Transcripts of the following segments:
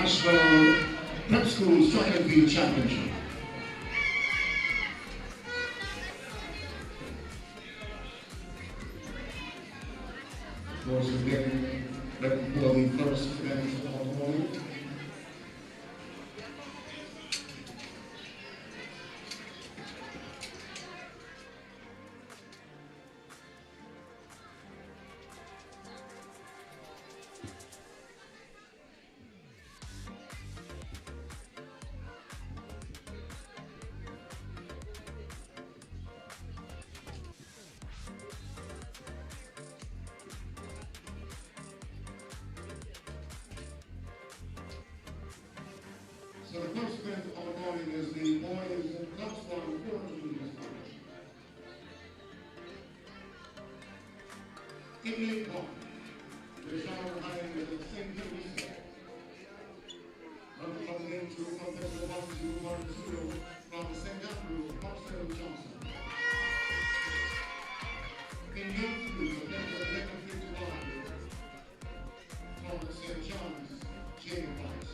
National Prep School Track and Field Championship. Of course, again, right before the first event of the morning. So the first event of the morning is the boys clubs 400 meters. In lane 1, the shower behind the St. Jisa. Running from lane 2, contest the 1-2-1-0 from St. Andrew, Marcel Johnson. In lane 3, contest the 11-51 from St. John's, James Weiss.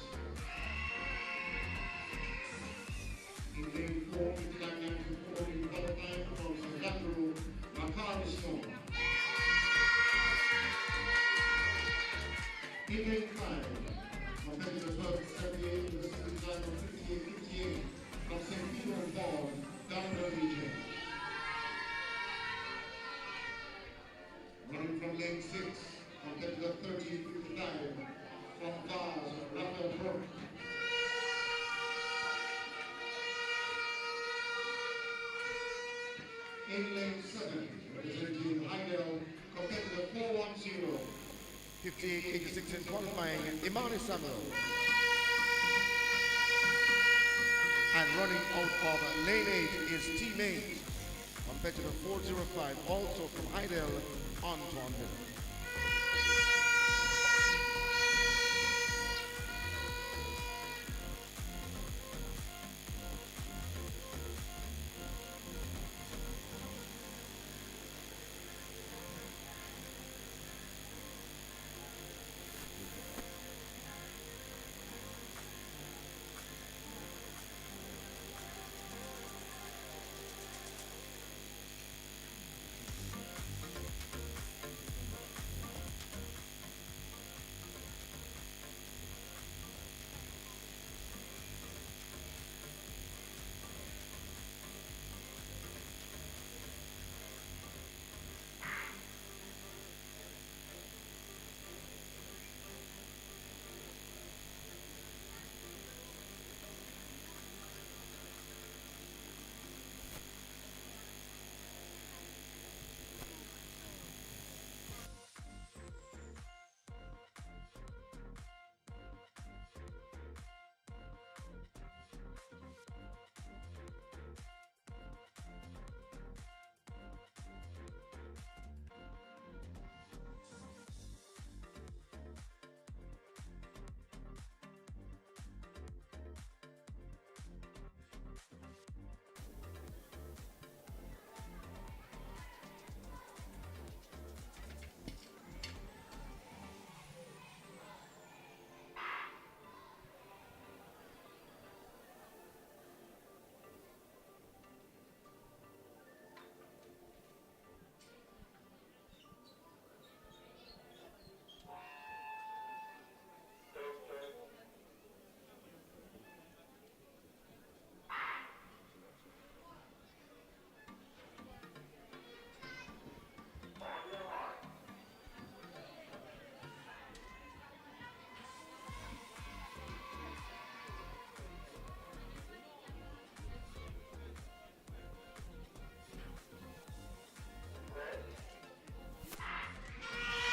In lane 4, 59-94, in qualifying from St. Andrew, Macari Stone. In lane 5, competitor 12-78 in the second time of 58-58 from St. Peter and Paul, Downhill DJ. Running from lane 6, competitor 30-55 from Vaz, Raphael Brook. In lane 7, representing Heidel, competitor 410. 58-86 in qualifying, Imani Samuel. And running out of lane 8 is teammate, competitor 405, also from Heidel, Antoine Hill.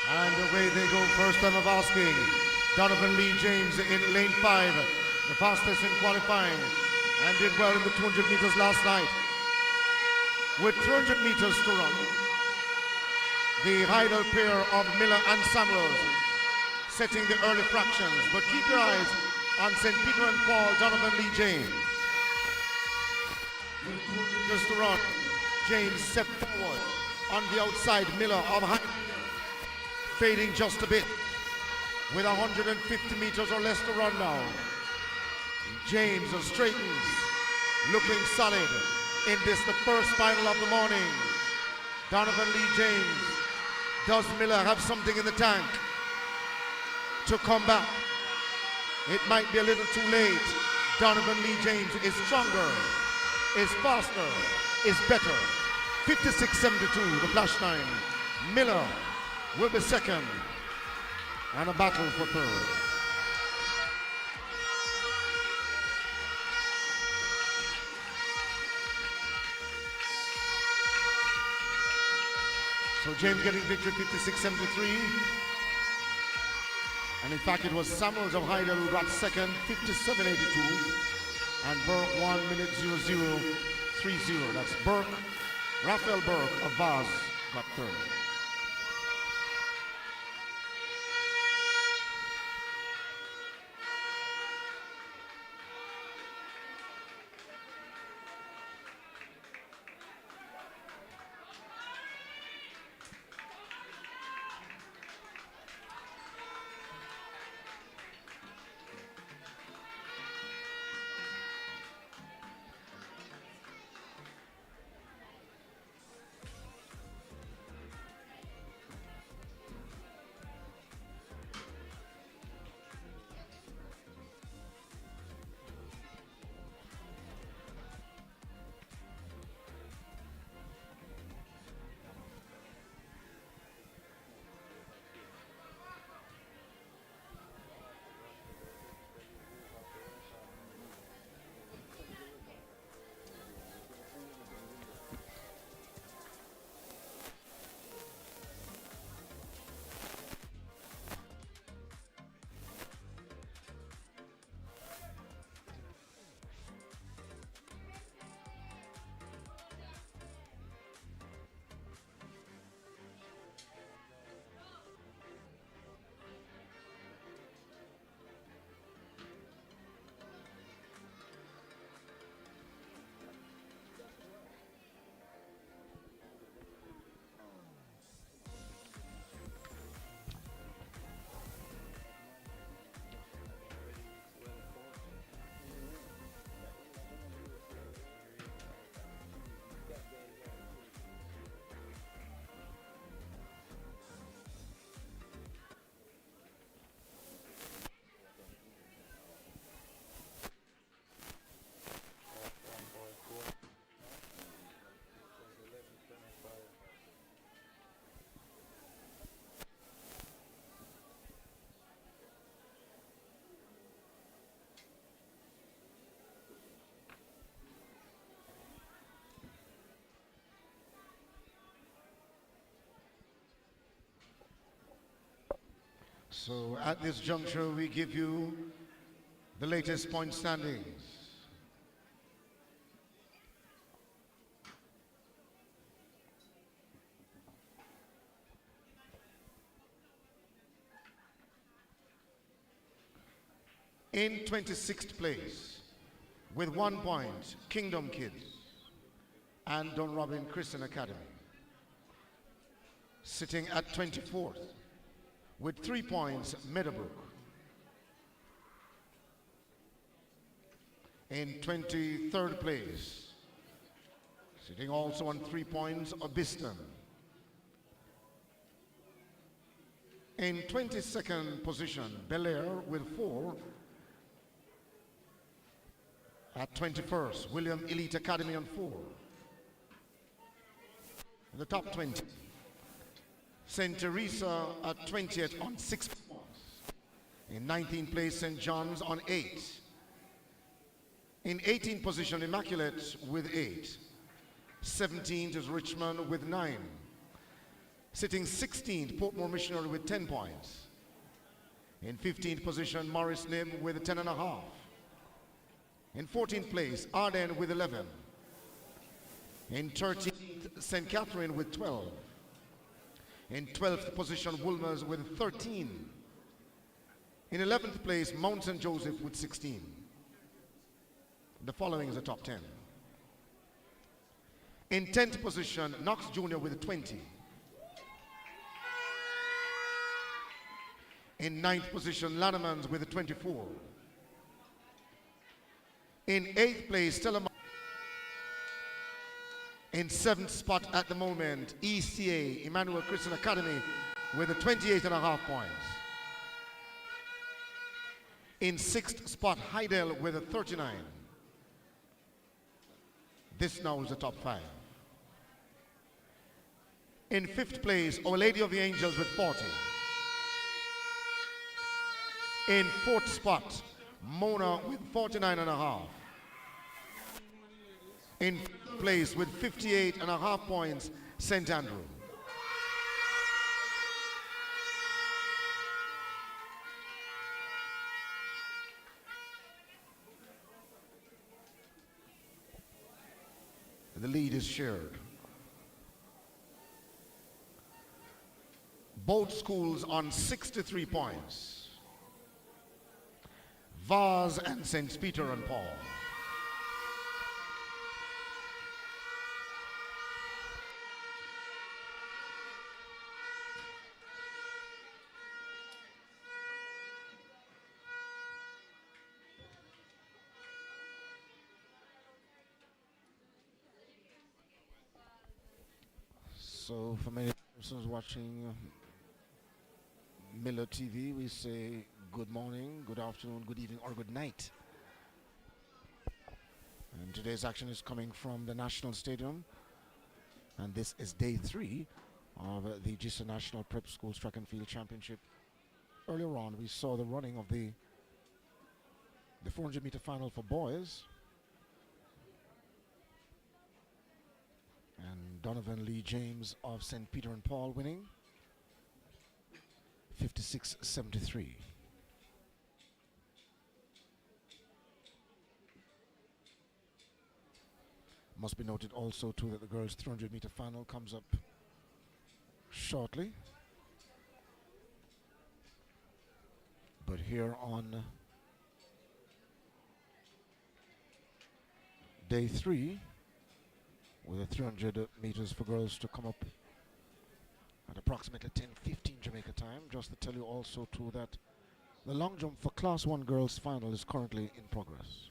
And away they go, first time of asking. Donovan Lee James in lane 5, the fastest in qualifying, and did well in the 200 meters last night. With 200 meters to run, the Heidel pair of Miller and Samuels setting the early fractions, but keep your eyes on St. Peter and Paul, Donovan Lee James. With 200 meters to run, James stepped forward on the outside, Miller of Heidel fading just a bit. with 150 meters or less to run now. James straightens, looking solid in this, the first final of the morning. Donovan Lee James. Does Miller have something in the tank to come back? It might be a little too late. Donovan Lee James is stronger, is faster, is better. 56.72, the flash time. Miller will be second, and a battle for third. So James getting victory 56.73. And in fact, it was Samuels of Heidel who got second, 57.82. And Burke 1 minute 0030. That's Burke, Raphael Burke of Vaz got third. So at this juncture, we give you the latest point standings. In 26th place, with 1 point, Kingdom Kids and Dunrobin Christian Academy. Sitting at 24th, with 3 points, Meadowbrook. In 23rd place, sitting also on 3 points, Obiston. In 22nd position, Bel Air with 4. At 21st, William Elite Academy on 4. In the top 20. St. Teresa at 20th on 6 points. In 19th place, St. John's on 8. In 18th position, Immaculate with 8. 17th is Richmond with 9. Sitting 16th, Portmore Missionary with 10 points. In 15th position, Morris Nib with 10.5. In 14th place, Arden with 11. In 13th, St. Catherine with 12. In 12th position, Woolmers with 13. In 11th place, Mount St. Joseph with 16. The following is the top 10. In 10th position, Knox Jr. with 20. In ninth position, Lannemans with 24. In eighth place, Stella. In seventh spot at the moment, ECA, Emmanuel Christian Academy, with 28.5 points. In sixth spot, Heidel with 39. This now is the top 5. In fifth place, Our Lady of the Angels with 40. In fourth spot, Mona with 49.5. In fifth place with 58.5 points, St. Andrew. The lead is shared. Both schools on 63 points. Vase and St. Peter and Paul. So for many persons watching Miller TV, we say good morning, good afternoon, good evening, or good night. And today's action is coming from the National Stadium, and this is day 3 of the Jisa National Prep Schools Track and Field Championship. Earlier on, we saw the running of the 400-meter final for boys, and Donovan Lee James of St. Peter and Paul winning 56-73. Must be noted also too that the girls 300-meter final comes up shortly. But here on day 3, with the 300 meters for girls to come up at approximately 10:15 Jamaica time. Just to tell you also too that the long jump for Class 1 girls final is currently in progress.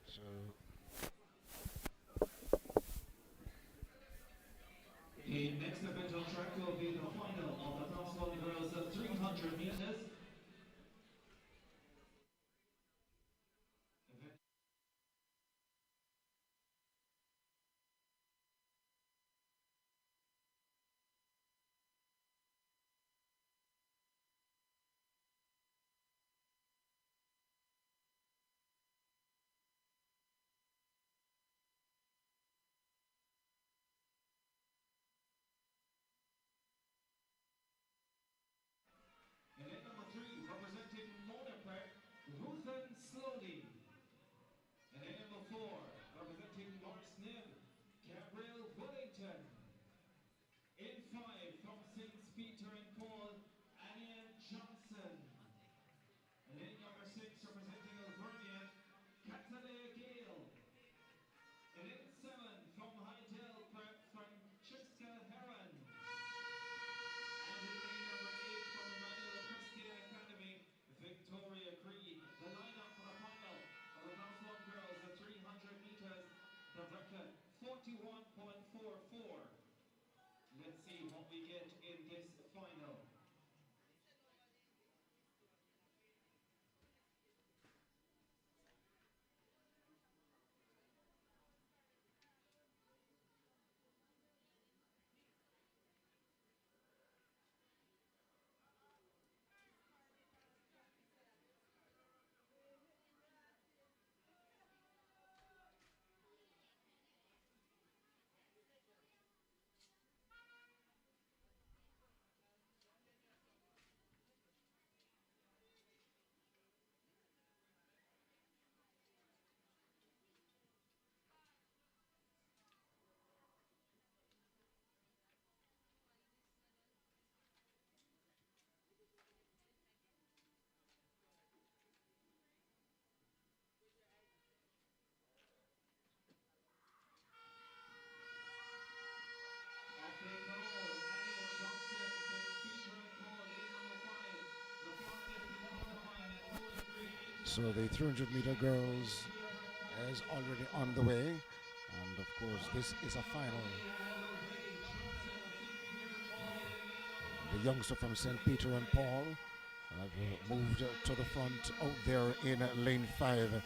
So the next event on track will be the final of the Class 1 girls 300 meters. 21.44. Let's see what we get in this final. So the 300-meter girls is already on the way, and of course this is a final. The youngster from St. Peter and Paul have moved to the front out there in lane 5.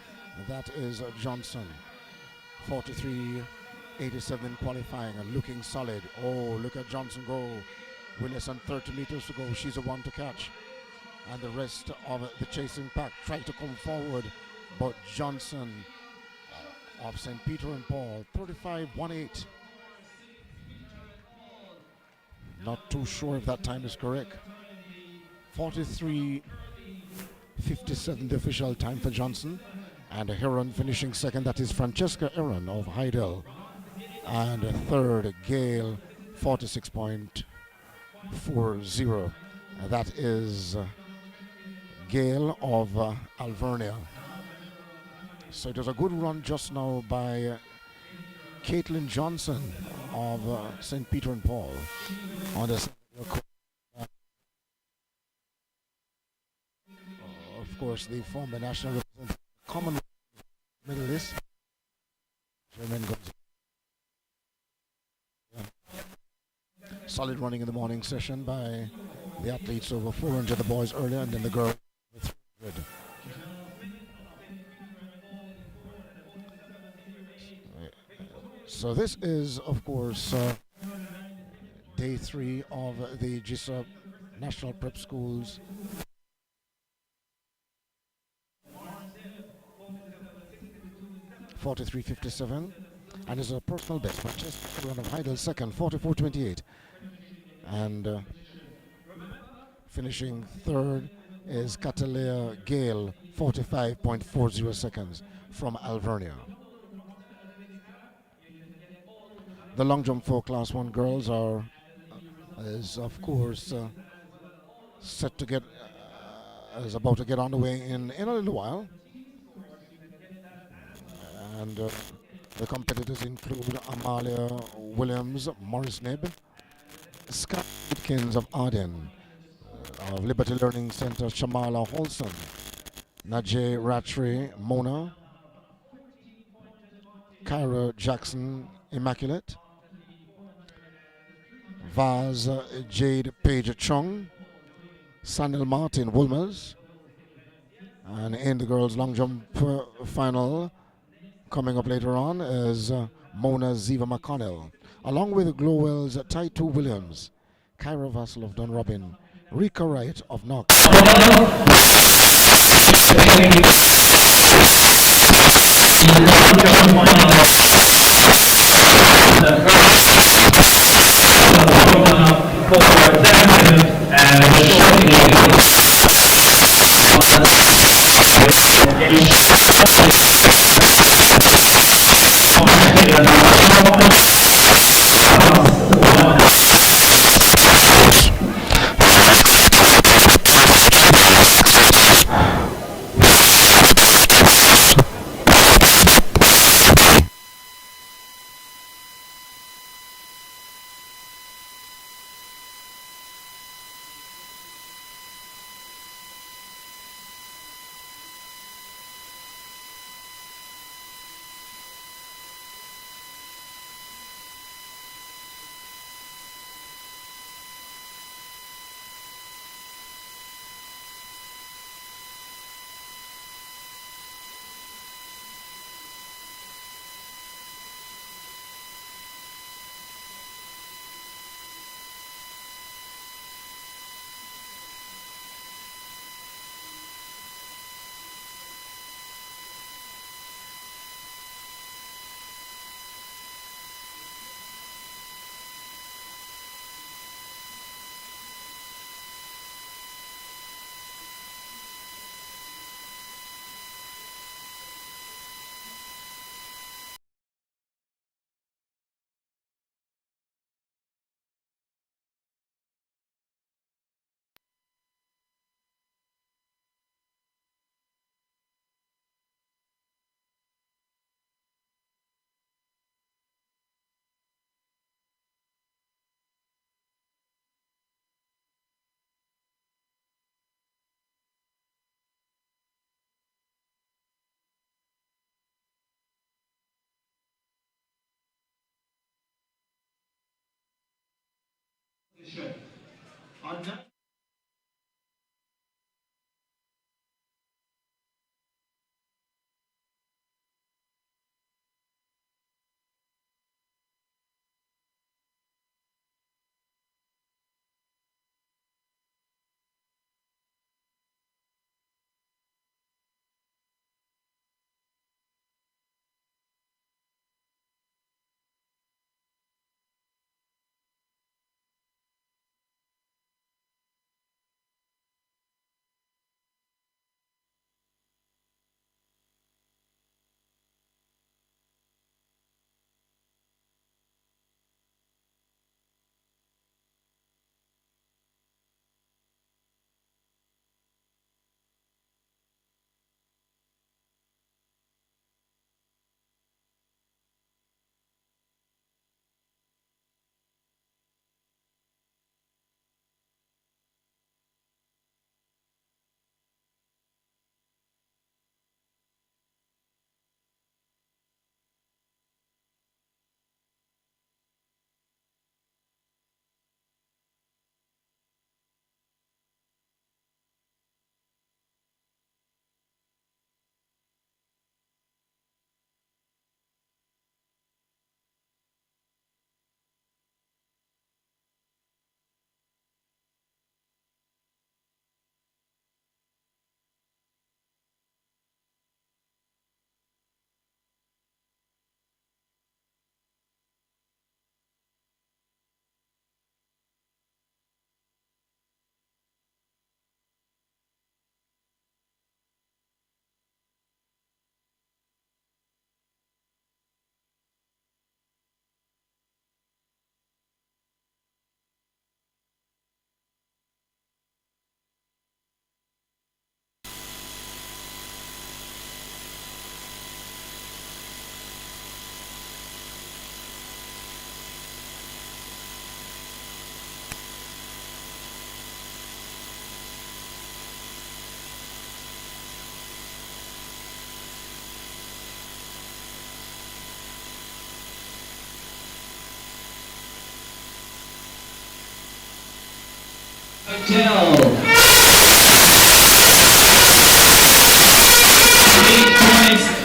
That is Johnson. 43.87 qualifying and looking solid. Oh, look at Johnson go. With less than 30 meters to go, she's the one to catch. And the rest of the chasing pack try to come forward, but Johnson of St. Peter and Paul, 35.18. Not too sure if that time is correct. 43.57 the official time for Johnson. And Heron finishing second, that is Francesca Heron of Heidel. And third, Gale, 46.40. That is Gale of Alvernia. So it was a good run just now by Caitlin Johnson of St. Peter and Paul on the of course the former national representative, common medalist German Gonzalez. Solid running in the morning session by the athletes over 400, the boys earlier, and then the girls with 300. So this is, of course, day 3 of the Jisa National Prep Schools. .43.57, and is a personal best. Francesca Heron of Heidel second, 44.28, and finishing third is Catalea Gale, 45.40 seconds from Alvernia. The long jump for Class 1 girls is of course set to get is about to get on the way in a little while, and the competitors include Amalia Williams, Morris Nib, Scott Atkins of Arden, of Liberty Learning Center, Shamala Holson, Najee Rattray, Mona, Kyra Jackson, Immaculate, Vaz Jade Page Chung, Sanil Martin Wolmers, and in the girls' long jump final coming up later on is Mona Ziva McConnell, along with Glowell's Taitu Williams, Kyra Vassal of Dunrobin, Rika Wright of Knox. Check. On that. Hotel. 8.6.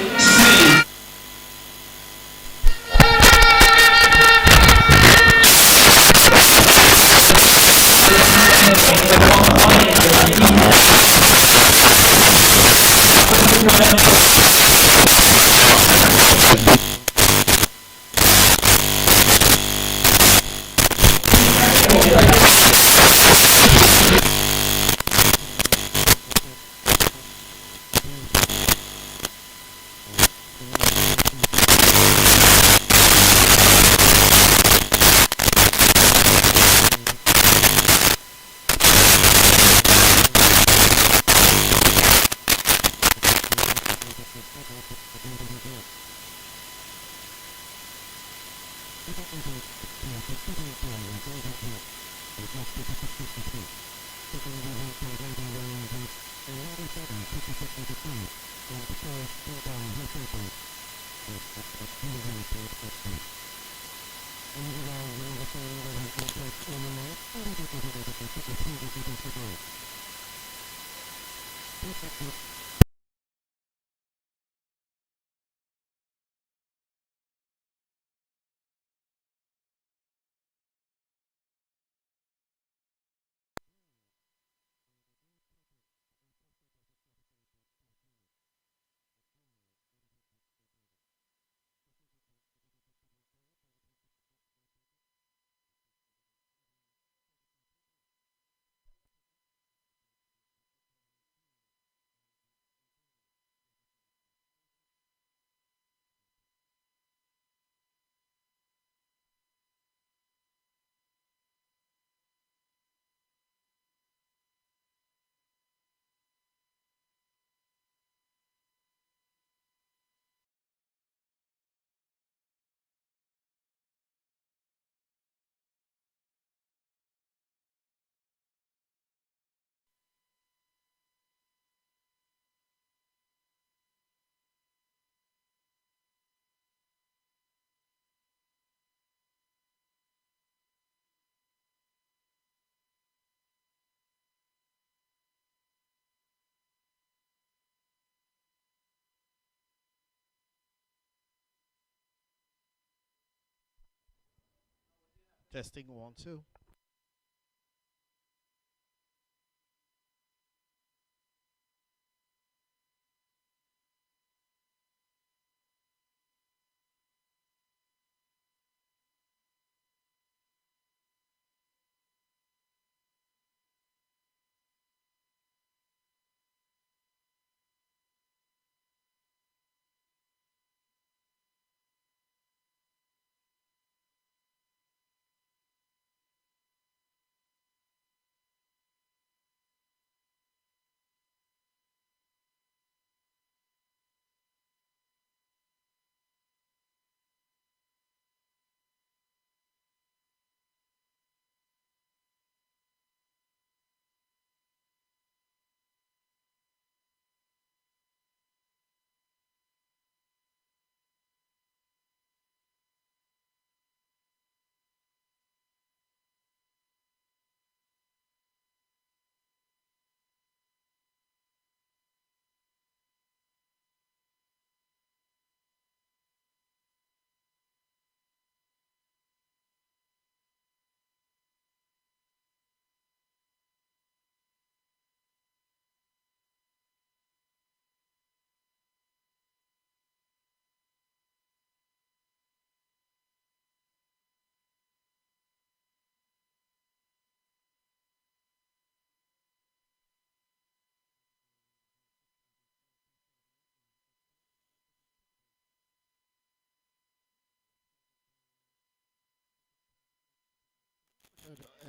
Testing 1, 2.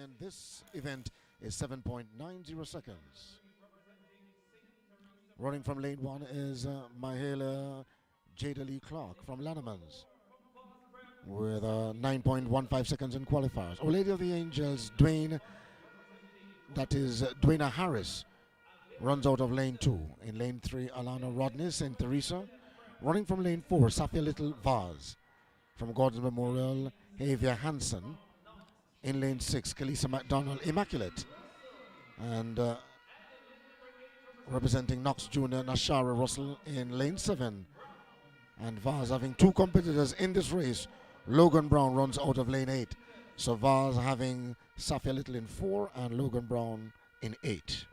And this event is 7.90 seconds. Running from lane 1 is Mahela Jada Lee Clark from Lannemans with 9.15 seconds in qualifiers. Our Lady of the Angels, Dwayne Harris, runs out of lane 2. In lane 3, Alana Rodney, St. Teresa. Running from lane 4, Safia Little Vaz. From Gordon's Memorial, Avia Hansen. In lane 6, Kalisa McDonald, Immaculate. And representing Knox Jr., Nashara Russell in lane 7. And Vaz having 2 competitors in this race. Logan Brown runs out of lane 8. So Vaz having Safia Little in 4 and Logan Brown in 8.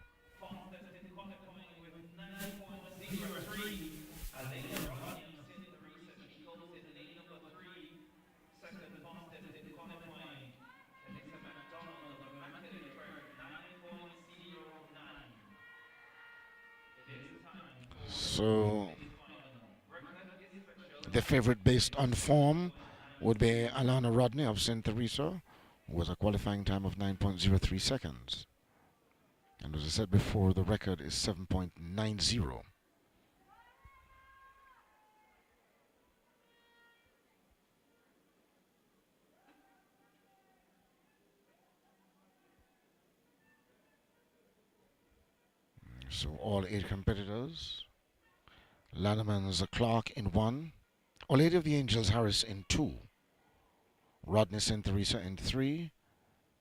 So the favorite based on form would be Alana Rodney of St. Teresa with a qualifying time of 9.03 seconds. And as I said before, the record is 7.90. So all 8 competitors. Lanneman's Clark in 1. Our Lady of the Angels Harris in 2. Rodney St. Teresa in 3.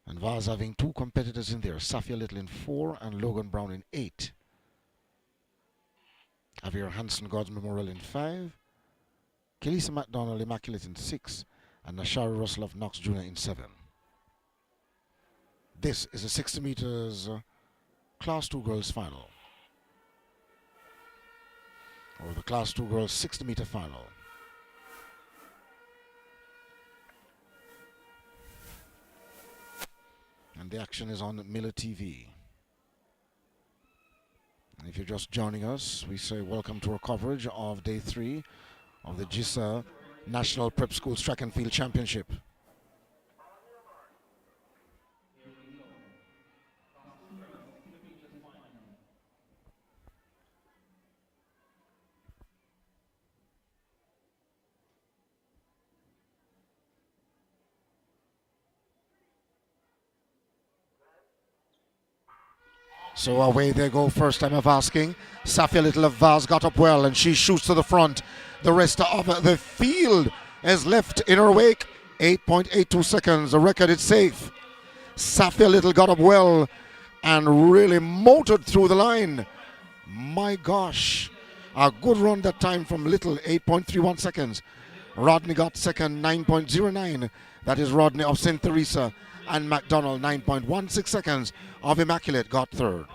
And Vaz having 2 competitors in there. Safia Little in 4 and Logan Brown in 8. Javier Hansen God's Memorial in 5. Kelisa McDonald Immaculate in 6. And Nashara Russell of Knox Jr. in 7. This is a 60 meters Class 2 girls final. Or the Class 2 girls 60 meter final. And the action is on Miller TV. And if you're just joining us, we say welcome to our coverage of Day 3 of the Jisa National Prep Schools Track and Field Championship. So away they go, first time of asking. Safia Little of Vaz got up well and she shoots to the front. The rest of the field is left in her wake. 8.82 seconds, the record is safe. Safia Little got up well and really motored through the line. My gosh, a good run that time from Little, 8.31 seconds. Rodney got second, 9.09. That is Rodney of St. Teresa and McDonald, 9.16 seconds of Immaculate got third.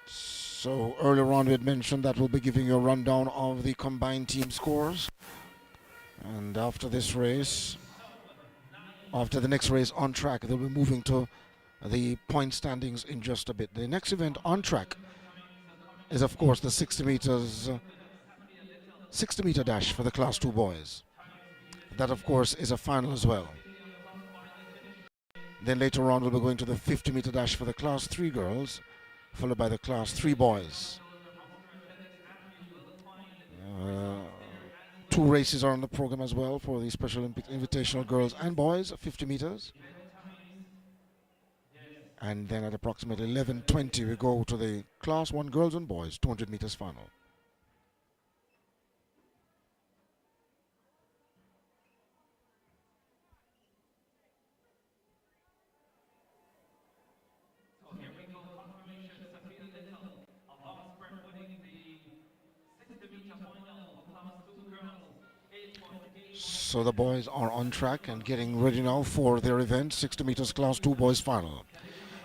So earlier on we had mentioned that we'll be giving you a rundown of the combined team scores. And after this race, after the next race on track, they'll be moving to the point standings in just a bit. The next event on track is of course the 60 meter dash for the class 2 boys. That of course is a final as well. Then later on we'll be going to the 50 meter dash for the class 3 girls, followed by the class 3 boys. Two races are on the program as well for the Special Olympics Invitational girls and boys, 50 meters. And then at approximately 11:20 we go to the class 1 girls and boys 200 meters final. So the boys are on track and getting ready now for their event, 60 meters class 2 boys final.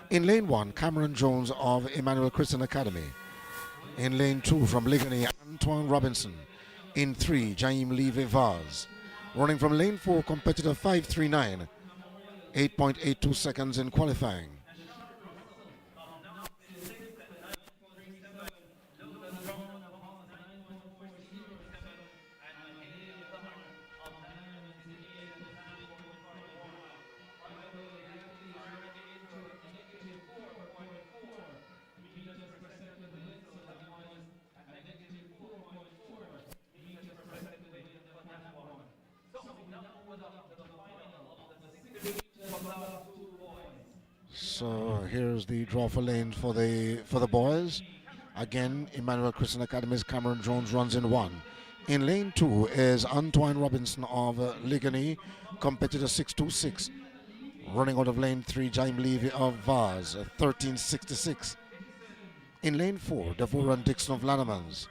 In lane 1, Cameron Jones of Emmanuel Christian Academy. In lane 2, from Ligony, Antoine Robinson. In 3, Jaime Levy Vaz. Running from lane 4, competitor 539, 8.82 seconds in qualifying. So here's the draw for lane for the boys. Again, Emmanuel Christian Academy's Cameron Jones runs in 1. In lane 2 is Antoine Robinson of Ligony, competitor 626. Running out of lane 3, Jaime Levy of Vaz, 1366. In lane 4, Devoran Dixon of Lannemans.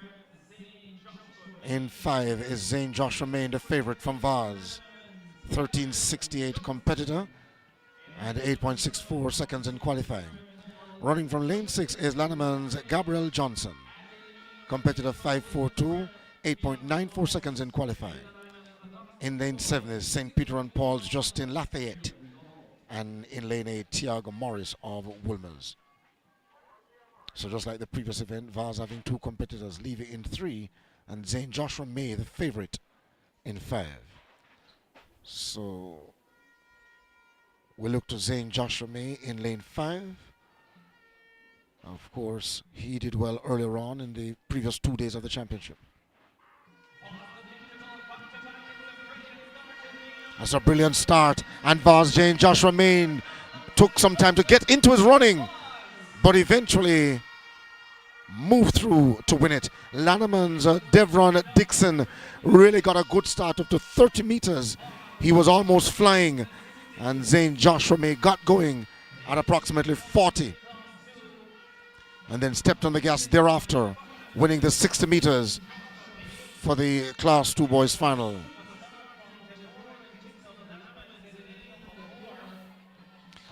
In 5 is Zane Joshua Main, the favorite from Vaz, 1368 competitor and 8.64 seconds in qualifying. Running from lane 6 is Lannemans' Gabriel Johnson, competitor 542, 8.94 seconds in qualifying. In lane 7 is St. Peter and Paul's Justin Lafayette, and in lane 8, Tiago Morris of Woolmers. So just like the previous event, Vaz having 2 competitors, Levy in 3 and Zane Joshua May, the favorite, in 5. So we look to Zane Joshua May in lane 5. Of course, he did well earlier on in the previous 2 days of the championship. That's a brilliant start, and Vaz Zane Joshua Main took some time to get into his running, but eventually moved through to win it. Lannemans' Devron Dixon really got a good start up to 30 meters. He was almost flying, and Zane Joshua May got going at approximately 40. And then stepped on the gas thereafter, winning the 60 meters for the Class 2 boys final.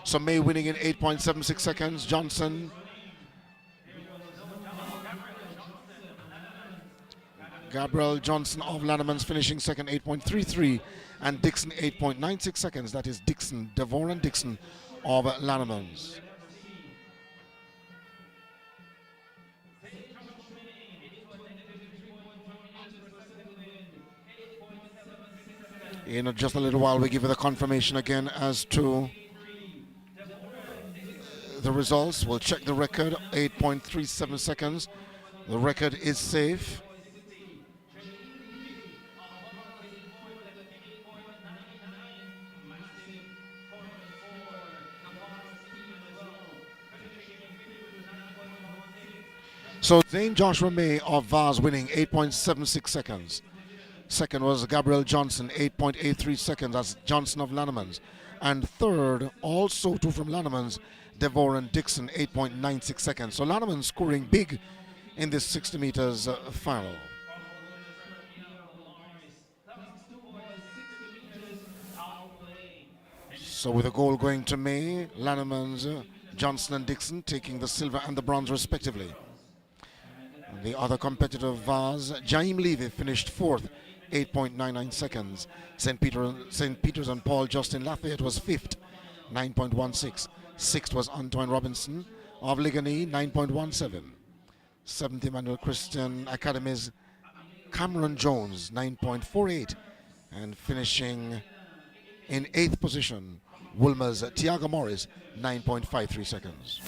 So May winning in 8.76 seconds. Johnson, Gabriel Johnson of Lannemans finishing second, 8.33, and Dixon 8.96 seconds. That is Dixon, Devoran Dixon of Lannemans. In just a little while, we give you the confirmation again as to the results. We'll check the record, 8.37 seconds. The record is safe. So Zane Joshua May of Vaz winning 8.76 seconds. Second was Gabriel Johnson, 8.83 seconds. That's Johnson of Lannemans. And third, also two from Lannemans, Devoran Dixon, 8.96 seconds. So Lannemans scoring big in this 60 meters final. So with a goal going to May, Lannemans, Johnson and Dixon taking the silver and the bronze respectively. The other competitor, Vaz, Jaime Levy finished fourth, 8.99 seconds. St. Peter's and Paul Justin Lafayette was fifth, 9.16. Sixth was Antoine Robinson of Ligony, 9.17. Seventh Emmanuel Christian Academy's Cameron Jones, 9.48. And finishing in eighth position, Woolmer's Tiago Morris, 9.53 seconds.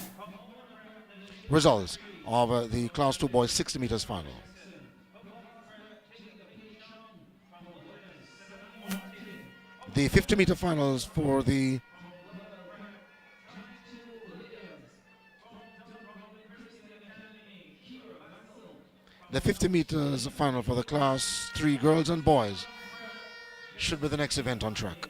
Results of the Class 2 boys 60 meters final. The 50 meter finals for the The 50 meters final for the Class 3 girls and boys should be the next event on track.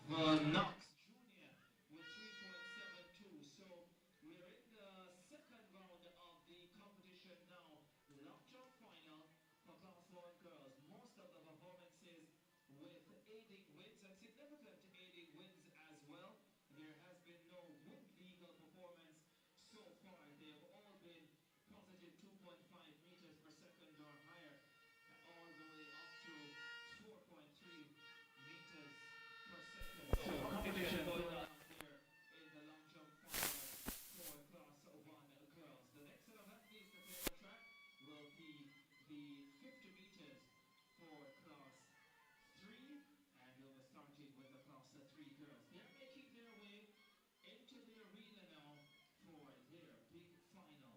Knox Jr. with 3.72. So we're in the second round of the competition now. Long jump final for Class 1 girls. Most of the performances with aiding wins and significant aiding wins as well. There has been no wound legal performance so far. They have all been positive 2.5 meters per second or higher, all the way up to 4.3 meters per second. So competition going on here in the long jump final for Class 1 girls. The next set of athletes to clear the track will be the 50 meters for Class 3, and we'll be starting with the Class 3 girls. They're making their way into the arena now for their big final.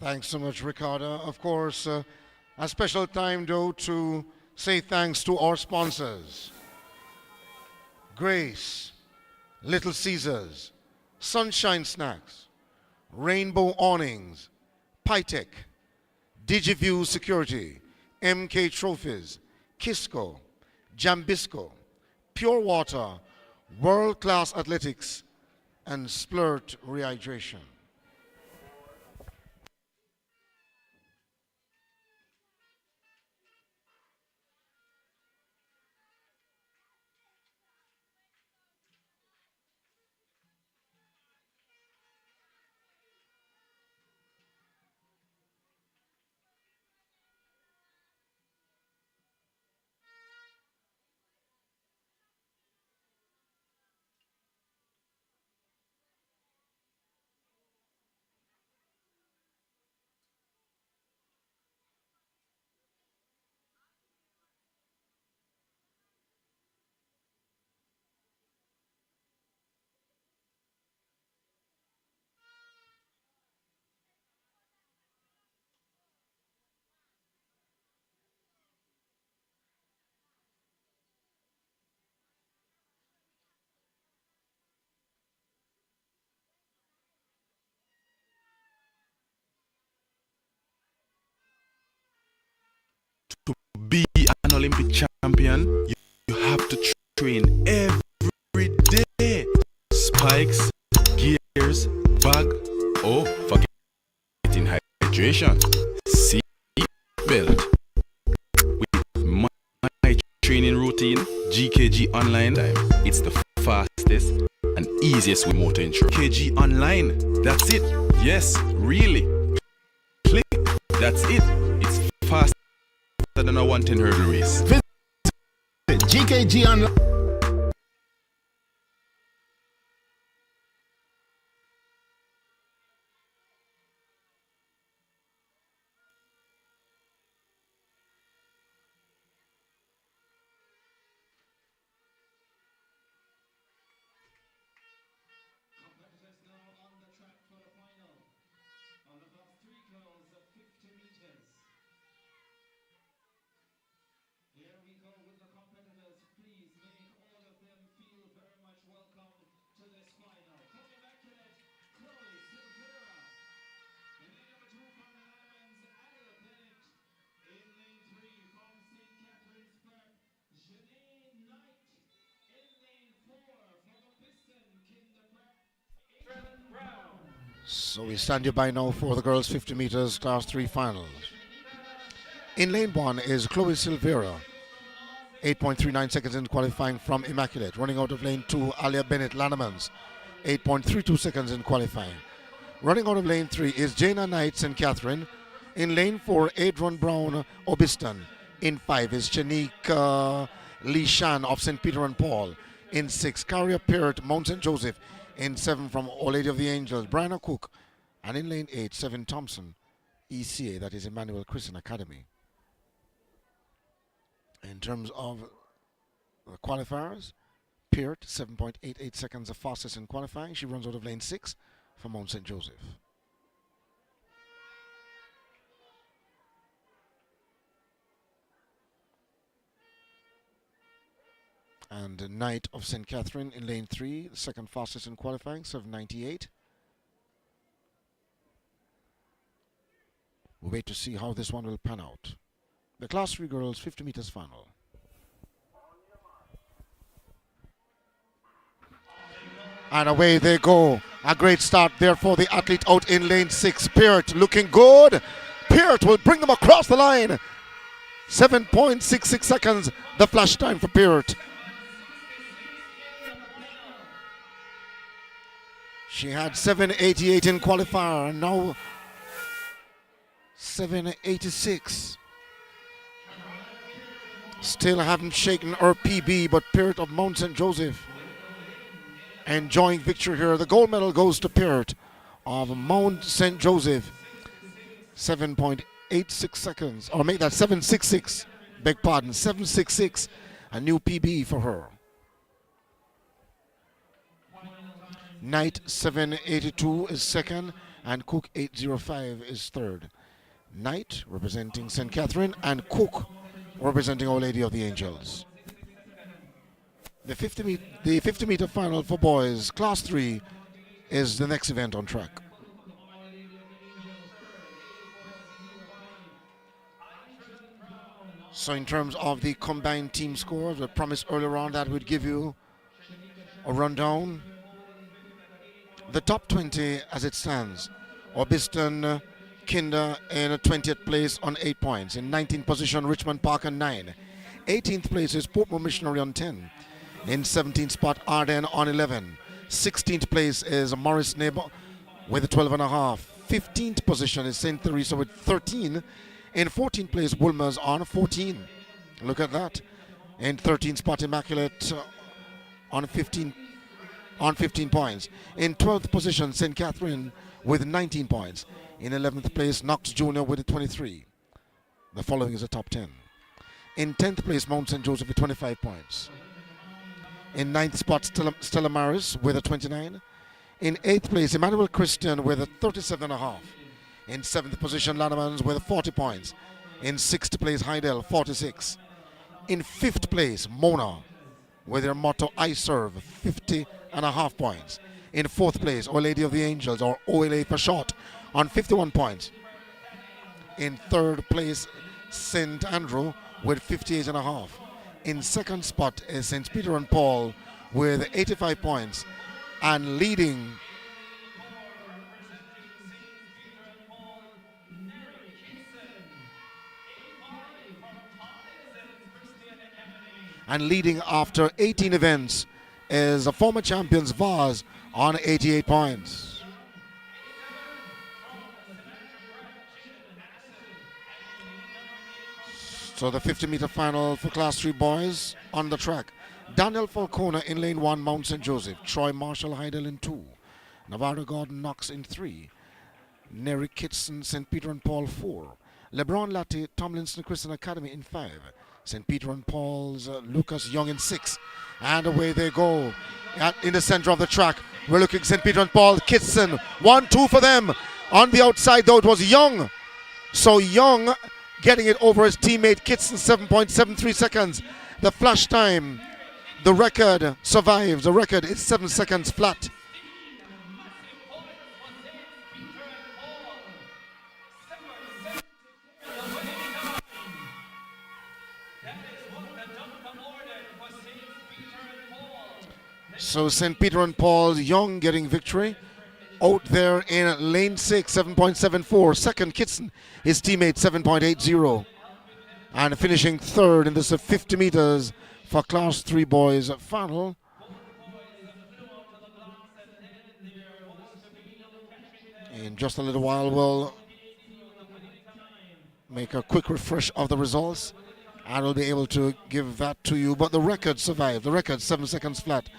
Thanks so much, Ricardo. Of course, a special time though to say thanks to our sponsors. Grace, Little Caesars, Sunshine Snacks, Rainbow Awnings, Pytech, Digiview Security, MK Trophies, Kisco, Jambisco, Pure Water, World Class Athletics, and Splurt Rehydration. Be an Olympic champion, you have to train every day. Spikes, gears, bag, oh, forgetting hydration. Seat belt. With my training routine, GKG Online time, it's the fastest and easiest way motor intro. GKG Online, that's it. Yes, really. Click, that's it. It's fast than a 110 hurdle race. Visit GKG Online. So we stand you by now for the girls 50 meters class 3 finals. In lane 1 is Chloe Silvera, 8.39 seconds in qualifying from Immaculate. Running out of lane 2, Alia Bennett Lannemans, 8.32 seconds in qualifying. Running out of lane 3 is Jana Knight St. Catherine. In lane 4, Adron Brown Obiston. In 5 is Chanique Lee Shan of St. Peter and Paul. In 6, Carrier Peart Mount St. Joseph. In 7 from Our Lady of the Angels, Brian Cook. And in lane 8, 7 Thompson, ECA, that is Emmanuel Christian Academy. In terms of the qualifiers, Peart, 7.88 seconds the fastest in qualifying. She runs out of lane 6 for Mount St. Joseph. And Knight of St. Catherine in lane 3, the second fastest in qualifying, 7.98. We'll wait to see how this one will pan out. The Class 3 girls 50 meters final. And away they go. A great start there for the athlete out in lane 6. Peart looking good. Peart will bring them across the line. 7.66 seconds, the flash time for Peart. She had 7.88 in qualifier and now 7.86. Still haven't shaken her PB, but Peart of Mount St. Joseph enjoying victory here. The gold medal goes to Peart of Mount St. Joseph. 7.86 seconds, or make that 7.66. Beg pardon, 7.66. A new PB for her. Knight 7.82 is second, and Cook 8.05 is third. Knight representing St. Catherine, and Cook representing Our Lady of the Angels. The 50 meter final for boys, class 3, is the next event on track. So in terms of the combined team scores, we promised earlier on that we'd give you a rundown. The top 20 as it stands: Orbiston Kinder in 20th place on 8 points. In 19th position, Richmond Park on 9. 18th place is Portmore Missionary on 10. In 17th spot, Arden on 11. 16th place is Morris Neighbor with 12.5. 15th position is St. Teresa with 13. In 14th place, Woolmer's on 14. Look at that. In 13th spot, Immaculate on 15 points. In 12th position, St. Catherine with 19 points. In 11th place, Knox Jr. with 23. The following is the top 10. In 10th place, Mount St. Joseph with 25 points. In 9th spot, Stella Maris with 29. In 8th place, Emmanuel Christian with 37.5. In 7th position, Lannemans with 40 points. In 6th place, Heidel, 46. In 5th place, Mona with their motto, I serve, 50.5 points. In 4th place, Our Lady of the Angels, or OLA for short, on 51 points. In 3rd place, St. Andrew with 58.5. In 2nd spot is St. Peter and Paul with 85 points. And leading after 18 events is the former champions Vaz on 88 points. So the 50 meter final for class 3 boys on the track. Daniel Falcona in lane 1, Mount St. Joseph. Troy Marshall Heidel in 2. Navarro Gordon Knox in 3. Neri Kitson, St. Peter and Paul 4. LeBron Latte, Tomlinson Christian Academy in 5. St. Peter and Paul's Lucas Young in 6. And away they go. In the center of the track, we're looking St. Peter and Paul, Kitson. 1-2 for them. On the outside, though, it was Young. So Young getting it over his teammate Kitson, 7.73 seconds. The flash time, the record survives. The record is 7 seconds flat. So St. Peter and Paul, Young getting victory. Out there in lane 6, 7.74. Second, Kitson, his teammate, 7.80. And finishing third in this 50 meters for Class 3 boys final. In just a little while, we'll make a quick refresh of the results and we'll be able to give that to you. But the record survived. The record, 7 seconds flat,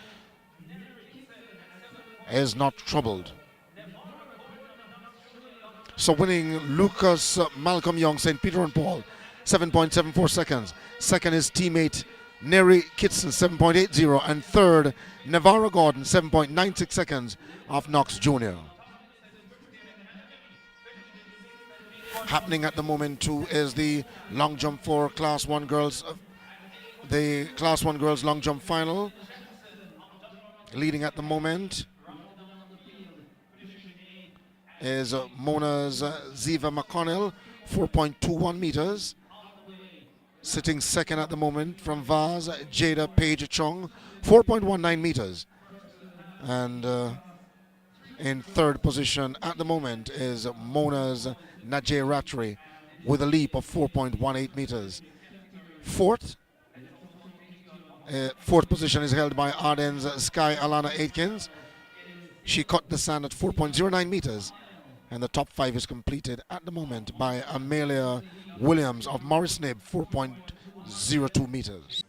is not troubled. So winning Lucas Malcolm Young, St. Peter and Paul, 7.74 seconds. Second is teammate Neri Kitson, 7.80. And third, Navarro Gordon, 7.96 seconds of Knox Jr. Happening at the moment too is the long jump for Class 1 girls. The Class 1 girls long jump final. Leading at the moment is Mona's Ziva McConnell, 4.21 meters. Sitting second at the moment from Vaz, Jada Page Chong, 4.19 meters. And in third position at the moment is Mona's Najee Ratri with a leap of 4.18 meters. Fourth position is held by Arden's Sky Alana Aitkins. She cut the sand at 4.09 meters. And the top 5 is completed at the moment by Amelia Williams of Morris Nib, 4.02 meters.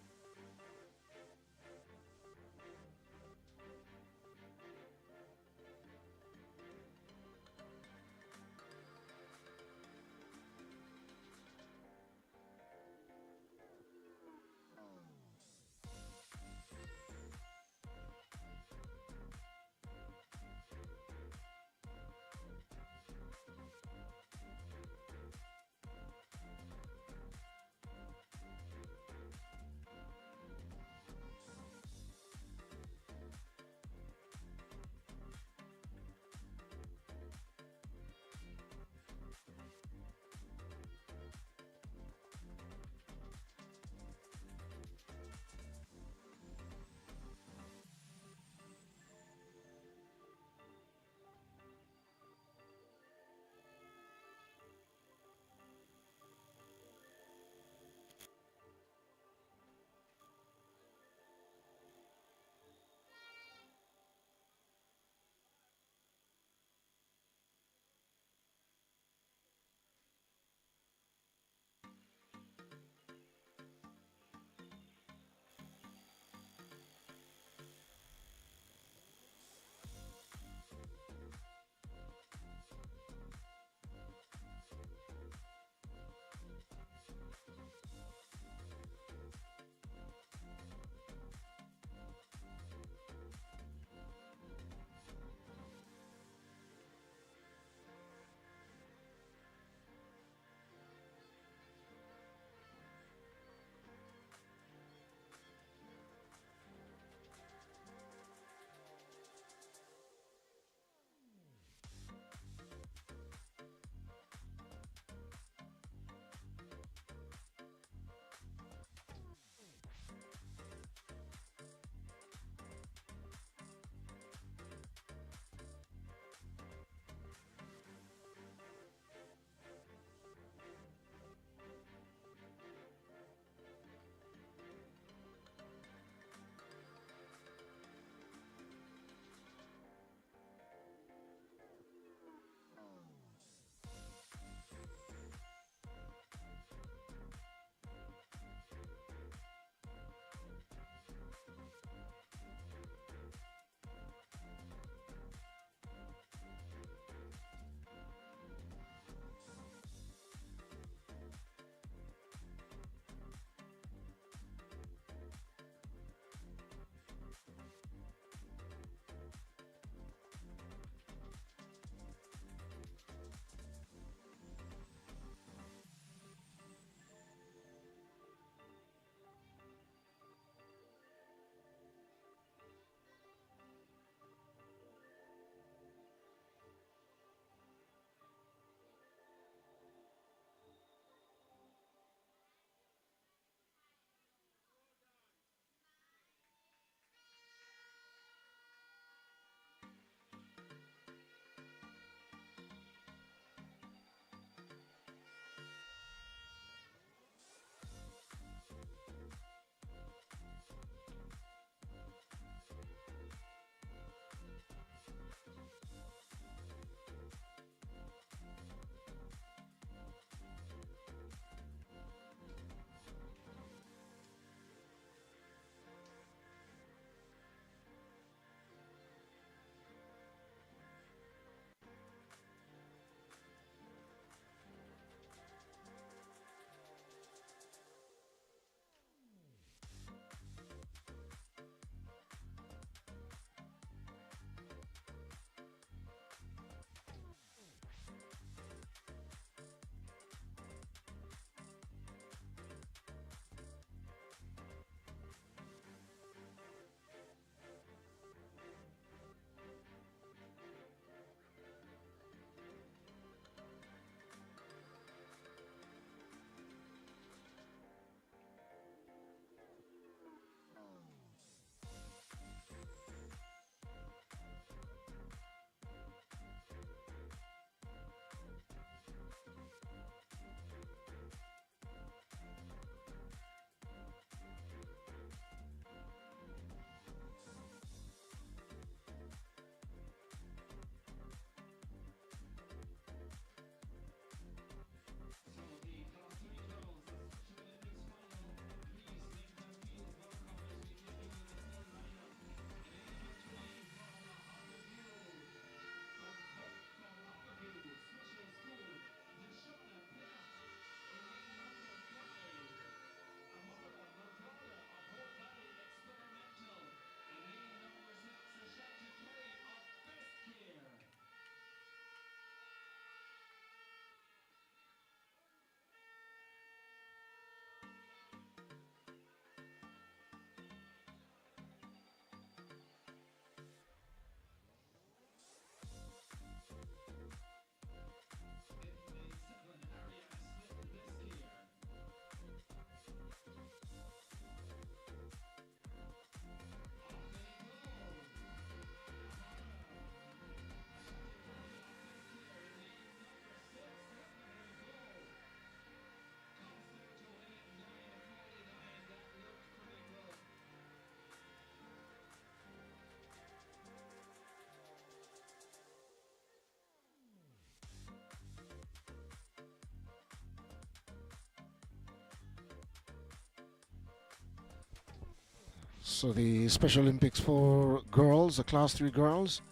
So the Special Olympics for girls, the Class 3 girls,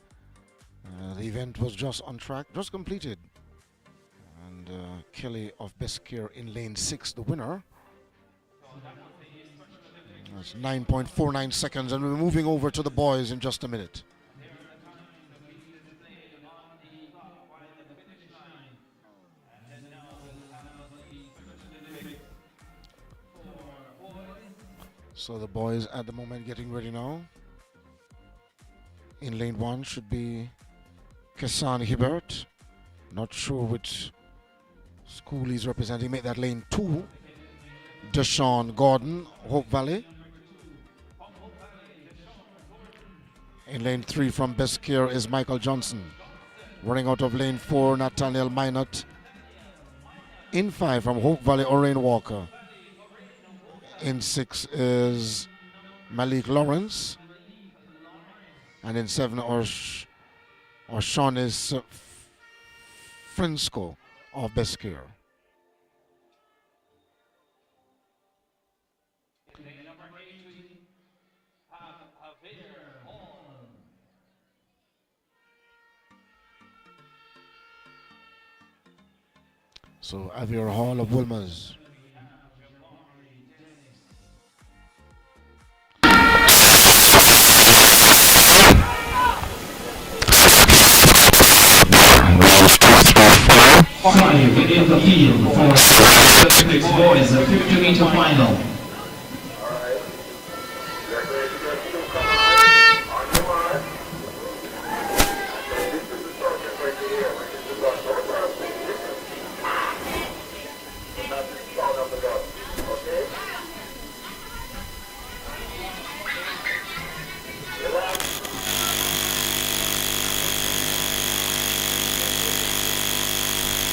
the event was just on track, just completed. And Kelly of Bescare in lane 6, the winner. That's 9.49 seconds, and we're moving over to the boys in just a minute. So the boys at the moment getting ready now. In lane 1 should be Kessan Hibbert. Not sure which school he's representing. Make that lane 2. Deshaun Gordon, Hope Valley. In lane 3 from Bescare is Michael Johnson. Running out of lane 4, Nathaniel Minot. In 5 from Hope Valley, Orain Walker. In 6 is Malik Lawrence. And in 7, Sean is Frisco of Bescare. So Avier Hall of Wilmers. Five in the field for Olympics boys, the 50-meter final.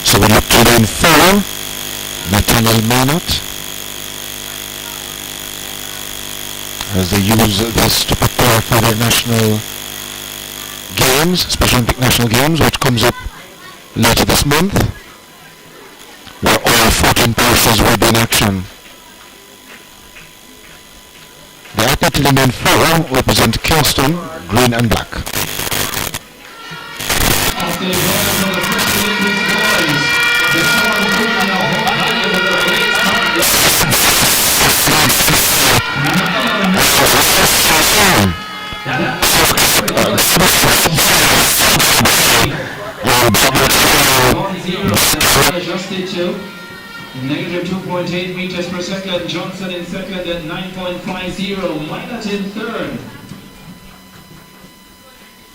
So we look to lane 4, Nathaniel Minot, as they use this to prepare for their national games, Special Olympic National Games, which comes up later this month, where all 14 places will be in action. The athlete in lane 4 represent Kingston, green and black. After the ball for the Special Olympics boys, the score adjusted to negative 2.8 meters per second. Johnson in second at 9.50. Minot in third.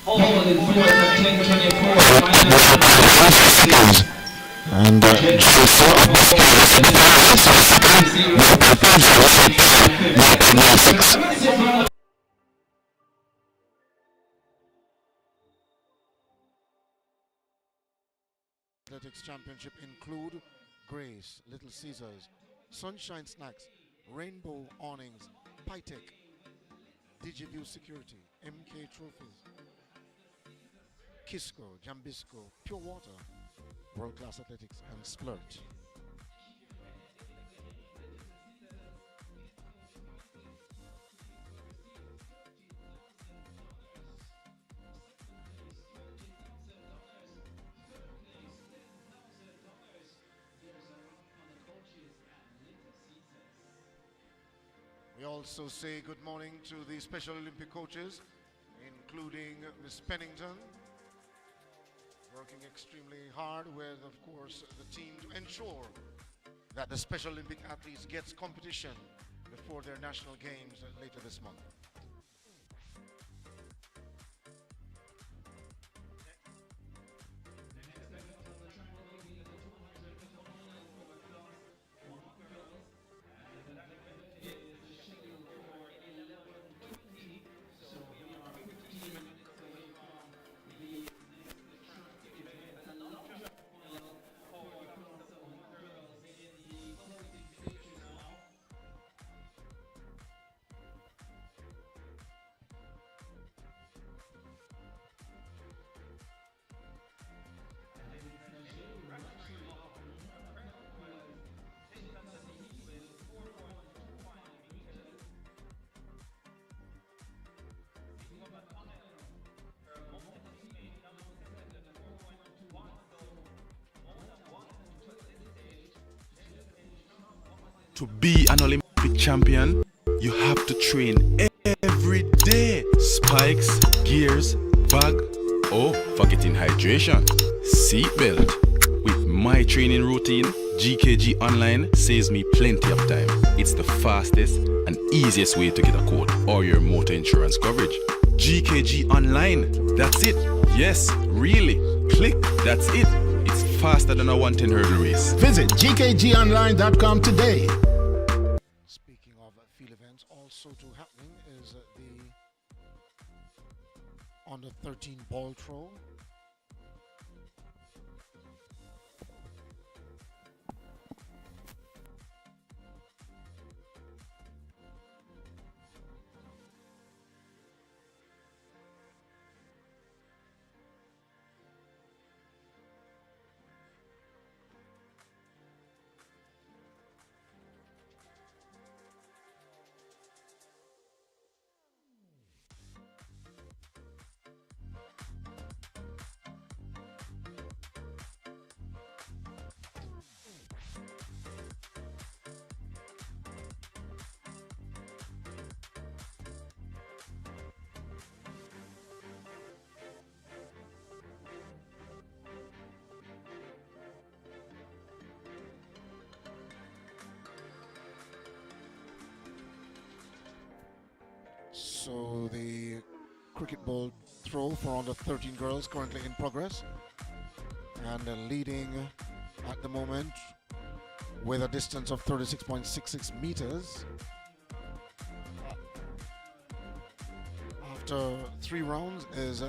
Hall in fourth at 10.24. Minot And Athletics Championship include Grace, Little Caesars, Sunshine Snacks, Rainbow Awnings, Pytech, DigiView Security, MK Trophies, Kisco, Jambisco, Pure Water, World Class Athletics, and Splurt. We also say good morning to the Special Olympic coaches, including Ms. Pennington, working extremely hard with, of course, the team to ensure that the Special Olympic athletes gets competition before their national games later this month. To be an Olympic champion, you have to train every day. Spikes, gears, bag, oh, forgetting hydration, seatbelt. With my training routine, GKG Online saves me plenty of time. It's the fastest and easiest way to get a quote or your motor insurance coverage. GKG Online, that's it. Yes, really. Click, that's it. It's faster than a 110 hurdle race. Visit gkgonline.com today. Speaking of field events, also to happening is the under 13 ball throw. So the cricket ball throw for under 13 girls currently in progress, and leading at the moment with a distance of 36.66 meters. After 3 rounds is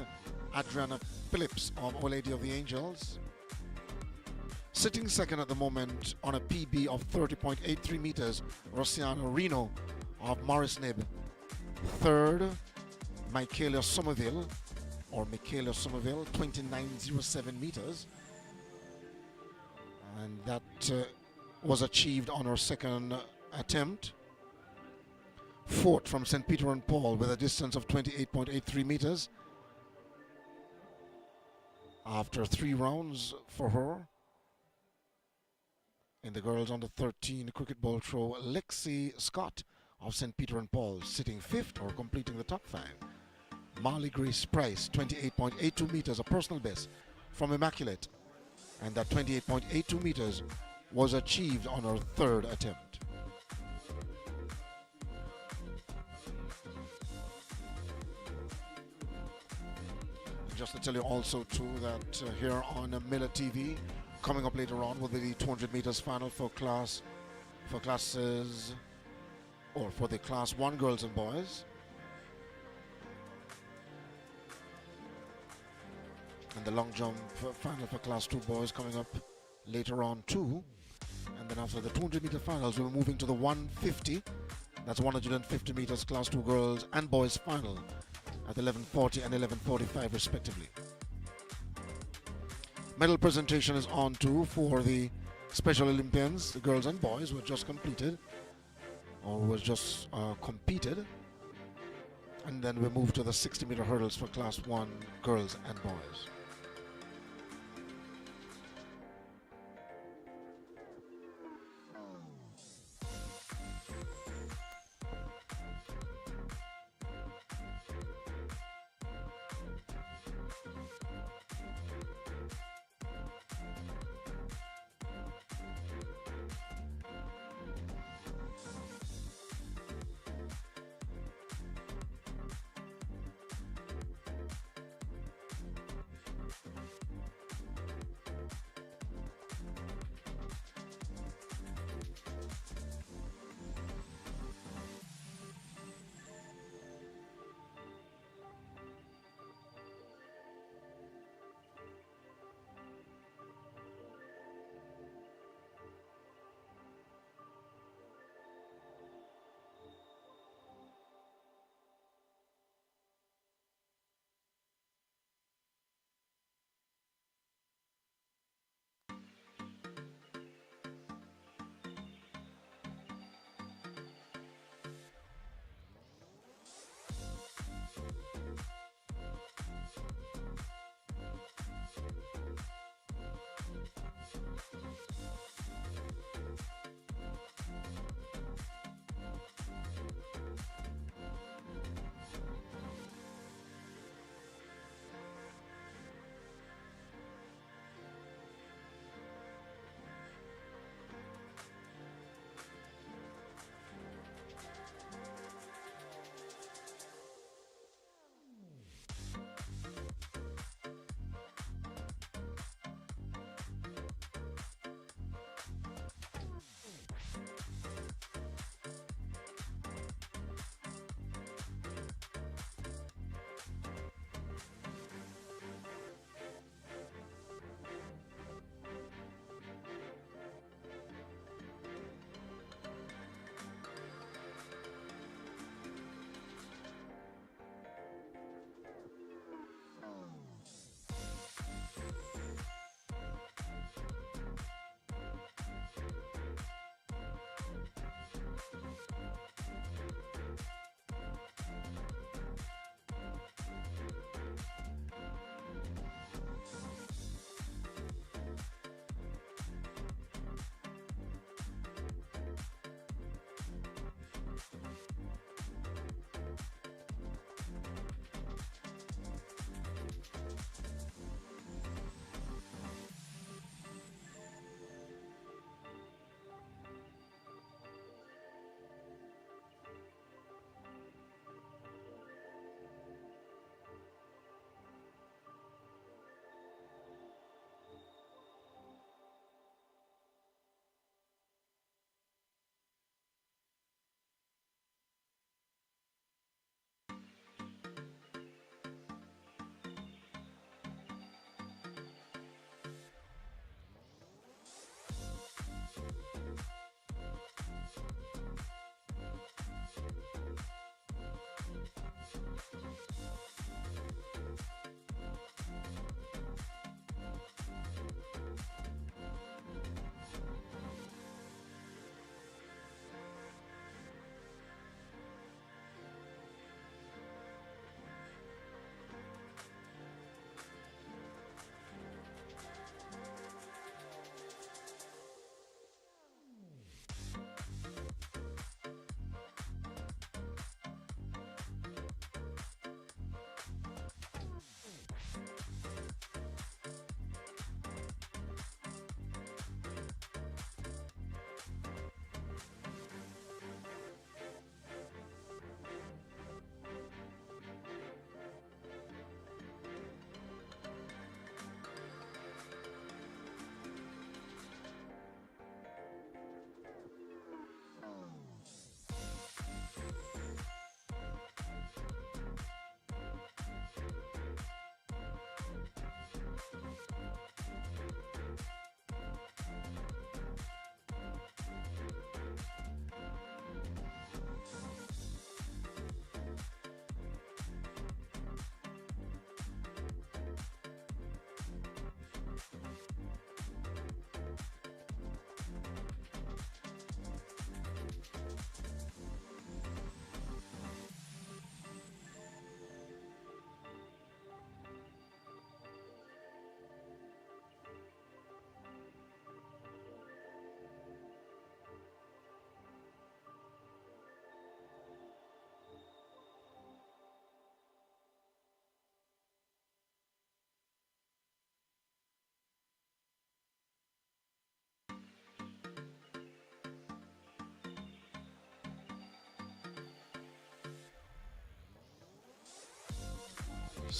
Adriana Phillips of Our Lady of the Angels. Sitting second at the moment on a PB of 30.83 meters, Rosiano Reno of Morris Nib. Third, Michaela Somerville, 29.07 meters. And that was achieved on her second attempt. Fourth from St. Peter and Paul with a distance of 28.83 meters. After 3 rounds for her. In the girls under 13 cricket ball throw, Lexi Scott of St. Peter and Paul sitting 5th or completing the top 5. Marley Grace Price, 28.82 meters, a personal best from Immaculate. And that 28.82 meters was achieved on her 3rd attempt. Just to tell you also too that here on Miller TV, coming up later on will be the 200 meters final for the class 1 girls and boys. And the long jump final for class 2 boys coming up later on too. And then after the 200 meter finals, we're moving to the 150. That's 150 meters class 2 girls and boys final at 11:40 and 11:45 respectively. Medal presentation is on too for the Special Olympians, the girls and boys were just completed or was just competed. And then we move to the 60 meter hurdles for class 1 girls and boys.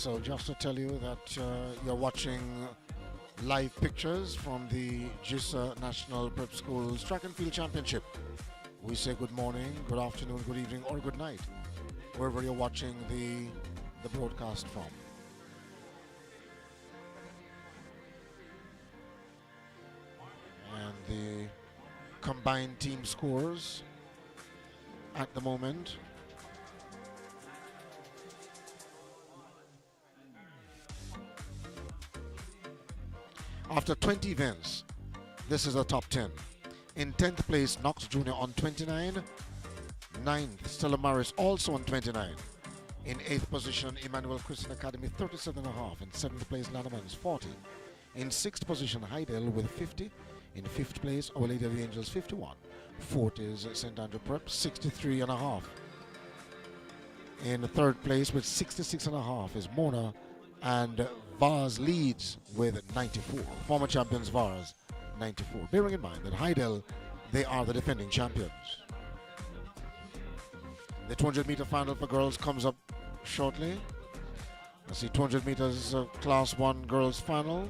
So just to tell you that you're watching live pictures from the Jisa National Prep Schools Track and Field Championship. We say good morning, good afternoon, good evening, or good night, wherever you're watching the broadcast from. And the combined team scores at the moment. After 20 events, this is the top 10. In 10th place, Knox Jr. on 29. 9th, Stella Maris also on 29. In 8th position, Emmanuel Christian Academy 37.5. In 7th place, Lanamans 40. In 6th position, Heidel with 50. In 5th place, Our Lady of the Angels 51. 4th is St. Andrew Prep 63.5. In 3rd place with 66.5 is Mona, and Vars leads with 94. Former champions Vars 94. Bearing in mind that Heidel, they are the defending champions. The 200 meter final for girls comes up shortly. Let's see, 200 meters class 1 girls final.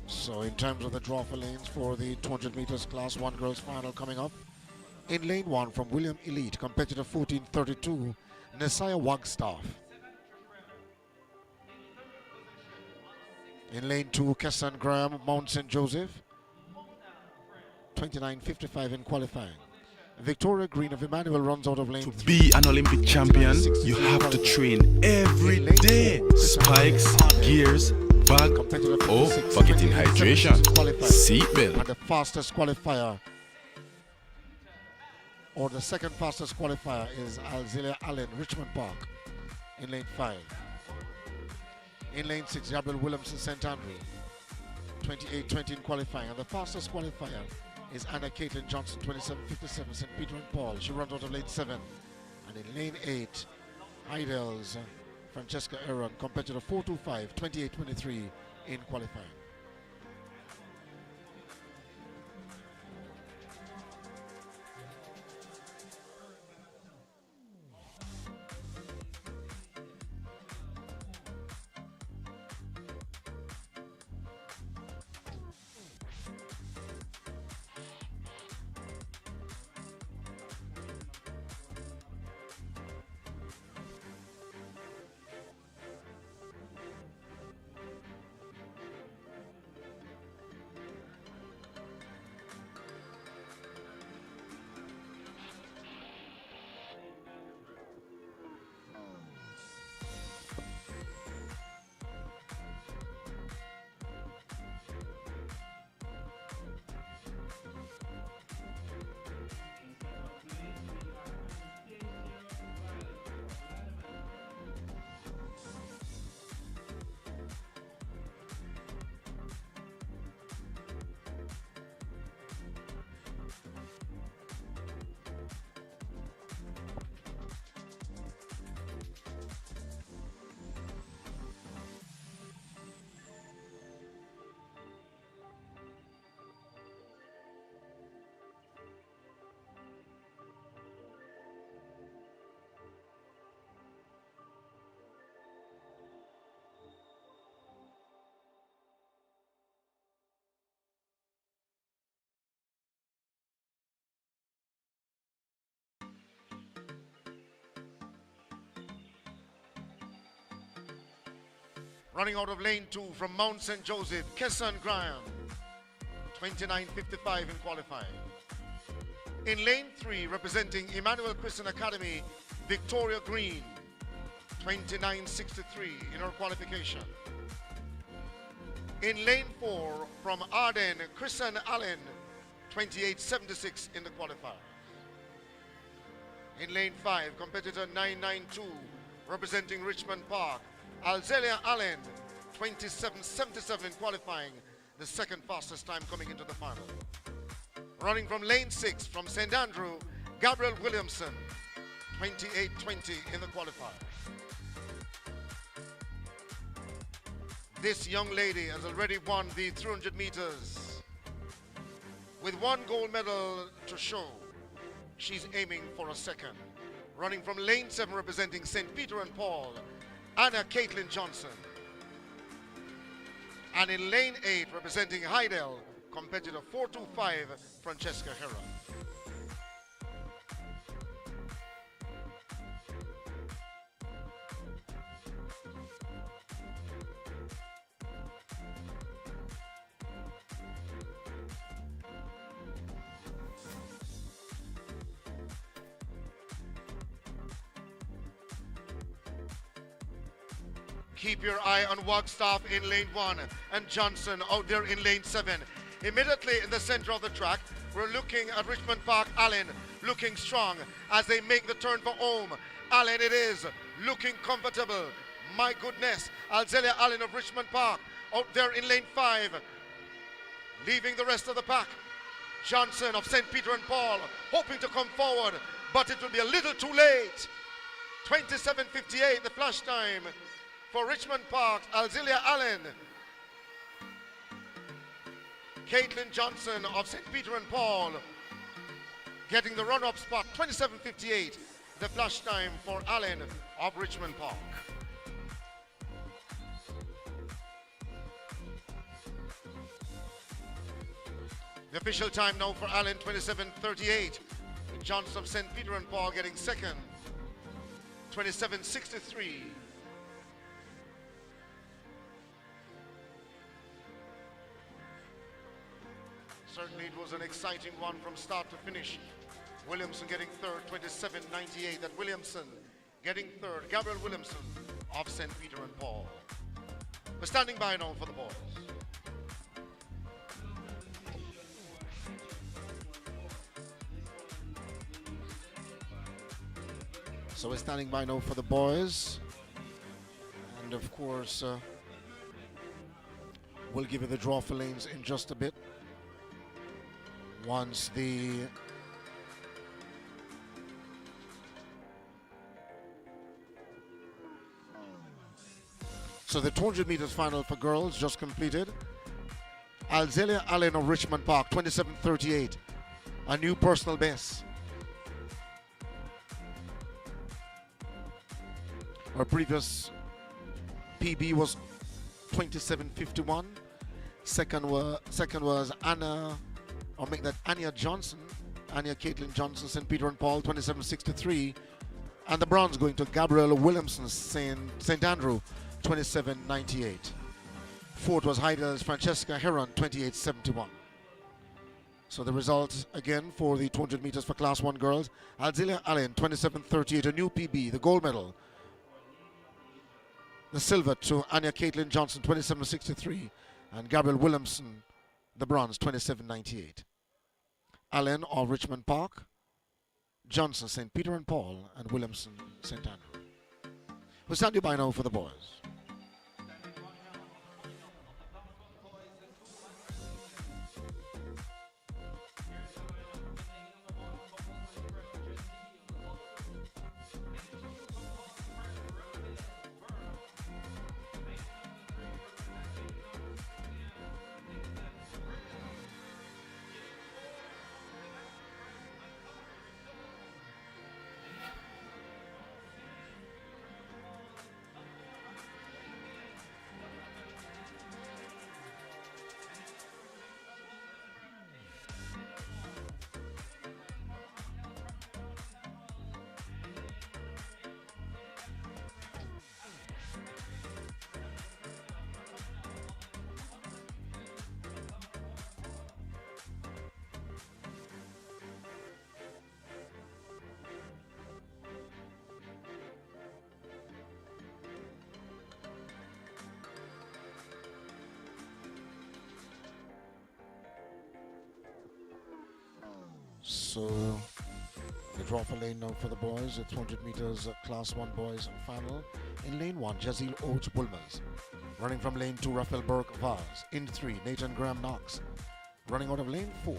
So in terms of the draw for lanes for the 200 meters class 1 girls final coming up, in lane 1 from William Elite, competitor 1432, Nesiah Wagstaff. In lane 2, Kessan Graham, Mount St. Joseph, 29.55 in qualifying. Victoria Green of Emmanuel runs out of lane 3. To be an Olympic champion, you have to train every day. Spikes, gears, bag, oh, forgetting hydration, seatbelt. And the fastest qualifier, or the second fastest qualifier, is Alzelia Allen, Richmond Park, in lane 5. In lane 6, Gabriel Williamson, St. Andrew, 28.20 in qualifying. And the fastest qualifier is Anna Caitlin Johnson, 27.57, St. Peter and Paul. She runs out of lane 7. And in lane 8, Heidel's Francesca Aaron, competitor 425, 28.23 in qualifying. Running out of lane 2 from Mount St. Joseph, Kessan Graham, 29.55 in qualifying. In lane 3, representing Emmanuel Christian Academy, Victoria Green, 29.63 in her qualification. In lane 4, from Arden, Christian Allen, 28.76 in the qualifier. In lane 5, competitor 992, representing Richmond Park, Alzelia Allen, 27.77 in qualifying, the second fastest time coming into the final. Running from lane 6 from St. Andrew, Gabriel Williamson, 28.20 in the qualifier. This young lady has already won the 300 meters. With one gold medal to show, she's aiming for a second. Running from lane 7 representing St. Peter and Paul, Anna Caitlin Johnson. And in lane 8 representing Heidel, competitor 425 Francesca Herron. Keep your eye on Wagstaff in lane 1 and Johnson out there in lane 7. Immediately in the center of the track, we're looking at Richmond Park Allen looking strong as they make the turn for home. Allen it is, looking comfortable. My goodness, Alzelia Allen of Richmond Park out there in lane 5, leaving the rest of the pack. Johnson of St. Peter and Paul hoping to come forward, but it will be a little too late. 27:58 the flash time for Richmond Park, Alzelia Allen. Caitlin Johnson of St. Peter and Paul getting the run-up spot, 27:58, the flash time for Allen of Richmond Park. The official time now for Allen, 27:38. Johnson of St. Peter and Paul getting second, 27:63. Certainly it was an exciting one from start to finish. Williamson getting third, 27:98. That Williamson getting third. Gabriel Williamson of St. Peter and Paul. We're standing by now for the boys. So we're standing by now for the boys. And of course, we'll give you the draw for lanes in just a bit. Once the So the 200 meters final for girls just completed. Alzelia Allen of Richmond Park, 27:38. A new personal best. Our previous PB was 27:51. Second was Anya Caitlin Johnson, St. Peter and Paul, 27:63. And the bronze going to Gabrielle Williamson, St. Andrew, 27:98. Fourth was Heidel's Francesca Herron, 28:71. So the results again for the 200 meters for Class 1 girls. Alzelia Allen, 27:38, a new PB, the gold medal. The silver to Anya Caitlin Johnson, 27:63. And Gabrielle Williamson, the bronze, 27:98. Allen of Richmond Park, Johnson, St. Peter and Paul, and Williamson, St. Andrew. We'll stand you by now for the boys. So the draw for lane now for the boys, the 200 meters Class 1 boys final. In lane 1, Jazeel Oates Bulmers. Running from lane 2, Raphael Burke Vaz. In 3, Nathan Graham Knox. Running out of lane 4,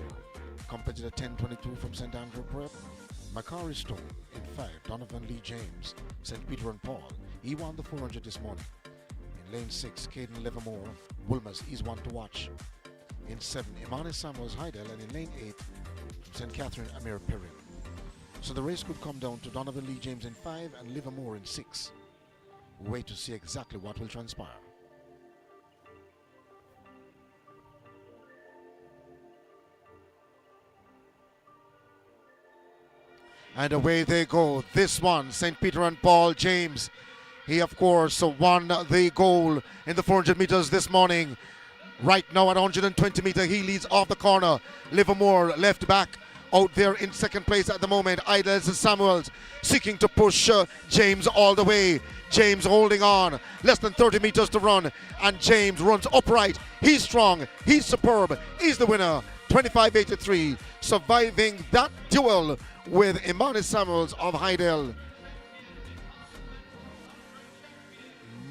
competitor 1022 from St. Andrew Prep, Macari Stone. In 5, Donovan Lee James, St. Peter and Paul. He won the 400 this morning. lane 6, Caden Livermore, Wilmers is one to watch. In 7, Imani Samuels Heidel, and in lane 8, from St. Catherine, Amir Perrin. So the race could come down to Donovan Lee James in 5 and Livermore in 6. Wait to see exactly what will transpire. And away they go. This one, St. Peter and Paul James. He, of course, won the goal in the 400 meters this morning. Right now at 120 meter, he leads off the corner. Livermore, left back, out there in second place at the moment. Idols and Samuels seeking to push James all the way. James holding on. Less than 30 meters to run. And James runs upright. He's strong. He's superb. He's the winner. 25.83. Surviving that duel with Imani Samuels of Heidel.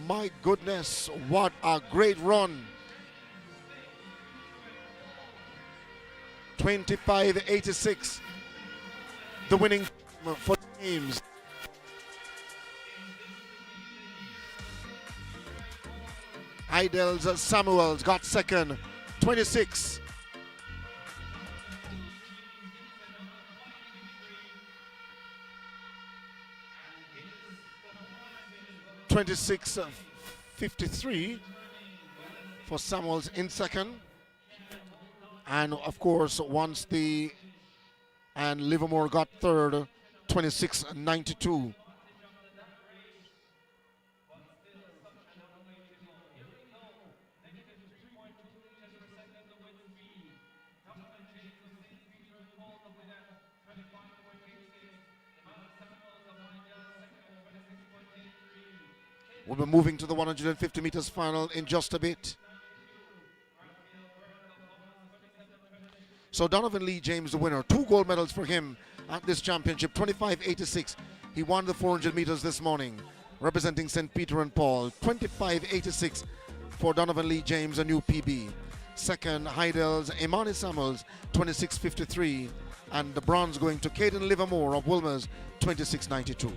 My goodness, what a great run. 25.86. The winning for James. Heidel's Samuels got second. 26. 26.53 for Samuels in second. And of course, and Livermore got third, 26.92. We'll be moving to the 150 meters final in just a bit. So Donovan Lee James, the winner. 2 gold medals for him at this championship, 25.86. He won the 400 meters this morning, representing St. Peter and Paul. 25.86 for Donovan Lee James, a new PB. Second, Heidel's Imani Samuels, 26.53. And the bronze going to Caden Livermore of Wilmers, 26.92.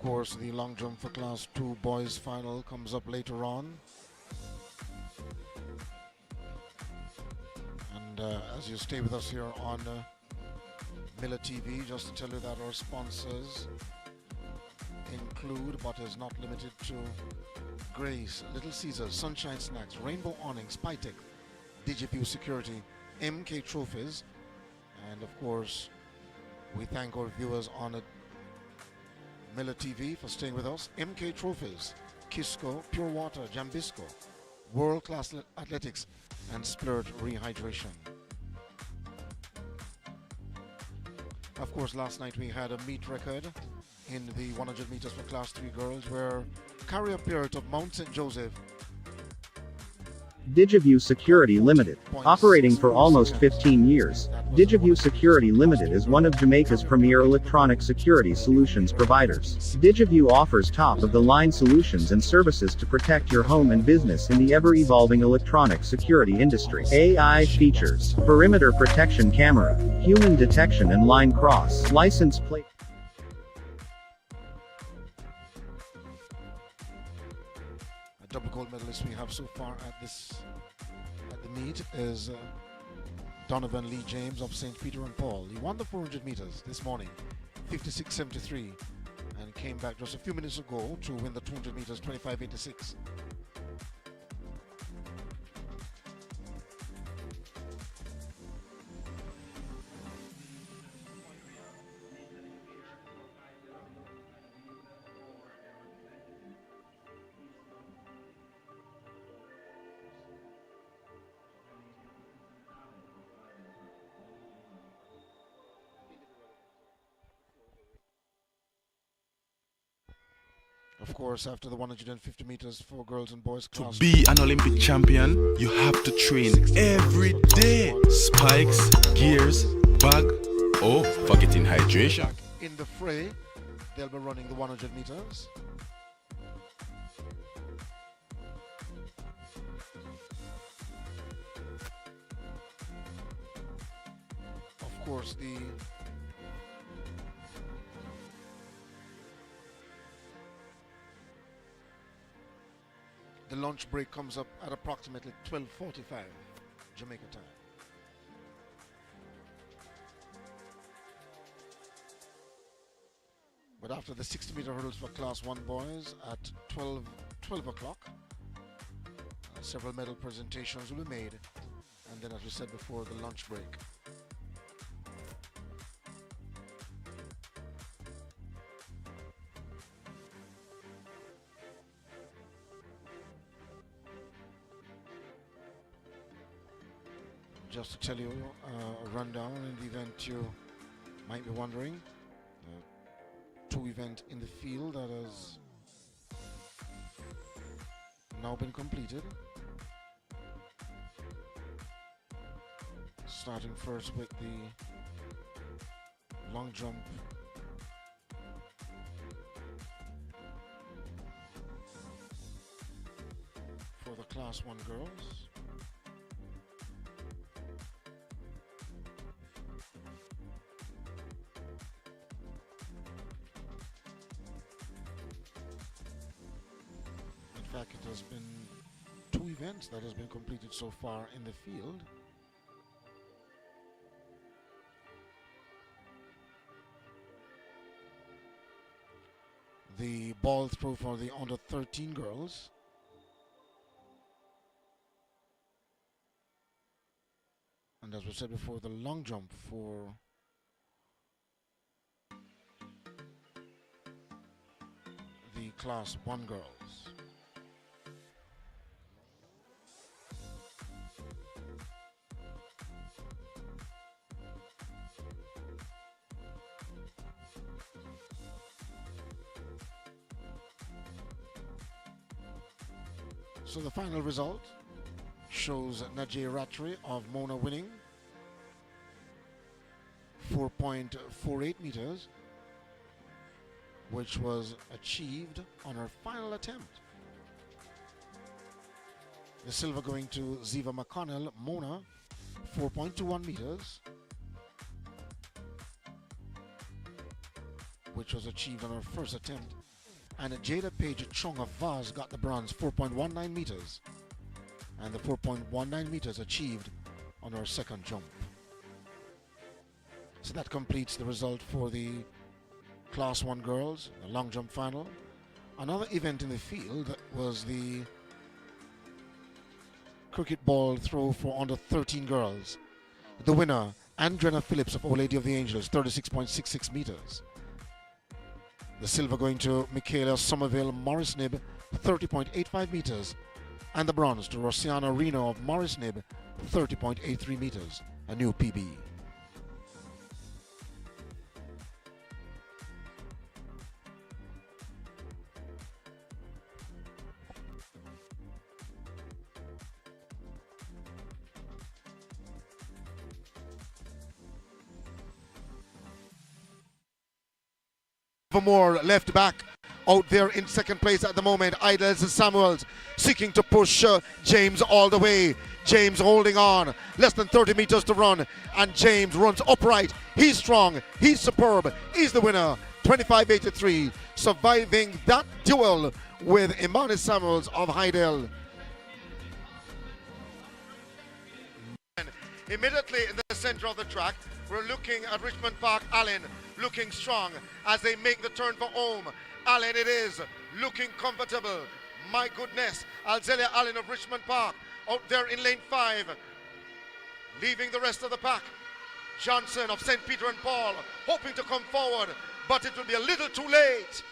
course, the long jump for Class 2 boys final comes up later on. And as you stay with us here on Miller TV, just to tell you that our sponsors include, but is not limited to, Grace, Little Caesars, Sunshine Snacks, Rainbow Awnings, Pytech, DigiView Security, MK Trophies, and of course, we thank our viewers on Miller TV for staying with us. MK Trophies, Kisco, Pure Water, Jambisco, World Class Athletics, and Splurge Rehydration. Of course, last night we had a meet record in the 100 meters for Class 3 girls, where Carrier Peart of Mount St. Joseph, DigiView Security Limited, operating for almost 15 years. DigiView Security Limited is one of Jamaica's premier electronic security solutions providers. DigiView offers top-of-the-line solutions and services to protect your home and business in the ever-evolving electronic security industry. AI features: perimeter protection camera, human detection and line cross, license plate. double gold medalist we have so far at the meet is Donovan Lee James of St. Peter and Paul. He won the 400 meters this morning, 56.73, and came back just a few minutes ago to win the 200 meters, 25.86. Of course, after the 150 meters for girls and boys To class, be an Olympic champion, you have to train every day. Spikes, gears, bag, oh, forgetting hydration. in the fray, they'll be running the 100 meters. Of course, the lunch break comes up at approximately 12:45 Jamaica time. But after the 60-meter hurdles for Class 1 boys at 12 o'clock, several medal presentations will be made, and then, as we said before, the lunch break. Just to tell you a rundown in the event you might be wondering, two events in the field that has now been completed. Starting first with the long jump for the Class 1 girls. In fact, it has been two events that has been completed so far in the field. The ball throw for the under 13 girls, and as we said before, the long jump for the Class 1 girls. So the final result shows Najee Rattray of Mona winning 4.48 meters, which was achieved on her final attempt. The silver going to Ziva McConnell, Mona, 4.21 meters, which was achieved on her first attempt And Jada Page Chung of Vaz got the bronze, 4.19 meters. And the 4.19 meters achieved on her second jump. So that completes the result for the Class 1 girls, the long jump final. Another event in the field was the cricket ball throw for under 13 girls. The winner, Andrena Phillips of Our Lady of the Angels, 36.66 meters. The silver going to Michaela Somerville Morris Nib, 30.85 meters. And the bronze to Rosiana Reno of Morris Nib, 30.83 meters, a new PB. More left back out there in second place at the moment. Idols Samuels seeking to push James all the way. James holding on. Less than 30 meters to run. And James runs upright. He's strong. He's superb. He's the winner. 25.83. Surviving that duel with Imani Samuels of Hydel. Immediately in the center of the track, we're looking at Richmond Park Allen looking strong as they make the turn for home. Allen it is, looking comfortable. My goodness, Alzelia Allen of Richmond Park out there in lane 5, leaving the rest of the pack. Johnson of St. Peter and Paul hoping to come forward, but it will be a little too late.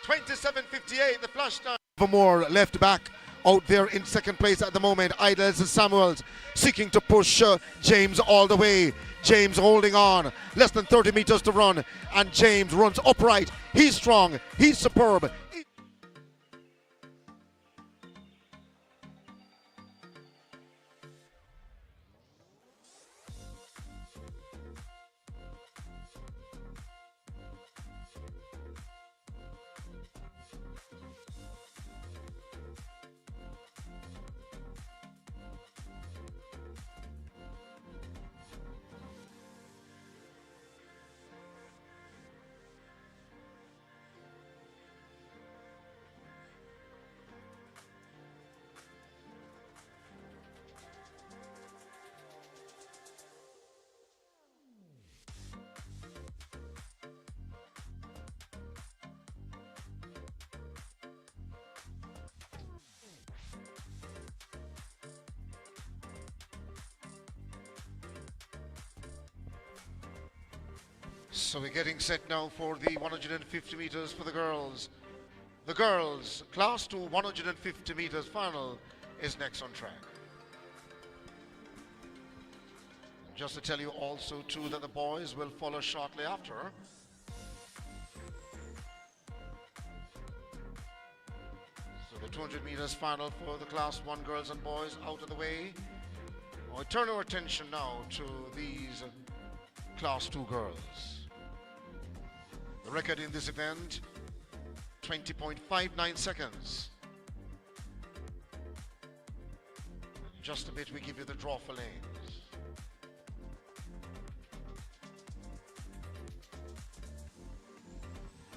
27.58 the flash time. More left back out there in second place at the moment. Idols Samuels seeking to push James all the way. James holding on. Less than 30 meters to run. And James runs upright. He's strong. He's superb. So we're getting set now for the 150 meters for the girls. The girls, class 2 150 meters final is next on track. Just to tell you also too that the boys will follow shortly after. So the 200 meters final for the class 1 girls and boys out of the way. I turn our attention now to these class 2 girls. The record in this event, 20.59 seconds. In just a bit we give you the draw for lanes.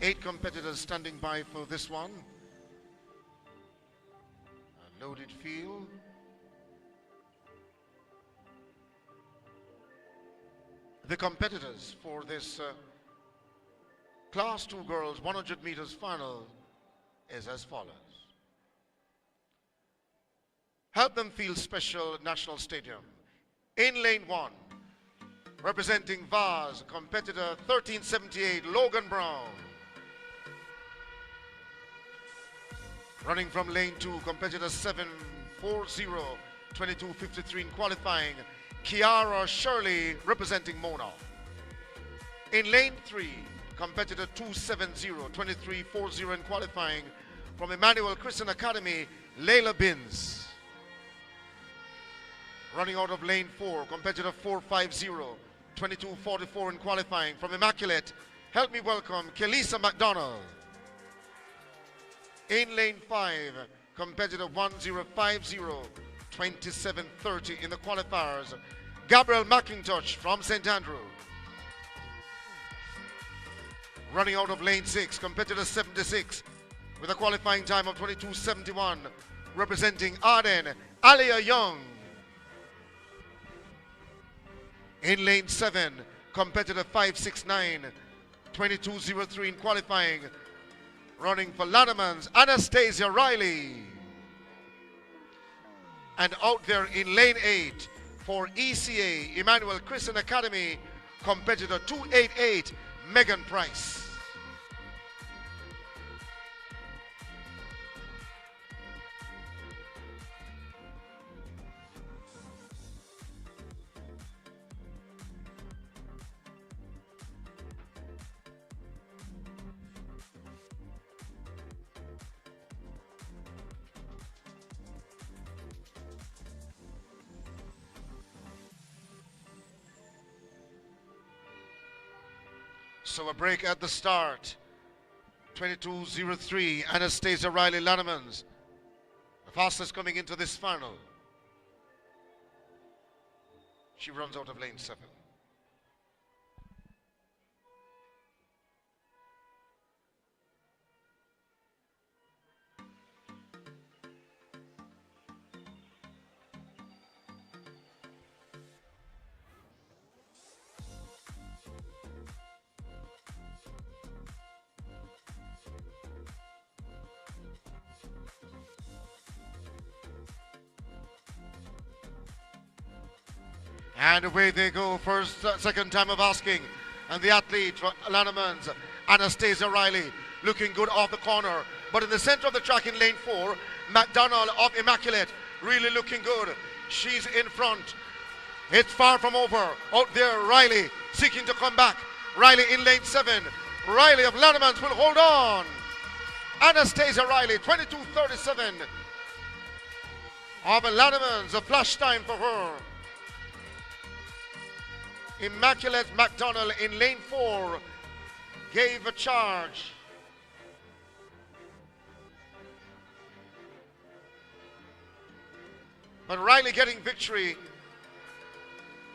Eight competitors standing by for this one. A loaded field. The competitors for this Class 2 girls 100 meters final is as follows. Help them feel special National Stadium. In lane 1, representing Vaz, competitor 1378, Logan Brown. Running from lane 2, competitor 740, 2253 in qualifying, Kiara Shirley, representing Mona. In lane 3, competitor 270, 2340 in qualifying, from Emmanuel Christian Academy, Layla Binns. Running out of lane 4, competitor 450, 2244 in qualifying, from Immaculate, help me welcome Kelisa McDonald. In lane 5, competitor 1050, 2730 in the qualifiers, Gabriel McIntosh from St. Andrew. Running out of lane 6, competitor 76, with a qualifying time of 22:71, representing Arden, Alia Young. In lane 7, competitor 569, 22:03 in qualifying, running for Lanneman's Anastasia Riley. And out there in lane 8 for ECA, Emmanuel Christian Academy, competitor 288, Megan Price. So a break at the start. 22:03, Anastasia Riley Lannemans, the fastest coming into this final. She runs out of lane 7. And away they go, second time of asking. And the athlete, Lannemans, Anastasia Riley, looking good off the corner. But in the center of the track in lane 4, McDonald of Immaculate, really looking good. She's in front. It's far from over. Out there, Riley seeking to come back. Riley in lane 7. Riley of Lannemans will hold on. Anastasia Riley, 22:37. Of Lannemans, a flash time for her. Immaculate McDonald in lane 4 gave a charge. But Riley getting victory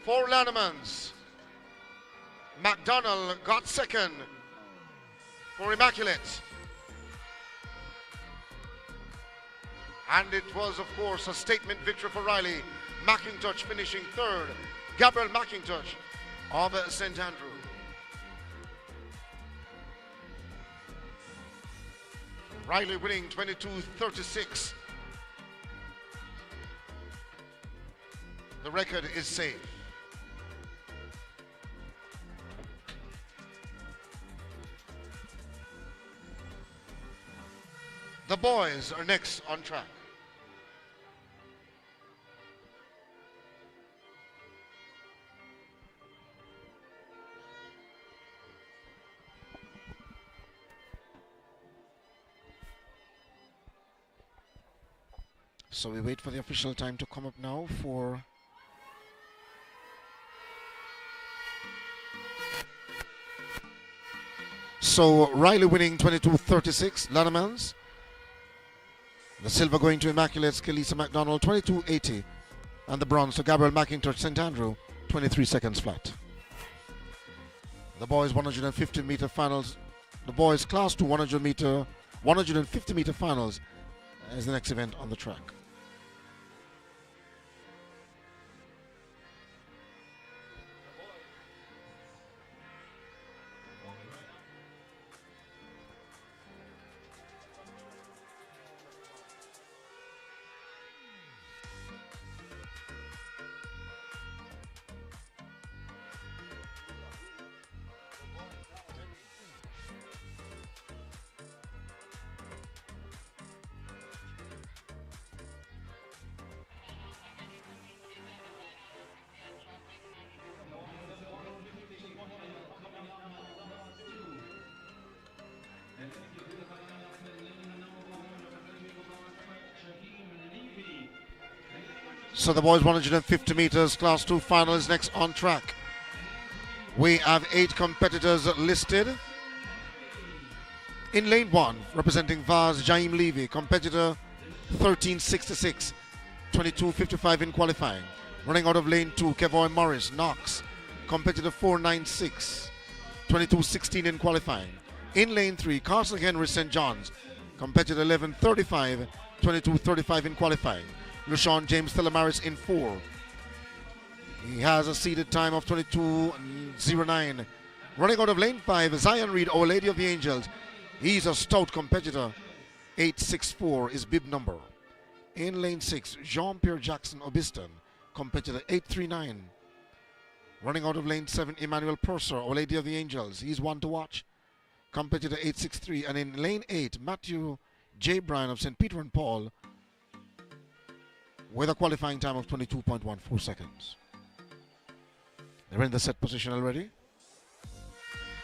for Lannemans. McDonald got second for Immaculate. And it was, of course, a statement victory for Riley. McIntosh finishing third. Gabriel McIntosh of St. Andrew. Riley winning 22:36. The record is safe. The boys are next on track. So we wait for the official time to come up now for so Riley winning 22:36, Lannemans. The silver going to Immaculate Kelisa McDonald, 22:80. And the bronze to Gabriel McIntosh, St. Andrew, 23 seconds flat. The boys 150 meter finals. The boys class 2 150 meter finals is the next event on the track. So the boys 150 meters class 2 final is next on track. We have 8 competitors listed. In lane 1, representing Vaz Jaim Levy, competitor 1366, 22:55 in qualifying. Running out of lane 2, Kevoy Morris, Knox, competitor 496, 22:16 in qualifying. In lane 3, Carson Henry St. John's, Competed 11:35, 22:35 in qualifying. LaShawn James Telemaris in 4. He has a seeded time of 22:09. Running out of lane 5, Zion Reed, Our Lady of the Angels. He's a stout competitor. 864 is bib number. In lane 6, Jean-Pierre Jackson Obiston, competitor 839. Running out of lane 7, Emmanuel Purser, Our Lady of the Angels. He's one to watch. Competitor 863. And in lane 8, Matthew J. Bryan of St. Peter and Paul with a qualifying time of 22.14 seconds. They're in the set position already.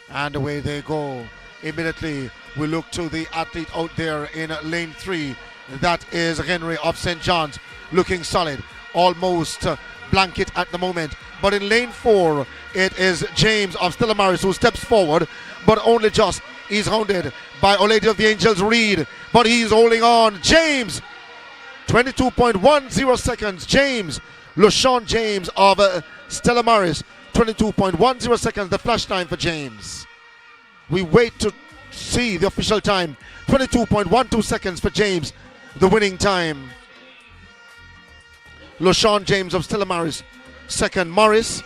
And away they go. Immediately we look to the athlete out there in lane 3. That is Henry of St. John's, looking solid, almost blanket at the moment. But in lane 4, it is James of Stella Maris who steps forward, but only just. He's hounded by Our Lady of the Angels Reed, but he's holding on. James, 22.10 seconds. James, LaShawn James of Stella Maris, 22.10 seconds, the flash time for James. We wait to see the official time. 22.12 seconds for James, the winning time. LaShawn James of Stella Maris, second. Morris,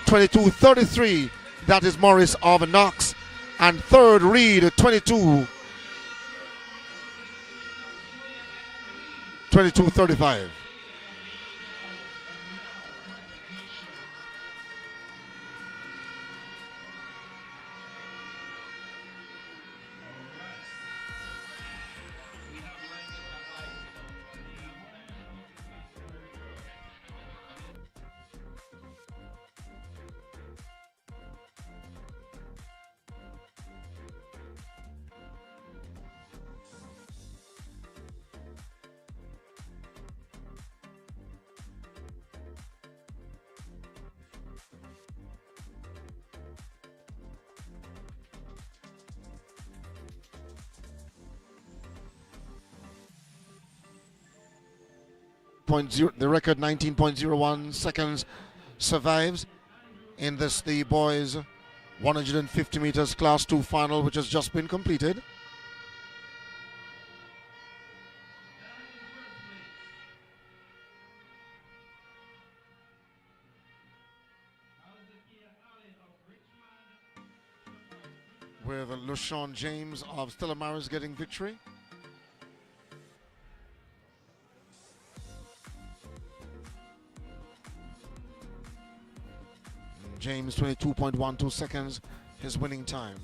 22.33. That is Morris of Knox. And third, Reed, 22.35. 19.0, the record 19.01 seconds survives in this the boys 150 meters class 2 final, which has just been completed. With LaShawn James of Stella Maris getting victory. James 22.12 seconds, his winning time.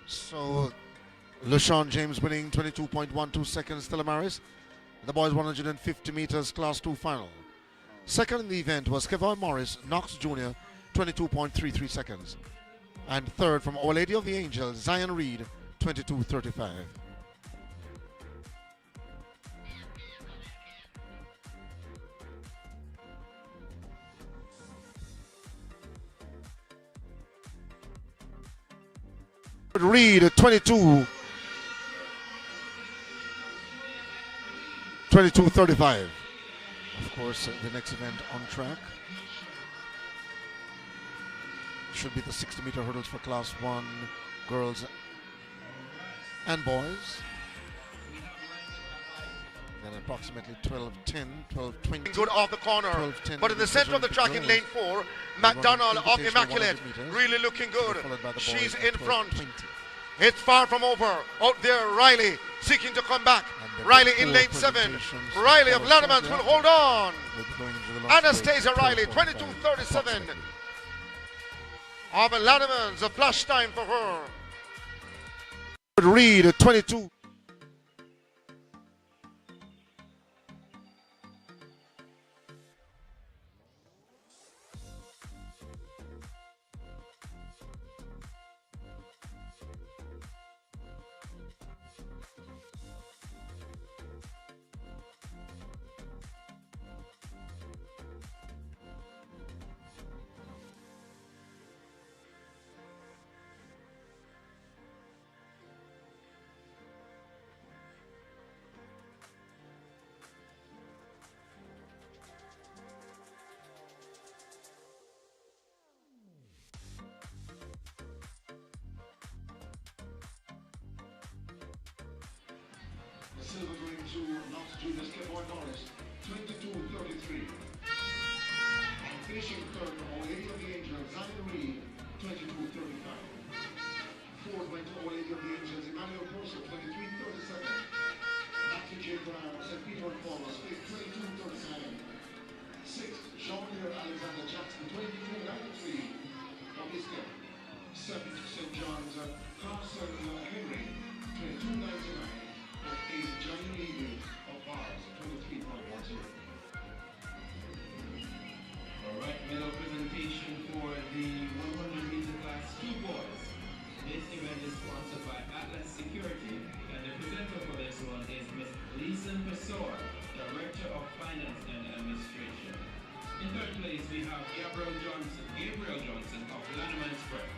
So, LaShawn James winning 22.12 seconds, Stella Maris. The boys 150 meters class 2 final. Second in the event was Kevin Morris, Knox Jr., 22.33 seconds. And third from Our Lady of the Angels, Zion Reed, 22.35. Reed 22.35. Of course, the next event on track should be the 60-meter hurdles for class 1 girls and boys. Then approximately 12:10, 12:20. Good off the corner, but in the center of the track in lane 4, McDonald of Immaculate, really looking good. She's in front. It's far from over. Out there, Riley seeking to come back. Riley in lane 7. Riley of Lanimans will hold on. Anastasia Riley, 22.37 of Lanimans, a flash time for her. Reed, 22. The silver going to Knox Junior Skateboard Norris, 22-33. And finishing third, Our Lady of the Angels, Zion Reed, 22-35. Fourth went to Our Lady of the Angels, Emmanuel Corso, 23-37. Matthew J. Brown, St. Peter and Paul, fifth, 22-39. Sixth, Jean-Pierre Alexander Jackson, 22-93. Obisca. Seventh, St. John's, Carson Henry, 22-99. Is Johnny Levy of Bars, 23.12. Alright, medal presentation for the 100-meter class two boys. This event is sponsored by Atlas Security, and the presenter for this one is Ms. Lisa Pessoa, Director of Finance and Administration. In third place, we have Gabriel Johnson of Lanneman Spread.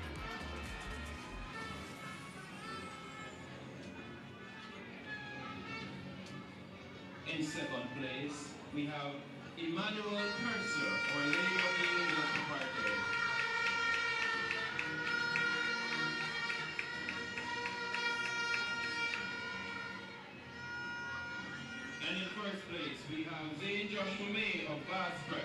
In second place, we have Emmanuel Purser, or Lady of the Angels Preparatory. And in first place, we have Zane Joshua May of Bass Prep.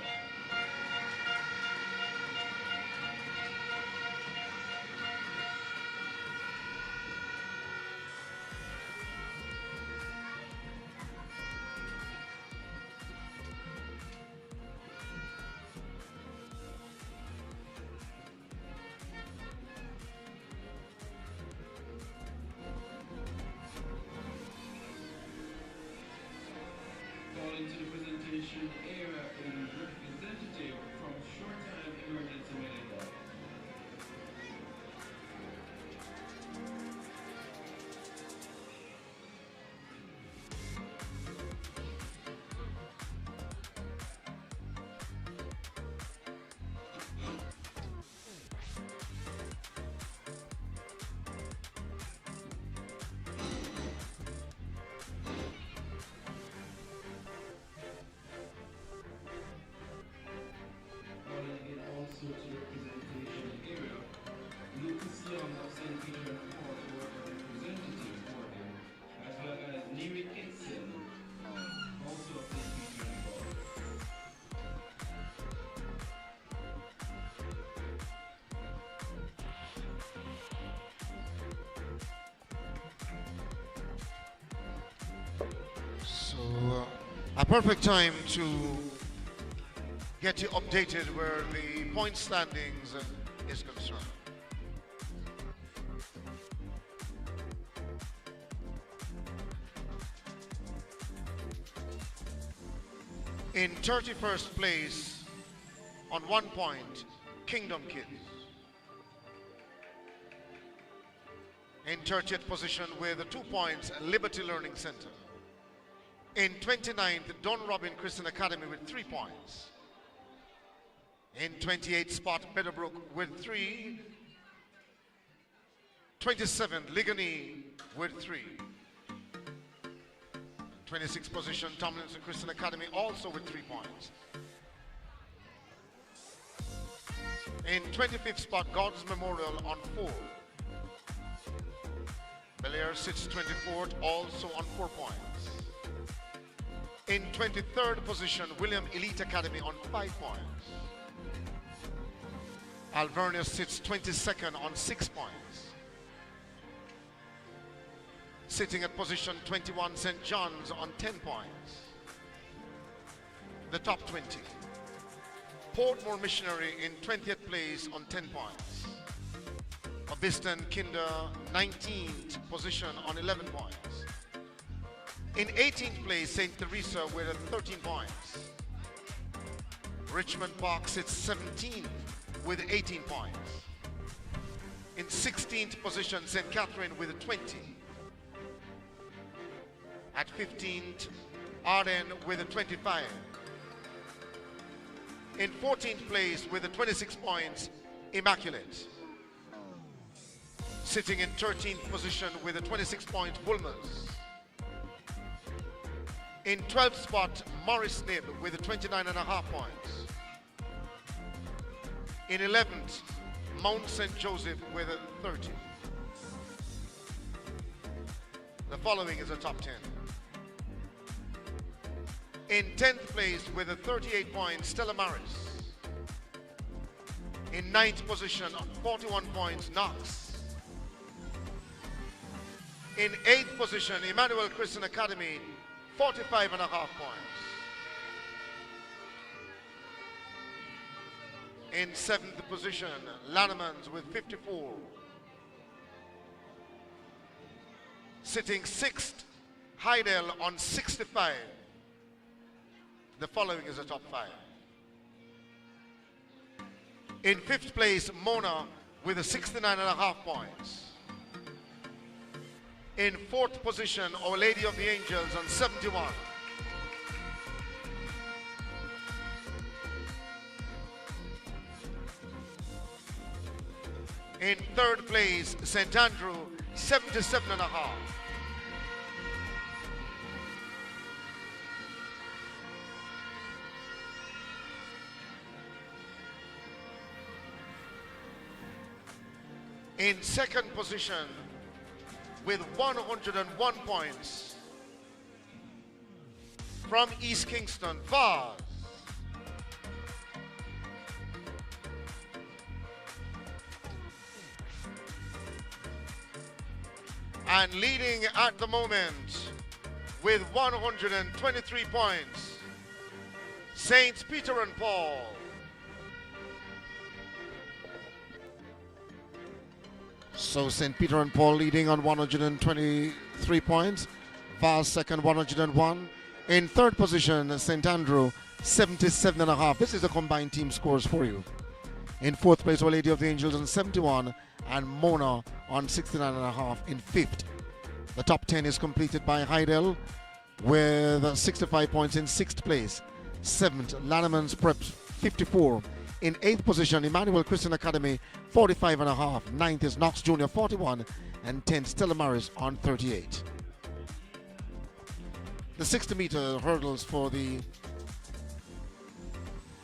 Into the presentation area in representative from short-time emergency medical. To the presentation area, Lucas Young of St. Peter and Paul were a representative for him, as well as Neri Kitson, also of St. Peter and Paul. So, a perfect time to get you updated where the point standings is concerned. In 31st place, on 1 point, Kingdom Kids. In 30th position with 2 points, Liberty Learning Center. In 29th, Don Robin Christian Academy with 3 points. In 28th spot, Meadowbrook with 3. 27th, Ligony with 3. 26th position, Tomlinson Christian Academy also with 3 points. In 25th spot, God's Memorial on 4. Bel-Air sits 24th, also on 4 points. In 23rd position, William Elite Academy on 5 points. Alvernia sits 22nd on 6 points. Sitting at position 21, St. John's on 10 points. The top 20. Portmore Missionary in 20th place on 10 points. Obiston Kinder 19th position on 11 points. In 18th place, St. Teresa with 13 points. Richmond Park sits 17th with 18 points. In 16th position, St. Catherine with 20. At 15th, Arden with 25. In 14th place with 26 points, Immaculate. Sitting in 13th position with 26 points, Bulmers. In 12th spot, Morris Nib with 29.5 points. In 11th, Mount St. Joseph with 30. The following is the top 10. In 10th place with 38 points, Stella Maris. In 9th position, 41 points, Knox. In 8th position, Emmanuel Christian Academy, 45.5 points. In 7th position, Lannemans with 54. Sitting 6th, Heidel on 65. The following is the top 5. In 5th place, Mona with 69.5 points. In 4th position, Our Lady of the Angels on 71. In 3rd place, St. Andrew, 77.5. In 2nd position, with 101 points, from East Kingston, Vaz. And leading at the moment with 123 points, Saints Peter and Paul. So St. Peter and Paul leading on 123 points. Vaz second, 101. In 3rd position, St. Andrew, 77.5. This is the combined team scores for you. In 4th place, Our Lady of the Angels on 71. And Mona on 69.5 in 5th. The top 10 is completed by Heidel with 65 points in 6th place. 7th, Lannemans Preps, 54. In 8th position, Emmanuel Christian Academy, 45.5. 9th is Knox Jr., 41. And 10th, Stella Maris on 38. The 60-meter hurdles for the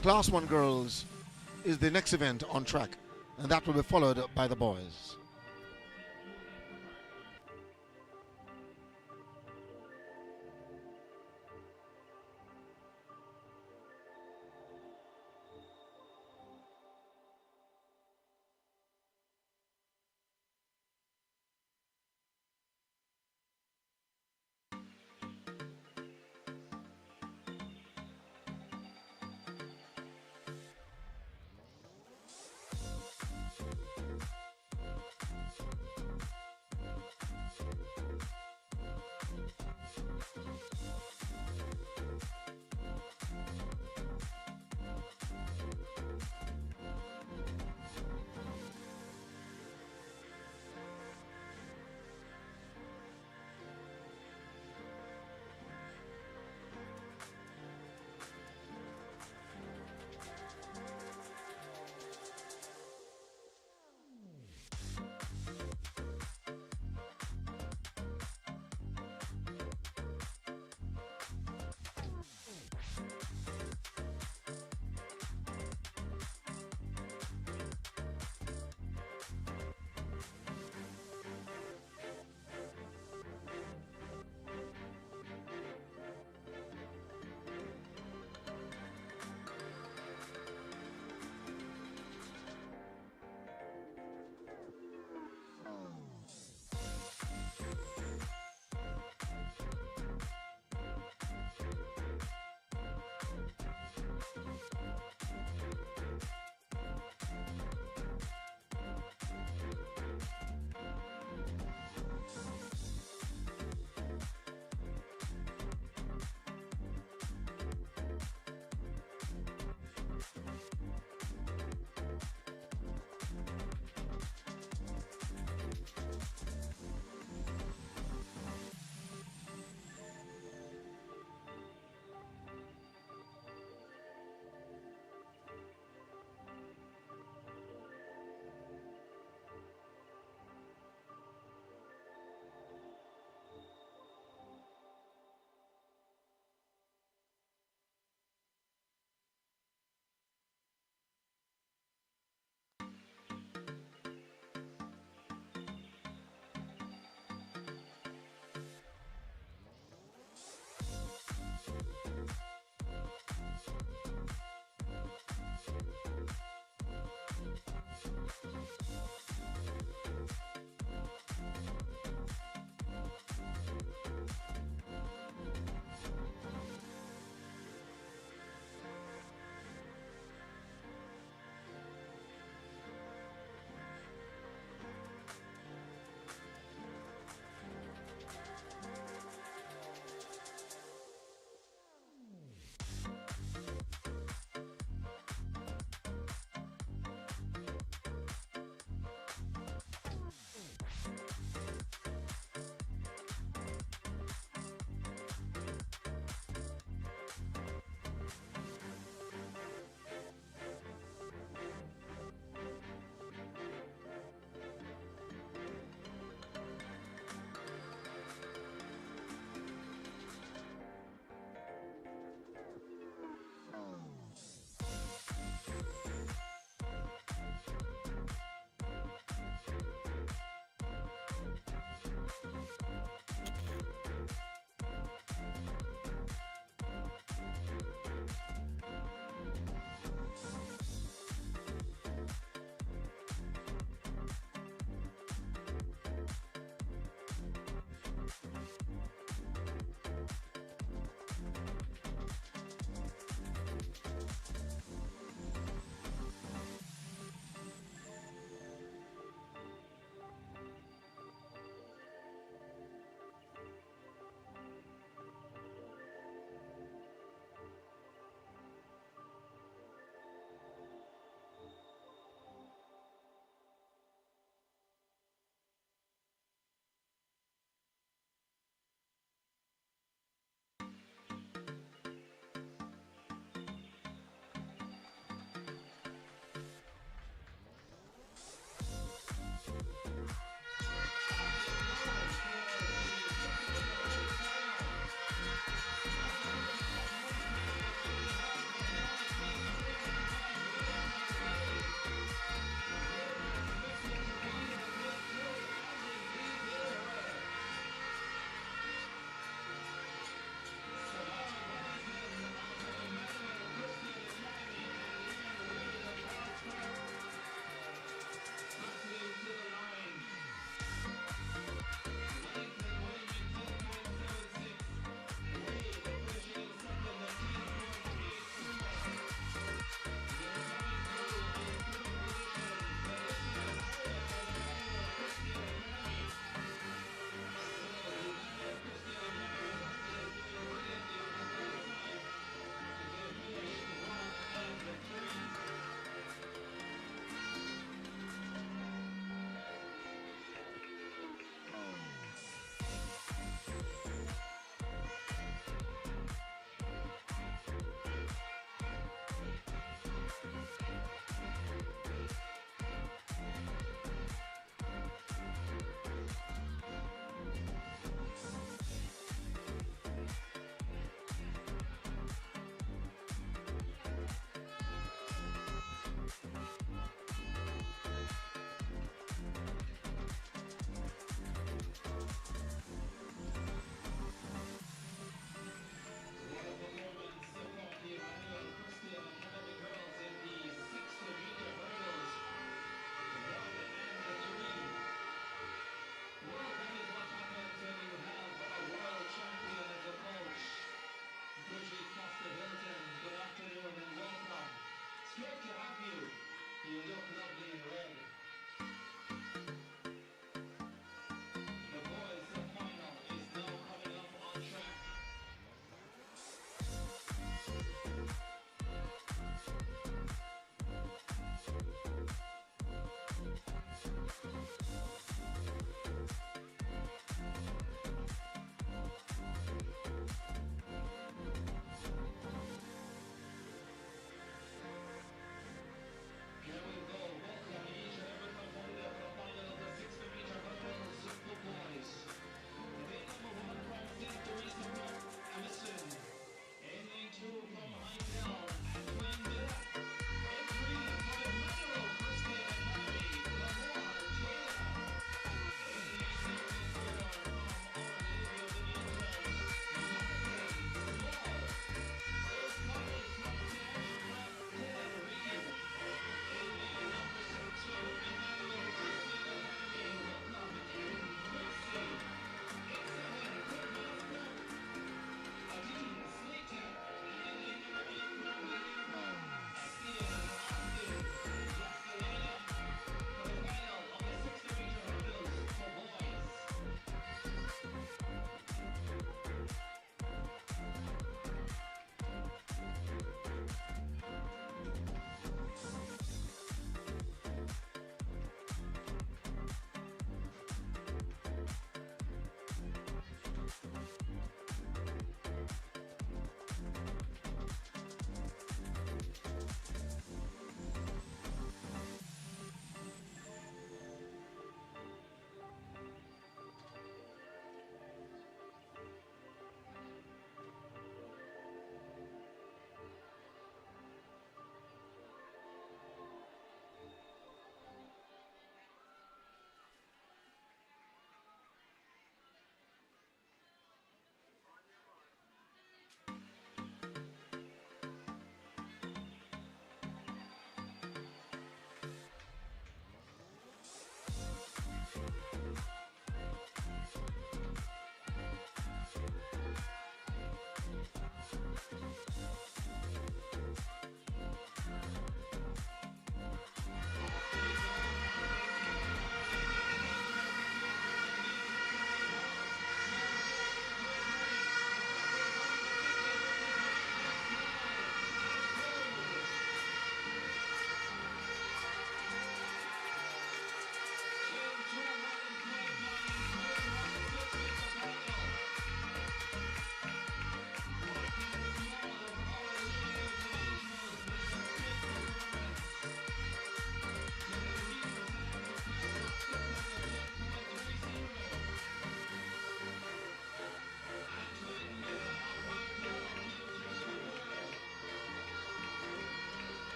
Class 1 girls is the next event on track. And that will be followed by the boys.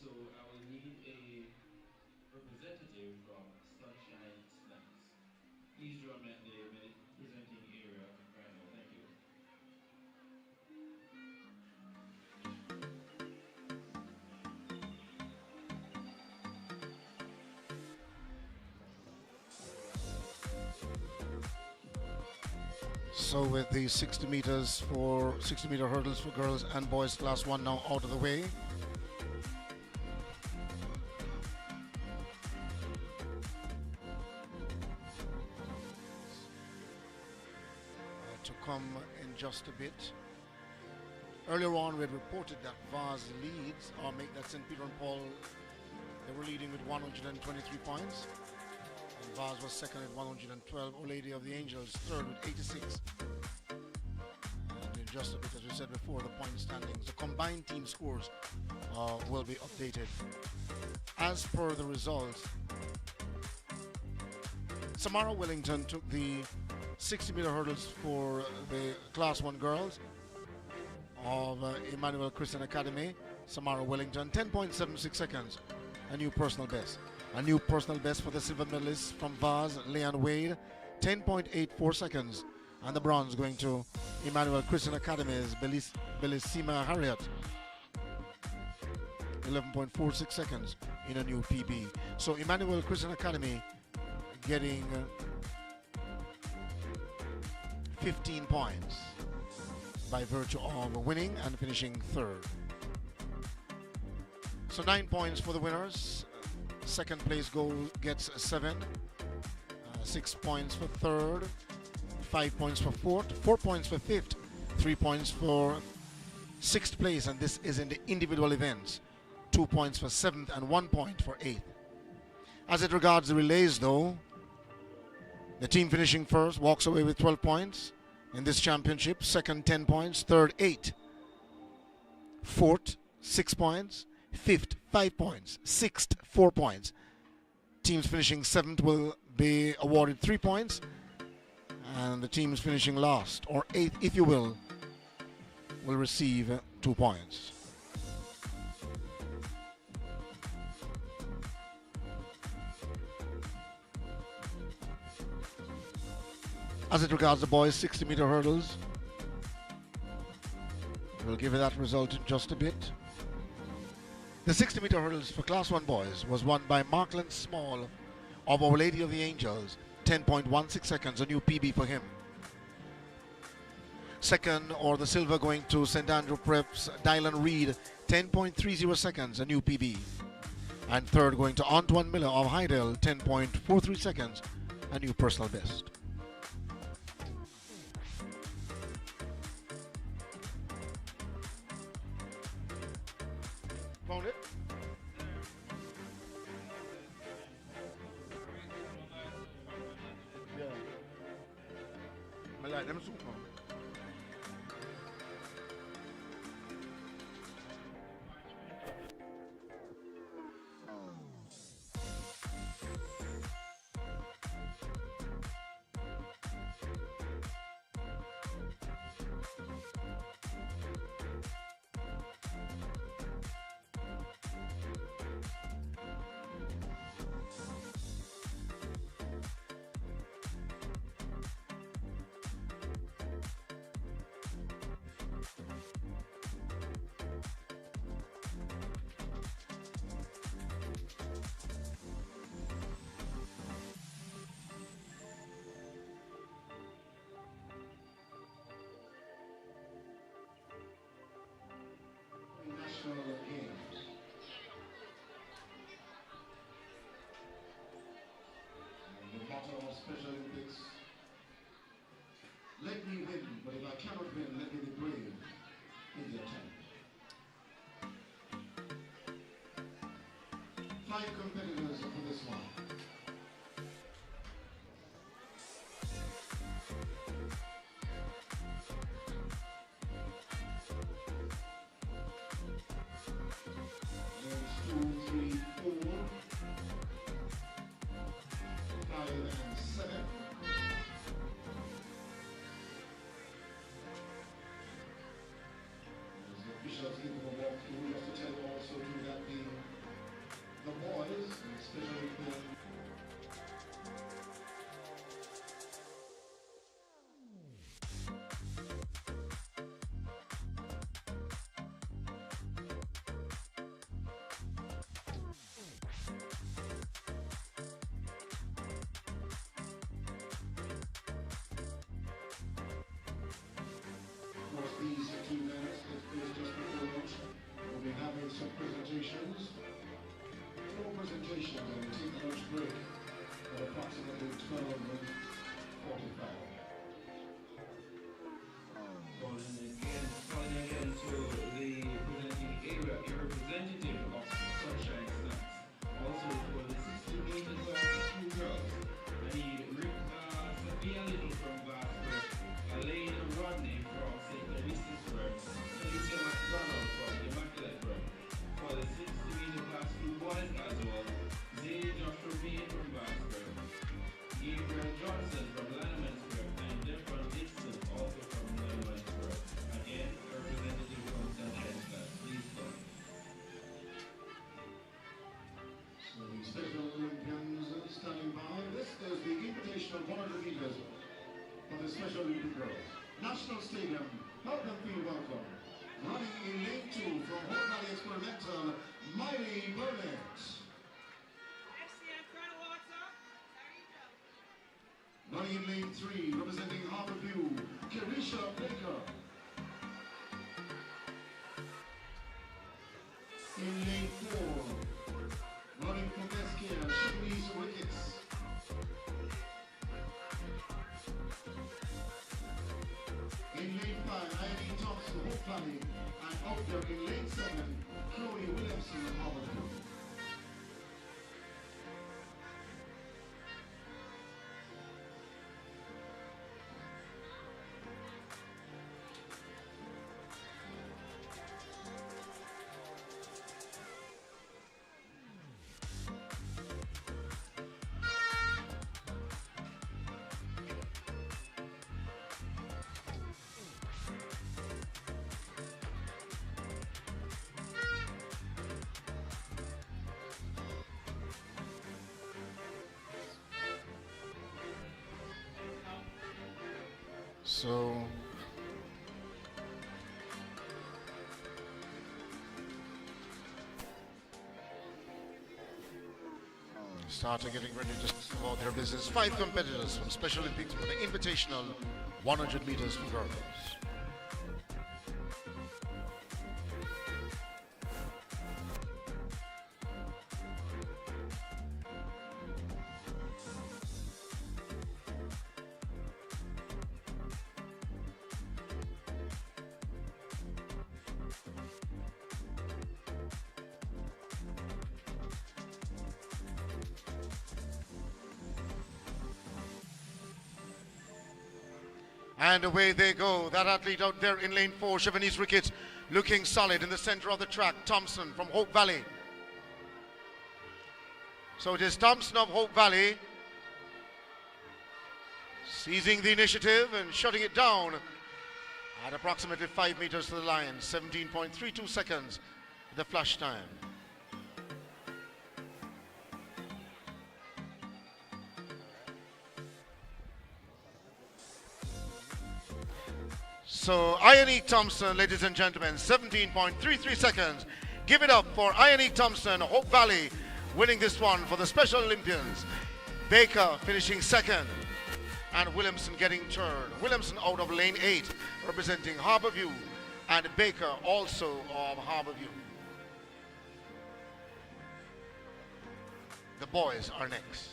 So I will need a representative from Sunshine Snacks. Please join me at the presenting area right now. Thank you. So with the 60-meter hurdles for girls and boys class 1 now out of the way. To come in just a bit. Earlier on we had reported that Vaz leads, or make that St. Peter and Paul, they were leading with 123 points. And Vaz was second at 112. Our Lady of the Angels third with 86. And in just a bit, as we said before, the point standings, the combined team scores will be updated. As per the results, Samara Wellington took the 60-meter hurdles for the Class 1 girls of Emmanuel Christian Academy. Samara Wellington, 10.76 seconds, a new personal best. A new personal best for the silver medalist from Vaz, Leon Wade, 10.84 seconds. And the bronze going to Emmanuel Christian Academy's Bellissima Harriet, 11.46 seconds in a new PB. So Emmanuel Christian Academy getting 15 points by virtue of winning and finishing third. So 9 points for the winners. Second place goal gets 7. 6 points for third. 5 points for fourth. 4 points for fifth. 3 points for sixth place, and this is in the individual events. 2 points for seventh and 1 point for eighth. As it regards the relays though, the team finishing first walks away with 12 points in this championship. Second, 10 points. Third, 8. Fourth, 6 points. Fifth, 5 points. Sixth, 4 points. Teams finishing seventh will be awarded 3 points. And the teams finishing last, or eighth if you will receive 2 points. As it regards the boys' 60-meter hurdles, we'll give you that result in just a bit. The 60-meter hurdles for Class 1 boys was won by Markland Small of Our Lady of the Angels, 10.16 seconds, a new PB for him. Second, or the silver, going to St. Andrew Prep's Dylan Reed, 10.30 seconds, a new PB. And third, going to Antoine Miller of Hydel, 10.43 seconds, a new personal best. Found it? Yeah. I like them super. National Games. And the motto of Special Olympics: let me win, but if I cannot win, let me be brave in the attempt. 5 competitors for this one. Officials give them a walkthrough, just to tell you also too that the break at approximately 12:45. Calling again to the presenting area, a representative of Sunshine Snacks. Also for the 60 meters class, two girls. I need Rick Sophia Little from Bassburg, Elaine Rodney from St. Teresa's, Alicia McDonald from Immaculateburg. For the 60-meter class, two boys as well. Zay Joshua Bean from Bassburg, Gabriel Johnson from Lanemansburg, and Deborah Dixon also from Lanemansburg. Again, representative from Sunshine Class. Please come. So the Special Olympians standing by. This is the Invitational 100 meters for the Special Olympic girls. National Stadium, help them feel welcome. Running in lane 2 from Hope Valley Experimental, Miley Burnett. Running in lane 3, representing Harborview, Kerisha Baker. In lane 4, running from Meskia, Shibboleth's Wickets. In lane 5, Irene Thompson, Hope Valley, and out there in lane 7, Chloe Williamson, Harborview. So starting getting ready just about their business. 5 competitors from Special Olympics for the Invitational 100 meters for girls. And away they go. That athlete out there in lane 4, Chevenese Ricketts, looking solid in the center of the track. Thompson from Hope Valley. So it is Thompson of Hope Valley seizing the initiative and shutting it down at approximately 5 meters to the line. 17.32 seconds, the flash time. So Ione Thompson, ladies and gentlemen, 17.33 seconds. Give it up for Ione Thompson, Hope Valley, winning this one for the Special Olympians. Baker finishing second, and Williamson getting third. Williamson out of lane 8, representing Harborview, and Baker also of Harborview. The boys are next.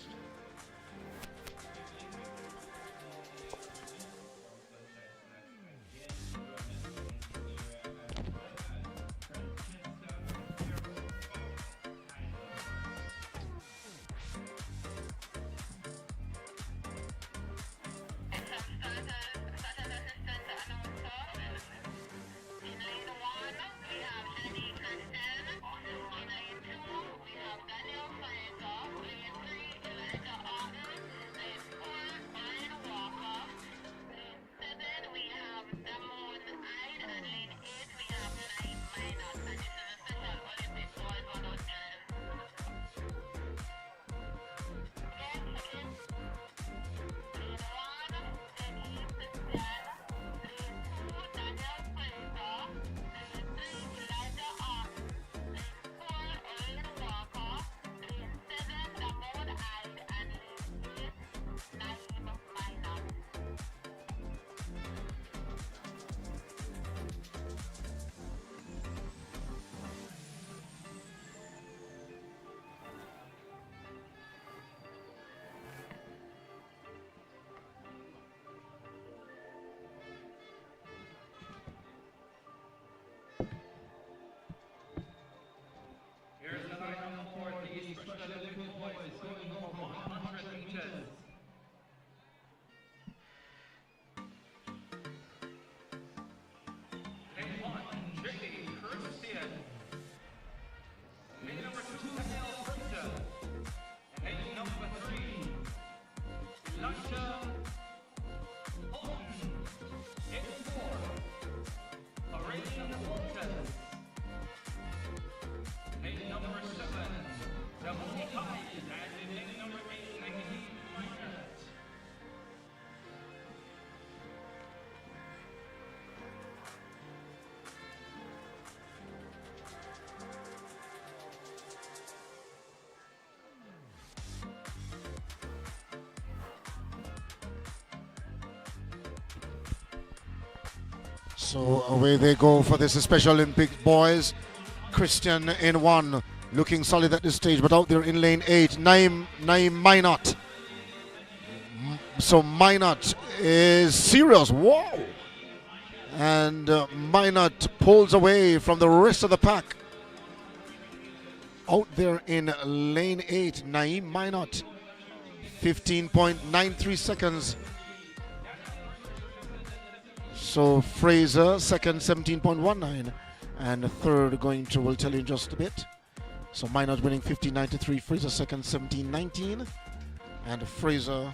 Here's the lineup for the Special Olympic boys going over 100 meters. Lane 1, J.D. Christian. Lane number 2, Daniel Fraser. And lane number 3, Elisha Holton. Lane 4, Aurelian Walton. Lane number 7, Ramon Ties, and in lane number 8, Maggie Minert. So away they go for this Special Olympics boys. Christian in one, looking solid at this stage, but out there in lane 8, Naeem Minot. So Minot is serious, whoa! And Minot pulls away from the rest of the pack. Out there in lane 8, Naeem Minot, 15.93 seconds. So Fraser, second, 17.19. And third going to, we'll tell you in just a bit. So Minot winning 15.93, Fraser second, 17.19. And Fraser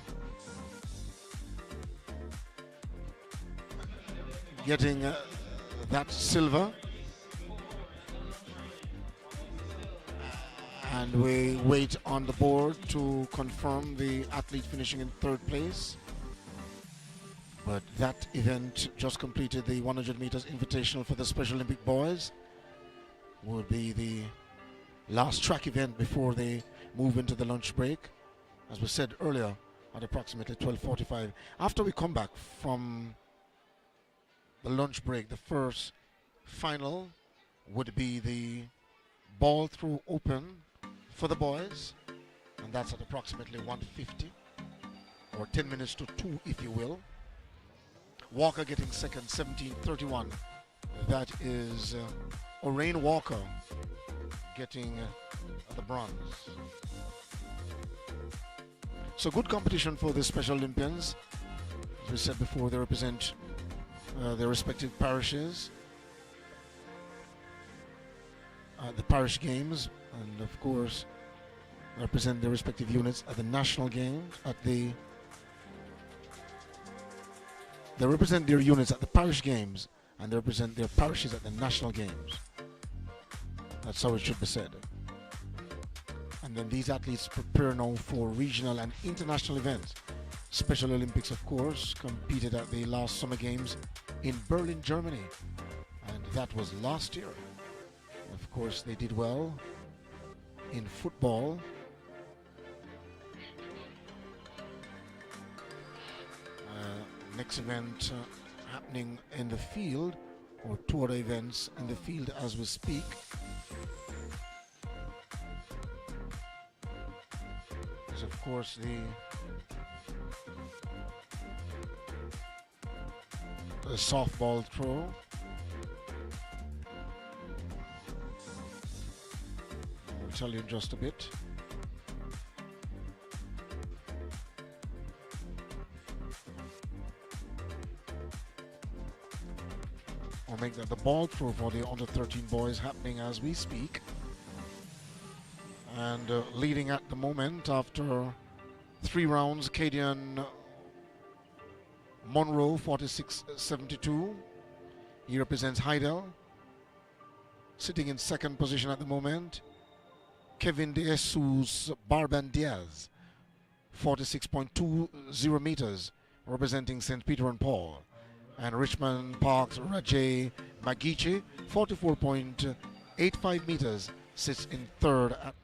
getting that silver. And we wait on the board to confirm the athlete finishing in third place. But that event just completed, the 100 meters invitational for the Special Olympic boys. Will be the last track event before they move into the lunch break. As we said earlier, at approximately 12:45. After we come back from the lunch break, the first final would be the ball throw open for the boys. And that's at approximately 1:50 or 10 minutes to 2, if you will. Walker getting second, 17:31. That is Orain Walker getting the bronze. So good competition for the Special Olympians. As we said before, they represent their respective parishes, the parish games, and of course represent their respective units at the national games, they represent their units at the parish games, and they represent their parishes at the national games. That's how it should be said. And then these athletes prepare now for regional and international events. Special Olympics, of course, competed at the last Summer Games in Berlin, Germany, and that was last year. Of course, they did well in football. Next event happening in the field, or two other events in the field as we speak. Is of course the softball throw. I'll tell you in just a bit. I'll make that the ball throw for the under 13 boys happening as we speak. And leading at the moment after 3 rounds, Cadian Monroe, 46.72. He represents Heidel. Sitting in second position at the moment, Kevin De Jesus Barban Diaz, 46.20 meters, representing St. Peter and Paul. And Richmond Park's Rajay Magichi, 44.85 meters, sits in third at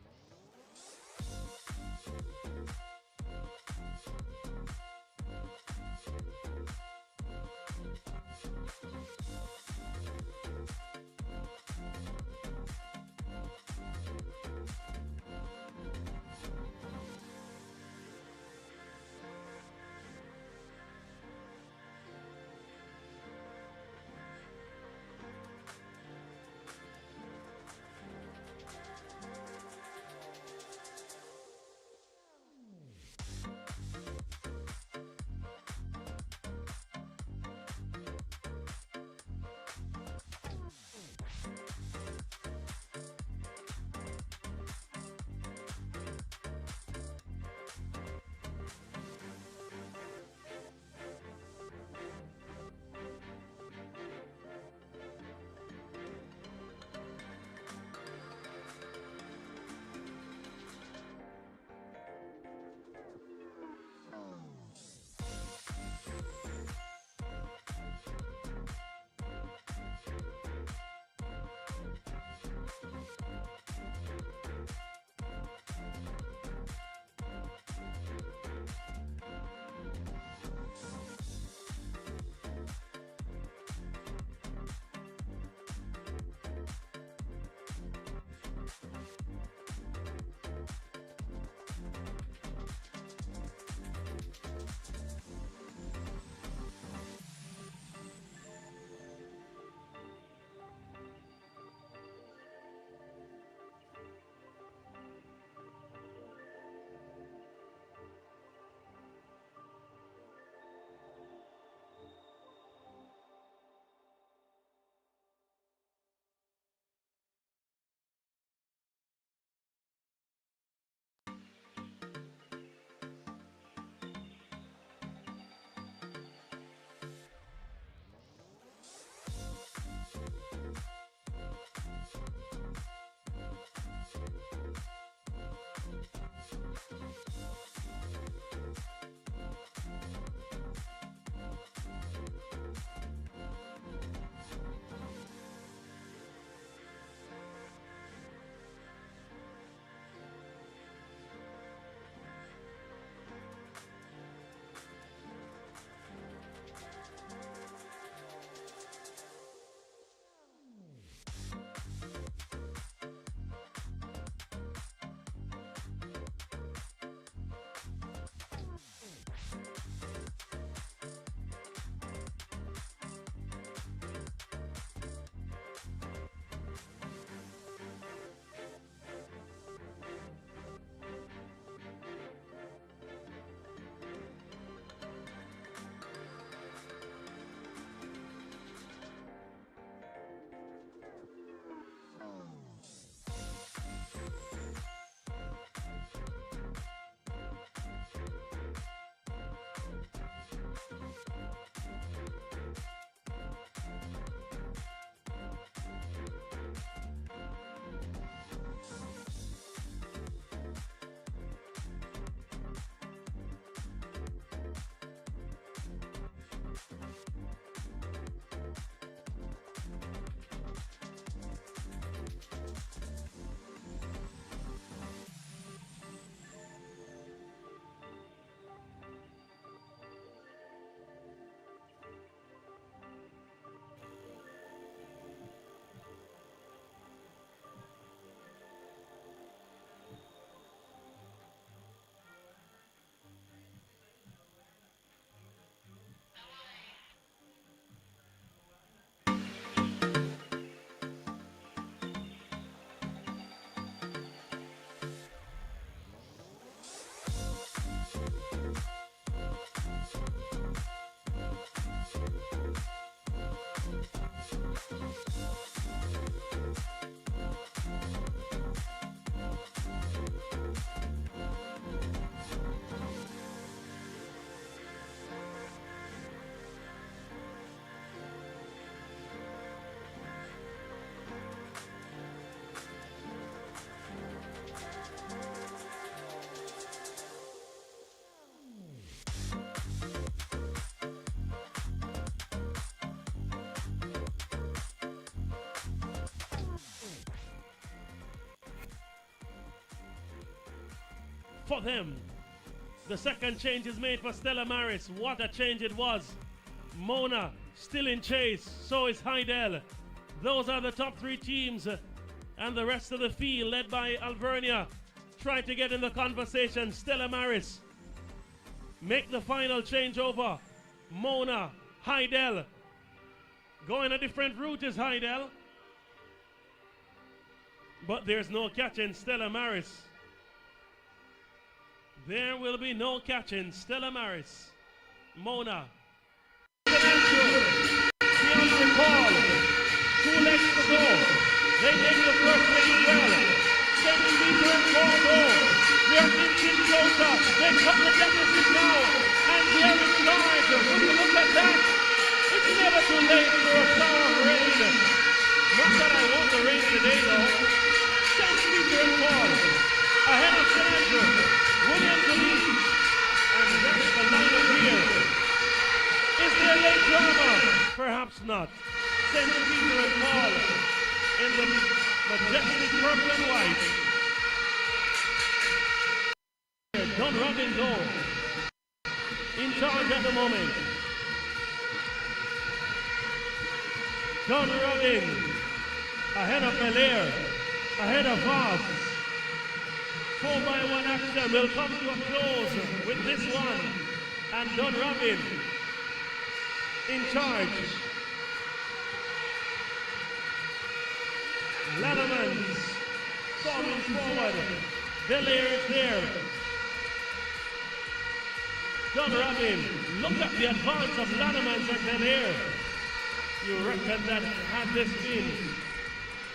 for them. The second change is made for Stella Maris. What a change it was. Mona still in chase. So is Heidel. Those are the top three teams. And the rest of the field, led by Alvernia, try to get in the conversation. Stella Maris make the final changeover. Mona, Heidel. Going a different route is Heidel. But there's no catching Stella Maris. There will be no catching Stella Maris. Mona. Beyond recall. 2 legs to go. They make the first leg well. 7 meter and 4 go. They're inching closer. They cut the deficit now. And there is large. Would you look at that? It's never too late for a shower of rain. Not that I want the rain today though. 10 meter and 4. Ahead of St. Andrew. William the lead, and that's the lineup here. Is there late drama? Perhaps not. St. Peter and Paul in the majestic purple and white. Don Robin go in charge at the moment. Don Robin ahead of Belair, ahead of Voss. 4x1 action will come to a close with this one. And Don Robin in charge. Lanneman storming forward. Belair is there. Don Robin, look at the advance of Lanneman and Belair. You reckon that had this been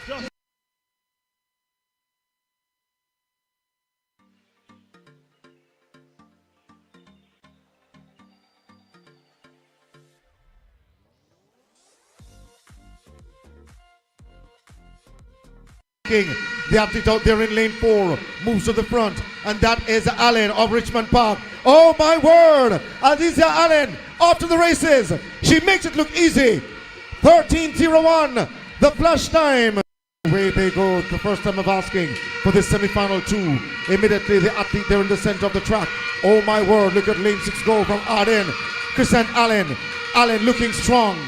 just the athlete out there in lane 4 moves to the front, and that is Allen of Richmond Park. Oh my word! Adizia Allen off to the races. She makes it look easy. 13:01, the flash time. Away they go. The first time of asking for the semi-final 2. Immediately the athlete there in the center of the track. Oh my word! Look at lane 6 go from Arden. Christian Allen. Allen looking strong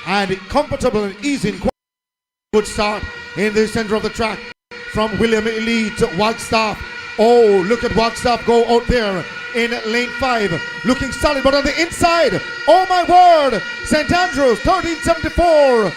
and comfortable and easy. Good start in the center of the track from William Elite Wagstaff. Oh, look at Wagstaff go out there in lane 5, looking solid, but on the inside, oh my word, St. Andrews 13:74.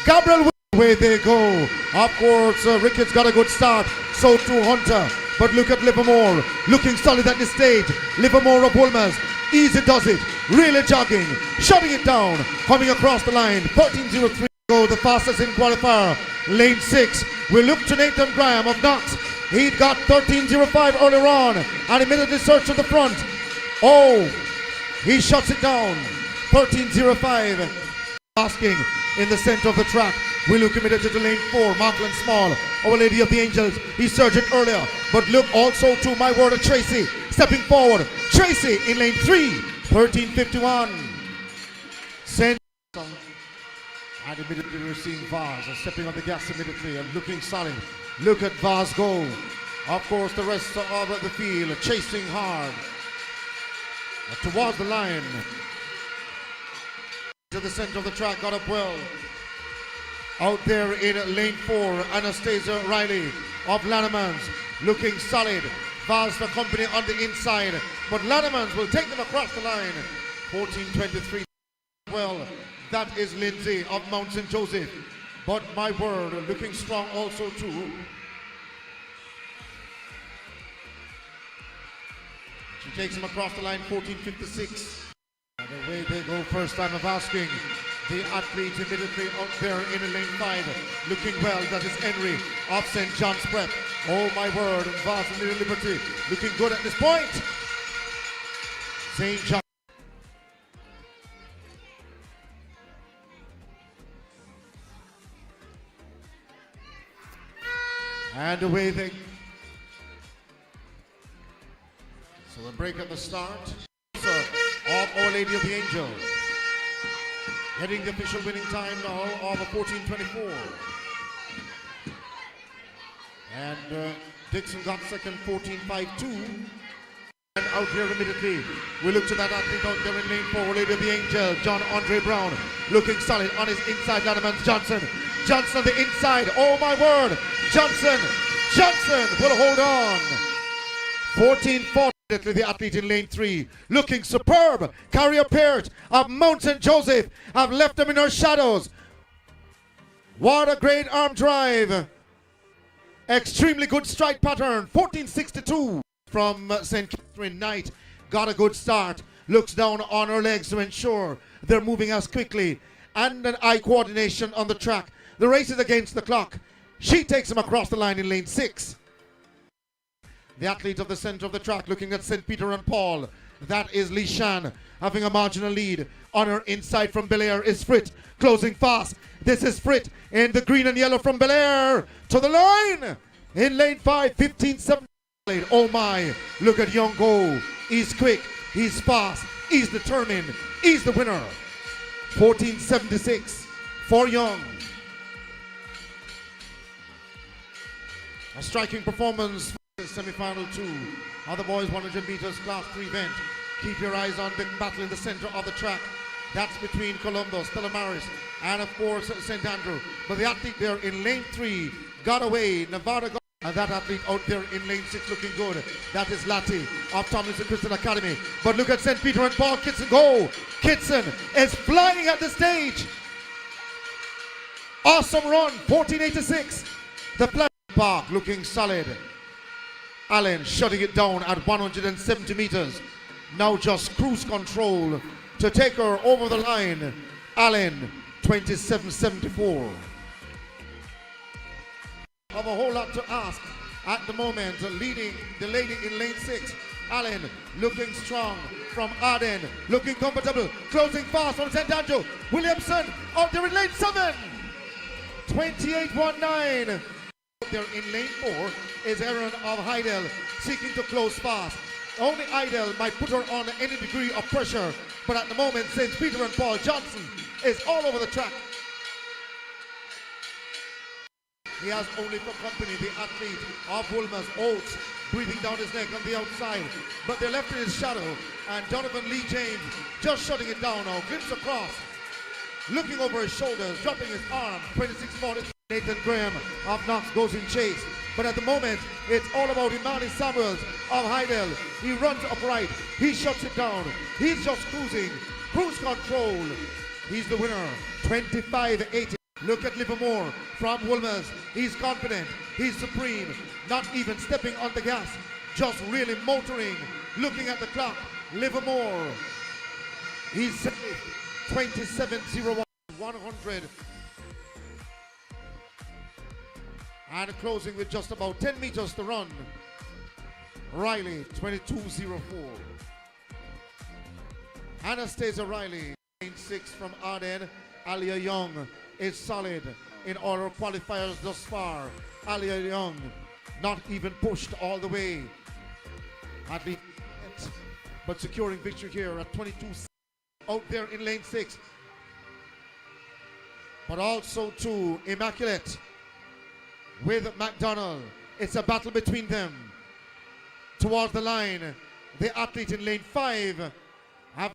Gabriel, away they go. Of course, Ricketts got a good start, so too Hunter. But look at Livermore, looking solid at this stage. Livermore of Wolmer's, easy does it, really jogging, shutting it down, coming across the line. 13:03. Go the fastest in qualifier. Lane 6, we look to Nathan Graham of Knox. He'd got 13:05 earlier on and immediately searched to the front. Oh, he shuts it down. 13:05. Asking in the center of the track. We look immediately to lane 4, Markland Small, Our Lady of the Angels. He surged it earlier, but look also to my word of Tracy stepping forward. Tracy in lane 3, 13:51. Send. And immediately we're seeing Vaz stepping on the gas immediately and looking solid. Look at Vaz go. Of course, the rest of the field chasing hard towards the line. To the center of the track, got up well. Out there in lane 4, Anastasia Riley of Lannemans looking solid. Vaz the company on the inside, but Lannemans will take them across the line. 14:23. Well, that is Lindsay of Mount St. Joseph. But my word, looking strong also too. She takes him across the line, 14:56. And away they go, first time of asking. The athlete immediately out there in lane 5. Looking well, that is Henry of St. John's Prep. Oh my word, Vaz and Little Liberty looking good at this point. St. John. And away they. So a break at the start of Our Lady of the Angel. Heading the official winning time now of 14:24. And Dixon got second, 14.52. And out here immediately, we look to that athlete out there in lane 4, Lady of the Angel, John Andre Brown, looking solid on his inside, Landerman Johnson. Johnson on the inside, oh my word, Johnson will hold on. 14.40, the athlete in lane 3, looking superb. Carrier Peart of Mount St. Joseph have left them in our shadows. What a great arm drive. Extremely good strike pattern, 14.62 from St. Catherine Knight. Got a good start. Looks down on her legs to ensure they're moving as quickly. And an eye coordination on the track. The race is against the clock. She takes him across the line in lane 6. The athlete of the center of the track looking at St. Peter and Paul. That is Lee Shan having a marginal lead. On her inside from Belair is Frit, closing fast. This is Frit in the green and yellow from Belair to the line. In lane 5, 15.7. Oh my, look at Young go. He's quick, he's fast, he's determined, he's the winner. 14.76 for Young. A striking performance for semi-final 2 of the boys 100 meters class 3 event. Keep your eyes on the battle in the center of the track. That's between Columbus, Stella Maris, and of course St. Andrew. But the athlete there in lane 3 got away. Nevada got. And that athlete out there in lane 6 looking good. That is Latti of Tomlinson Christian Academy. But look at St. Peter and Paul. Kitson go. Kitson is flying at the stage. Awesome run. 14.86. The Pleasure Park looking solid. Allen shutting it down at 170 meters. Now just cruise control to take her over the line. Allen 27.74. Have a whole lot to ask at the moment. Leading the lady in lane 6. Allen looking strong from Arden. Looking comfortable. Closing fast from St. Andrew. Williamson out there in lane 7. 28.19. There in lane 4 is Aaron of Heidel seeking to close fast. Only Heidel might put her on any degree of pressure. But at the moment, St. Peter and Paul Johnson is all over the track. He has only for company the athlete of Woolmer's Oates breathing down his neck on the outside. But they're left in his shadow. And Donovan Lee James just shutting it down now. Glimpse across. Looking over his shoulders. Dropping his arm. 26.40. Nathan Graham of Knox goes in chase. But at the moment, it's all about Imani Samuels of Heidel. He runs upright. He shuts it down. He's just cruising. Cruise control. He's the winner. 25.80. Look at Livermore from Woolmers. He's confident. He's supreme. Not even stepping on the gas. Just really motoring. Looking at the clock. Livermore. He's safe. 27.01. 100. And closing with just about 10 meters to run. Riley, 22.04. Anastasia Riley, lane 6 from Arden. Alia Young is solid in all her qualifiers thus far. Alia Young not even pushed all the way. Athlete, but securing victory here at 22 out there in lane 6. But also to Immaculate with McDonald. It's a battle between them. Towards the line, the athlete in lane 5 have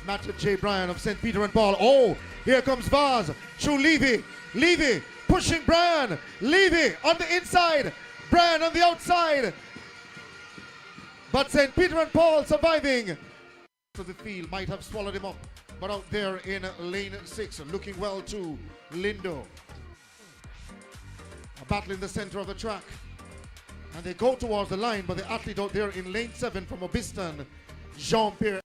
Matthew J. Bryan of St. Peter and Paul. Oh, here comes Vaz through Levy. Levy pushing Bryan. Levy on the inside. Bryan on the outside. But St. Peter and Paul surviving. So the field might have swallowed him up. But out there in lane 6, looking well too, Lindo. A battle in the center of the track. And they go towards the line, but the athlete out there in lane 7 from Obiston, Jean-Pierre.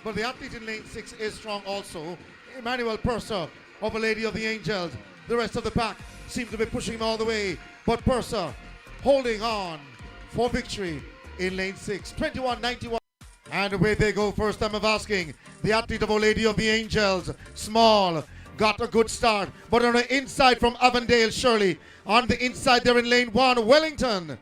But the athlete in lane 6 is strong also. Emmanuel Purser of A Lady of the Angels. The rest of the pack seems to be pushing him all the way. But Purser holding on for victory in lane 6. 21.91. And away they go. First time of asking. The athlete of A Lady of the Angels, Small, got a good start. But on the inside from Avondale, Shirley. On the inside there in lane 1, Wellington.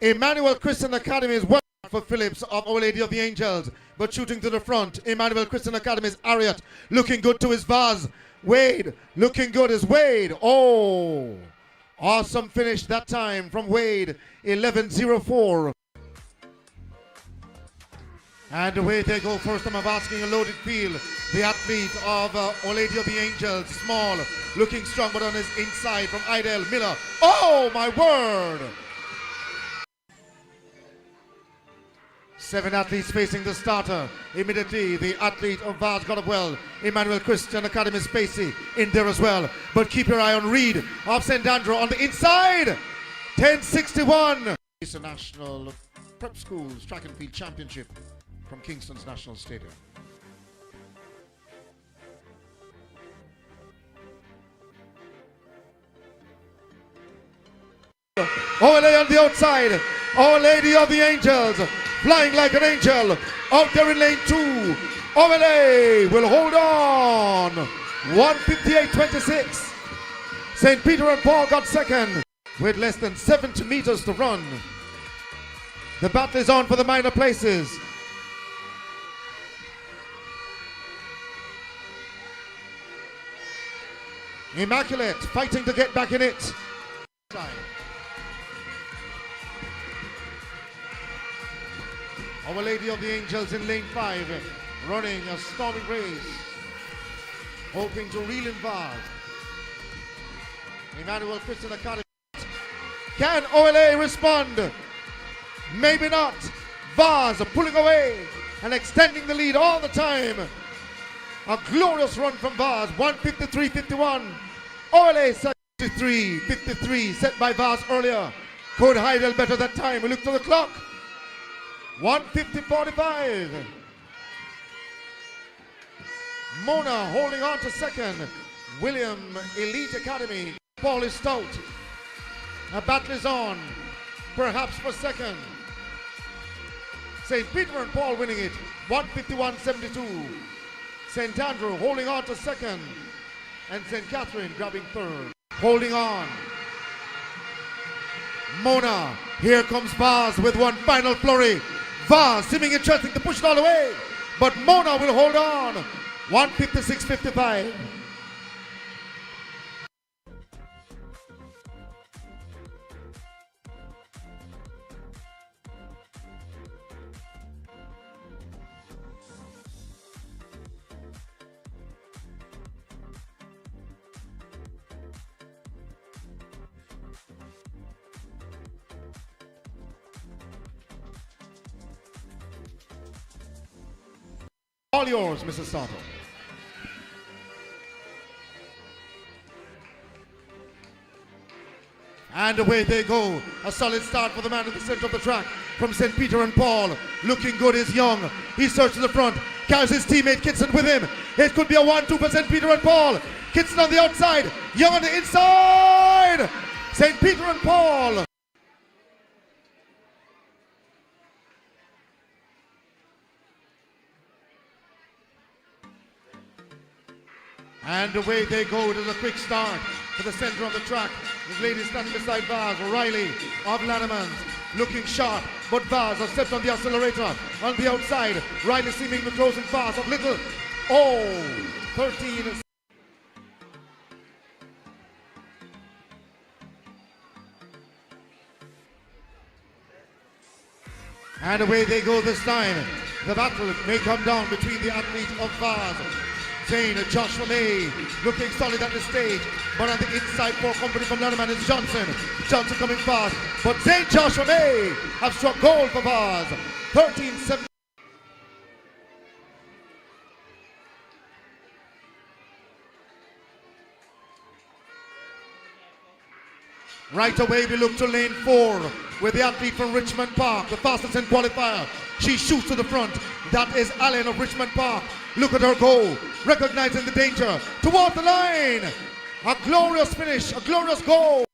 Emmanuel Christian Academy is well for Phillips of Our Lady of the Angels. But shooting to the front, Emmanuel Christian Academy's Ariat looking good to his Vaz. Wade looking good as Wade. Oh, Awesome finish that time from Wade, 11:04. And away they go. First time of asking a loaded field. The athlete of Our Lady of the Angels, small, looking strong, but on his inside from Idel Miller. Oh my word! 7 athletes facing the starter. Immediately, the athlete of Vaz got up well. Emmanuel Christian Academy Spacey in there as well. But keep your eye on Reed of St. Andrew on the inside. 10:61. It's a National Prep Schools Track and Field Championship from Kingston's National Stadium. OLA on the outside. Our Lady of the Angels flying like an angel out there in lane 2. OLA will hold on. 1:58.26. St. Peter and Paul got second with less than 70 meters to run. The battle is on for the minor places. Immaculate fighting to get back in it. Our Lady of the Angels in lane 5, running a stormy race, hoping to reel in Vaz. Emmanuel Christian Academy. Can OLA respond? Maybe not. Vaz pulling away and extending the lead all the time. A glorious run from Vaz, 1:53.51. OLA 63.53, set by Vaz earlier. Could Heidel better that time? We look to the clock. 1:50.45. Mona holding on to second. William Elite Academy. Paul is stout. A battle is on, perhaps for second. St. Peter and Paul winning it, 1:51.72. St. Andrew holding on to second. And St. Catherine grabbing third. Holding on. Mona, here comes Vaz with one final flurry. Vaz seeming interesting to push it all away. But Mona will hold on. 1:56.55. All yours, Mrs. Sato. And away they go. A solid start for the man in the center of the track from St. Peter and Paul. Looking good is Young. He searches the front, carries his teammate Kitson with him. It could be a 1-2 for St. Peter and Paul. Kitson on the outside, Young on the inside. St. Peter and Paul. And away they go to the quick start to the center of the track. His lady standing beside Vaz, Riley of Lanneman's, looking sharp, but Vaz has stepped on the accelerator on the outside. Riley seeming to closing fast of Little. Oh, 13. And away they go this time. The battle may come down between the athlete of Vaz, Zane Joshua May, looking solid at the stage, but on the inside for company from Lanneman is Johnson. Johnson coming fast, but Zane Joshua May have struck gold for Vaz. 13-7. Right away we look to lane 4 with the athlete from Richmond Park, the fastest in qualifier. She shoots to the front. That is Allen of Richmond Park. Look at her go, recognizing the danger. Toward the line. A glorious finish, a glorious goal.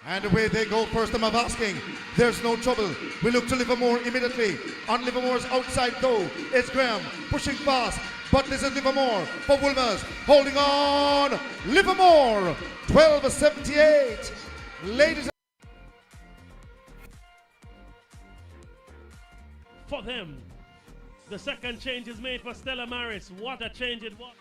And away they go, first time of asking. There's no trouble. We look to Livermore immediately. On Livermore's outside though, it's Graham pushing fast. But this is Livermore for Wolmer's. Holding on. Livermore, 12:78. Ladies For them, The second change is made for Stella Maris. What a change it was.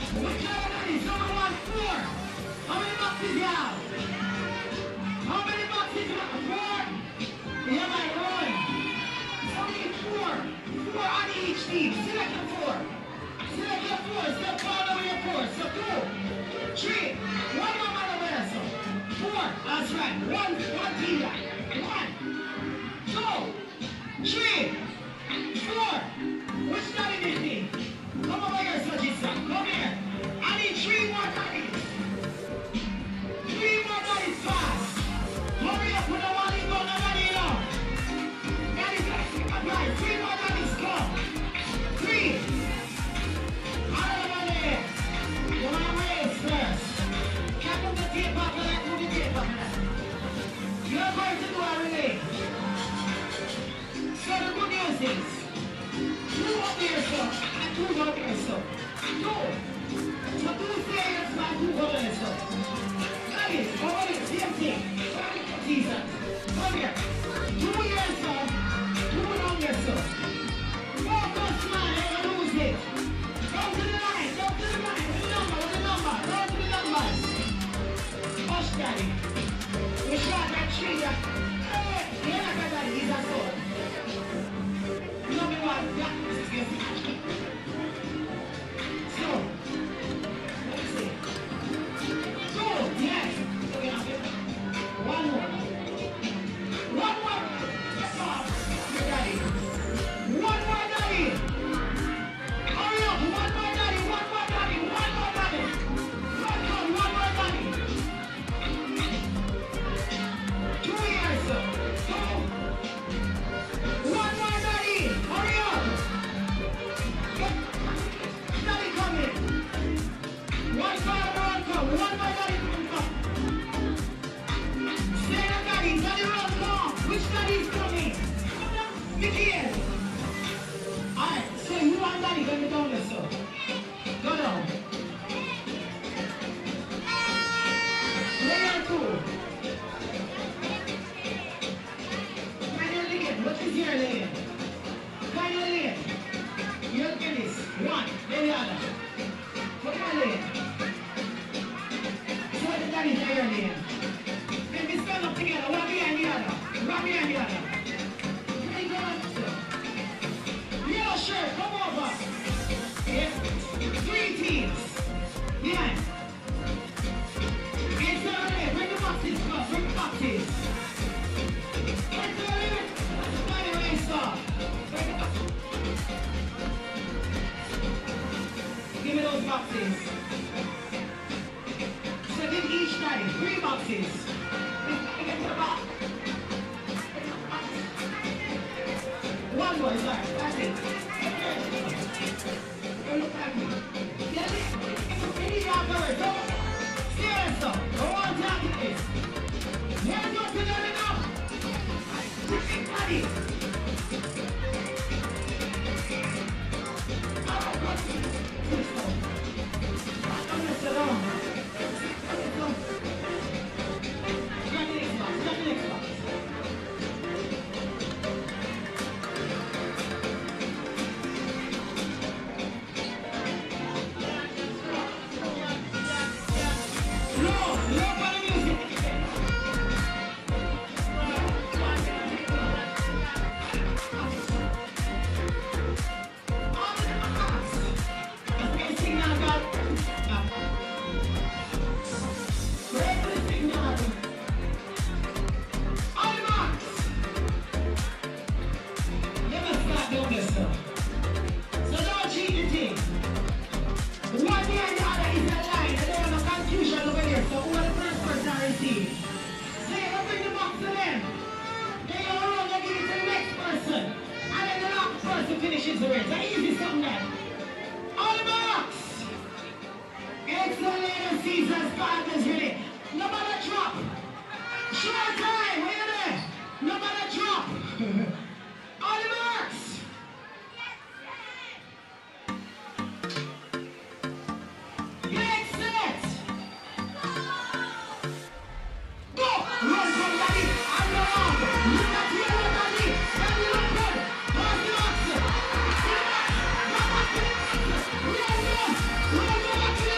Which one is number 1, 4? How many boxes you have? How many boxes you have? 4? Yeah, my Roy. Only 4. 4 on each team. Select the 4. Select your 4. Step all over your 4. So 2, 3. One more man over there, so. 4. That's right. One team right. 1, 2, 3, 4. Which daddy did me? Come over here, so Jisa. Come here. I need 3 more daddies. 3 more daddies fast. Hurry up with the one in go, nobody know. Daddies, right. 3 more daddies come. 3. All over there. You want to raise first. Can't put the tape up for that, put the tape up for that. You're going to do a relay. So the good news is, 2 up there, sir, and 2 down there, sir. 2. So 2 stairs and 2 go there, sir. That is, over there, same thing. Jesus. Come here. 2 here, sir. 2 down there, sir. Focus, man, never lose it. Go to the line, go to the line. With the number, go to the numbers. Hush, daddy. We shot that tree, hey, you're not gonna daddy, he's a sword. Number 1, yeah, this is good. So, let's see. 2, yes. Okay, now, 1 more. 1 more. That's all. Daddy. 1 more, daddy. Hurry up. 1 more, daddy. 1 more, daddy. 1 more, daddy. 1 more, daddy. 2 years, sir. 2. 1 more, daddy. Hurry up. Daddy coming. 1 father, 1 come. 1 more, daddy, come. Stay there, daddy. Daddy, run long. Which daddy is coming? Mickey is. Alright, so you and daddy going down there, sir. Go down. Layer 2. Final lane. What is your lane? Final lane. You'll get this. 1, then the other. Put your lane. So the daddy's in your lane. Then we stand up together. One behind the other. One behind the other. Ready, go on, sir. Yellow shirt, come over. Yes. 3 teams. Behind. It's over there. Bring the boxes, bro. Bring the boxes. It's over there. Daddy, race off. Bring the boxes. Give me those boxes. So give each daddy 3 boxes. Get to the box. 1 more, sorry. That's it. Don't look at me. Get it? You need your bird. Don't. Serious up. Go on, talking this. Hands up to them enough. Daddy. I'm gonna sit down. Grab the next box. Grab the next box. Finishes the race. That easy something that. All the box! Excellent later Caesar's partners really. Nobody drop. Short time. Where you there? Nobody drop. All the box! Get set! Go! Run from daddy. And go on. Look at you, daddy. Daddy, look good. Pass the box. Run, run. Run, run.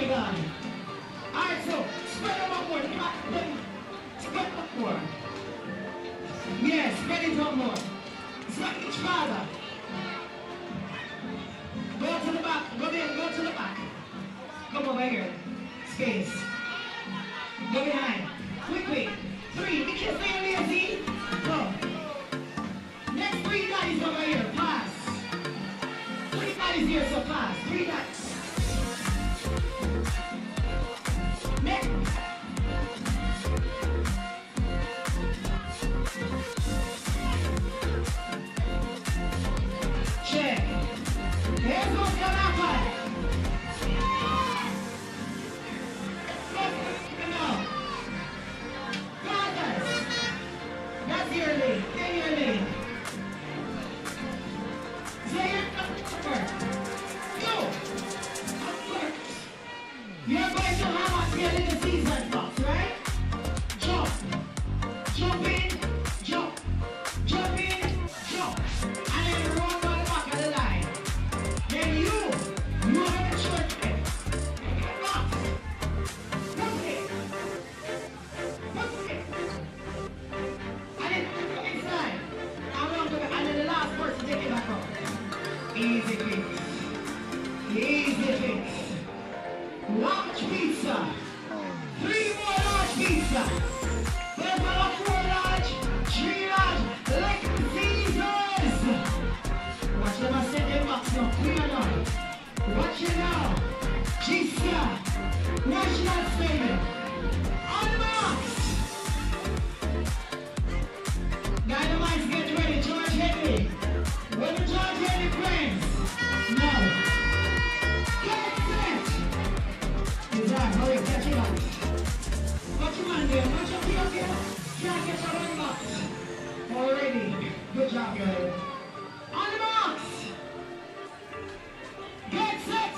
already gone. Alright, so spread them up more. Spread them up more. Yes, spread it up more. Spread each father. Go to the back. Go there. Go to the back. Come over here. Space. Go behind. Quickly. 3. Be careful, you're lazy. Go. Next 3 guys over here. Pass. 3 guys here, so pass. 3 guys. Next. Check. Here's what's gonna happen. Brothers, that's your lane. Stay your lane. Stay your cover. Go. You're going to have a little season box, right? Jump. Jump in. Jump. Jump in. Jump. And then run by the back of the line. Then you have a short bit. Box. Box it. Box it. And then inside. And then the last person take it back up. Easy fix. Easy fix. Large pizza. 3 more large pizza. There's another 4 large, 3 large, like Caesars. Watch them and set them box now. Clear now. Watch it now. Jisa. National Stadium. On the marks. Dynamite's getting ready. George Henry. When the George Henry friends. Now. Get set. Design, hurry, catch it up. Watch your man there, watch your feet up here. Can't get your run box. Already. Good job, girl. On the marks. Get set.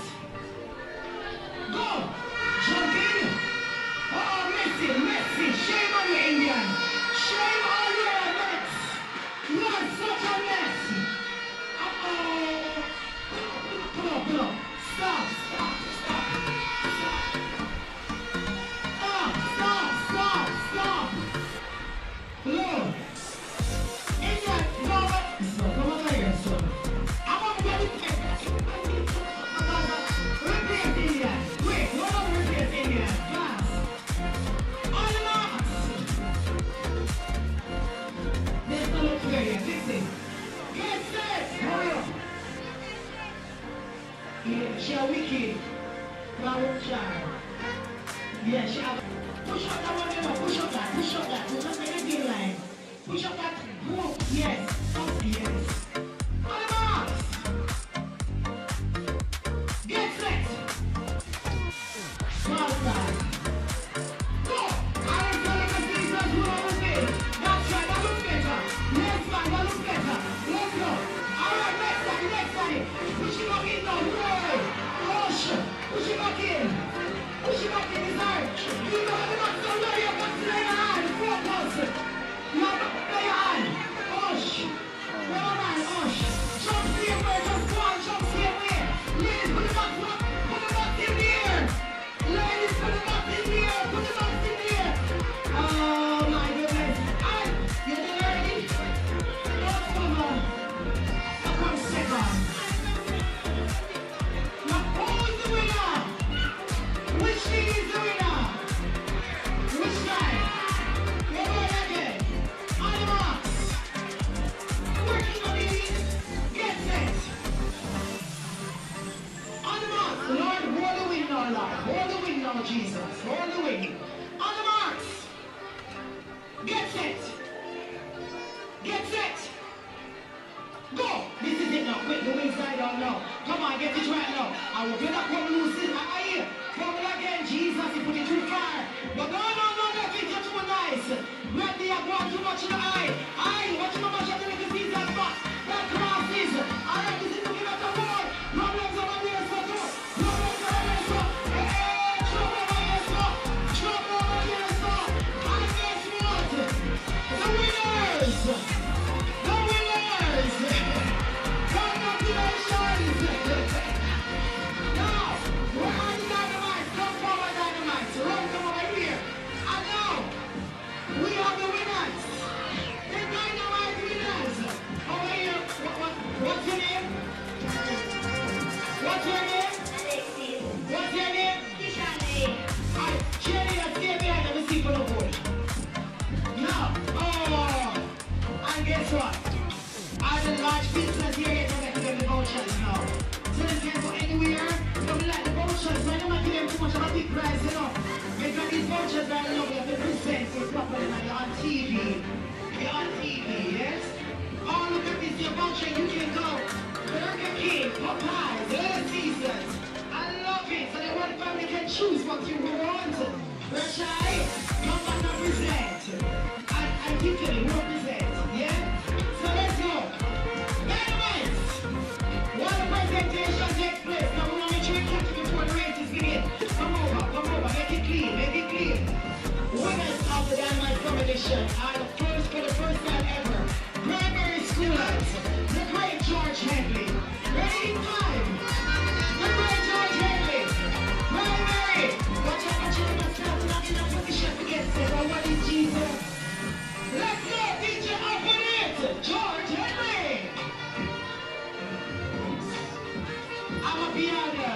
Go. Jump in. Oh, Messi. Shame on you, Indian. Shame on you, Mets. You are such a mess. Uh-oh. Pull up. Stop. Lord, Indian, no, come over here, son. I want to get it. Replace Indian. Quick, one of replace Indian. Fast. On the marks. There's no look here yet. Fix it. Get set. Hurry up. Yeah, she a wicked. Power child. Yeah, she a... Push up that one, Emma. Push up that. Push up the green line. Push up that hook. Yes. Up, yes. On the marks. Get set. Cross that. Go. I ain't telling the season who I will be. That's right. That looks better. Next man. That looks better. Let's go. All right. Next time. Push it back in now. Right. Push. Push it back in. Push it back in his arm. You know the box don't know you got to lay your hand. Focus. You have to play your hand. Push. Never mind. Push. Jump same way. Just go on. Jump same way. Ladies, put the box up. Put the box in the air. Ladies, put the box in the air. Put the box in the air. Oh my goodness. And you did already? Don't come on. I'll come second. Now who's the winner? Which team is the winner? Which guy? We're going again. On the marks. Working on it. Get set. On the marks. Lord, hold the win now, Lord. Hold the win now, Jesus. Hold the win. On the marks. Get set. Get set. Go. This is it now. Quick, the wing side on now. Come on, get it right now. I will get up one loose. I hear. Come again, Jesus. You put it too far. But no, that is just too nice. Right there, go on too much in the eye. What you know about the little season box? That crosses. All right, this is looking at the wall. Problems over there, so good. Problems over there, so. Hey, trouble over there, so. Trouble over there, so. And guess what? The winners. The winners. Congratulations. Now, much as I love you, to present this properly now. You're on TV. You're on TV, yes? Oh, look at this, your voucher, you can go. Burger King, Popeyes, Little Caesars. I love it. So that one family can choose what you want. Rashai, come on and present. And you can represent, yeah? So let's go. Dynamite! While the presentation takes place, now we want to make sure we catch it before the race is begin. Come over, make it clean, make it clean. Winners of the Dynamite competition are the first, for the first time ever, primary schoolers, the great George Henley. Ready in time. The great George Henley. Primary. Watch out, myself, not in a position to get set. Oh, what is Jesus? Let's go, DJ, open it. George Henley. I'm a piano.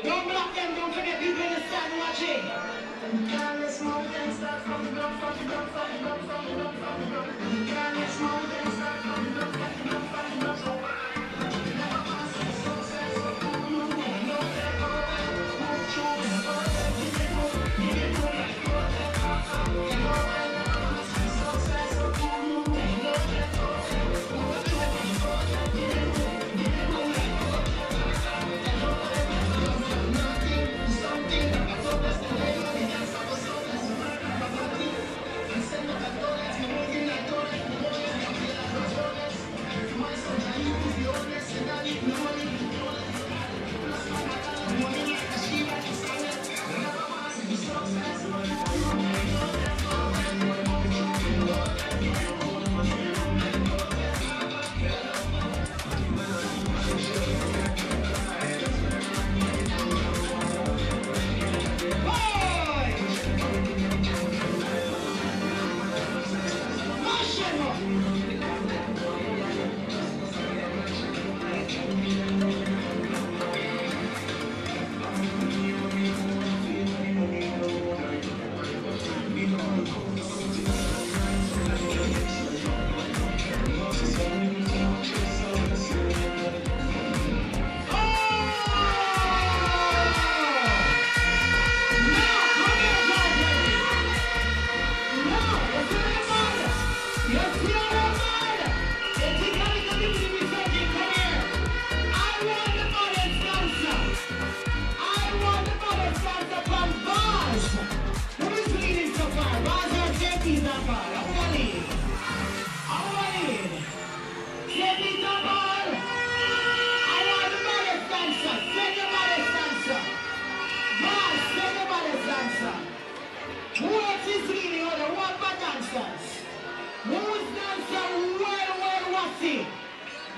Don't block them, don't forget people in the stand watching. Can't let mountains start from the ground, from the ground, from the ground, from the ground, from the ground. Can't let mountains start from the ground, from the ground, from the ground, from the ground. Never pass the success of who you know, no take away. Move through the process, give it like protect. You know when never pass the success of who you know, no take away. Move through the process, give it like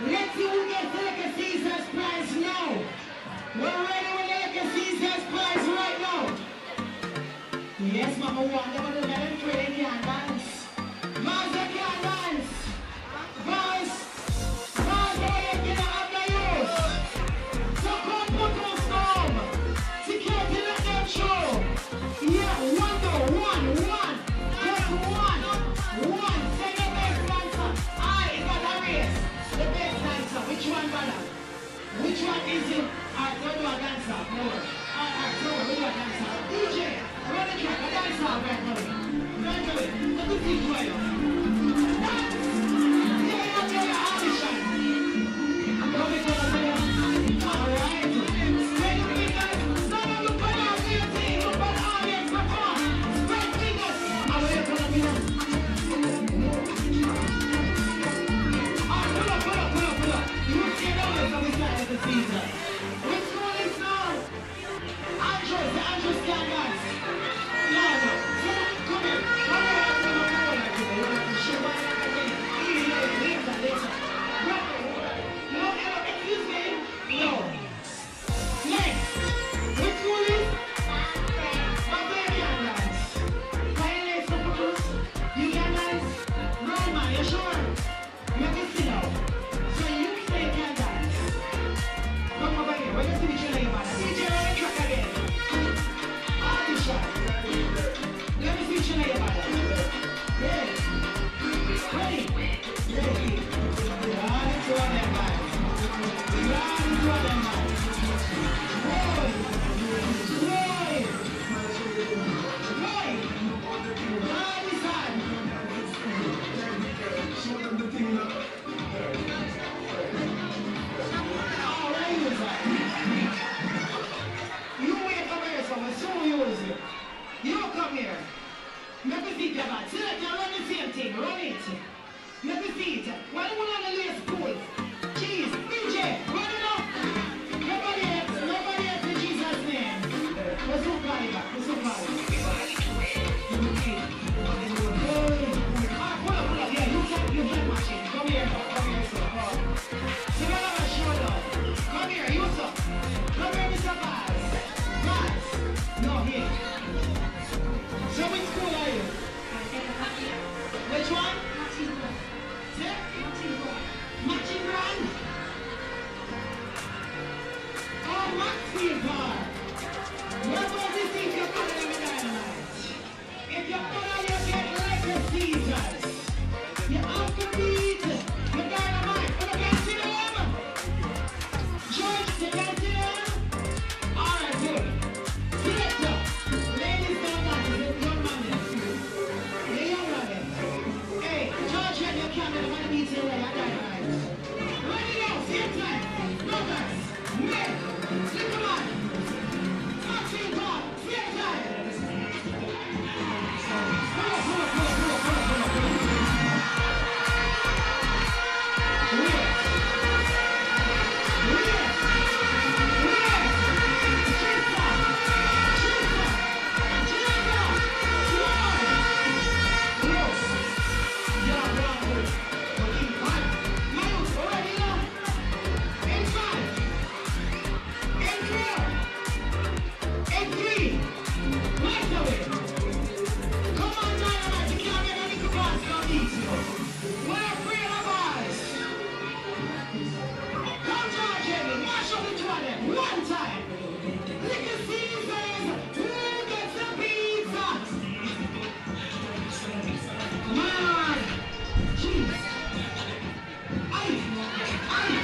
let's see who gets the Little Caesars prize now. We're ready with the Little Caesars prize right now. Yes, Mama, one them do that training can't dance. Master can't dance. Guys, you can have the use. So come put on storm. Security let them show. Yeah, one. Just one. Say the best dancer. It's not a race. The best dancer. Which one, brother? Which one is it? Alright, go do a dancer. More. Alright, go do a dancer. DJ, run the track. A dancer right now. Run to it. Let me teach you. Dance. Yeah, audition. Come in, alright. Spread your fingers. Stand up, look at our team. Look at the audience. Come on. Spread fingers. I'm ready for the video. Pull up. You will see down there, so we start with the season. Which one is now? Andrews can't dance. No. Come here. Come on. Show why I can Come on, Jenny, mash up the two of them. One time. Little Caesars, who gets the pizza? Come on. Jeez. Aye. Aye.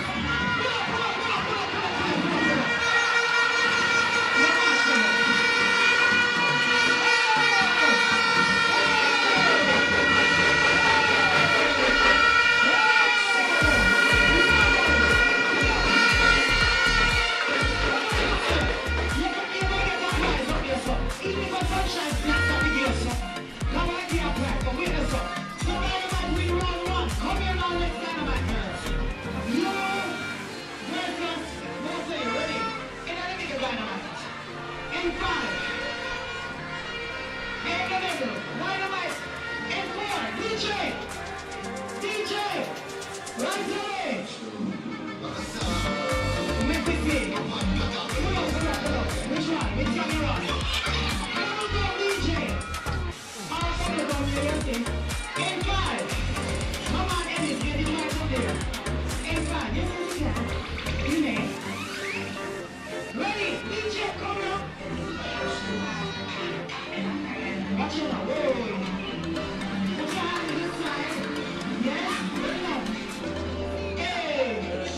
Right away! Make it big. Come on. Which one? Which one you want? Come on, DJ. All four of them, you see. In five. Come on, Ellis, get your mic up there. In five. Yes, you can. You may. Ready? DJ, come up. Watch it now. Whoa. Put your hand to this side. Yes? Good enough. Hey.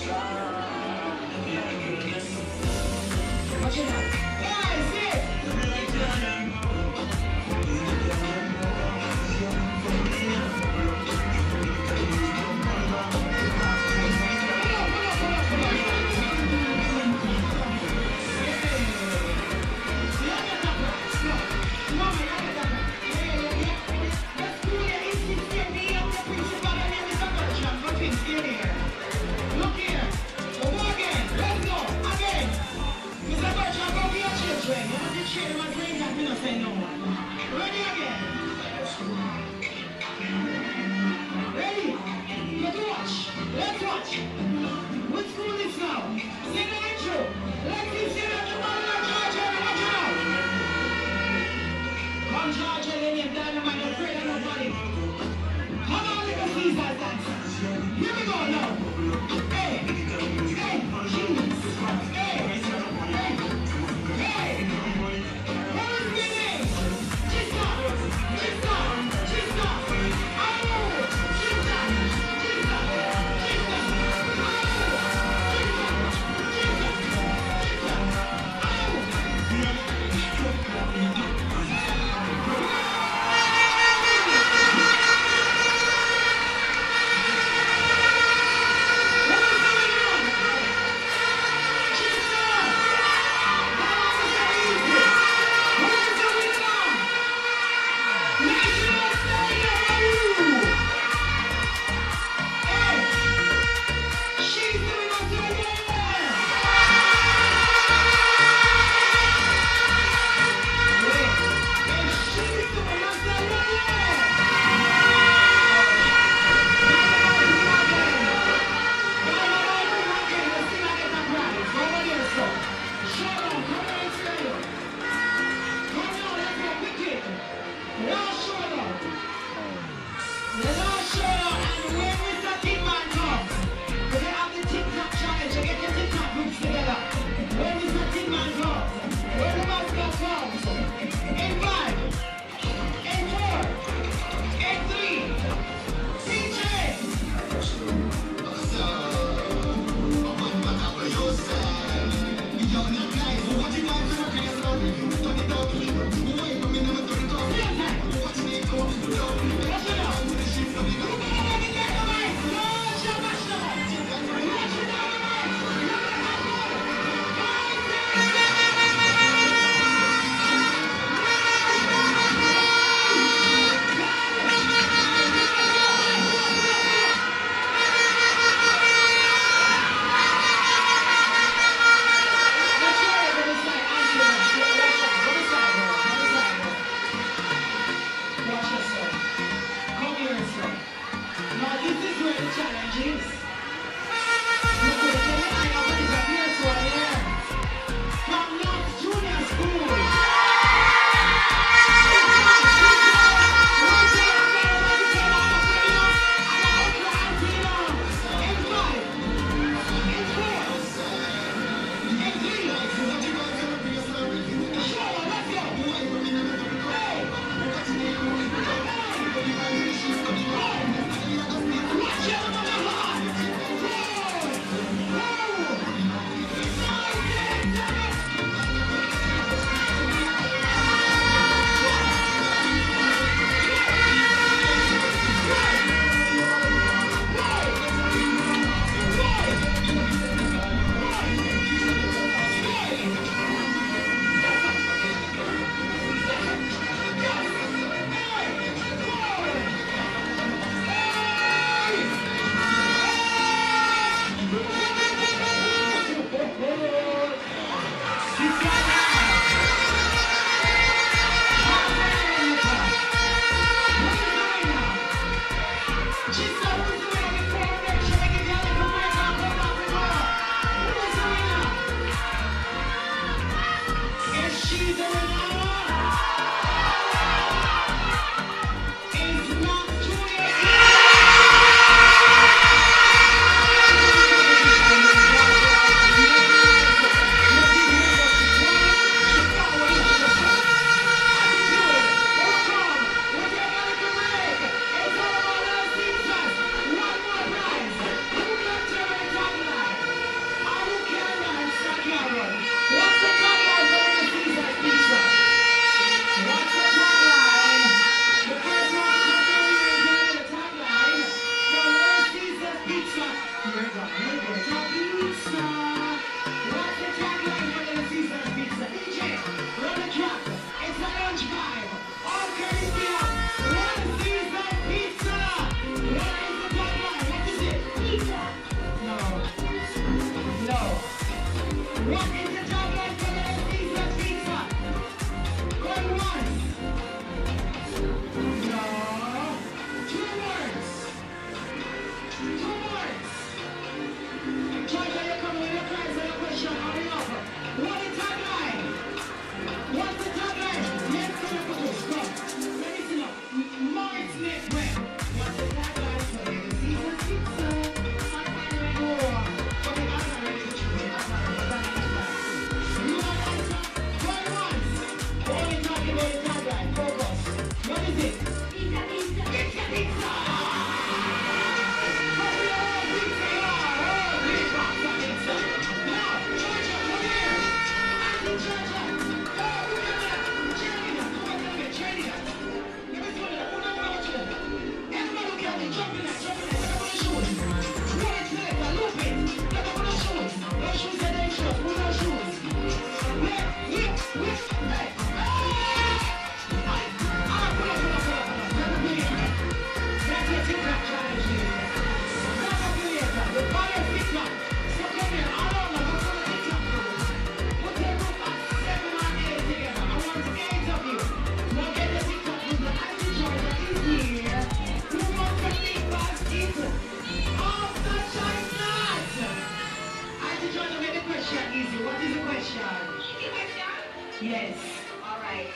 Yes. All right.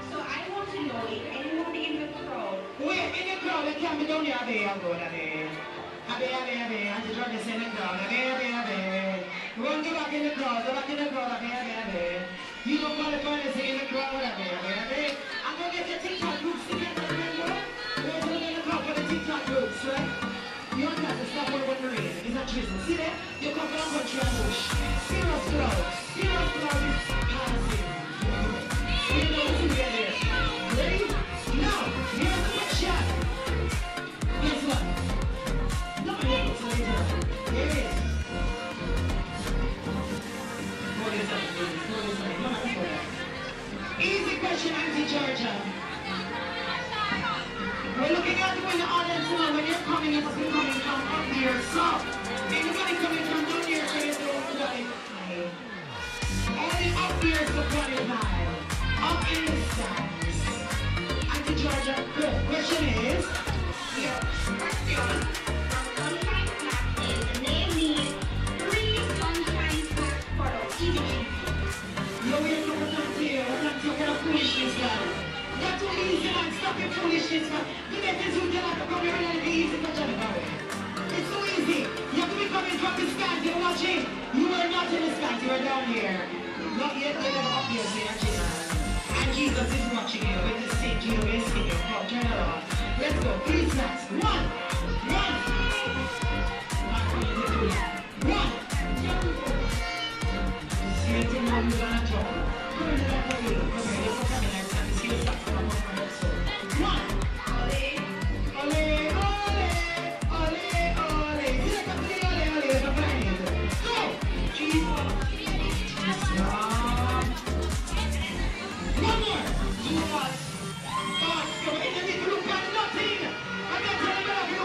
So I want to know if anyone in the crowd. Wait, in the crowd, they can't be down here. I'm just trying to say in the crowd. You want to go back in the crowd, You don't qualify to sing in the crowd. I'm going to get the TikTok groups together, remember? We're going to get the crowd for the TikTok groups, right? You don't have to stop one when you're in. It's not Tristan. See that? You come from country and bush. Serious crowd is passive. You know what to get there. Ready? Now, here's the question. Guess what? No, I don't say it. Here it is. Easy question, Auntie Georgia. We're looking at you in the audience now. When you're coming, you must be coming from up here. So, anybody coming from down here, so you don't qualify. Only up here to qualify. Up in the stands. Auntie Georgia, good. Question is? Your question from Sunshine Snack is name me 3 Sunshine Snack products. Easy. No, we're not talking to you. We're not talking about foolishness, guys. That's too easy, man. Stop your foolishness, man. You make this room tell us to come here and it's easy for Jennifer. It's so easy. You have to be coming from the stands. You're watching. You are not in the stands. You are down here. Not yet. You're never up here, so you're actually. And Jesus is watching you. When you sing, you will sing your come. Turn it on. Let's go. 3 snaps. 1. 1. Sitting on the top. Come here, come here. Come here. You're coming next time. See what's up. Come on, come on. So, 1. Ole, ole, ole, ole, ole. See that? Come here, ole, ole. Come here. Go. Keep on. Stop. One more. 2 more. Come on. Come on. You look at nothing. I'm not telling you.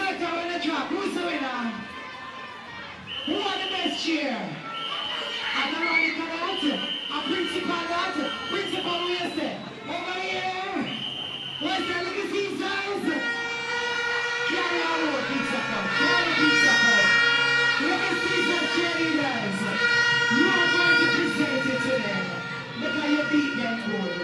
Selector on the track. Who's the winner? Who are the best cheer? At the running cadet, a principal that, principal who is there? Over here. Where's the little Caesars? Carry our pizza cup. Carry pizza cup. Little Caesars cheerleaders. You are going to present it to them. Because you beat them good.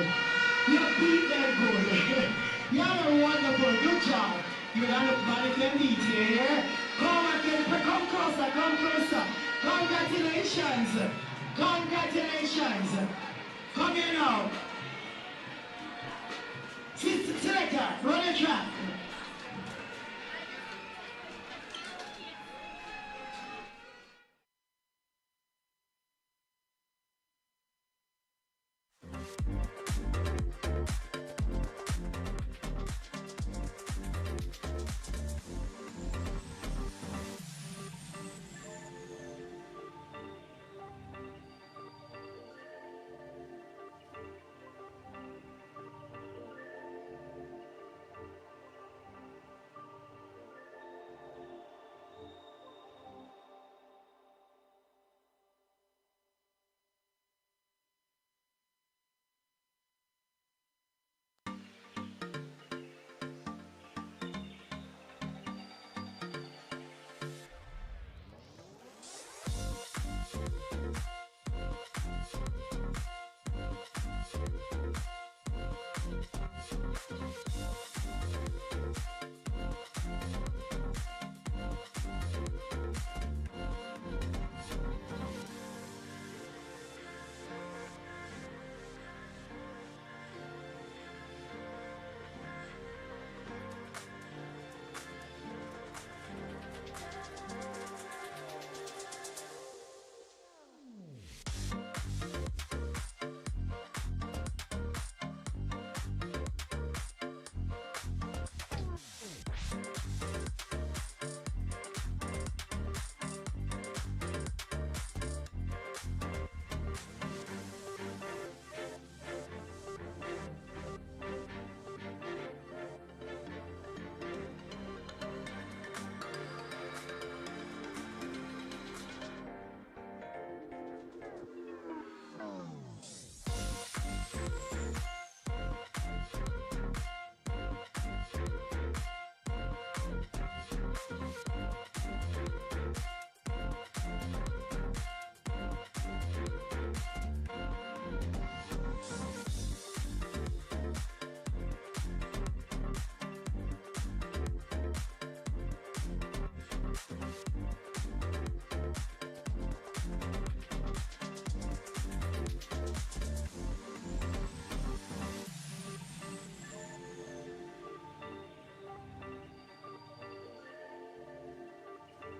You beat them good. You are wonderful. Good job. You don't look bad if you need to hear. Come closer, come closer. Congratulations. Congratulations. Come here now. Selector, run the track.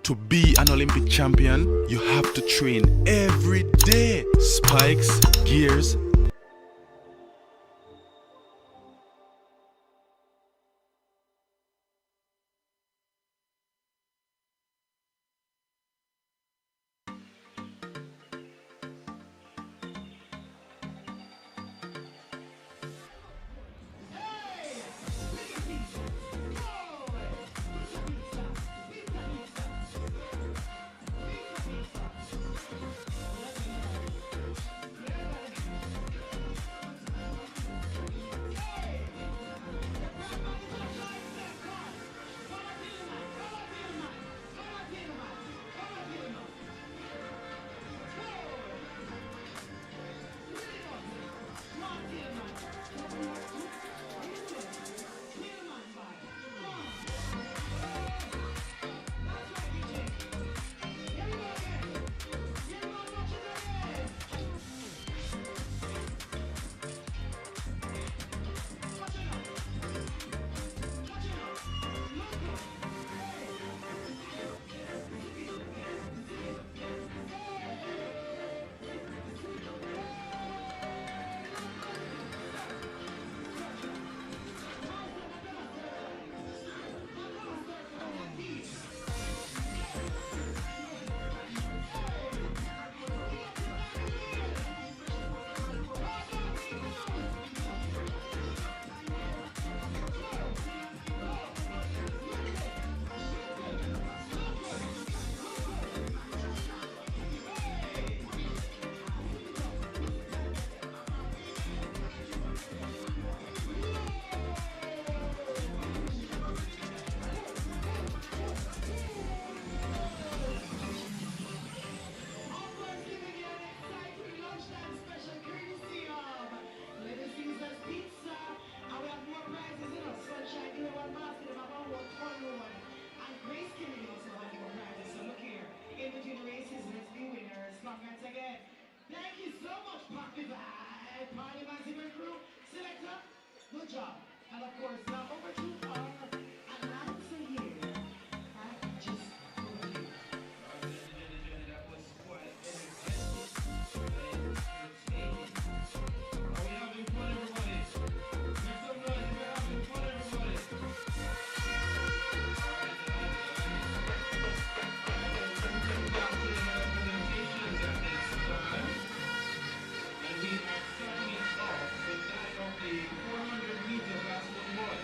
To be an Olympic champion, you have to train every day. Spikes, gears, race committee also had more practice. So look here, in between the races, let's be winners. Congrats again. Thank you so much, Party Vibe, Party Maximum Crew, Selector. Good job. And of course, now over to our announcer here. Just over to you. That was quite energetic and entertaining. Are we having fun, everybody? Make some noise if we're having fun, everybody. And we are starting it off with that of the 400-meter class 1 boy.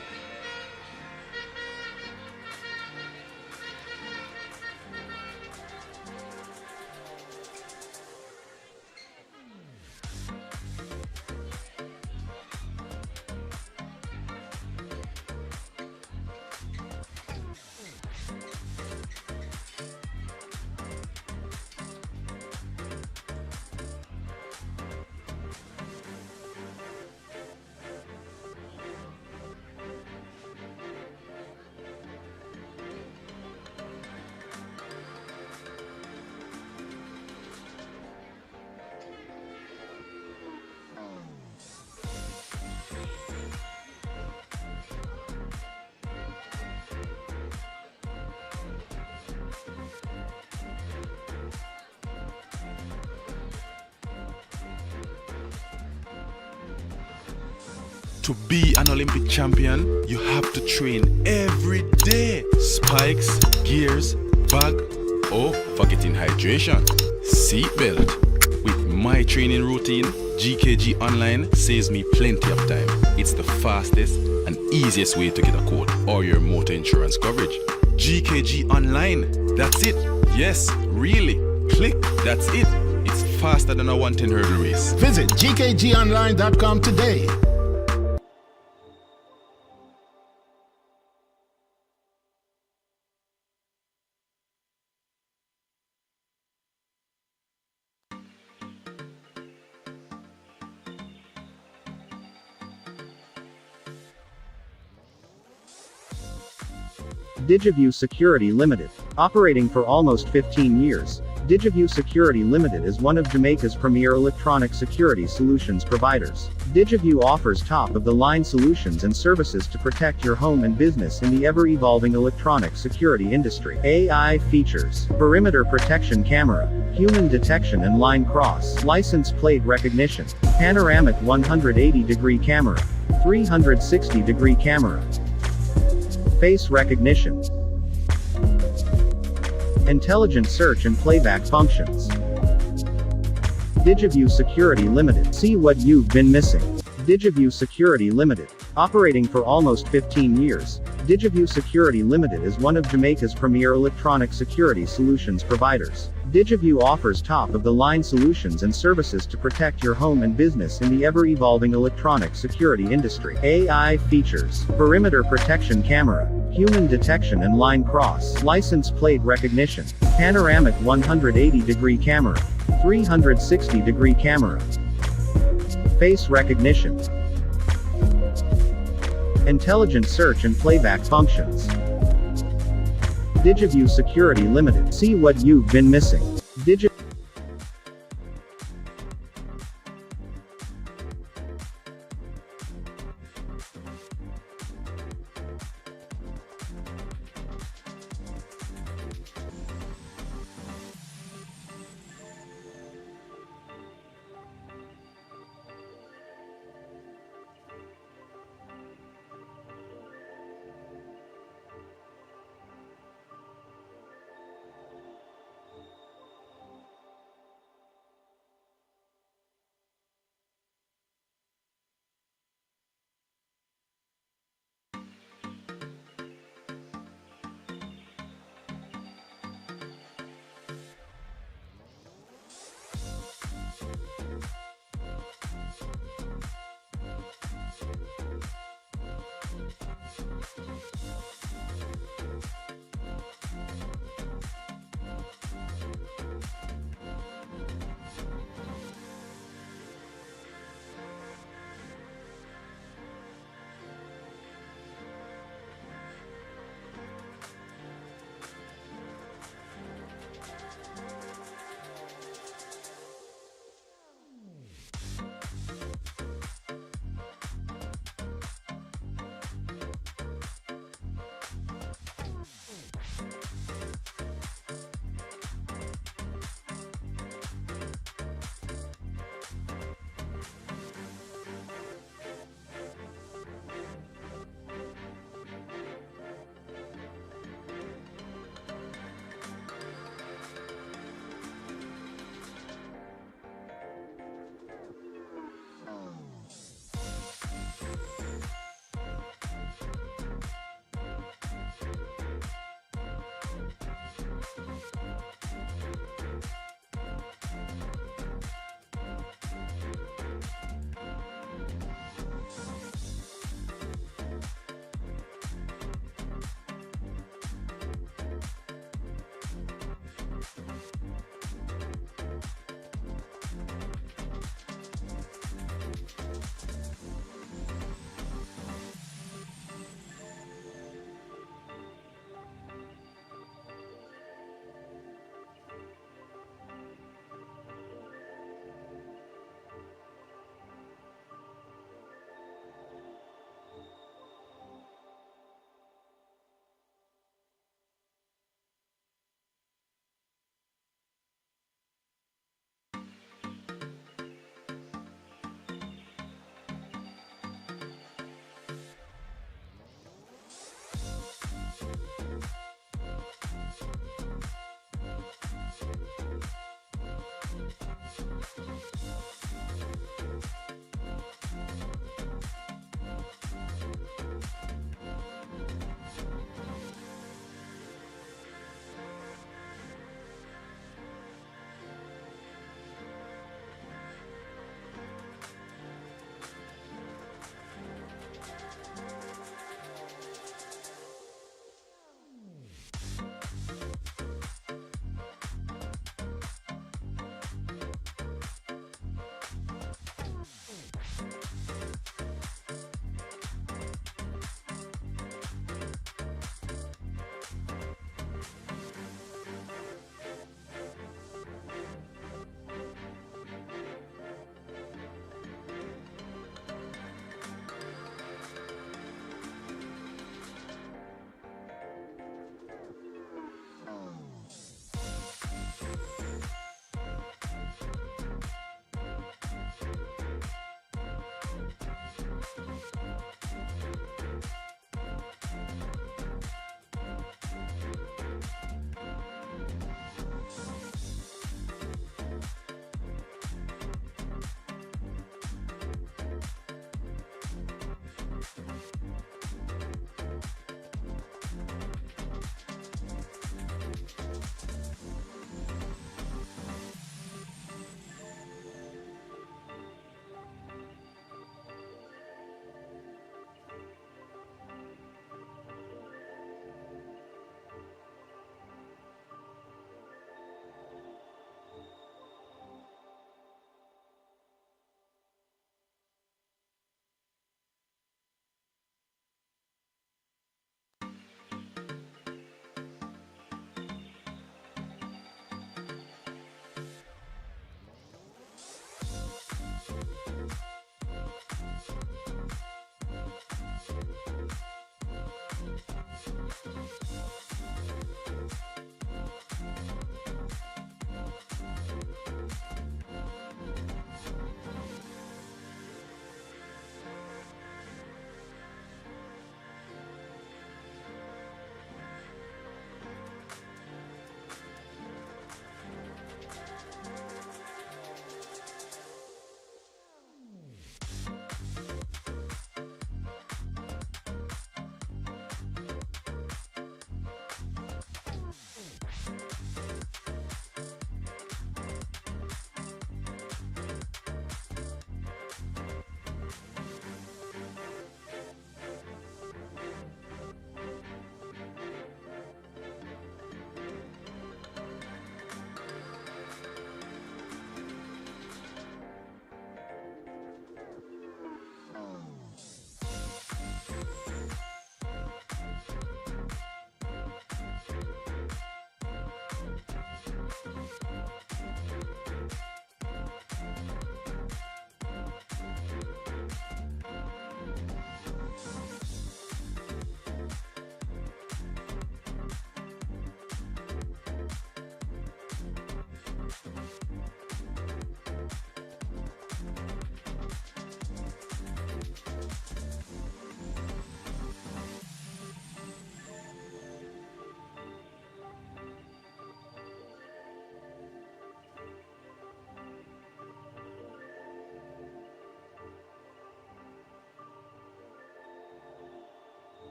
To be an Olympic champion, you have to train every day. Spikes, gears, bag, oh, forgetting hydration, seatbelt. With my training routine, GKG Online saves me plenty of time. It's the fastest and easiest way to get a quote or your motor insurance coverage. GKG Online, that's it. Yes, really. Click, that's it. It's faster than a 110 hurdle race. Visit gkgonline.com today. DigiView Security Limited. Operating for almost 15 years, DigiView Security Limited is one of Jamaica's premier electronic security solutions providers. DigiView offers top-of-the-line solutions and services to protect your home and business in the ever-evolving electronic security industry. AI features: perimeter protection camera, human detection and line cross, license plate recognition, panoramic 180-degree camera, 360-degree camera, face recognition, intelligent search and playback functions. DigiView Security Limited. See what you've been missing. DigiView Security Limited. Operating for almost 15 years, DigiView Security Limited is one of Jamaica's premier electronic security solutions providers. DigiView offers top-of-the-line solutions and services to protect your home and business in the ever-evolving electronic security industry. AI features: perimeter protection camera, human detection and line cross, license plate recognition, panoramic 180-degree camera, 360-degree camera, face recognition, intelligent search and playback functions. DigiView Security Limited. See what you've been missing.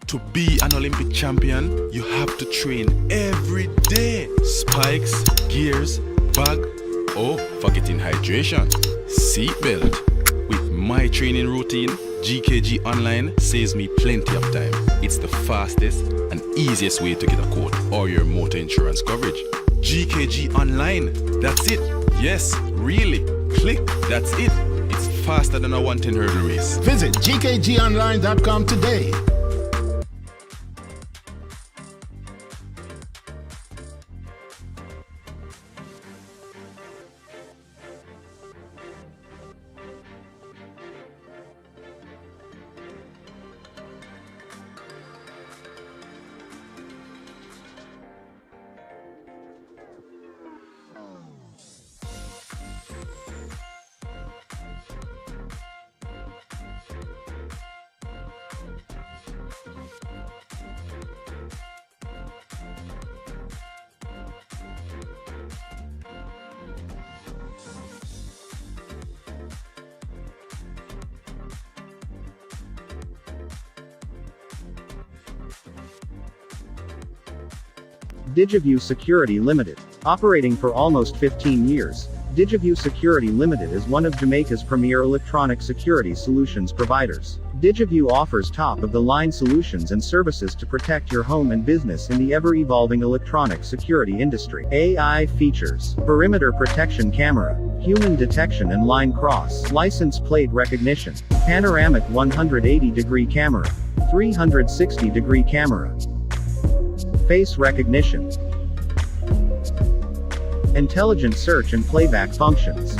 To be an Olympic champion, you have to train every day. Spikes, gears, bag, oh, forgetting hydration, seatbelt. With my training routine, GKG Online saves me plenty of time. It's the fastest and easiest way to get a quote or your motor insurance coverage. GKG Online, that's it. Yes, really. Click, that's it. It's faster than a 110 hurdle race. Visit gkgonline.com today. DigiView Security Limited. Operating for almost 15 years, DigiView Security Limited is one of Jamaica's premier electronic security solutions providers. DigiView offers top-of-the-line solutions and services to protect your home and business in the ever-evolving electronic security industry. AI features: perimeter protection camera, human detection and line cross, license plate recognition, panoramic 180-degree camera, 360-degree camera, face recognition, intelligent search and playback functions.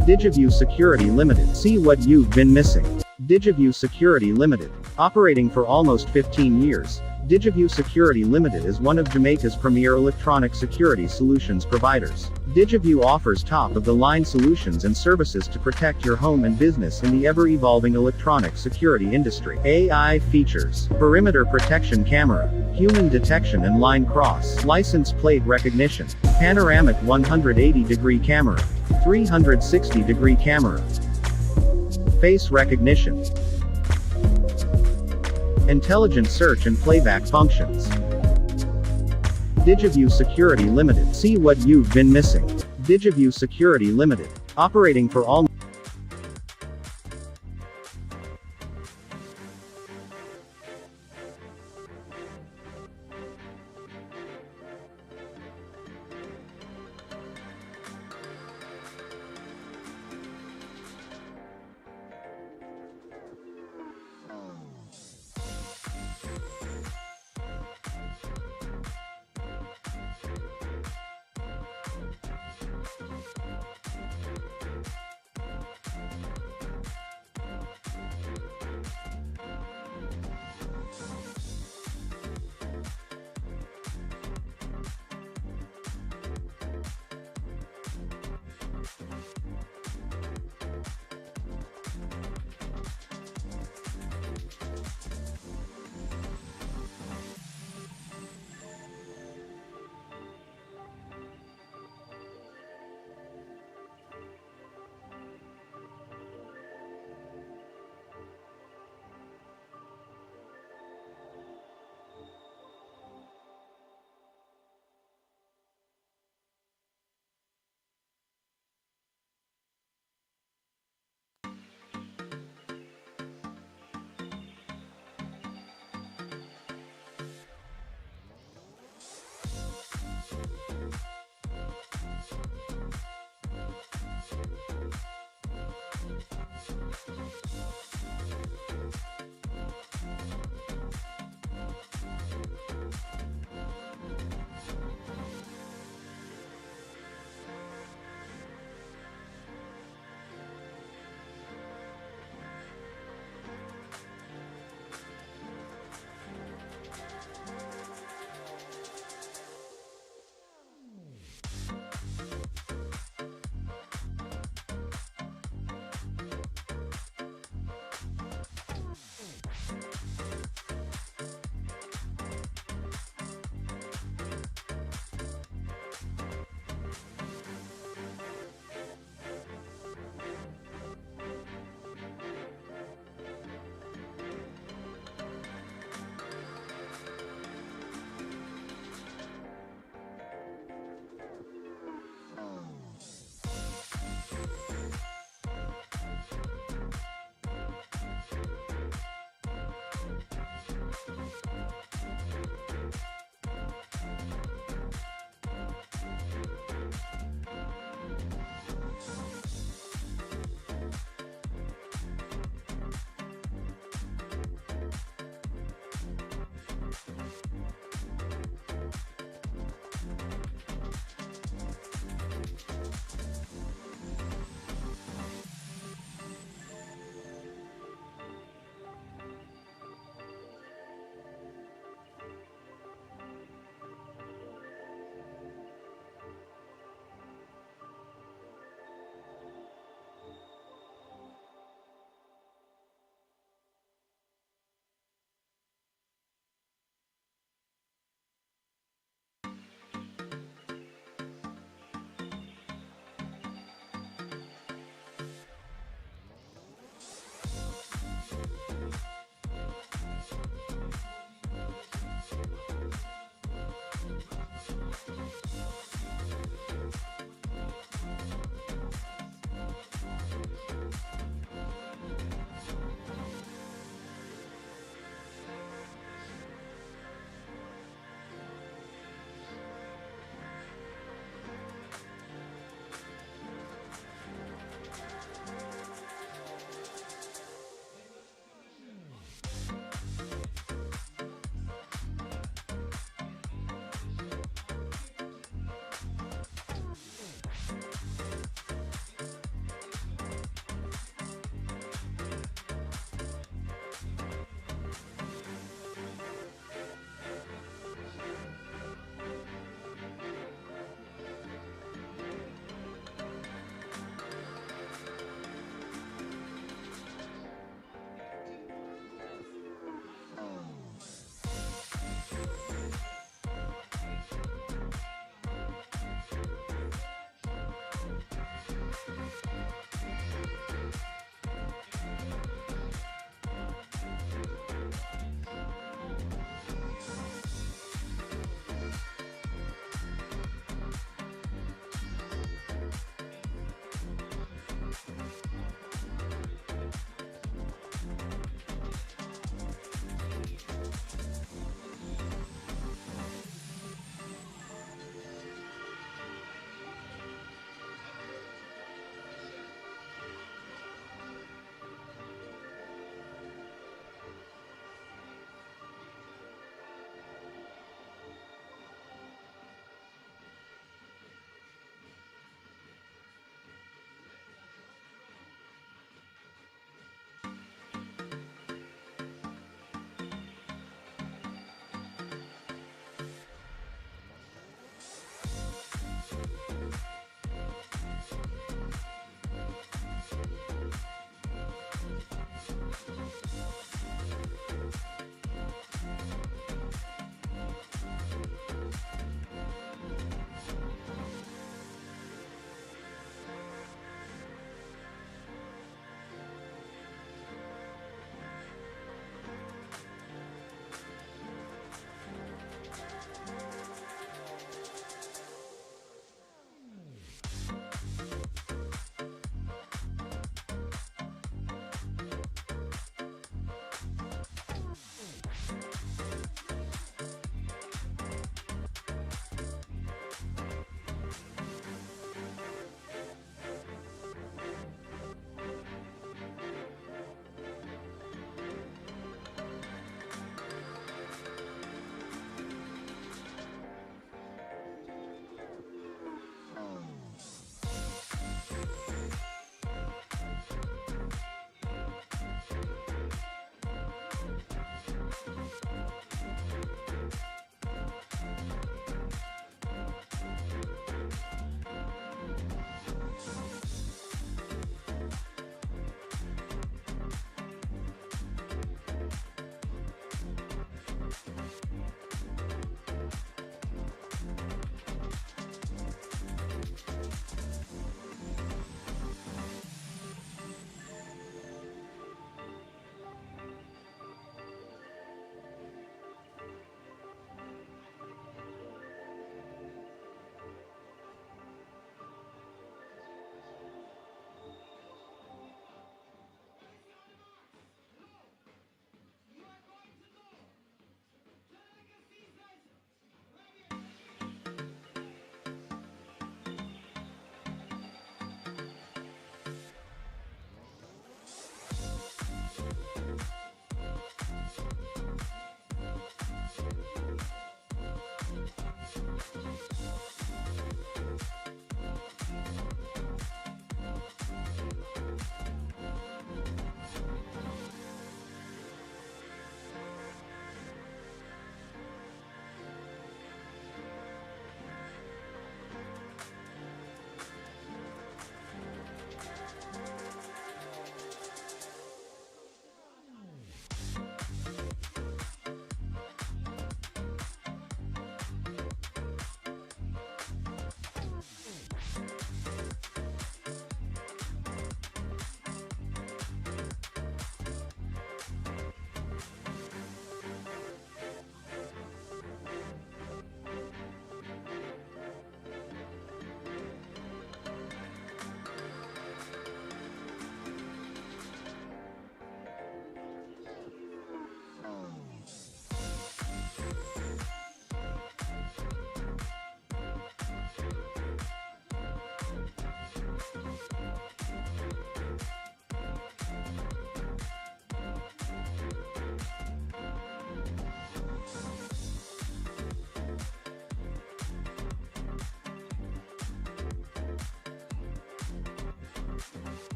DigiView Security Limited. See what you've been missing. DigiView Security Limited. Operating for almost 15 years, DigiView Security Limited is one of Jamaica's premier electronic security solutions providers. DigiView offers top-of-the-line solutions and services to protect your home and business in the ever-evolving electronic security industry. AI features: perimeter protection camera, human detection and line cross, license plate recognition, panoramic 180-degree camera, 360-degree camera, face recognition, intelligent search and playback functions. DigiView Security Limited. See what you've been missing. DigiView Security Limited. Operating for all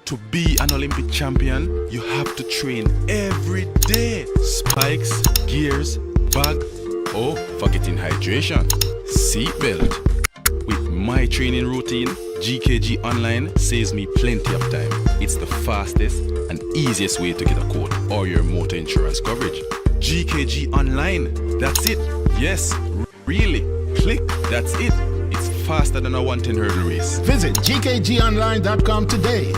To be an Olympic champion, you have to train every day. Spikes, gears, bag, oh, forgetting hydration, seatbelt. With my training routine, GKG Online saves me plenty of time. It's the fastest and easiest way to get a quote or your motor insurance coverage. GKG Online, that's it. Yes, really. Click, that's it. It's faster than a 110 hurdle race. Visit gkgonline.com today.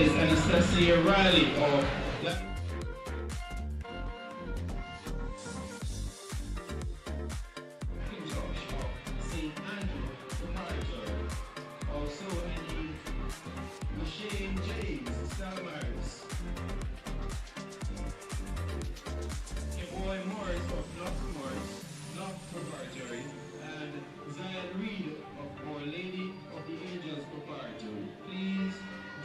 is Anastasia Riley of St. Andrew Preparatory. Also in Machine James Salmars. Boy Morris of North Preparatory, and Zion Reed of Our Lady of the Angels Preparatory. Please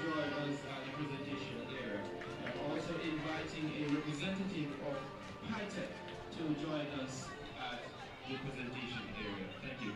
join us at the presentation there. I'm also inviting a representative of High-Tech to join us at the presentation area. Thank you.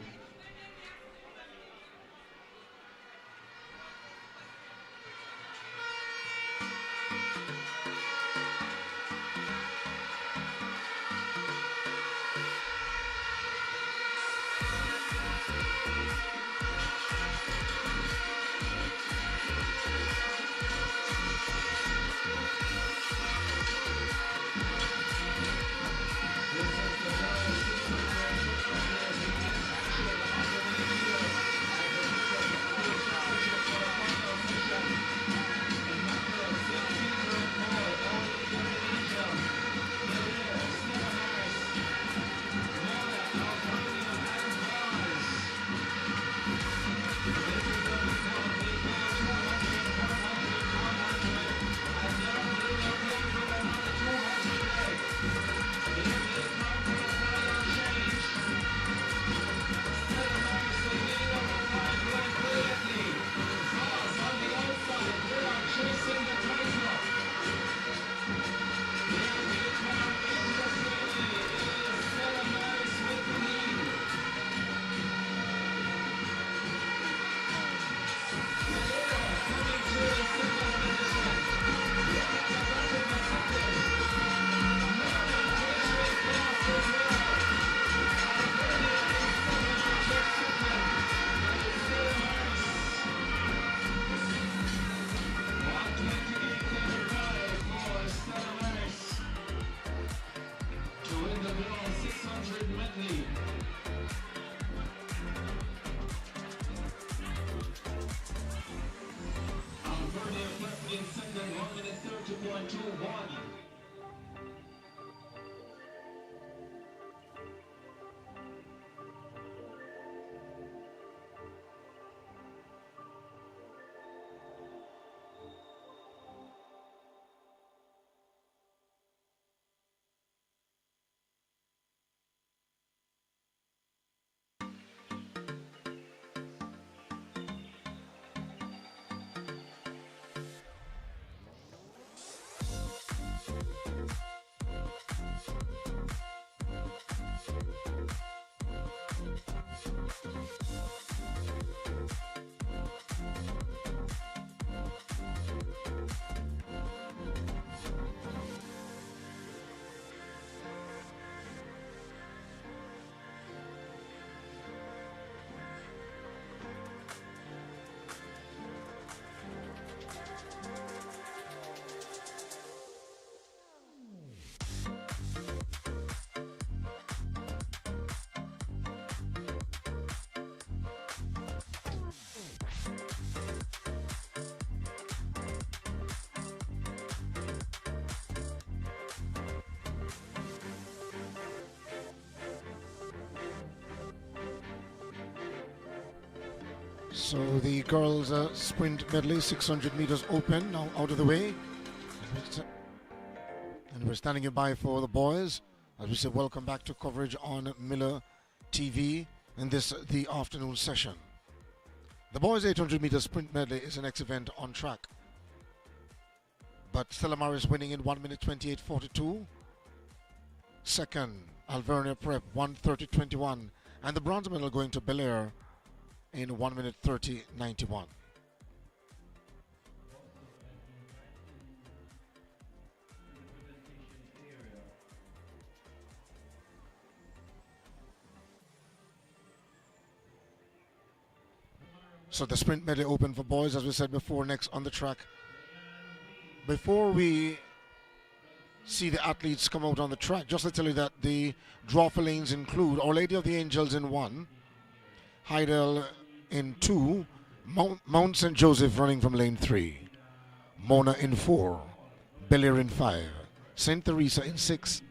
So the girls' sprint medley, 600 meters open, now out of the way. And we're standing by for the boys. As we say, welcome back to coverage on Miller TV in this, the afternoon session. The boys' 800 meter sprint medley is an next event on track. But Stella Maris winning in 1 minute 28.42. Second, Alvernia Prep 1:30.21. And the bronze medal going to Bel Air in 1 minute 30.91. So the sprint medley open for boys, as we said before, next on the track. Before we see the athletes come out on the track, just to tell you that the draw for lanes include Our Lady of the Angels in 1, Heidel in 2, Mount St. Joseph running from lane 3. Mona in 4, Belair in 5, St. Teresa in 6,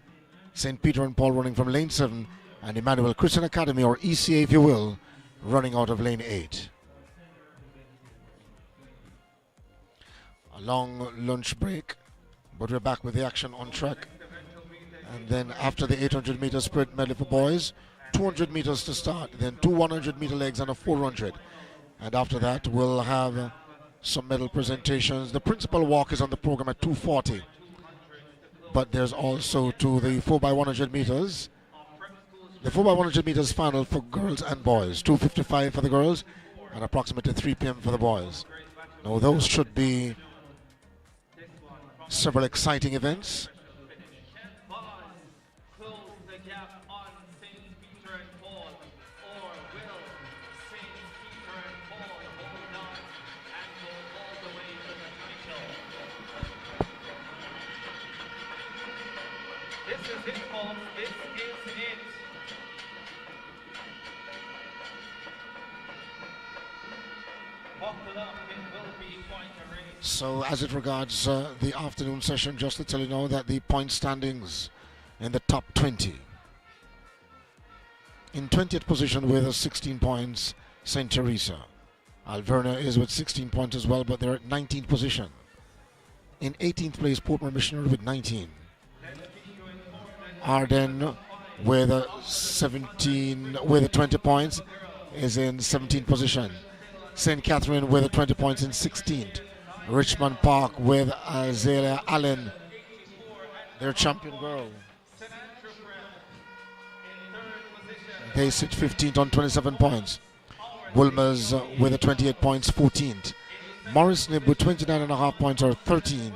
St. Peter and Paul running from lane 7, and Emmanuel Christian Academy, or ECA if you will, running out of lane 8. A long lunch break, but we're back with the action on track. And then after the 800 meter sprint medley for boys, 200 meters to start, then 2 100 meter legs and a 400. And after that, we'll have some medal presentations. The principal walk is on the program at 2:40. But there's also to the 4x100 meters. The 4x100 meters final for girls and boys. 2:55 for the girls and approximately 3 p.m. for the boys. Now those should be several exciting events. So as it regards the afternoon session, just to tell you now that the point standings in the top 20. In 20th position with 16 points, St. Teresa. Alverna is with 16 points as well, but they're at 19th position. In 18th place, Portmore Missionary with 19. Arden with 20 points is in 17th position. St. Catherine with 20 points in 16th. Richmond Park with Azalea Allen, their champion girl. They sit 15th on 27 points. Wolmer's with 28 points, 14th. Morris Nib with 29.5 points or 13.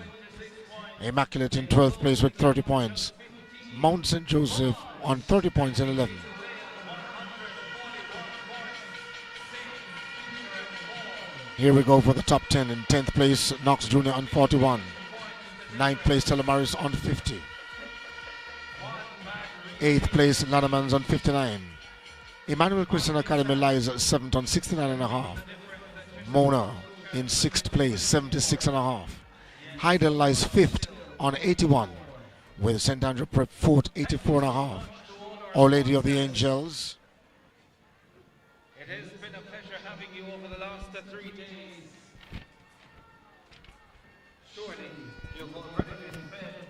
Immaculate in 12th place with 30 points. Mount St. Joseph on 30 points in 11. Here we go for the top 10. In 10th place, Knox Jr. on 41. 9th place, Telemaris on 50. 8th place, Lanamans on 59. Emmanuel Christian Academy lies 7th on 69.5. Mona in 6th place, 76.5. Heidel lies 5th on 81. With St. Andrew Prep 4th, 84.5. Our Lady of the Angels. It has been a pleasure having you over the last 3 days. Surely you've already been fed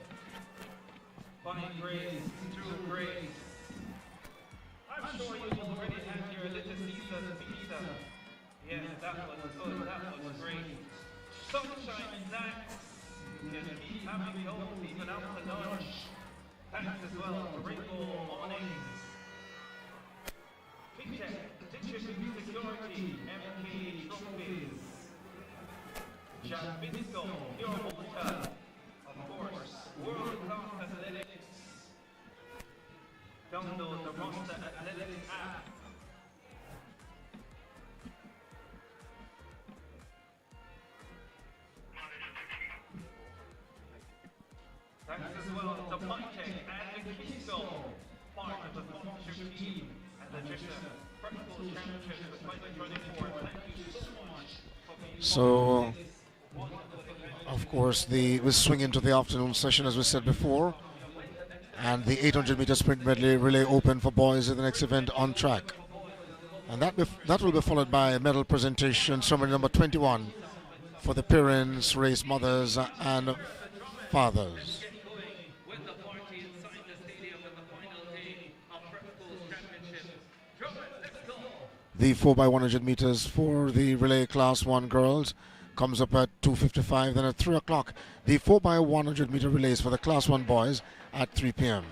by grace through grace. I'm sure you've already had your little Caesar's pizza. Yes, that was good, that was great. Sunshine snacks. You can keep having those even after lunch. Thanks as well to Ringo Mornings. Paycheck, Digital Security, MK Trophies. Jabisco, Pure Water. Of course, World Class Athletics. Download the Roster Athletics app. Thanks as well to Paycheck and the Keystone, part of the sponsorship team and the Jisa Practical Championship for 2024. Thank you so much for being So, of course, we swing into the afternoon session as we said before, and the 800 meter sprint medley relay open for boys in the next event on track, and that will be followed by a medal presentation, ceremony number 21 for the parents, race mothers, and fathers. The 4x100 meters for the relay class 1 girls comes up at 2:55. Then at 3 o'clock, the 4x100 meter relays for the class 1 boys at 3 p.m.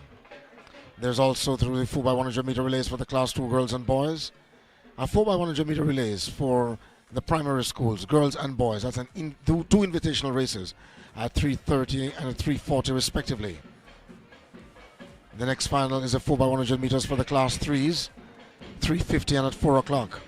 There's also through the 4x100 meter relays for the class 2 girls and boys. A 4x100 meter relays for the primary schools, girls and boys. That's two invitational races at 3:30 and at 3:40 respectively. The next final is a 4x100 meters for the class 3s, 3:50 and at 4 o'clock.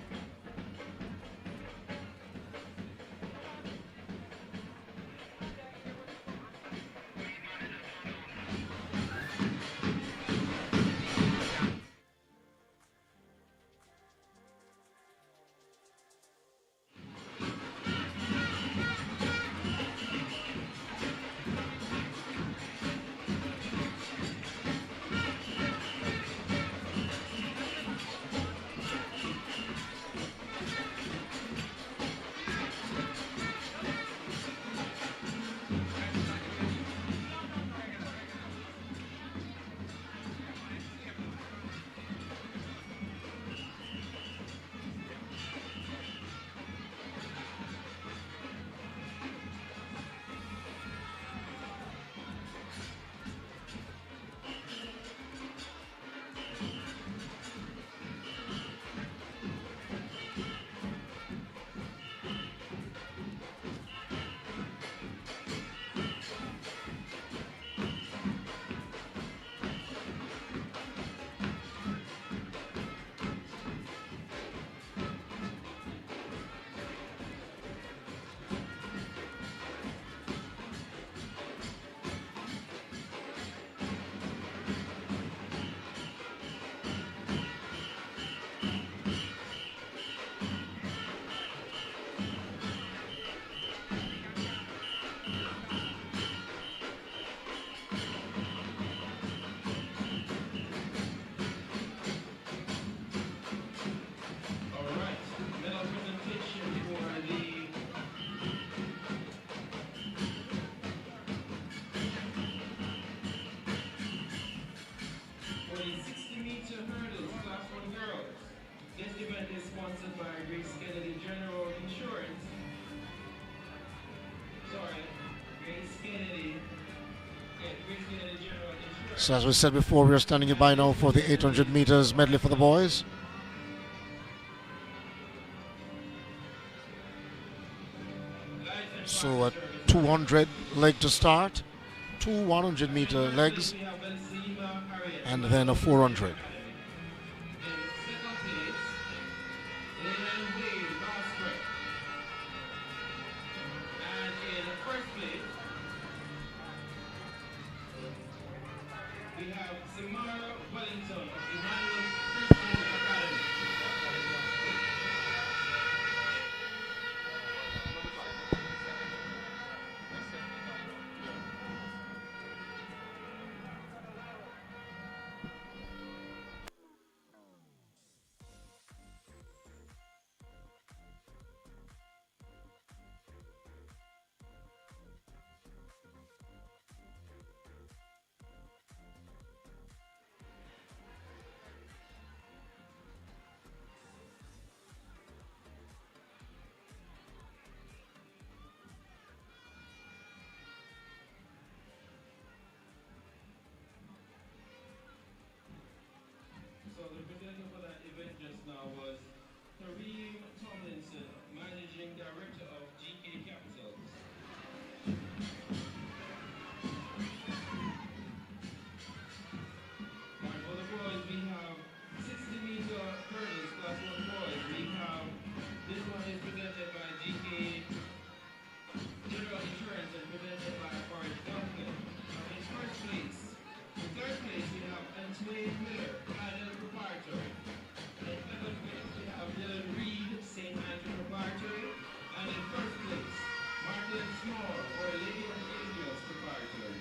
sponsored by Grace Kennedy General Insurance. Sorry, Grace Kennedy. Yeah, Grace Kennedy General Insurance. So as we said before, we are standing by now for the 800 meters medley for the boys. So at 200 leg to start, two 100-meter legs, and then a 400. Preparatory. In second place, we have Dylan Reed, St. Andrew Preparatory. And in first place, Martin Small, or Lady of the Angels Preparatory.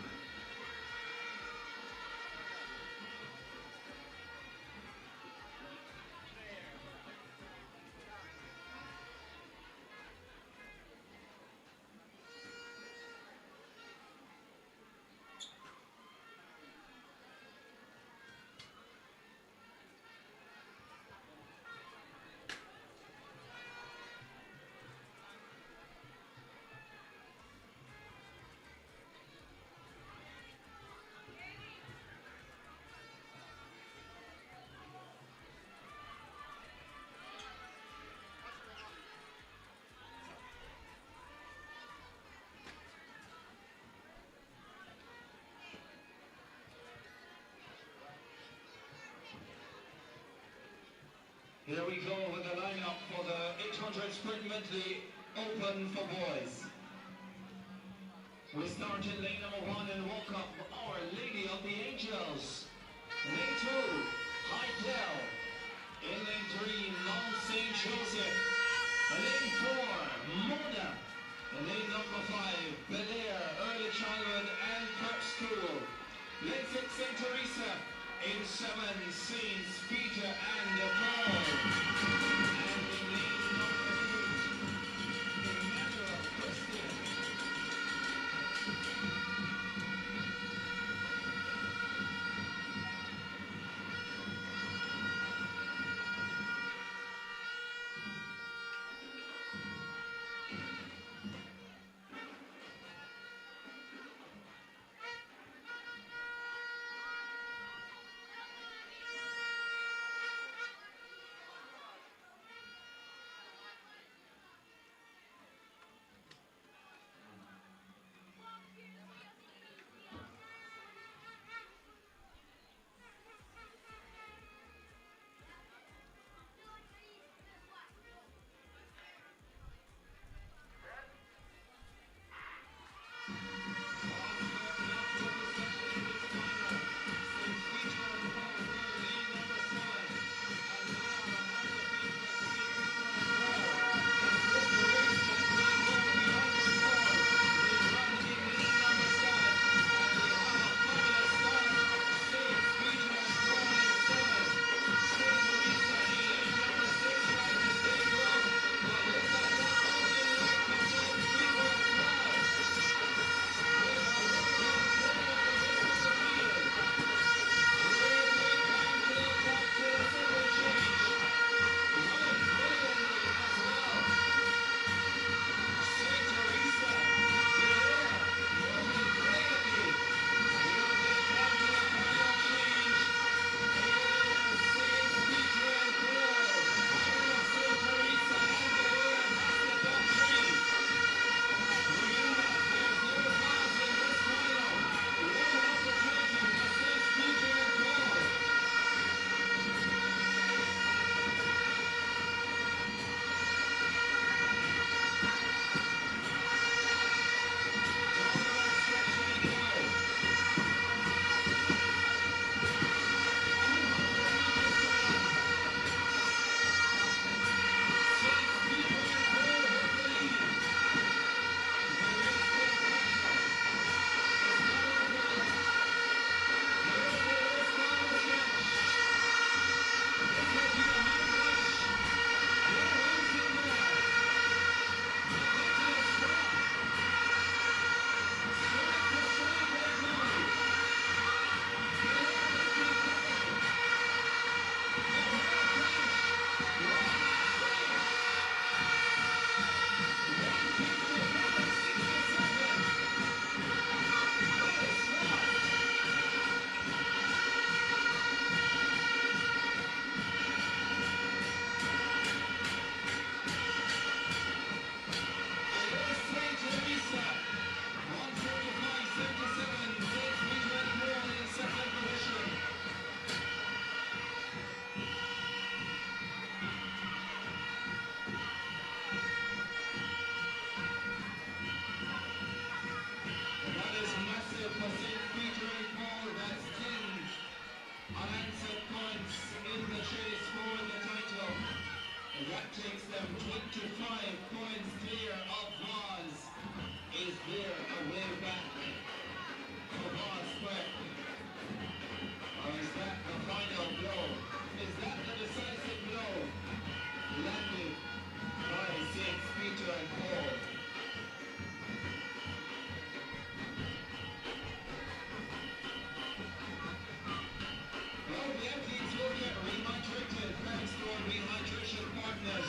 Here we go with the lineup for the 800 sprint medley open for boys. We start in lane number 1 and walk up Our Lady of the Angels. Lane 2, Hightail. In lane 3, Mount St. Joseph. Lane 4, Mona. In lane number 5, Bel Air, Early Childhood and Prep School. Lane 6, St. Teresa. In 7, Saints Peter and Paul. And in lane number 8, Emmanuel Christian. takes them 25 points clear of Vaz. Is there a way back for Vaz Square? Or is that the final blow? Is that the decisive blow? Landed by St. Peter and Paul. Well, the athletes will get rehydrated thanks to our rehydration partners.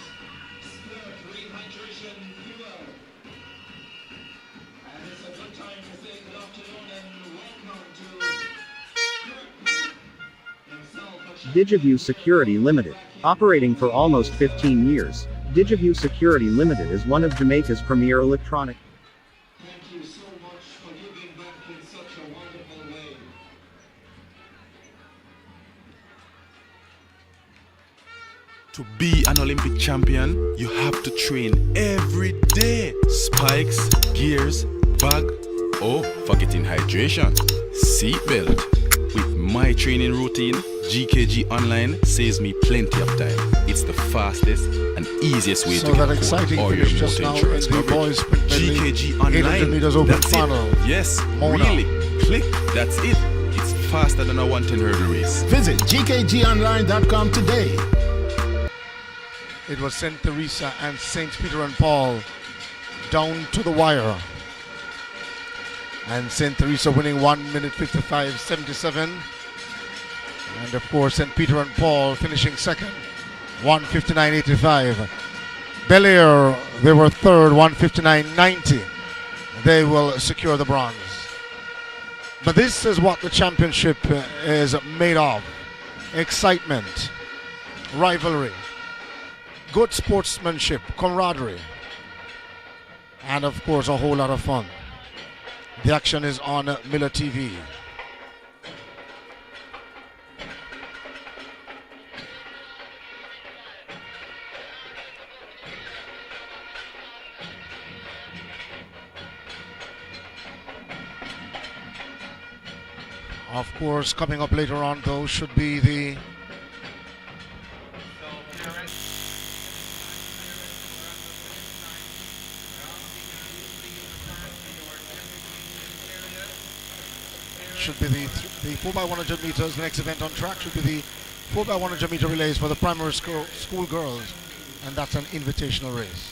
Splurt Rehydration Fuel. And it's a good time to say good afternoon and welcome to himself. DigiView Security Limited. Operating for almost 15 years, DigiView Security Limited is one of Jamaica's premier electronic. Thank you so much for giving back in such a wonderful way. To be an Olympic champion, you have to train every day. Spikes, gears, bag, oh, forgetting hydration. Seatbelt. With my training routine, GKG Online saves me plenty of time. It's the fastest and easiest way So to that get exciting all your finish just motor now insurance in the coverage. boys' sprint medley. GKG 800 Online. meters open That's final. it. Yes, Mona. really. Click. That's it. It's faster than a 110 hurdle race. Visit gkgonline.com today. It was St. Teresa and St. Peter and Paul down to the wire. And St. Teresa winning 1 minute 55.77. And of course, St. Peter and Paul finishing second, 159.85. Bel Air, they were third, 159.90. They will secure the bronze. But this is what the championship is made of. Excitement, rivalry, good sportsmanship, camaraderie, and of course a whole lot of fun. The action is on Miller TV. Of course, coming up later on though should be the the 4x100 meters. The next event on track should be the 4x100 meter relays for the primary school girls, and that's an invitational race.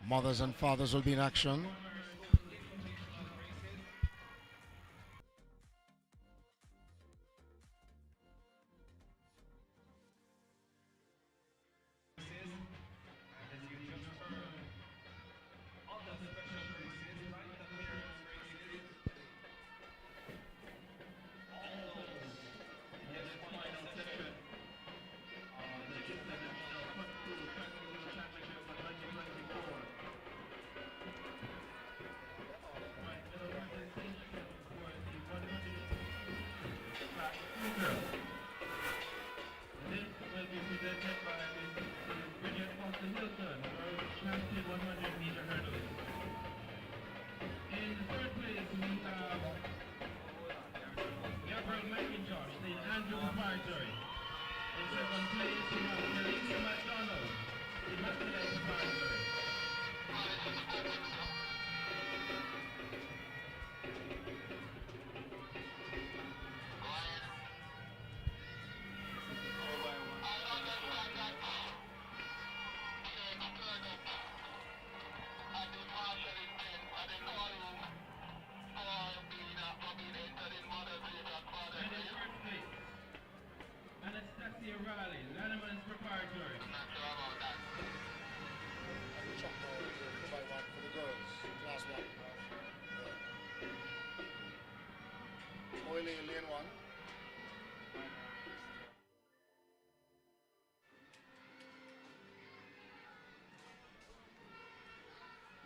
Mothers and fathers will be in action. Preparatory. In second place, we have Melissa McDonald. Immaculate Preparatory. lane one.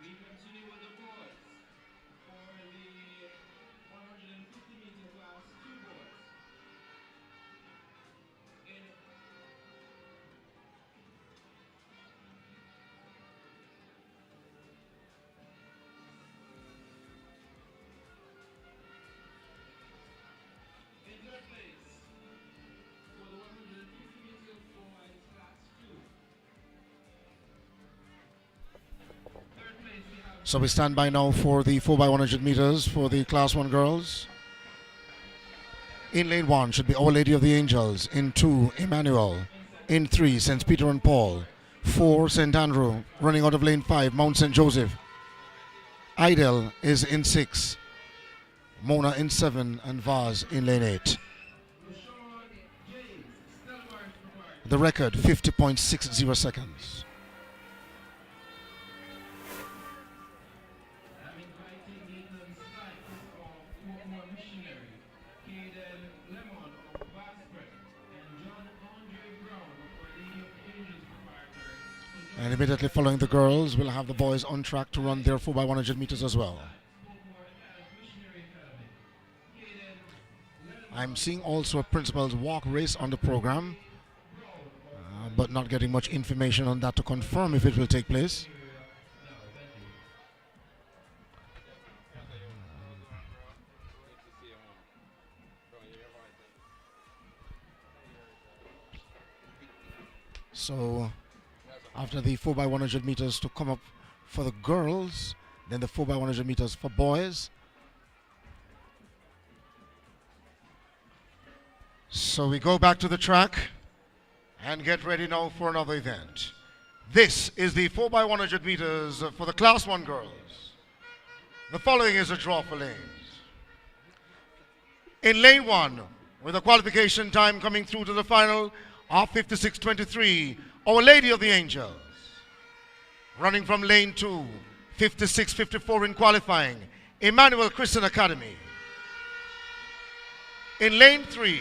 We continue with the boys for the 150-meter class, two boys. In third place for the 150-meter boys class two. Third place we have So we stand by now for the 4x100 meters for the Class 1 girls. In lane 1 should be Our Lady of the Angels. In 2, Emmanuel. In 3, St. Peter and Paul. 4, St. Andrew. Running out of lane 5, Mount St. Joseph. Idel is in 6. Mona in 7 and Vaz in lane 8. The record 50.60 seconds. I'm inviting Nathan Sykes of Portmore Missionary, Caden Lemon of Basford, and John Andre Brown of Our Lady of Angels Preparatory. And immediately following the girls, we'll have the boys on track to run their 4x100 meters as well. Portmore Missionary Academy. Caden I'm seeing also a principal's walk race on the program, but not getting much information on that to confirm if it will take place. So after the 4x100 meters to come up for the girls, then the 4x100 meters for boys. So we go back to the track and get ready now for another event. This is the 4x100 meters for the Class 1 girls. The following is a draw for lanes. In lane 1, with a qualification time coming through to the final of 56.23, Our Lady of the Angels. Running from lane 2, 56.54 in qualifying, Emmanuel Christian Academy. In lane 3,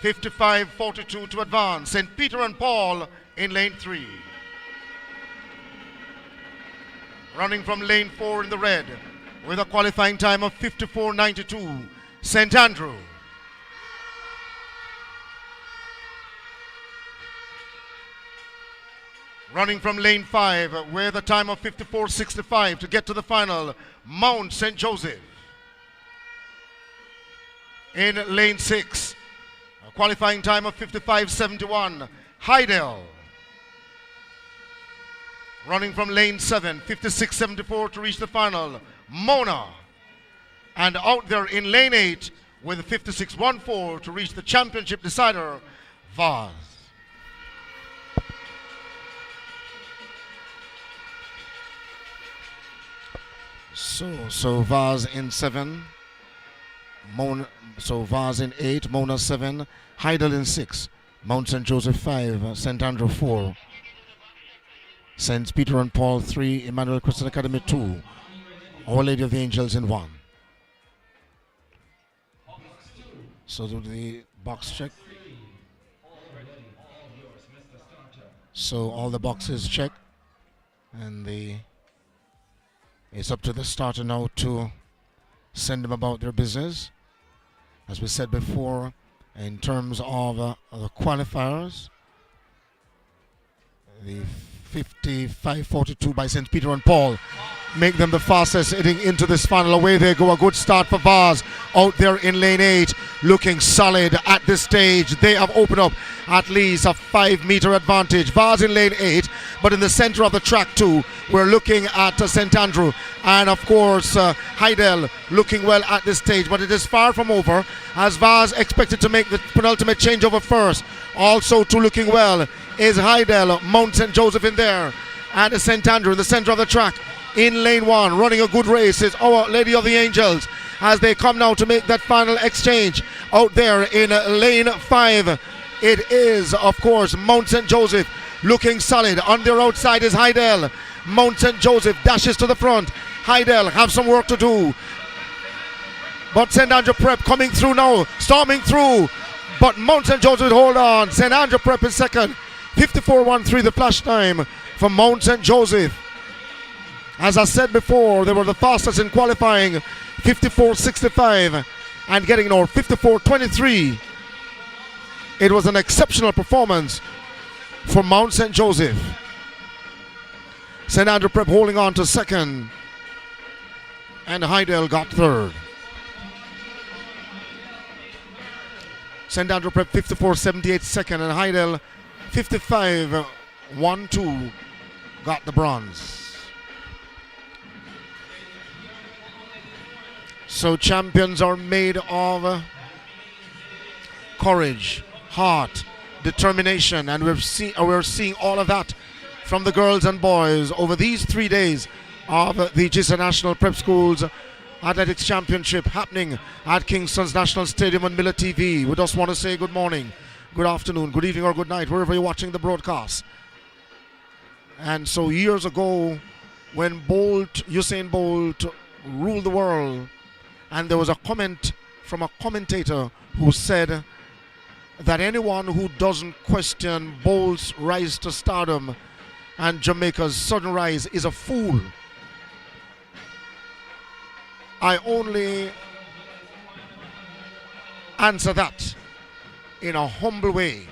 55.42 to advance, St. Peter and Paul in lane 3. Running from lane 4 in the red, with a qualifying time of 54.92, St. Andrew. Running from lane 5 with a time of 54.65 to get to the final, Mount St. Joseph. In lane 6, a qualifying time of 55.71, Heidel. Running from lane 7, 56.74 to reach the final, Mona. And out there in lane 8 with 56.14 to reach the championship decider, Vaz. So Vaz in 7, Vaz in 8, Mona 7, Heidel in 6, Mount St. Joseph 5, St. Andrew 4, St. Peter and Paul 3, Emmanuel Christian Academy 2, Our Lady of the Angels in 1. So do the box check. So all the boxes check, and it's up to the starter now to send them about their business. As we said before, in terms of the qualifiers, the 55.42 by St. Peter and Paul make them the fastest heading into this final. Away they go, a good start for Vaz out there in lane 8, looking solid at this stage. They have opened up at least a 5-meter advantage. Vaz in lane 8, but in the center of the track too, we're looking at St. Andrew and of course Heidel looking well at this stage, but it is far from over as Vaz expected to make the penultimate changeover first. Also too looking well is Heidel, Mount St. Joseph in there, and St. Andrew in the center of the track. In lane 1, running a good race is Our Lady of the Angels as they come now to make that final exchange. Out there in lane 5, it is, of course, Mount St. Joseph looking solid. On their outside is Heidel. Mount St. Joseph dashes to the front. Heidel have some work to do. But St. Andrew Prep coming through now, storming through. But Mount St. Joseph hold on. St. Andrew Prep is second. 54.13 the flash time for Mount St. Joseph. As I said before, they were the fastest in qualifying, 54.65, and getting now 54.23. It was an exceptional performance for Mount St. Joseph. St. Andrew Prep holding on to second, and Hydel got third. St. Andrew Prep 54.78 second, and Hydel 55.12 got the bronze. So champions are made of courage, heart, determination, and we're seeing all of that from the girls and boys over these 3 days of the Jisa National Prep Schools Athletics Championship happening at Kingston's National Stadium on Miller TV. We just want to say good morning, good afternoon, good evening, or good night, wherever you're watching the broadcast. And so years ago, when Usain Bolt ruled the world, and there was a comment from a commentator who said that anyone who doesn't question Bolt's rise to stardom and Jamaica's sudden rise is a fool. I only answer that in a humble way,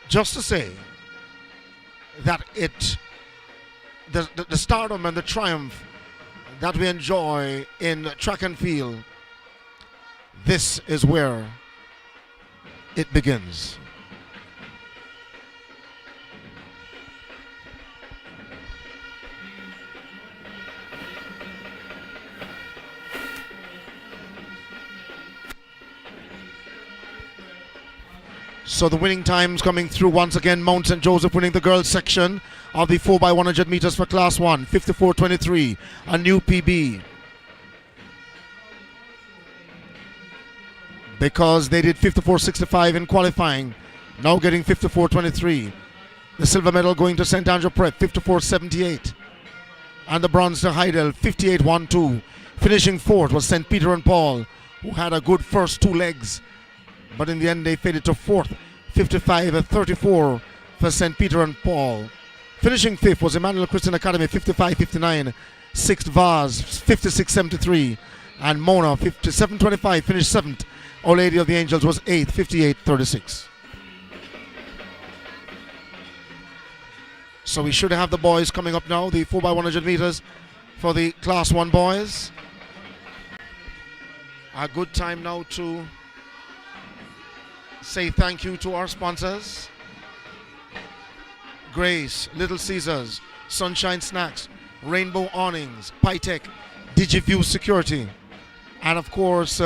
just to say that the stardom and the triumph that we enjoy in track and field, this is where it begins. So the winning times coming through once again. Mount St. Joseph winning the girls section of the 4x100 meters for class 1, 54.23, a new PB. Because they did 54.65 in qualifying, now getting 54.23. The silver medal going to St. Andrew Prep, 54.78. And the bronze to Hydel, 58.12. Finishing fourth was St. Peter and Paul, who had a good first two legs, but in the end they faded to fourth, 55.34 for St. Peter and Paul. Finishing fifth was Emmanuel Christian Academy, 55.59. Sixth Vaz, 56.73. And Mona, 57.25, finished seventh. Our Lady of the Angels was eighth, 58.36. So we should have the boys coming up now, the 4x100 meters for the class 1 boys. A good time now to say thank you to our sponsors: Grace, Little Caesars, Sunshine Snacks, Rainbow Awnings, Pytech, DigiView Security, and of course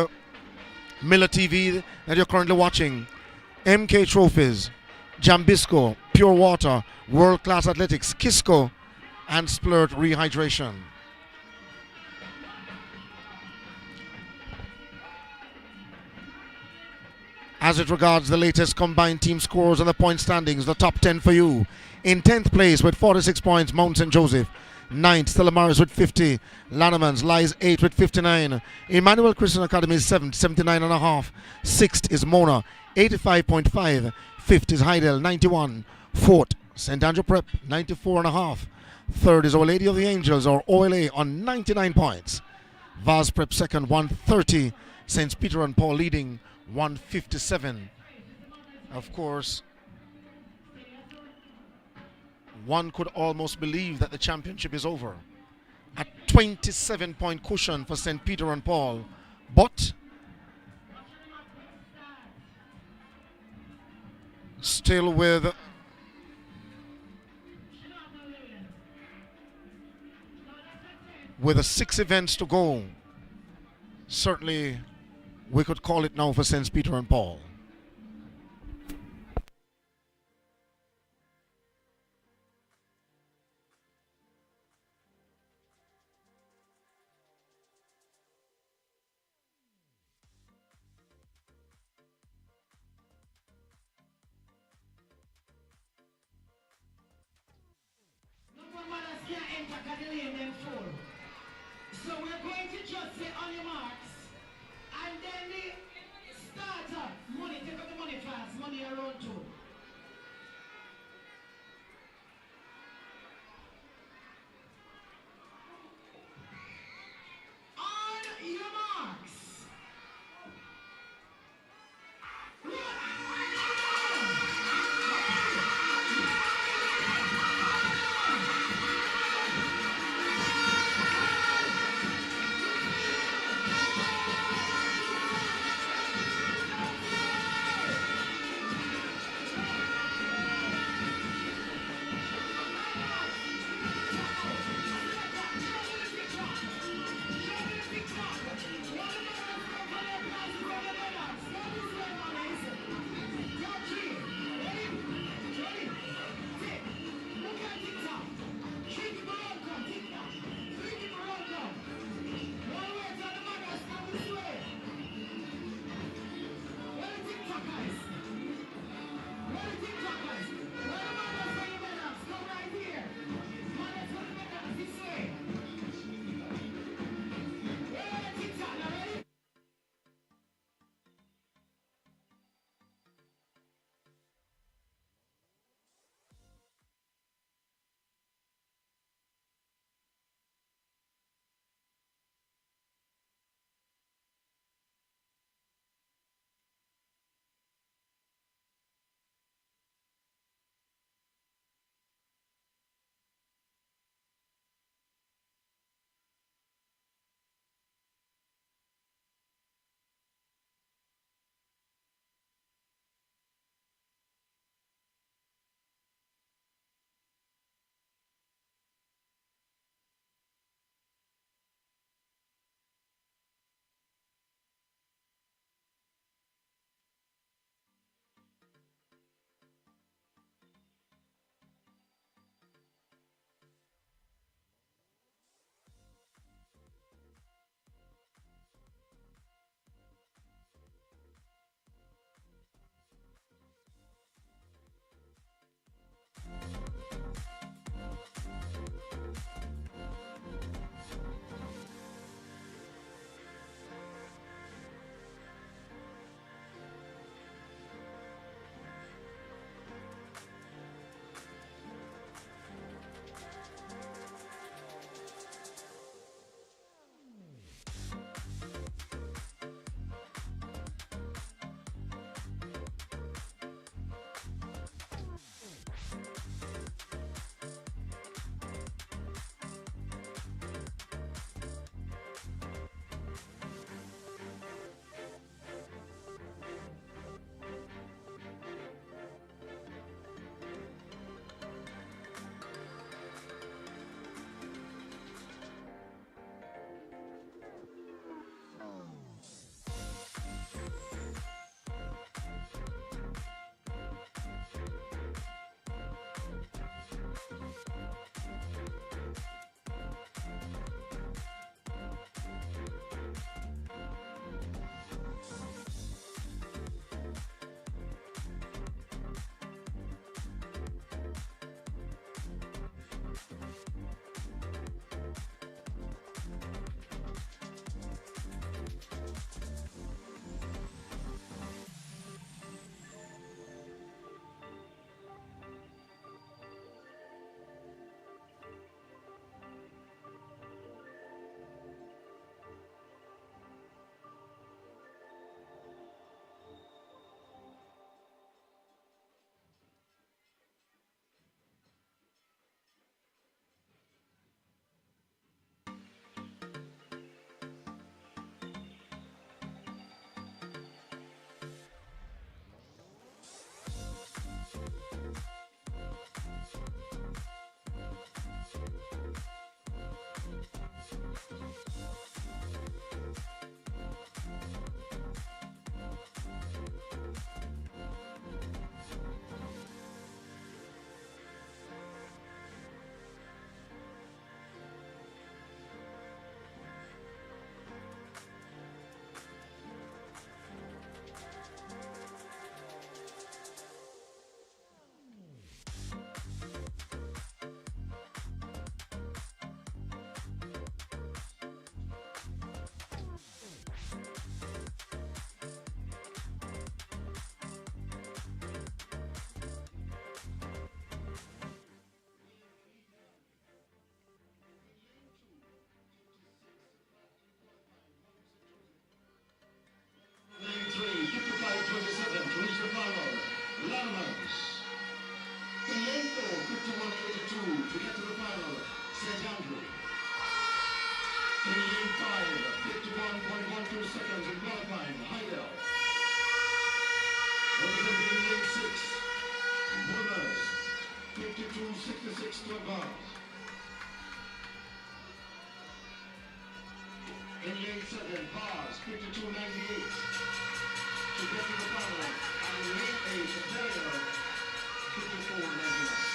Miller TV that you're currently watching, MK Trophies, Jambisco, Pure Water, World Class Athletics, Kisco, and Splurt Rehydration. As it regards the latest combined team scores and the point standings, the top 10 for you. In 10th place with 46 points, Mount St. Joseph. 9th, Stella Maris with 50. Lannemans lies 8 with 59. Emmanuel Christian Academy is 7th, 79.5. 6th is Mona, 85.5. 5th is Hydel, 91. 4th, St. Andrew Prep, 94.5. 3rd is Our Lady of the Angels, or OLA, on 99 points. Vaz Prep 2nd, 130. St. Peter and Paul leading 157. Of course, one could almost believe that the championship is over. A 27-point cushion for St. Peter and Paul, but still with the 6 events to go, certainly we could call it now for St. Peter and Paul. So we're going to just say on your marks, to Vaz. In lane 7, Vaz, 52.98. To get to the final. And in lane 8, Taylor, 54.99.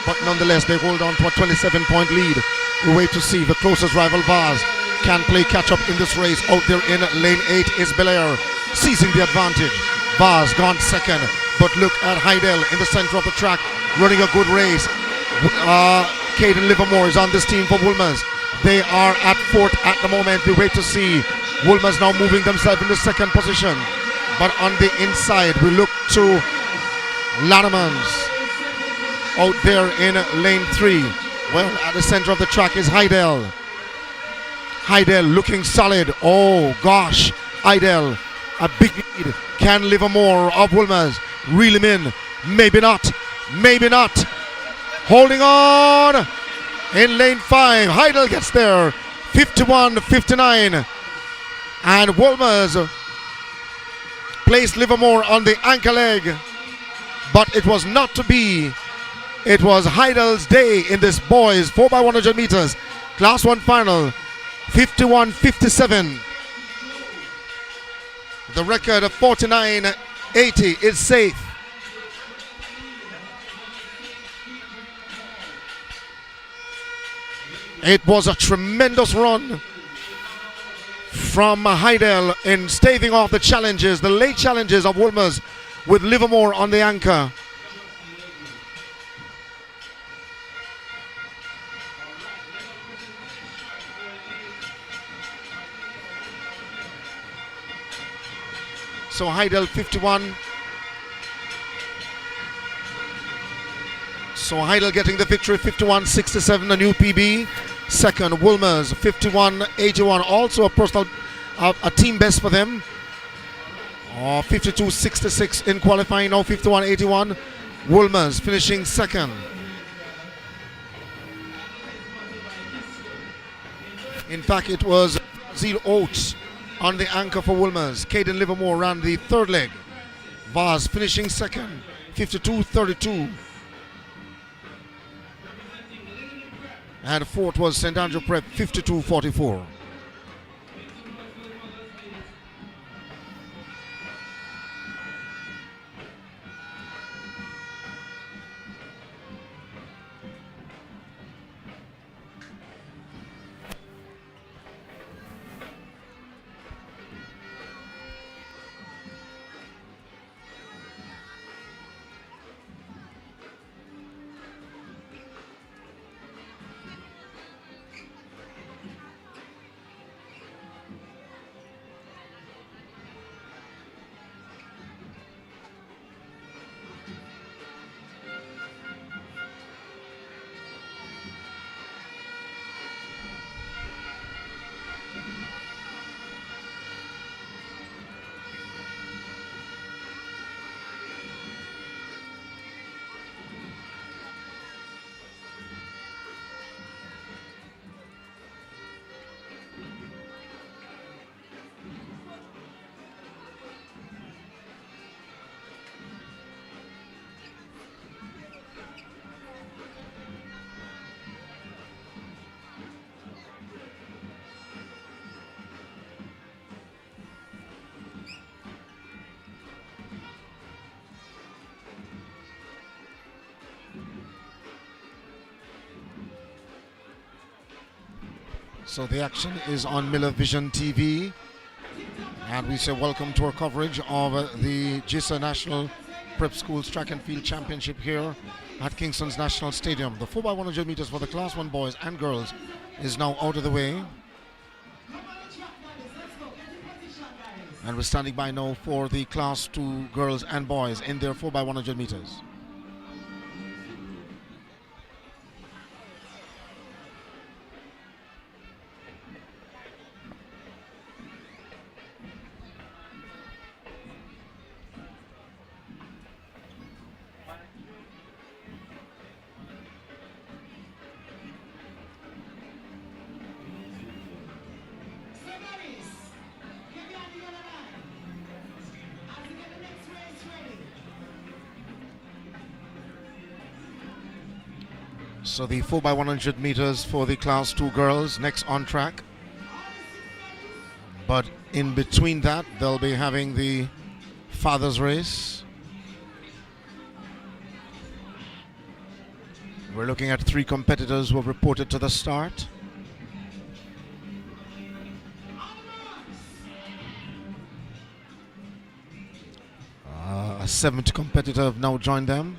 But nonetheless, they hold on to a 27-point lead. We wait to see the closest rival Vaz can play catch-up in this race. Out there in lane 8 is Belair, seizing the advantage. Vaz gone second, but look at Heidel in the center of the track, running a good race. Caden Livermore is on this team for Woolmers. They are at 4th at the moment. We wait to see Woolmers now moving themselves in the 2nd position. But on the inside, we look to Lannemans out there in lane 3. Well, at the center of the track is Heidel. Heidel looking solid. Oh gosh, Heidel, a big lead. Can Livermore of Woolmers reel him in? Maybe not. Maybe not. Holding on in lane 5. Heidel gets there. 51-59. And Woolmers placed Livermore on the anchor leg. But it was not to be. It was Heidel's day in this boys 4x100 meters class 1 final. 51-57. The record of 49.80 is safe. It was a tremendous run from Heidel in staving off the challenges, the late challenges of Woolmers with Livermore on the anchor. So Heidel 51. So Heidel getting the victory, 51-67, a new PB. Second, Woolmers 51-81, also a personal, a team best for them. 52-66 in qualifying, now 51-81. Woolmers finishing second. In fact, it was Zeal Oates on the anchor for Woolmers. Caden Livermore ran the 3rd leg. Vaz finishing second, 52-32. And 4th was St. Andrew Prep, 52-44. So the action is on Miller Vision TV. And we say welcome to our coverage of the Jisa National Prep Schools Track and Field Championship here at Kingston's National Stadium. The 4x100 meters for the Class 1 boys and girls is now out of the way. And we're standing by now for the Class 2 girls and boys in their 4x100 meters. So the 4x100 meters for the Class 2 girls next on track. But in between that, they'll be having the father's race. We're looking at 3 competitors who have reported to the start. A 7th competitor have now joined them.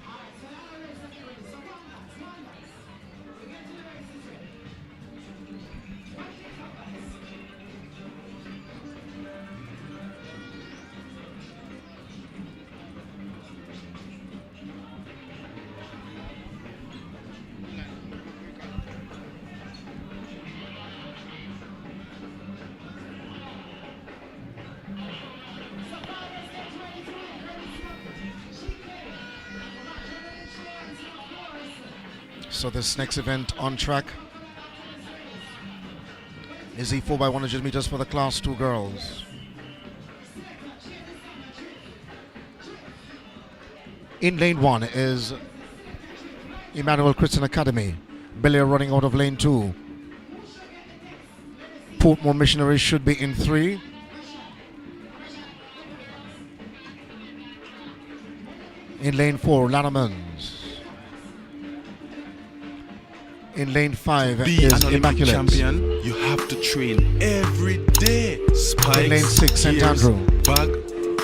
So this next event on track is the 4x100 meters for the Class 2 girls. In lane 1 is Emmanuel Christian Academy. Belair running out of lane 2. Portmore Missionaries should be in 3. In lane 4, Lannemans. In lane 5 Be is an Olympic Immaculate. champion, you have to train every day. Spikes, In lane 6, St. gears, Andrew. bag,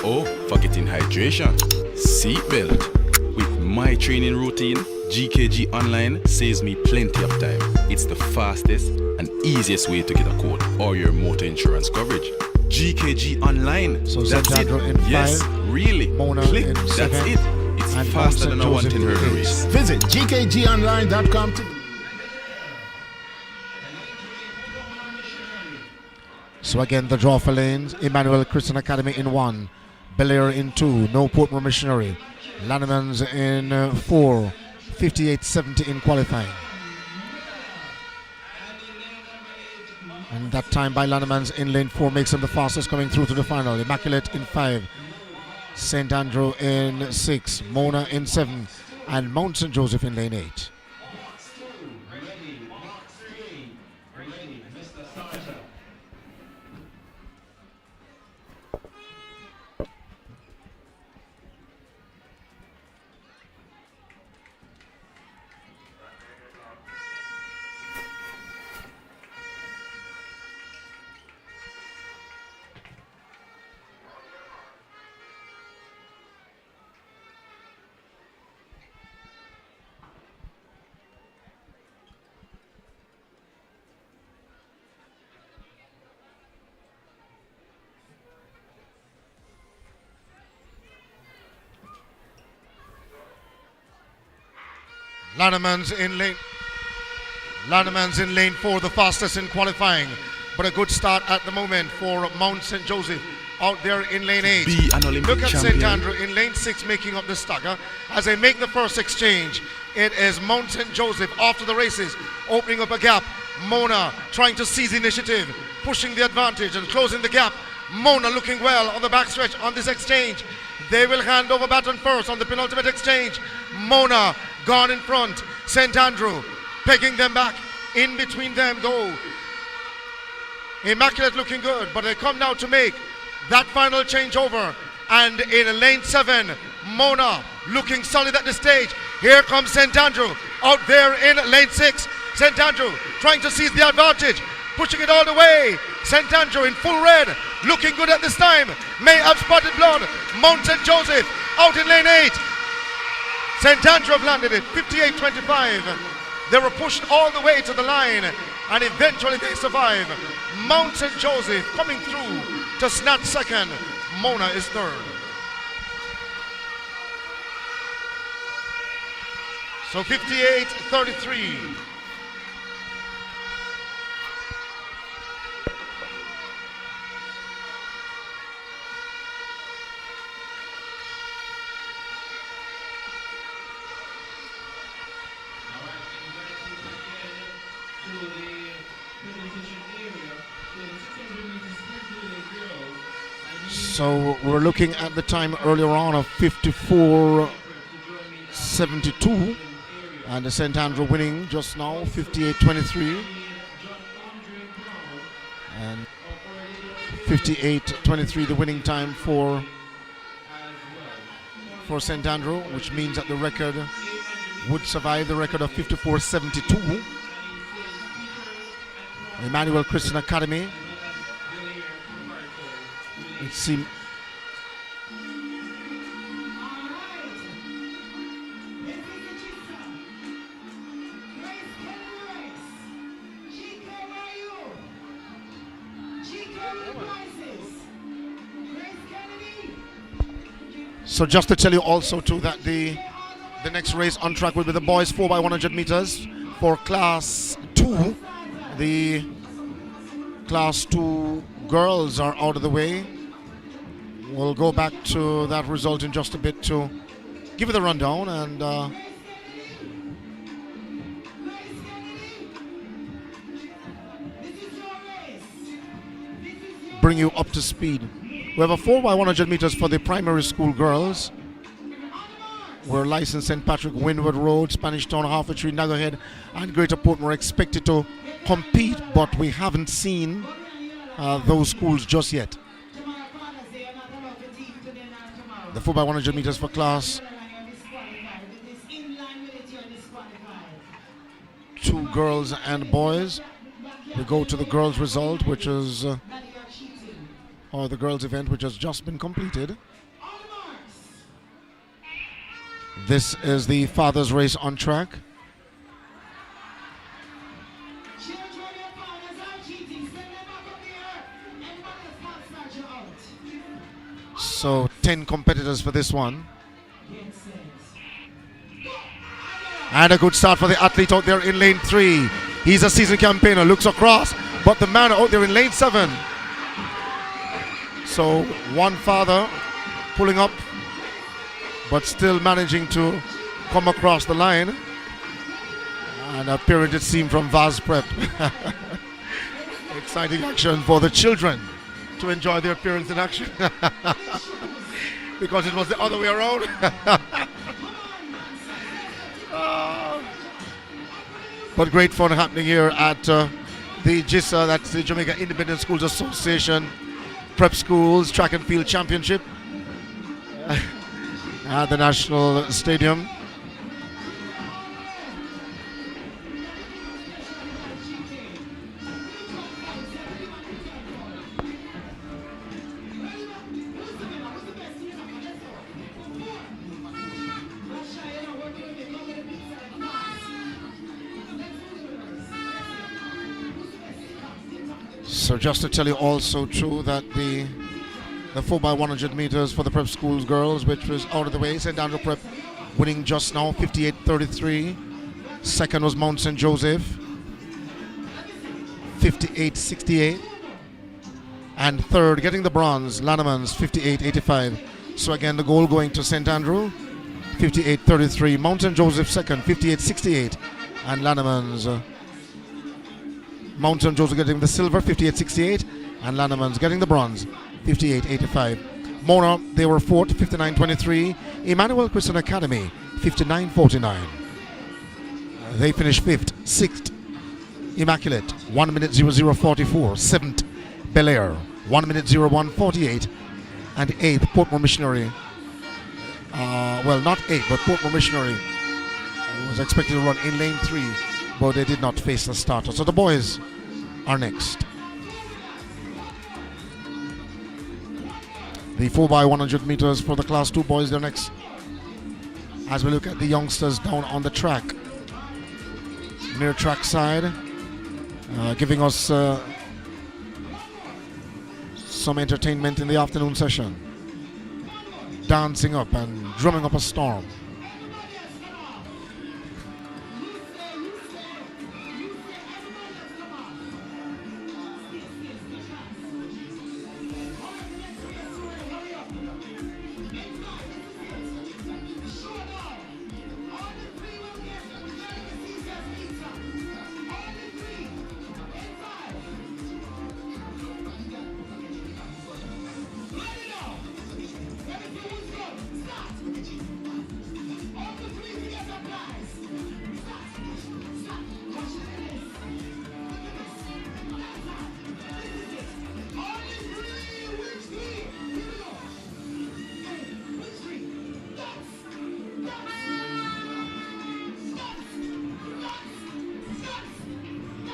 oh, forgetting hydration. Seatbelt. With my training routine, GKG Online saves me plenty of time. It's the fastest and easiest way to get a quote or your motor insurance coverage. GKG Online. So that's St. it. Andrew in 5, yes, really. Mona Click. in That's 7, it. It's and faster Mount than a St. Joseph 110 hurdle in 8. race. Visit gkgonline.com today. So again, the draw for lanes: Emmanuel Christian Academy in 1, Belair in 2, no Portmore Missionary, Lannemans in 4, 58.70 in qualifying. And that time by Lannemans in lane 4 makes him the fastest coming through to the final. Immaculate in 5, St. Andrew in 6, Mona in 7, and Mount St. Joseph in lane 8. Lannemans in lane 4, the fastest in qualifying, but a good start at the moment for Mount St. Joseph out there in lane 8. Be an Olympic Look at champion. St. Andrew in lane 6 making up the stagger. As they make the first exchange, it is Mount St. Joseph after the races opening up a gap. Mona trying to seize initiative, pushing the advantage and closing the gap. Mona looking well on the backstretch on this exchange. They will hand over baton first on the penultimate exchange. Mona gone in front. St. Andrew pegging them back. In between them though, Immaculate looking good, but they come now to make that final changeover. And in lane 7, Mona looking solid at the stage. Here comes St. Andrew out there in lane 6. St. Andrew trying to seize the advantage, pushing it all the way. St. Andrew in full red, looking good at this time. May have spotted blood. Mount St. Joseph out in lane 8. St. Andrew have landed it, 58.25. They were pushed all the way to the line and eventually they survive. Mount St. Joseph coming through to snatch second. Mona is third. So 58-33. So we're looking at the time earlier on of 54-72, and the St. Andrew winning just now 58-23, and 58-23 the winning time for St. Andrew, which means that the record would survive the record of 54-72. Emmanuel Christian Academy. It seems so. Just to tell you also too that the next race on track will be the boys 4x100 meters for class 2. The class 2 girls are out of the way. We'll go back to that result in just a bit to give you the rundown and bring you up to speed. We have a 4x100 meters for the primary school girls. We're licensed St. Patrick, Windward Road, Spanish Town, Half Tree, Naggerhead, and Greater Portmore expected to compete, but we haven't seen those schools just yet. The 4x100 meters for class 2 girls and boys. We go to the girls' result, which is or the girls' event, which has just been completed. This is the father's race on track. So 10 competitors for this one. And a good start for the athlete out there in lane 3. He's a seasoned campaigner, looks across, but the man out there in lane 7. So one father pulling up, but still managing to come across the line. And a period it seemed from Vaz Prep. Exciting action for the children to enjoy their appearance in action. Because it was the other way around. But great fun happening here at the Jisa, that's the Jamaica Independent Schools Association Prep Schools Track and Field Championship at the National Stadium. So just to tell you also too that the 4x100 meters for the prep schools girls, which was out of the way, St. Andrew Prep winning just now 58-33. Second was Mount St. Joseph 58-68. And third, getting the bronze, Lannemans 58-85. So again, the goal going to St. Andrew 58-33. Mount St. Joseph second 58-68. And Lannemans Mount St. Joseph getting the silver 58-68, and Lannemans getting the bronze 58-85. Mona, they were fourth 59-23. Emmanuel Christian Academy 59-49. They finished fifth. Sixth, Immaculate 1 minute 00:44. Seventh, Bel Air 1 minute 01:48. And eighth, Portmore Missionary. Well, not eighth, but Portmore Missionary was expected to run in lane 3. But they did not face the starter. So the boys are next. The 4x100 meters for the class 2 boys, they're next. As we look at the youngsters down on the track. Near track side. giving us some entertainment in the afternoon session. Dancing up and drumming up a storm.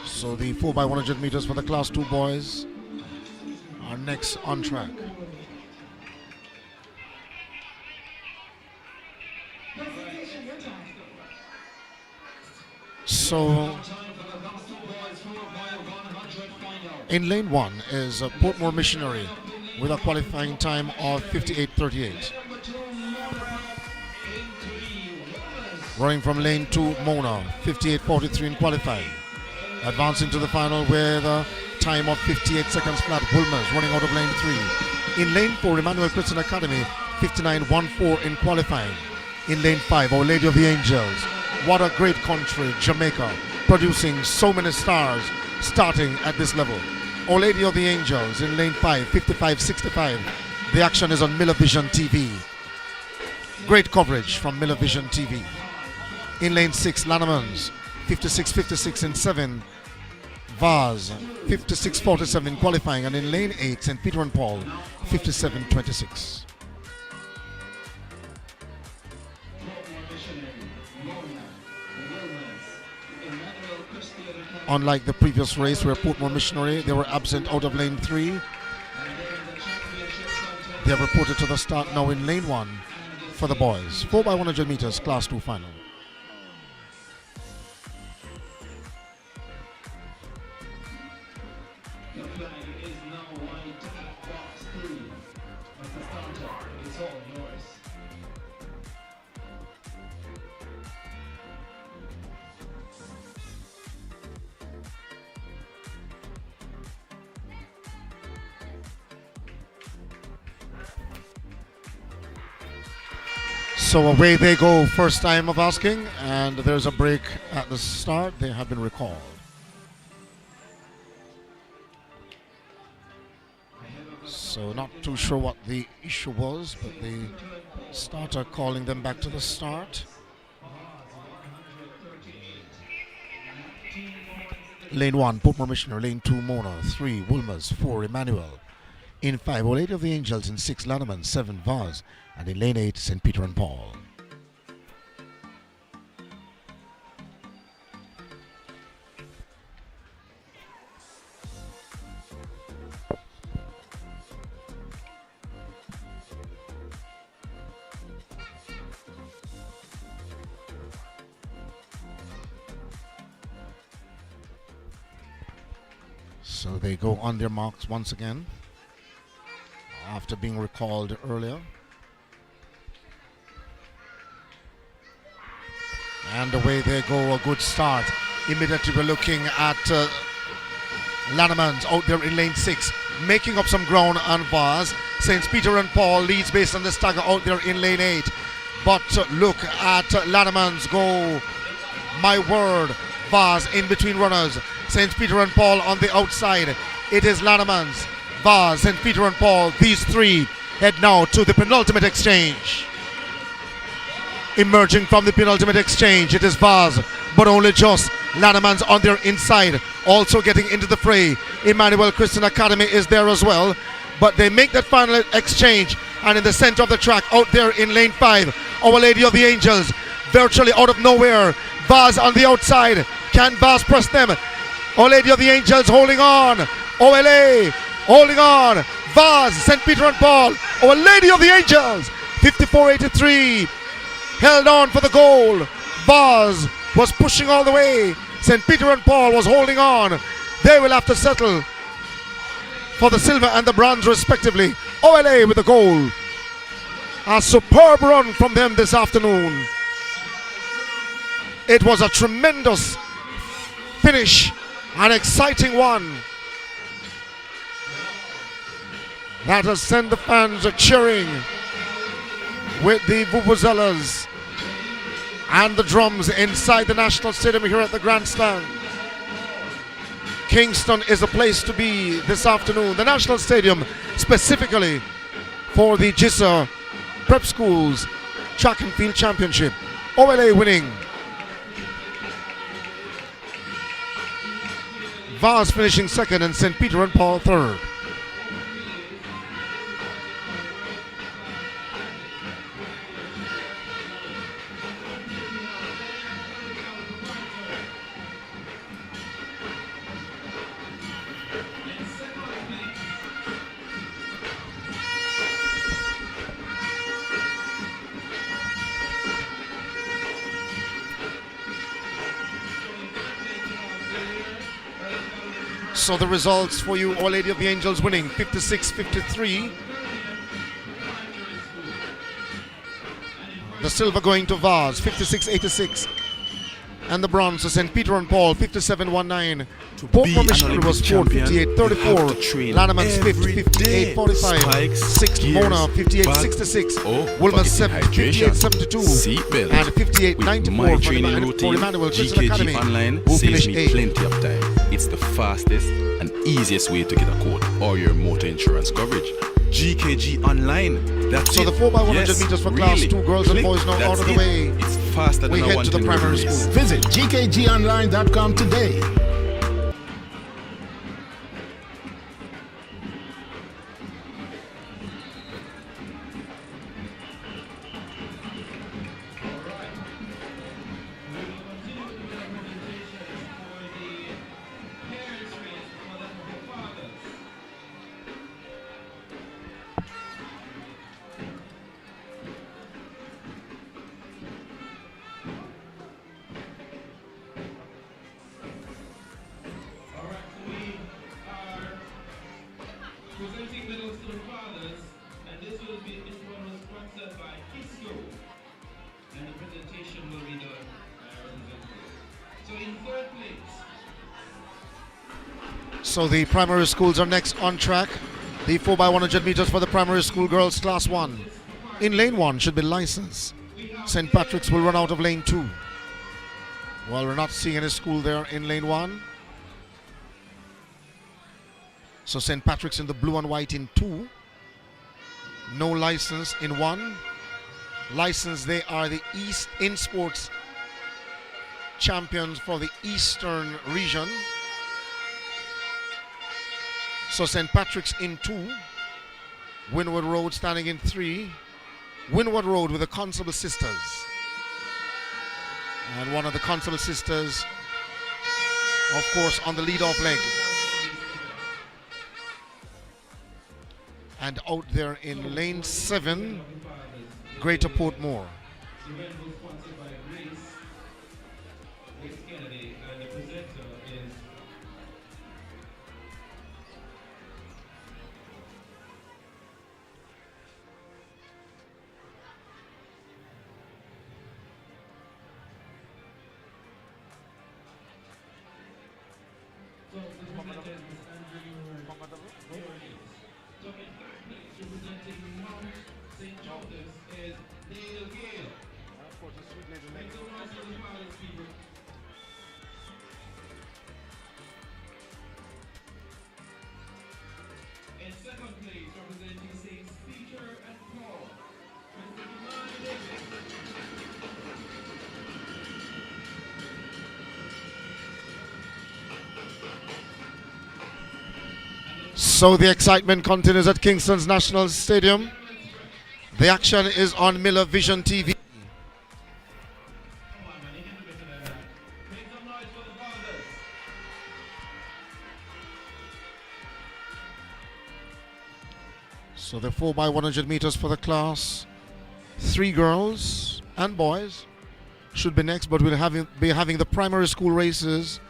So the 4x100 meters for the Class 2 boys are next on track. So in lane 1 is Portmore Missionary with a qualifying time of 58:38. Running from lane 2, Mona, 58:43 in qualifying. Advancing to the final with a time of 58 seconds flat. Bulmers running out of lane 3. In lane 4, Emmanuel Christian Academy, 59:14 in qualifying. In lane 5, Our Lady of the Angels. What a great country, Jamaica, producing so many stars starting at this level. Our Lady of the Angels in lane 5, 55:65. The action is on Miller Vision TV. Great coverage from Miller Vision TV. In lane 6, Lannemans, 56:56 in 7. Vaz, 56:47 in qualifying. And in lane 8, St. Peter and Paul, 57:26. Unlike the previous race where Portmore Missionary, they were absent out of lane 3. They are reported to the start now in lane 1 for the boys. 4x100 meters, Class 2 final. The flag is now white, box 3. Mr. Starter, it's all yours. So away they go, first time of asking, and there's a break at the start. They have been recalled. So not too sure what the issue was, but the starter calling them back to the start. Lane 1, Portmore Missionary. Lane 2, Mona. 3, Woolmers. 4, Emmanuel. In 5, Our Lady of the Angels. In 6, Lanneman. 7, Vaz. And in lane 8, St. Peter and Paul. So they go on their marks once again after being recalled earlier. And away they go, a good start. Immediately we're looking at Lannemans out there in lane 6, making up some ground on Vaz. St. Peter and Paul leads based on the stagger out there in lane 8. But look at Lannemans go. My word, Vaz in between runners. St. Peter and Paul on the outside. It is Lannemans, Vaz, St. Peter and Paul. These three head now to the penultimate exchange. Emerging from the penultimate exchange, it is Vaz, but only just. Lannemans on their inside, also getting into the fray. Emmanuel Christian Academy is there as well, but they make that final exchange, and in the center of the track, out there in lane 5, Our Lady of the Angels, virtually out of nowhere. Vaz on the outside. Can Vaz press them? Our Lady of the Angels holding on. OLA holding on. Vaz, St. Peter and Paul. Our Lady of the Angels, 54:83. Held on for the goal. Vaz was pushing all the way. St. Peter and Paul was holding on. They will have to settle for the silver and the bronze respectively. OLA with the goal. A superb run from them this afternoon. It was a tremendous finish, an exciting one that has sent the fans cheering with the vuvuzelas and the drums inside the National Stadium here at the Grandstand. Kingston is a place to be this afternoon. The National Stadium specifically for the Jisa Prep Schools Track and Field Championship. OLA winning. Vars finishing second and St. Peter and Paul third. So the results for you, Our Lady of the Angels winning 56-53. The silver going to Vars 56-86. And the bronze to St. Peter and Paul 57-19. Port Missionary was 458-34. Lanneman's 58-45. Sixth Mona 58-66. Wilmer's 58-72. And 58-94 for Emmanuel Christian Academy, who finished 8th. Plenty of time. It's the fastest and easiest way to get a quote or your motor insurance coverage. GKG Online. That's so it. The 4x100 yes, meters for really. class 2 girls and boys now out of the way. It's faster we than head to the primary school. Visit gkgonline.com today. Presenting medals to the fathers, and this one was sponsored by Kisco, and the presentation will be done by our representative. So in third place. So the primary schools are next on track. The 4x100 meters for the primary school girls class 1. In lane 1 should be licensed. St. Patrick's will run out of lane 2. Well, we're not seeing any school there in lane 1. So St. Patrick's in the blue and white in 2. No license in 1. License, they are the East in Sports champions for the Eastern region. So St. Patrick's in 2. Windward Road standing in 3. Windward Road with the Constable Sisters. And one of the Constable Sisters, of course, on the lead-off leg. And out there in lane 7, Greater Portmore. The event was sponsored by Grace Kennedy, and the presenter is representing Mount St. Joseph's is Dale Gale. Make some noise for the fathers, people. In second place, representing St. Peter and Paul, 29 Davis. So the excitement continues at Kingston's National Stadium. The action is on Miller Vision TV. So the 4x100 meters for the class 3 girls and boys should be next, but we'll be having the primary school races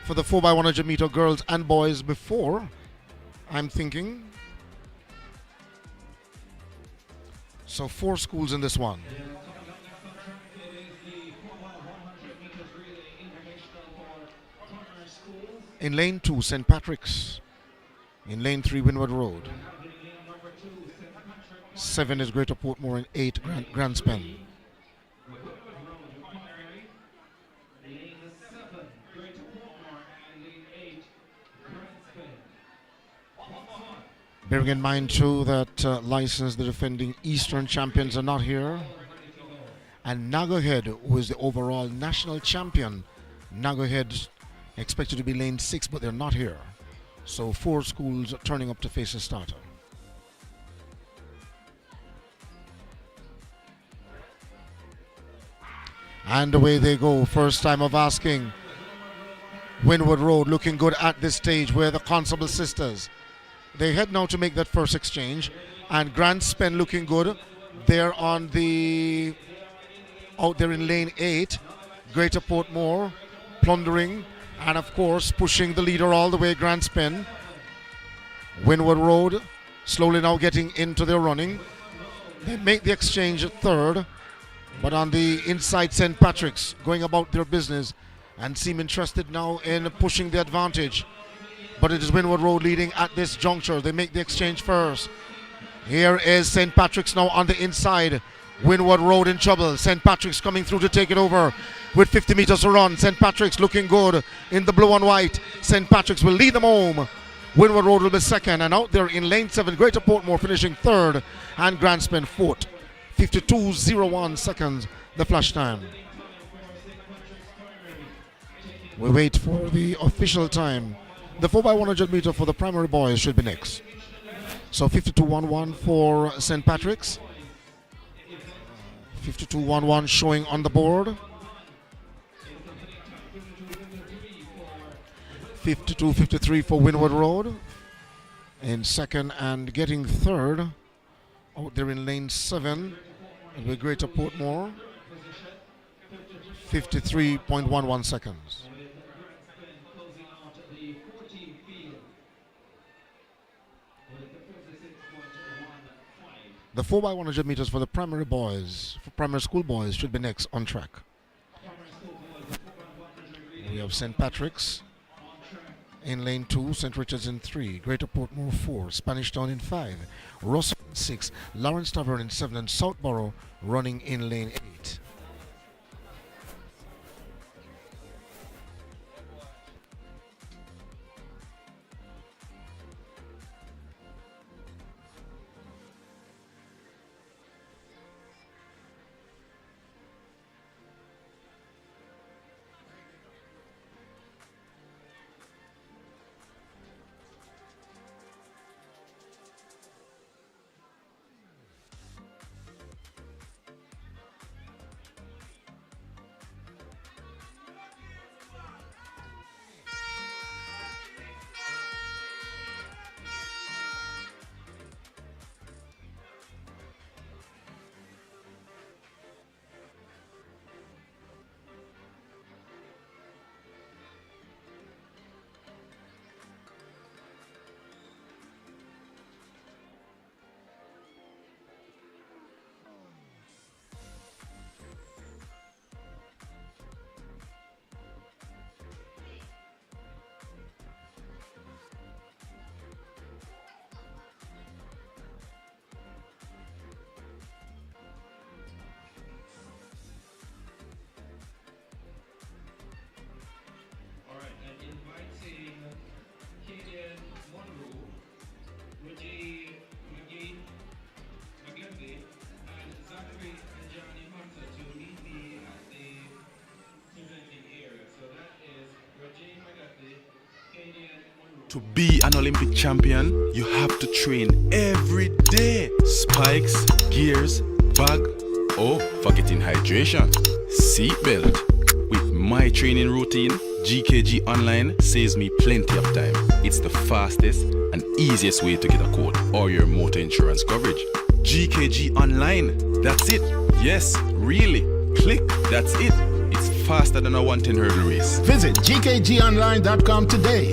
for the 4x100 meter girls and boys before, I'm thinking. So 4 schools in this one. In lane 2, St. Patrick's. In lane 3, Windward Road. 7 is Greater Portmore, and 8 Grand Spen. Bearing in mind too that licensed the defending Eastern champions are not here, and Nagahead, who is the overall national champion, Nagahead expected to be lane 6, but they're not here. So 4 schools turning up to face a starter. And away they go. First time of asking. Windward Road looking good at this stage, where the Constable sisters. They head now to make that first exchange. And Grand Spen looking good. They're on the... out there in lane 8. Greater Portmore plundering. And of course pushing the leader all the way, Grand Spen. Windward Road slowly now getting into their running. They make the exchange at third. But on the inside, St. Patrick's going about their business and seem interested now in pushing the advantage. But it is Windward Road leading at this juncture. They make the exchange first. Here is St. Patrick's now on the inside. Windward Road in trouble. St. Patrick's coming through to take it over with 50 meters to run. St. Patrick's looking good in the blue and white. St. Patrick's will lead them home. Windward Road will be second, and out there in lane 7, Greater Portmore finishing third, and Grand Spen fourth. 52.01 seconds, the flash time. We wait for the official time. The 4x100 meter for the primary boys should be next. So 52.11 for St. Patrick's. 52.11 showing on the board. 52.53 for Windward Road in second, and getting third out there in lane 7 with Greater Portmore. 53.11 seconds. The 4x100 meters for the primary boys, for primary school boys, should be next on track. We have St. Patrick's in lane 2, St. Richard's in 3, Greater Portmore 4, Spanish Town in 5, Russell in 6, Lawrence Tavern in 7, and Southborough running in lane 8. To be an Olympic champion, you have to train every day. Spikes, gears, bag, oh, forgetting hydration, seatbelt. With my training routine, GKG Online saves me plenty of time. It's the fastest and easiest way to get a quote or your motor insurance coverage. GKG Online, that's it. Yes, really. Click, that's it. It's faster than a 110 hurdle race. Visit gkgonline.com today.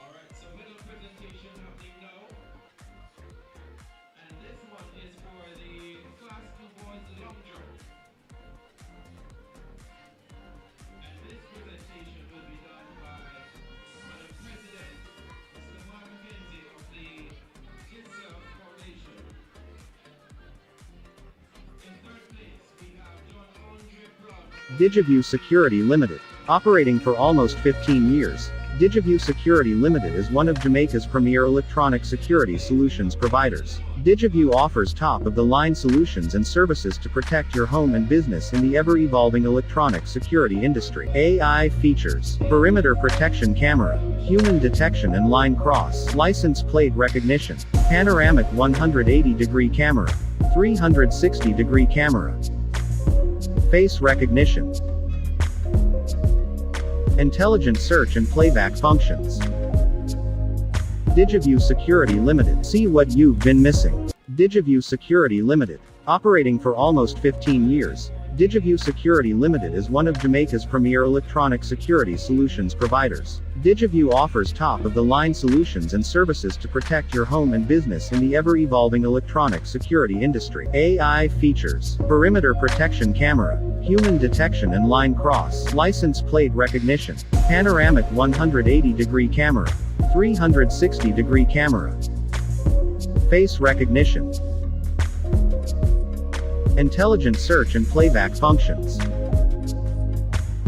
Alright, so middle presentation happening now. And this one is for the Class 2 boys long jump. And this presentation will be done by Madam President, Mr. Mark McKenzie of the Jisa Foundation. In third place, we have John Andre Brown. DigiView Security Limited. Operating for almost 15 years, DigiView Security Limited is one of Jamaica's premier electronic security solutions providers. DigiView offers top-of-the-line solutions and services to protect your home and business in the ever-evolving electronic security industry. AI features: perimeter protection camera, human detection and line cross, license plate recognition, panoramic 180-degree camera, 360-degree camera, face recognition, intelligent search and playback functions. DigiView Security Limited. See what you've been missing. DigiView Security Limited. Operating for almost 15 years, DigiView Security Limited is one of Jamaica's premier electronic security solutions providers. DigiView offers top-of-the-line solutions and services to protect your home and business in the ever-evolving electronic security industry. AI features: perimeter protection camera, human detection and line cross, license plate recognition, panoramic 180-degree camera, 360-degree camera, face recognition, intelligent search and playback functions.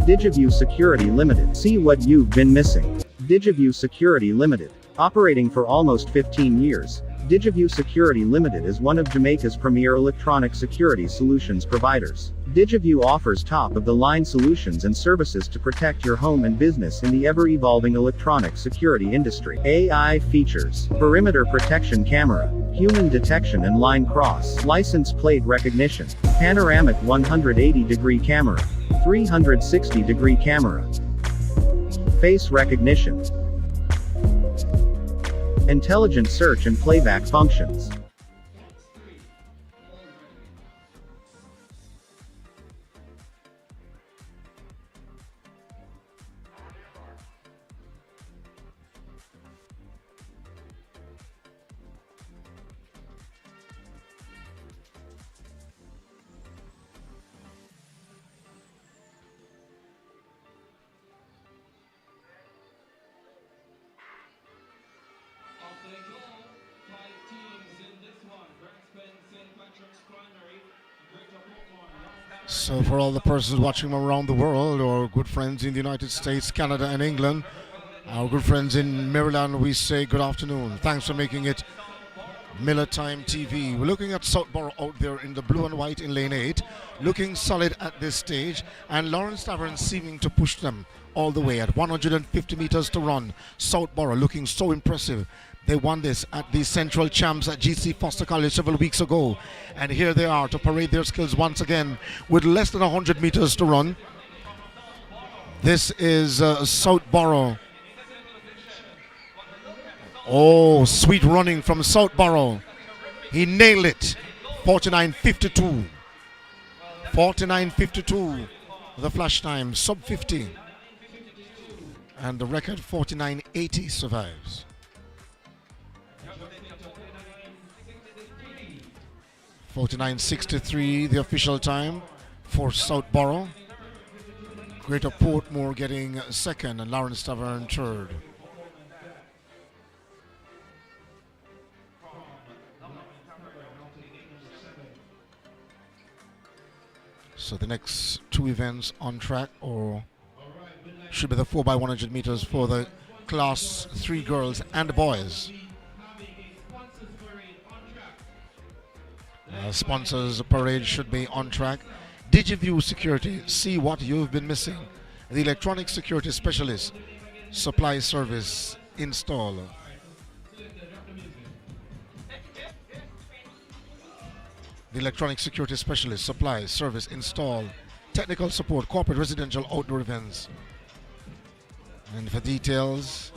DigiView Security Limited. See what you've been missing. DigiView Security Limited. Operating for almost 15 years, DigiView Security Limited is one of Jamaica's premier electronic security solutions providers. DigiView offers top-of-the-line solutions and services to protect your home and business in the ever-evolving electronic security industry. AI features: perimeter protection camera, human detection and line cross, license plate recognition, panoramic 180-degree camera, 360-degree camera, face recognition, intelligent search and playback functions. So for all the persons watching around the world, our good friends in the United States, Canada and England, our good friends in Maryland, we say good afternoon. Thanks for making it Miller Time TV. We're looking at Southborough out there in the blue and white in lane 8, looking solid at this stage, and Lawrence Tavern seeming to push them all the way at 150 meters to run. Southborough looking so impressive. They won this at the Central Champs at GC Foster College several weeks ago, and here they are to parade their skills once again with less than 100 meters to run. This is Southborough. Oh, sweet running from Southborough. He nailed it. 49.52. 49.52. The flash time, sub 50. And the record 49.80 survives. 49.63 the official time. for Southborough. Greater Portmore getting second and Lawrence Tavern third. So the next two events on track or should be the 4x100 meters for the class 3 girls and boys. Sponsors parade should be on track. DigiView Security, see what you've been missing. The electronic security specialist, supply service, install. The electronic security specialist, supply, service, install, technical support, corporate, residential, outdoor events. And for details,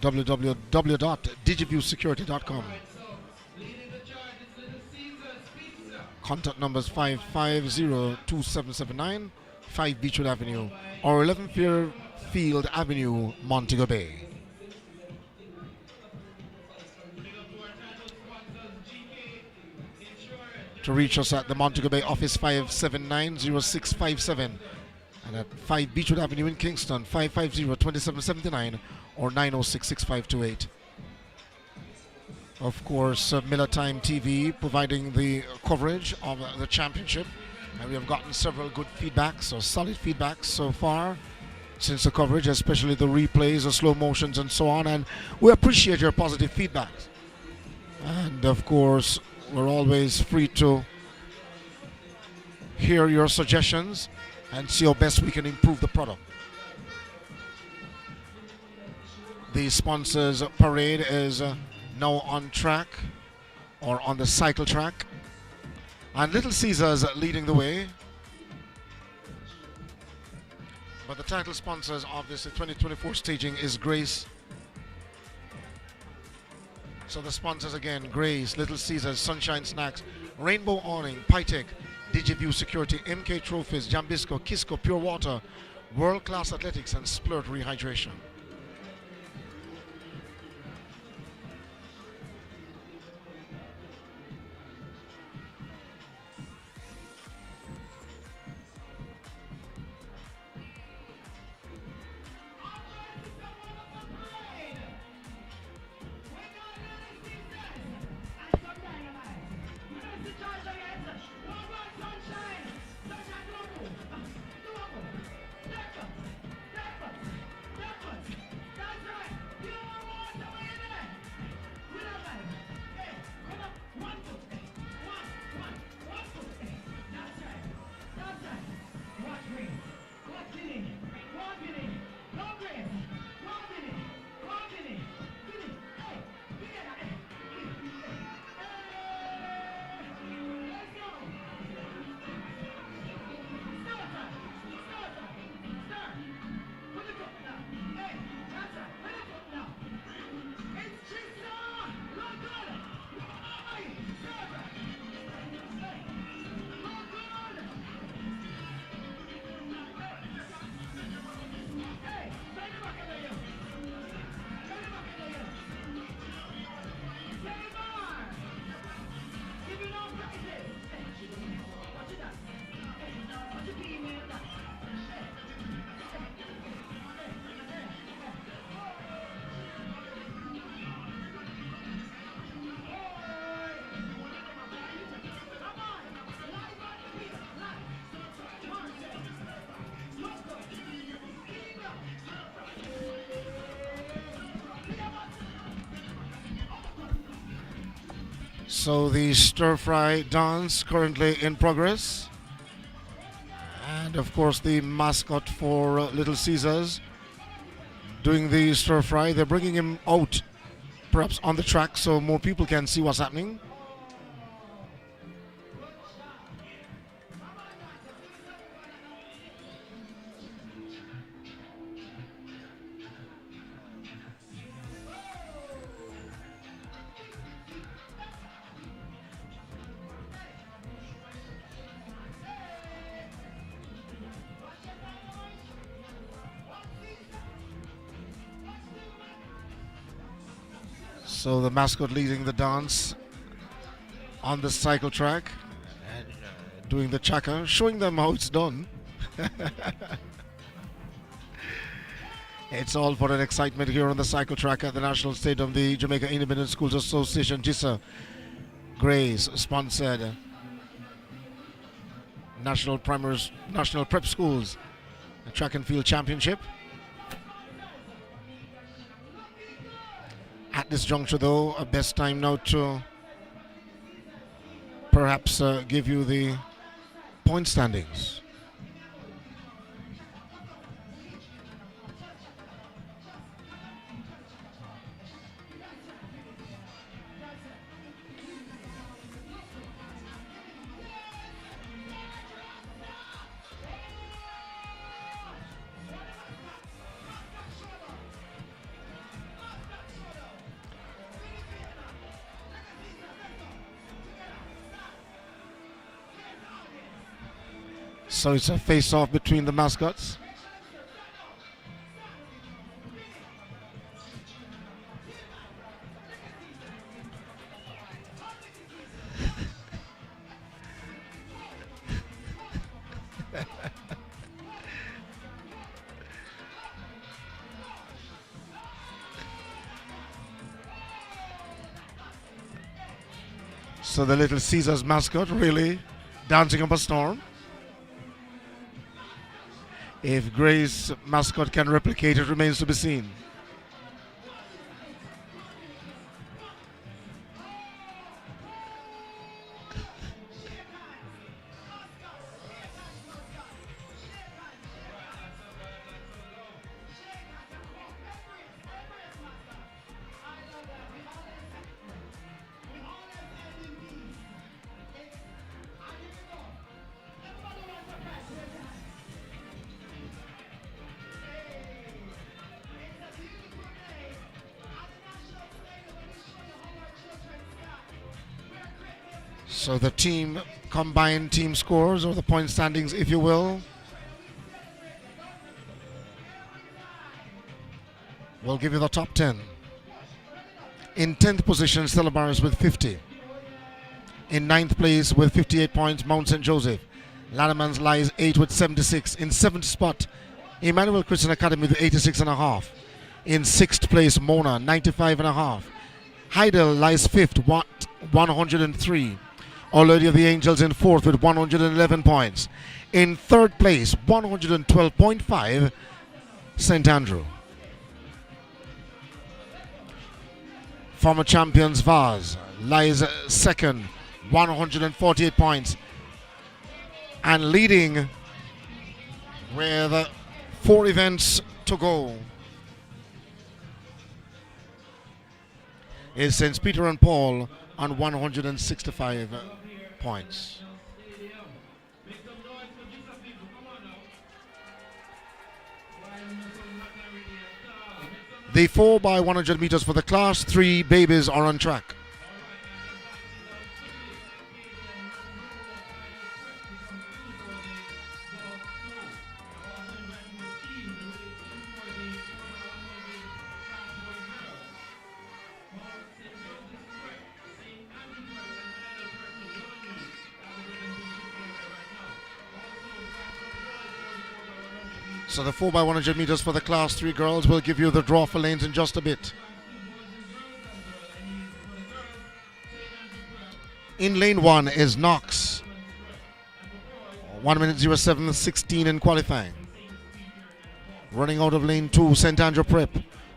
www.digiviewsecurity.com. Contact numbers 550-2779, 5 Beechwood Avenue, or 11 Fairfield Avenue, Montego Bay. To reach us at the Montego Bay office, 579-0657, and at 5 Beechwood Avenue in Kingston, 550-2779 or 906-6528. Of course, Miller Time TV providing the coverage of the championship, and we have gotten several good feedbacks or solid feedbacks so far since the coverage, especially the replays, the slow motions and so on, and we appreciate your positive feedback. And of course, we're always free to hear your suggestions and see how best we can improve the product. The sponsors parade is now on track or on the cycle track, and Little Caesars leading the way. But the title sponsors of this 2024 staging is Grace. So the sponsors again, Grace, Little Caesars, Sunshine Snacks, Rainbow Awning, Pytech, DigiView Security, MK Trophies, Jambisco, Kisco, Pure Water, World Class Athletics, and Splurt Rehydration. So the stir-fry dance currently in progress. And of course the mascot for Little Caesars doing the stir-fry. They're bringing him out perhaps on the track so more people can see what's happening. So the mascot leading the dance on the cycle track. And doing the chaka, showing them how it's done. It's all for an excitement here on the cycle track at the National Stadium. The Jamaica Independent Schools Association, Jisa, Grace sponsored National Prep Schools Track and Field Championship. At this juncture, though, a best time now to perhaps give you the point standings. So it's a face-off between the mascots. So the Little Caesars mascot really dancing up a storm. If Gray's mascot can replicate it remains to be seen. So the combined team scores, or the point standings, if you will, will give you the top 10. In 10th position, Stella Maris with 50. In 9th place with 58 points, Mount St. Joseph. Lannemans lies 8 with 76. In 7th spot, Emmanuel Christian Academy with 86.5. In 6th place, Mona, 95.5. Heidel lies 5th, 103. Our Lady of the Angels in 4th with 111 points. In 3rd place, 112.5, St. Andrew. Former champions Vaz lies 2nd, 148 points. And leading with 4 events to go is St. Peter and Paul on 165 points. The 4x100 meters for the Class 3 babies are on track. So the 4x100 meters for the Class 3 girls will give you the draw for lanes in just a bit. In lane 1 is Knox. 1 minute 07.16 in qualifying. Running out of lane 2, St. Andrew Prep.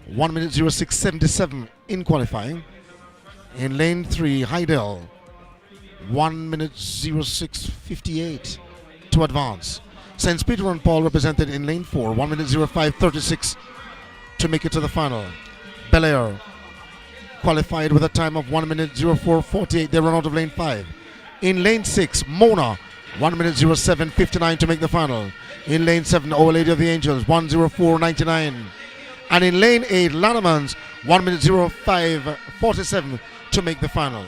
1 minute 06.77 in qualifying. In lane 3, Heidel. 1 minute 06.58 to advance. St. Peter and Paul represented in lane 4, 1 minute 05.36 to make it to the final. Bel Air qualified with a time of 1 minute 04.48. They run out of lane 5. In lane 6, Mona, 1 minute 07.59 to make the final. In lane 7, Our Lady of the Angels, 1:04.99. And in lane 8, Lannemans, 1 minute 05.47 to make the final.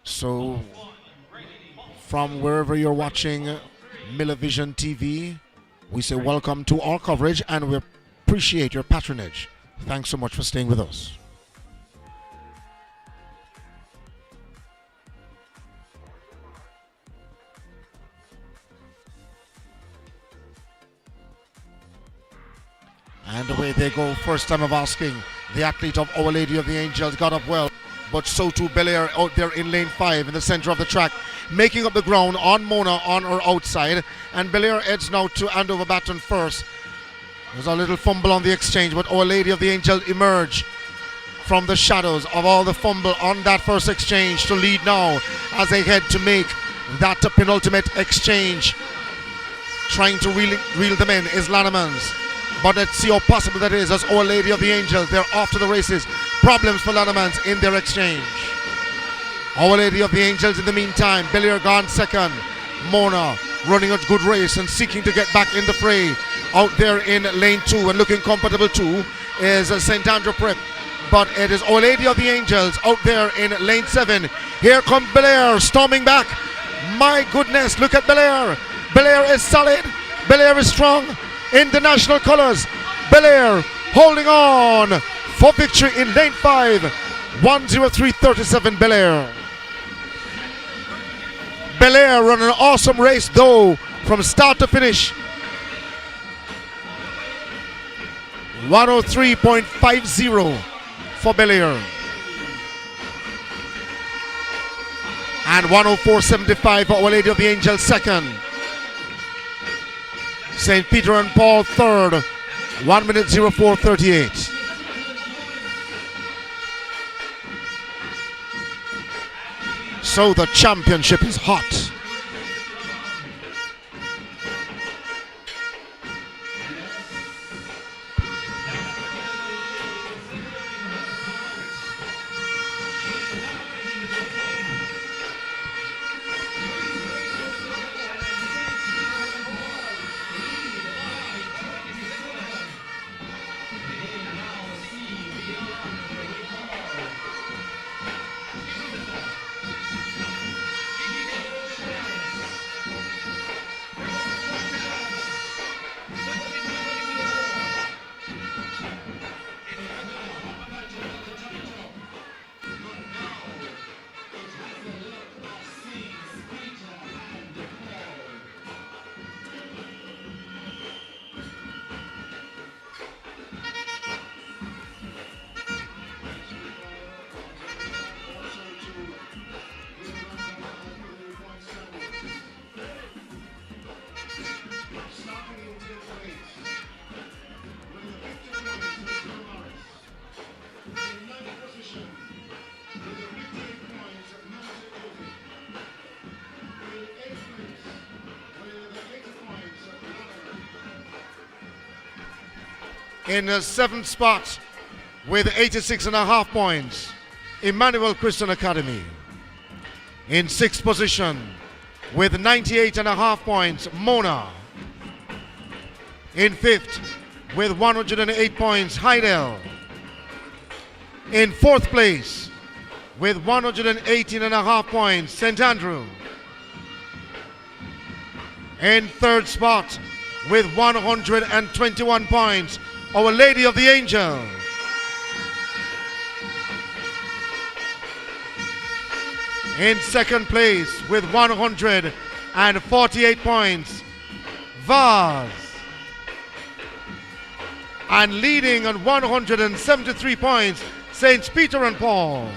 So, from wherever you're watching Miller Vision TV, we say welcome to our coverage and we appreciate your patronage. Thanks so much for staying with us. And away they go. First time of asking. The athlete of Our Lady of the Angels got up well, but so too Belair out there in lane 5 in the center of the track, making up the ground on Mona on her outside. And Belair heads now to hand over baton first. There's a little fumble on the exchange, but Our Lady of the Angels emerge from the shadows of all the fumble on that first exchange to lead now as they head to make that penultimate exchange. Trying to reel them in is Lannemans. But let's see how possible that is as Our Lady of the Angels, they're off to the races. Problems for Lannemans in their exchange. Our Lady of the Angels in the meantime, Belair gone second. Mona running a good race and seeking to get back in the fray. Out there in lane 2 and looking comfortable too is St. Andrew Prep. But it is Our Lady of the Angels out there in lane 7. Here comes Belair storming back. My goodness, look at Belair. Belair is solid. Belair is strong in the national colors. Belair holding on for victory in lane 5. 1:03.37 Belair. Belair run an awesome race though from start to finish. 103.50 for Belair. And 104.75 for Our Lady of the Angels second. St. Peter and Paul third. 1:04.38. So the championship is hot. In the 7th spot with 86.5 points, Emmanuel Christian Academy. In 6th position with 98.5 points, Mona. In 5th with 108 points, Heidel. In 4th place with 118.5 points, St. Andrew. In 3rd spot with 121 points, Our Lady of the Angel. In 2nd place with 148 points, Vaz. And leading on 173 points, St. Peter and Paul.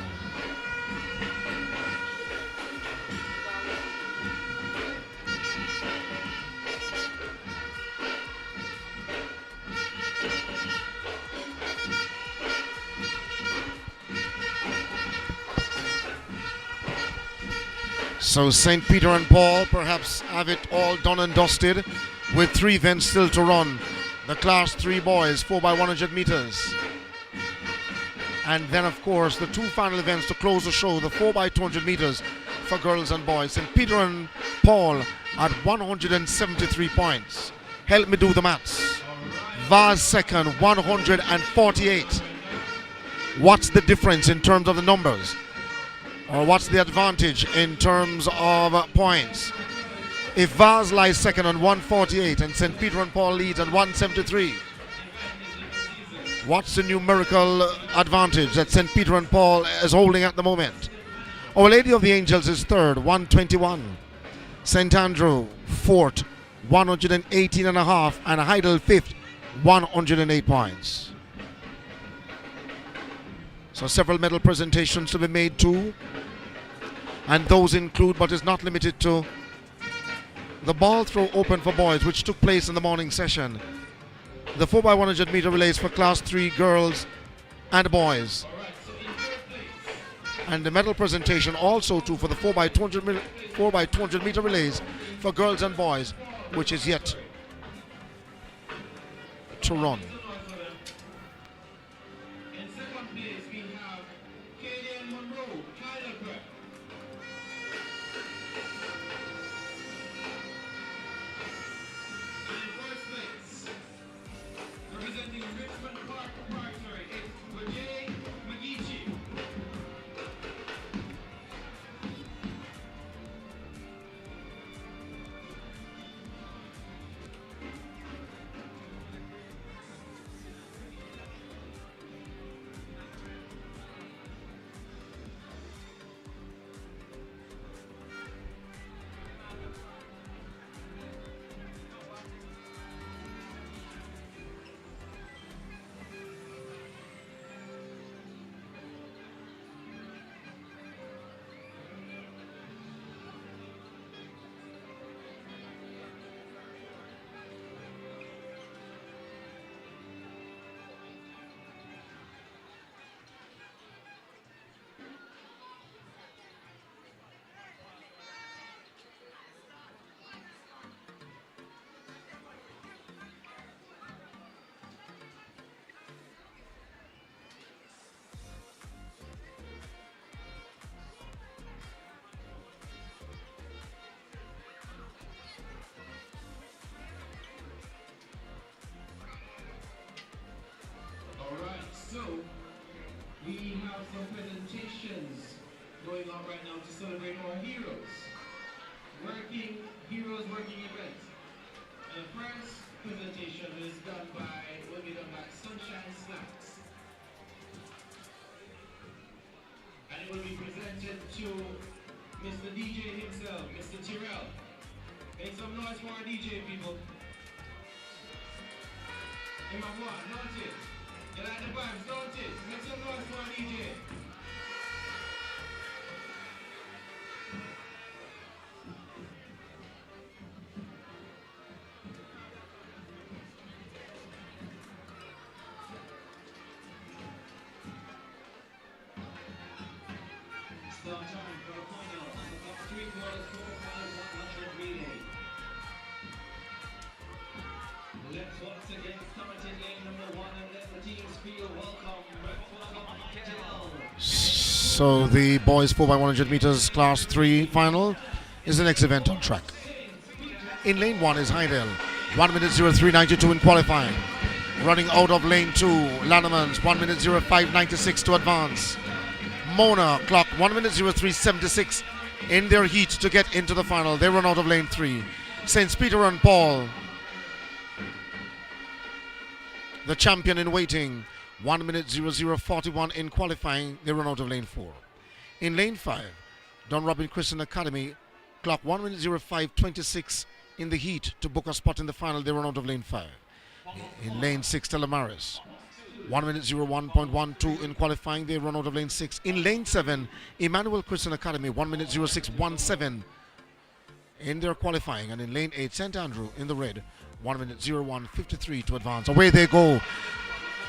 So St. Peter and Paul perhaps have it all done and dusted with 3 events still to run. The Class 3 boys, 4x100 meters. And then of course the 2 final events to close the show, the 4x200 meters for girls and boys. St. Peter and Paul at 173 points. Help me do the maths. Vaz second, 148. What's the difference in terms of the numbers? Or what's the advantage in terms of points? If Vaz lies second on 148 and St. Peter and Paul leads on 173, what's the numerical advantage that St. Peter and Paul is holding at the moment? Our Lady of the Angels is third, 121. St. Andrew, fourth, 118.5. And Heidel, fifth, 108 points. So several medal presentations to be made too. And those include, but is not limited to, the ball throw open for boys, which took place in the morning session. The 4x100 meter relays for class 3 girls and boys. And the medal presentation also too for the 4x200 meter relays for girls and boys, which is yet to run. In second place, we have Kaden Monroe, Heidelberg. And in first place, representing Richmond Park Preparatory, it's Jay McGeechee. So, we have some presentations going on right now to celebrate our heroes. Working event. And the first presentation will be done by Sunshine Snacks. And it will be presented to Mr. DJ himself, Mr. Tyrell. Make some noise for our DJ, people. Number one, notice. You like the vibes, don't it? Make some noise for a DJ. Start time for the final on the top 3 quarters 4x100 relay. Let's once again start in lane number 1 and let the teams feel welcome. So the boys 4x100 meters class 3 final is the next event on track. In lane 1 is Heidel, 1 minute 03.92 in qualifying. Running out of lane 2, Lannemans, 1 minute 05.96 to advance. Mona clock 1 minute 03.76 in their heat to get into the final. They run out of lane 3. St. Peter and Paul, the champion in waiting, 1 minute 00.41 in qualifying. They run out of lane 4. In lane 5, Don Robin Christian Academy clock 1 minute 05.26 in the heat to book a spot in the final. They run out of lane 5. In lane 6, Telemaris, 1 minute 01.12 in qualifying. They run out of lane 6. In lane 7, Emmanuel Christian Academy, 1 minute 06.17 in their qualifying. And in lane 8, St. Andrew in the red, 1 minute 01.53 to advance. Away they go.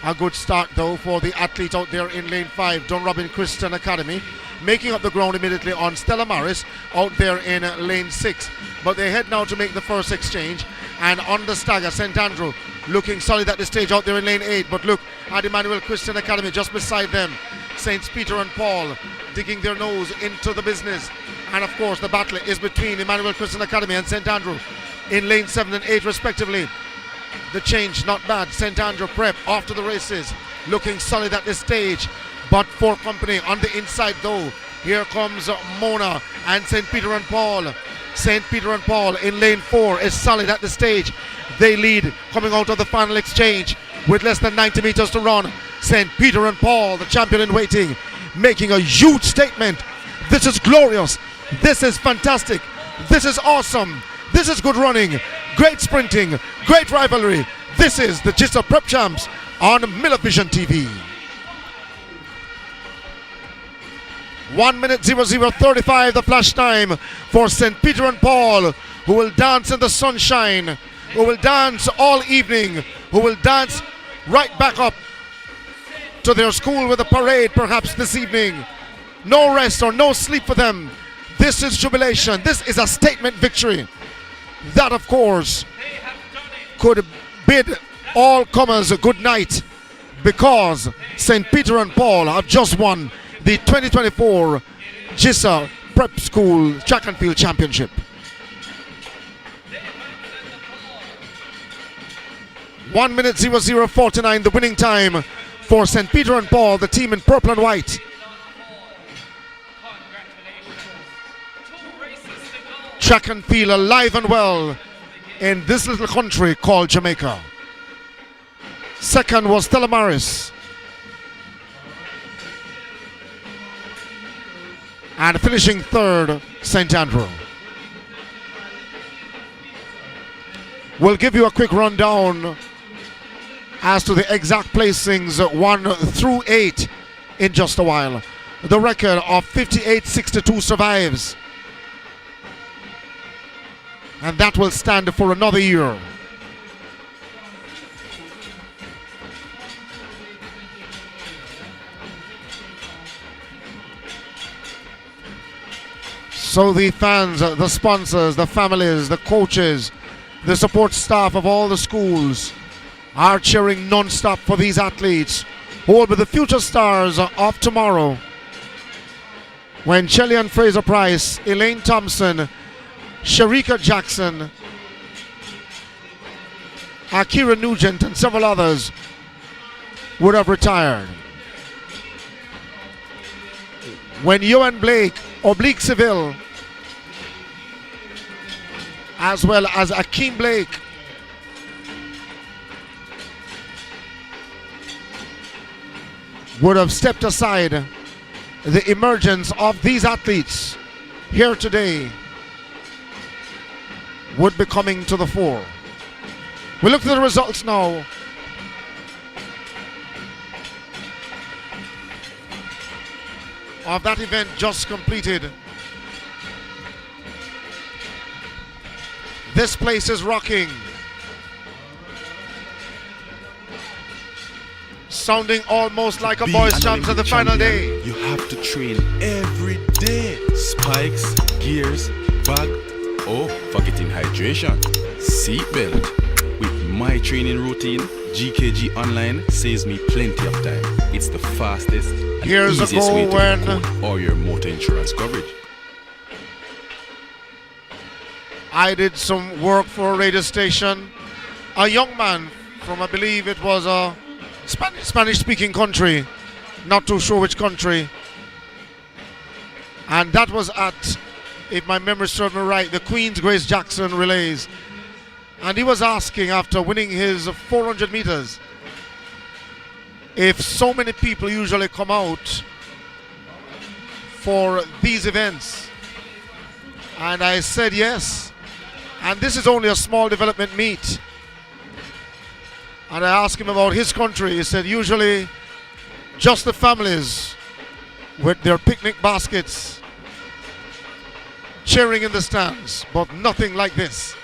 A good start though for the athlete out there in lane 5, Don Robin Christian Academy, making up the ground immediately on Stella Maris out there in lane 6. But they head now to make the first exchange, and on the stagger, St. Andrew looking solid at this stage out there in lane 8. But look at Emmanuel Christian Academy just beside them. St. Peter and Paul digging their nose into the business. And of course the battle is between Emmanuel Christian Academy and St. Andrew in lane 7 and 8 respectively. The change not bad. St. Andrew Prep off to the races, looking solid at this stage, but for company on the inside though. Here comes Mona and St. Peter and Paul. St. Peter and Paul in lane 4 is solid at the stage. They lead coming out of the final exchange with less than 90 meters to run. St. Peter and Paul, the champion in waiting, making a huge statement. This is glorious. This is fantastic. This is awesome. This is good running, great sprinting, great rivalry. This is the Jisa Prep Champs on Vision TV. 1 minute 00:35 the flash time for St. Peter and Paul, who will dance in the sunshine, who will dance all evening, who will dance right back up to their school with a parade perhaps this evening. No rest or no sleep for them. This is jubilation. This is a statement victory. That, of course, could bid all comers a good night, because St. Peter and Paul have just won the 2024 Jisa Prep School Track and Field Championship. 1 minute 00:49 the winning time for St. Peter and Paul, the team in purple and white. Track and field alive and well in this little country called Jamaica. Second was Stella Maris. And finishing third, St. Andrew. We'll give you a quick rundown as to the exact placings 1 through 8 in just a while. The record of 58-62 survives. And that will stand for another year. So the fans, the sponsors, the families, the coaches, the support staff of all the schools are cheering non-stop for these athletes who will be the future stars of tomorrow, when Shelley Fraser Price, Elaine Thompson, Sharika Jackson, Akira Nugent and several others would have retired. When Ewan Blake, Oblique Seville, as well as Akeem Blake, would have stepped aside, the emergence of these athletes here today would be coming to the fore. We look at the results now. Of that event just completed. This place is rocking. Sounding almost like a boys' champs at the final day. You have to train every day. Spikes, gears, bag, oh, forgetting hydration, seatbelt. With my training routine, GKG Online saves me plenty of time. It's the fastest and easiest way to record all your motor insurance coverage. I did some work for a radio station. A young man from, I believe it was a Spanish-speaking country, not too sure which country. And that was at, if my memory serves me right, the Queen's Grace Jackson Relays. And he was asking, after winning his 400 meters, if so many people usually come out for these events. And I said yes. And this is only a small development meet. And I asked him about his country. He said usually just the families with their picnic baskets cheering in the stands, but nothing like this.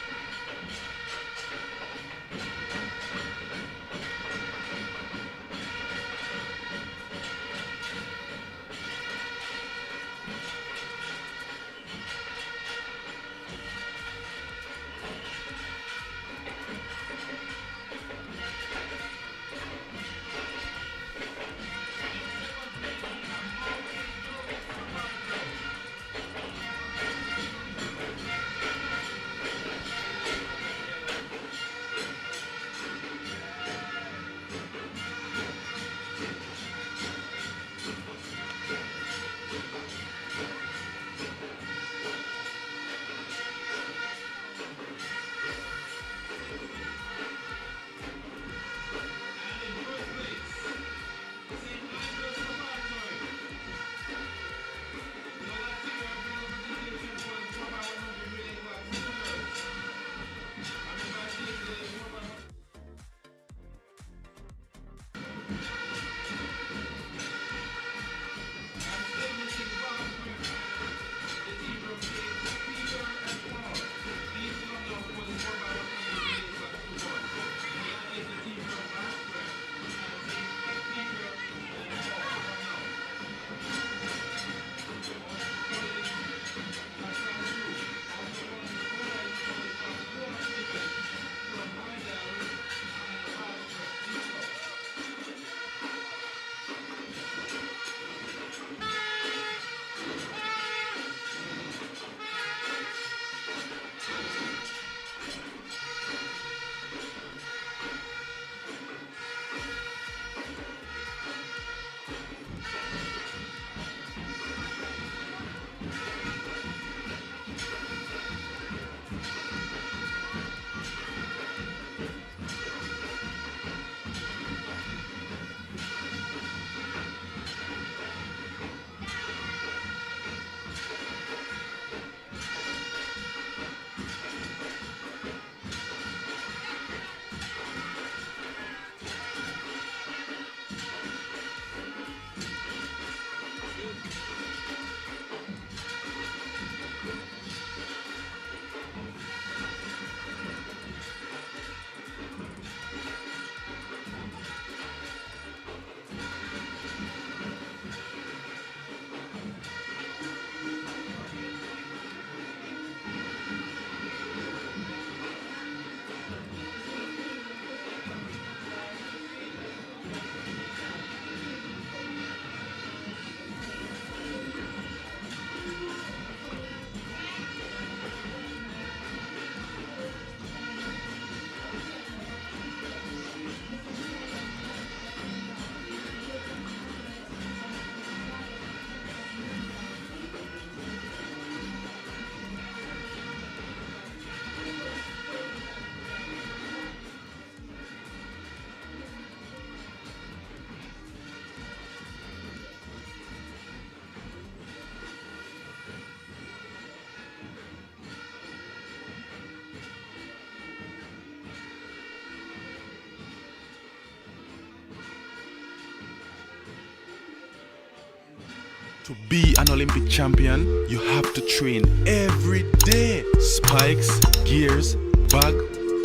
To be an Olympic champion, you have to train every day. Spikes, gears, bag,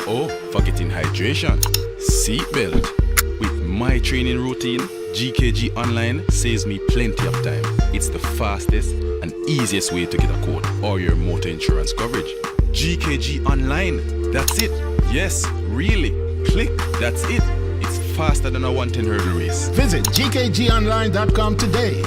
oh, forgetting hydration, seatbelt. With my training routine, GKG Online saves me plenty of time. It's the fastest and easiest way to get a quote or your motor insurance coverage. GKG Online, that's it. Yes, really. Click, that's it. It's faster than a 110 hurdle race. Visit gkgonline.com today.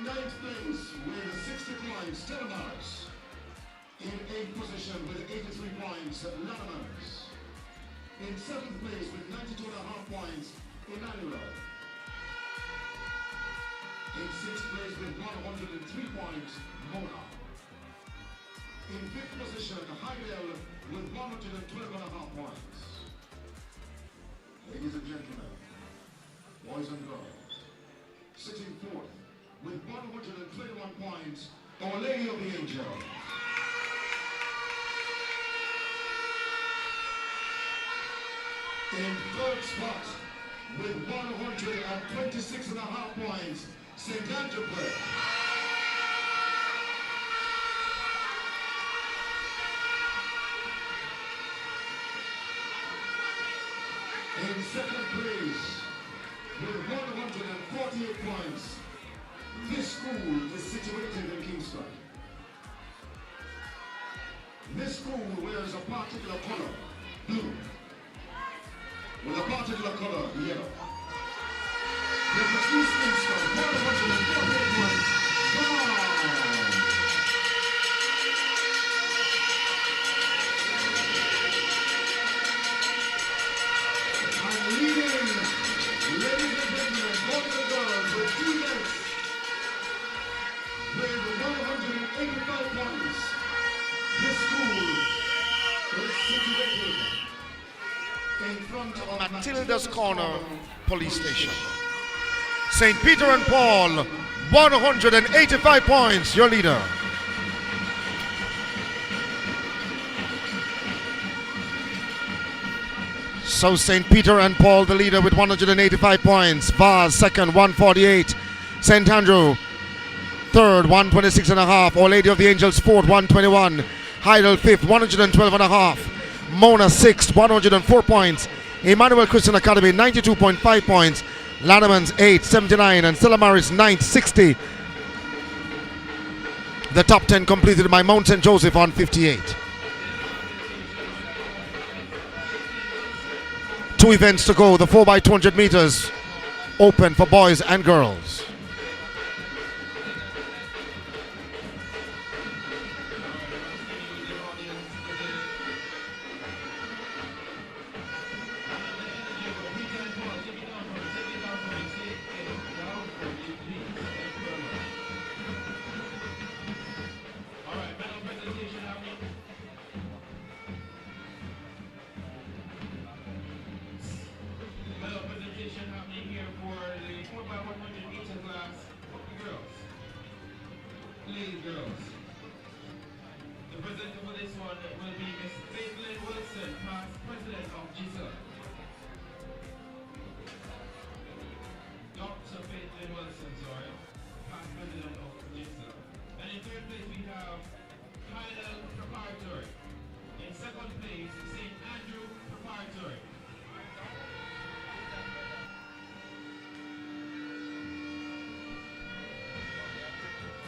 ninth place with 60 points, Telemars. In 8th position with 83 points, Latamars. In 7th place with 92.5 points, Emmanuel. In 6th place with 103 points, Mona. In 5th position, Heidel with 112.5 points. Ladies and gentlemen, boys and girls, sitting fourth with 121 points, Our Lady of the Angel. In third spot with 126.5 points, St. Andrew. In second place with 148 points, this school is situated in Kingston. This school wears a particular color, blue, with a particular color, yellow. The Patrice Kingston, 148 points, come on! in front of Matilda's Corner Police Station. St. Peter and Paul, 185 points, your leader. So St. Peter and Paul, the leader with 185 points. Vaz, second, 148. St. Andrew, third, 126 and a half. Our Lady of the Angels, fourth, 121. Heidel, fifth, 112 and a half. Mona, sixth, 104 points. Emmanuel Christian Academy, 92.5 points. Lannemans, 8, 79. And Stella Maris, 9, 60. The top 10 completed by Mount St. Joseph on 58. 2 events to go. The 4x200 meters open for boys and girls.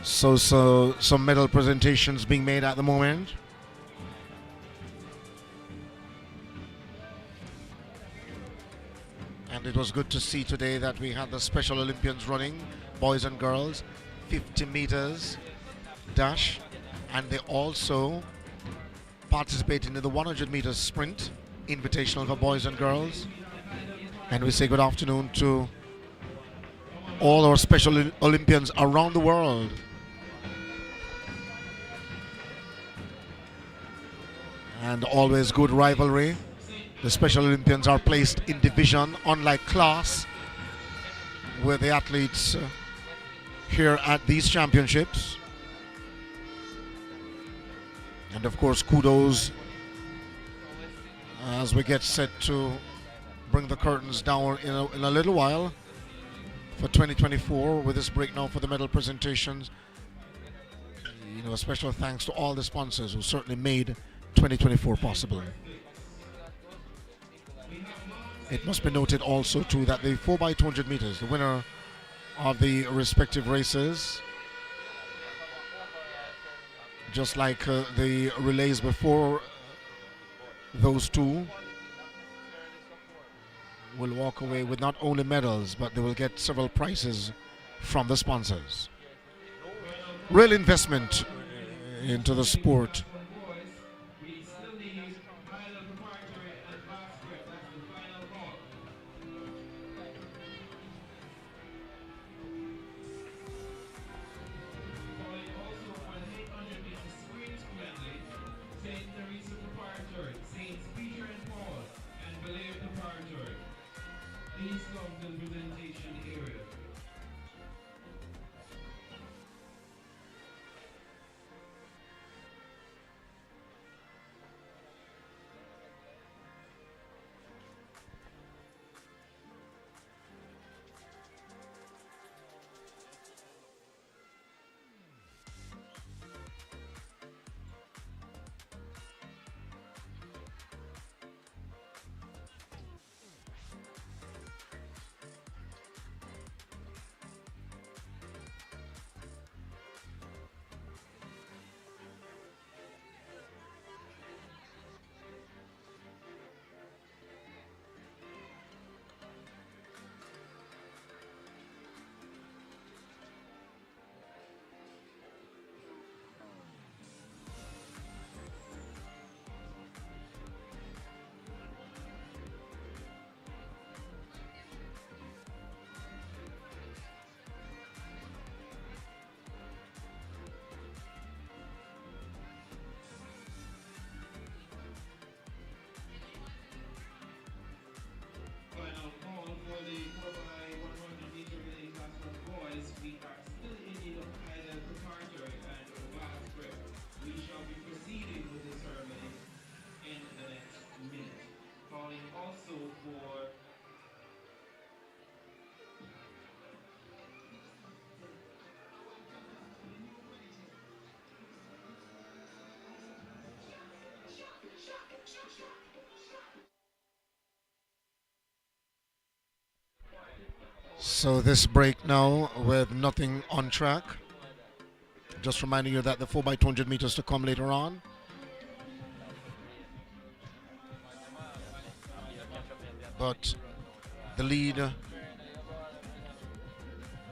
So some medal presentations being made at the moment. And it was good to see today that we had the Special Olympians running, boys and girls, 50 meters dash, and they also participated in the 100 meters sprint, invitational for boys and girls. And we say good afternoon to all our Special Olympians around the world. And always good rivalry. The Special Olympians are placed in division, unlike class, where the athletes here at these championships. And of course, kudos as we get set to bring the curtains down in a little while for 2024 with this break now for the medal presentations. You know, a special thanks to all the sponsors who certainly made 2024 possible. It must be noted also too that the 4x200 meters, the winner of the respective races, just like the relays before those two, will walk away with not only medals, but they will get several prizes from the sponsors. Real investment into the sport. So this break now with nothing on track. Just reminding you that the 4x200 meters to come later on. But the lead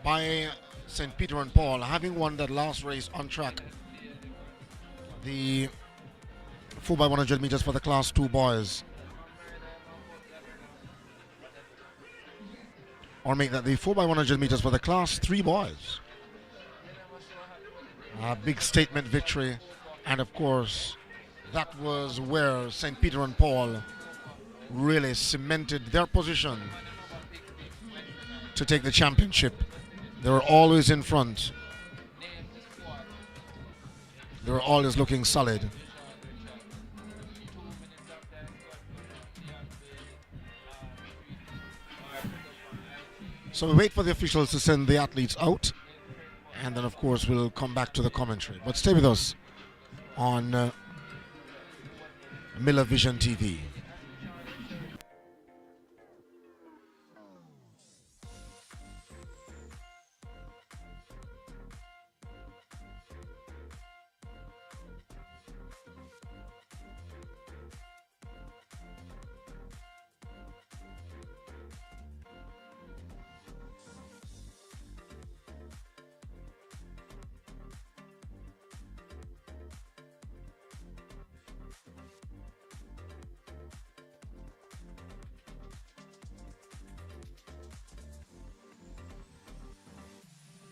by St. Peter and Paul, having won that last race on track, the 4x100 meters for the Class 2 boys. Or make that the 4x100 meters for the Class 3 boys. A big statement victory, and of course that was where St. Peter and Paul really cemented their position to take the championship. They were always in front. They were always looking solid. So we wait for the officials to send the athletes out, and then of course we'll come back to the commentary. But stay with us on Miller Vision TV.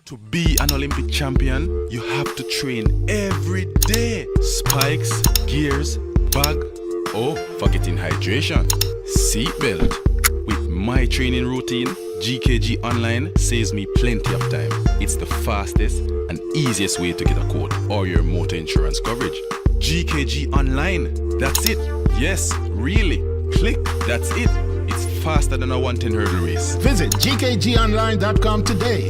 To be an Olympic champion, you have to train every day. Spikes, gears, bag, oh, forgetting hydration, seatbelt. With my training routine, GKG Online saves me plenty of time. It's the fastest and easiest way to get a quote or your motor insurance coverage. GKG Online, that's it. Yes, really. Click, that's it. It's faster than a 110 hurdle race. Visit gkgonline.com today.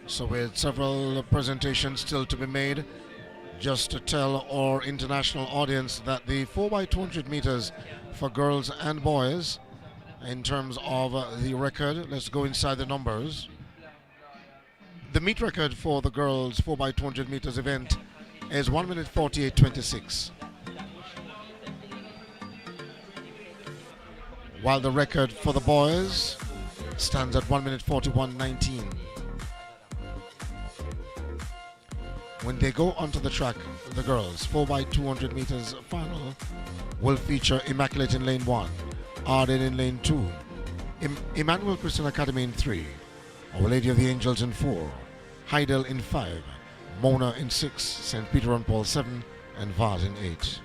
So with several presentations still to be made, just to tell our international audience that the 4x200 meters for girls and boys, in terms of the record, let's go inside the numbers. The meet record for the girls 4x200 meters event is 1 minute 48:26. While the record for the boys stands at 1 minute 41:19. When they go onto the track, the girls 4x200 meters final will feature Immaculate in lane 1, Arden in lane 2, Emmanuel Christian Academy in 3, Our Lady of the Angels in 4, Heidel in 5, Mona in 6, St. Peter and Paul 7, and Vard in 8.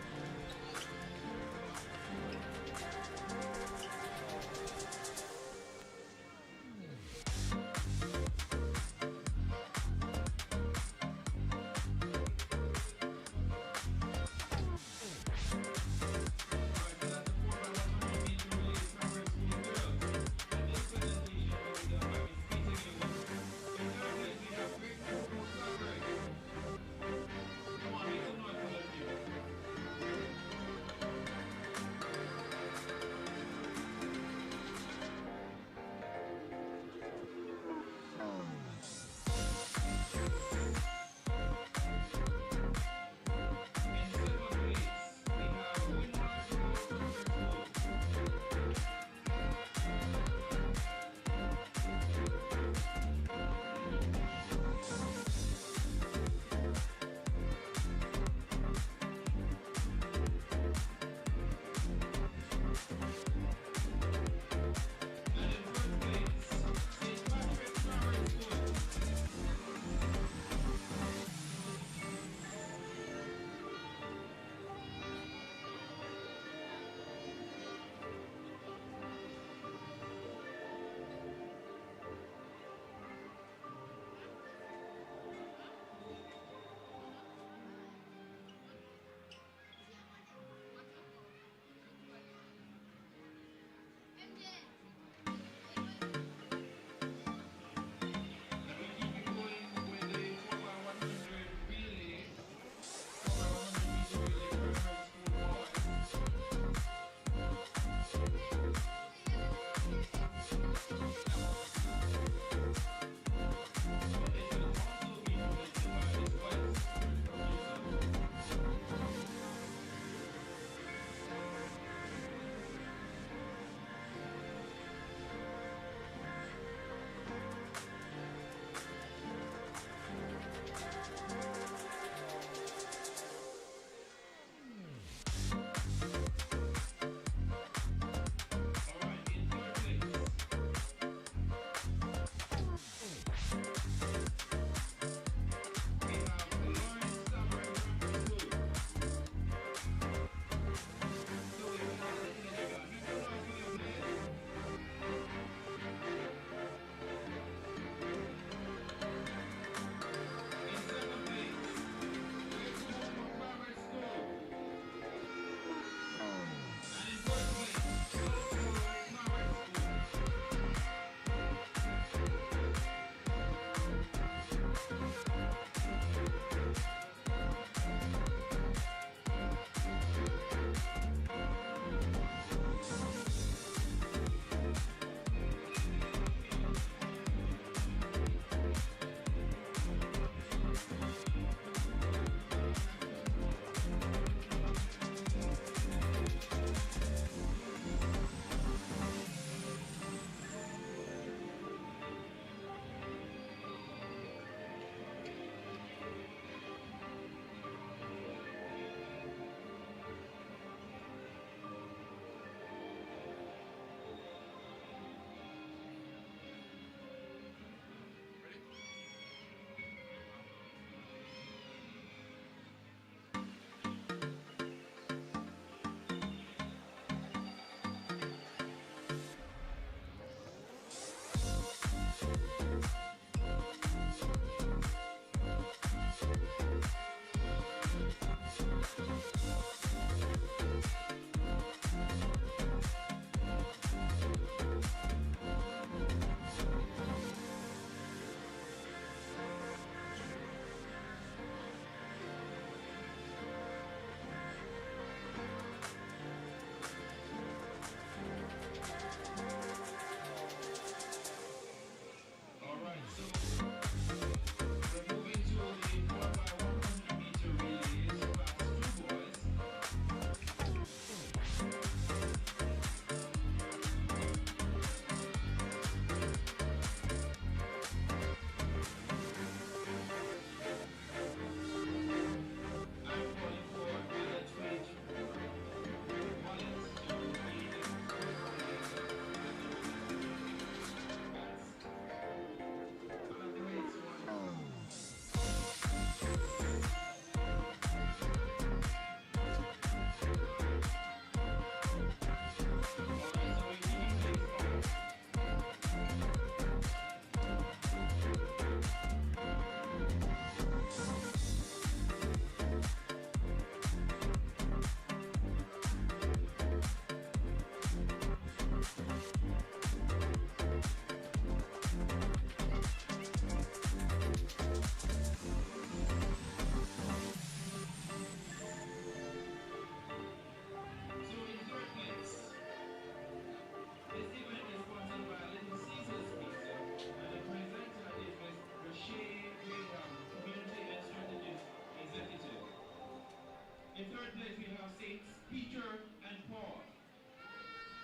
In third place, we have Saints Peter and Paul.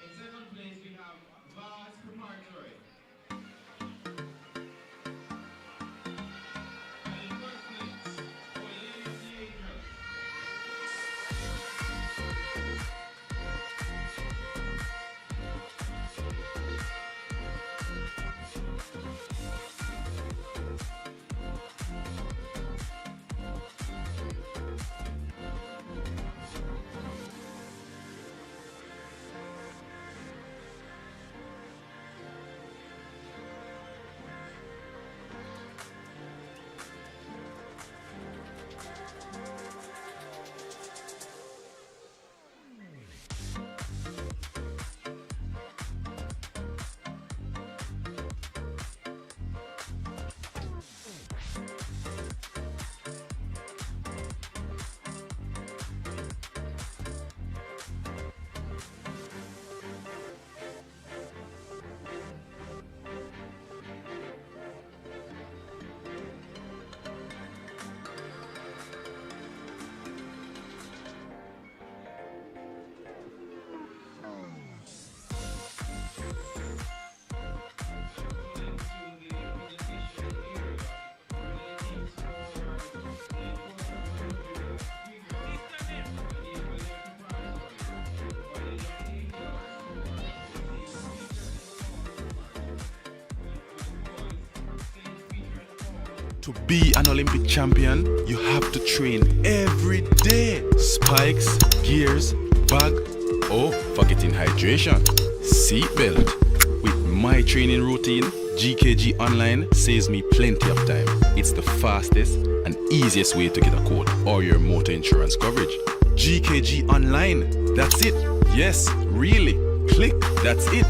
In second place, we have Vaz Preparatory. And in first place, for Lady of the Angels. To be an Olympic champion, you have to train every day. Spikes, gears, bag, oh, forgetting hydration, seatbelt. With my training routine, GKG Online saves me plenty of time. It's the fastest and easiest way to get a quote or your motor insurance coverage. GKG Online, that's it. Yes, really. Click, that's it.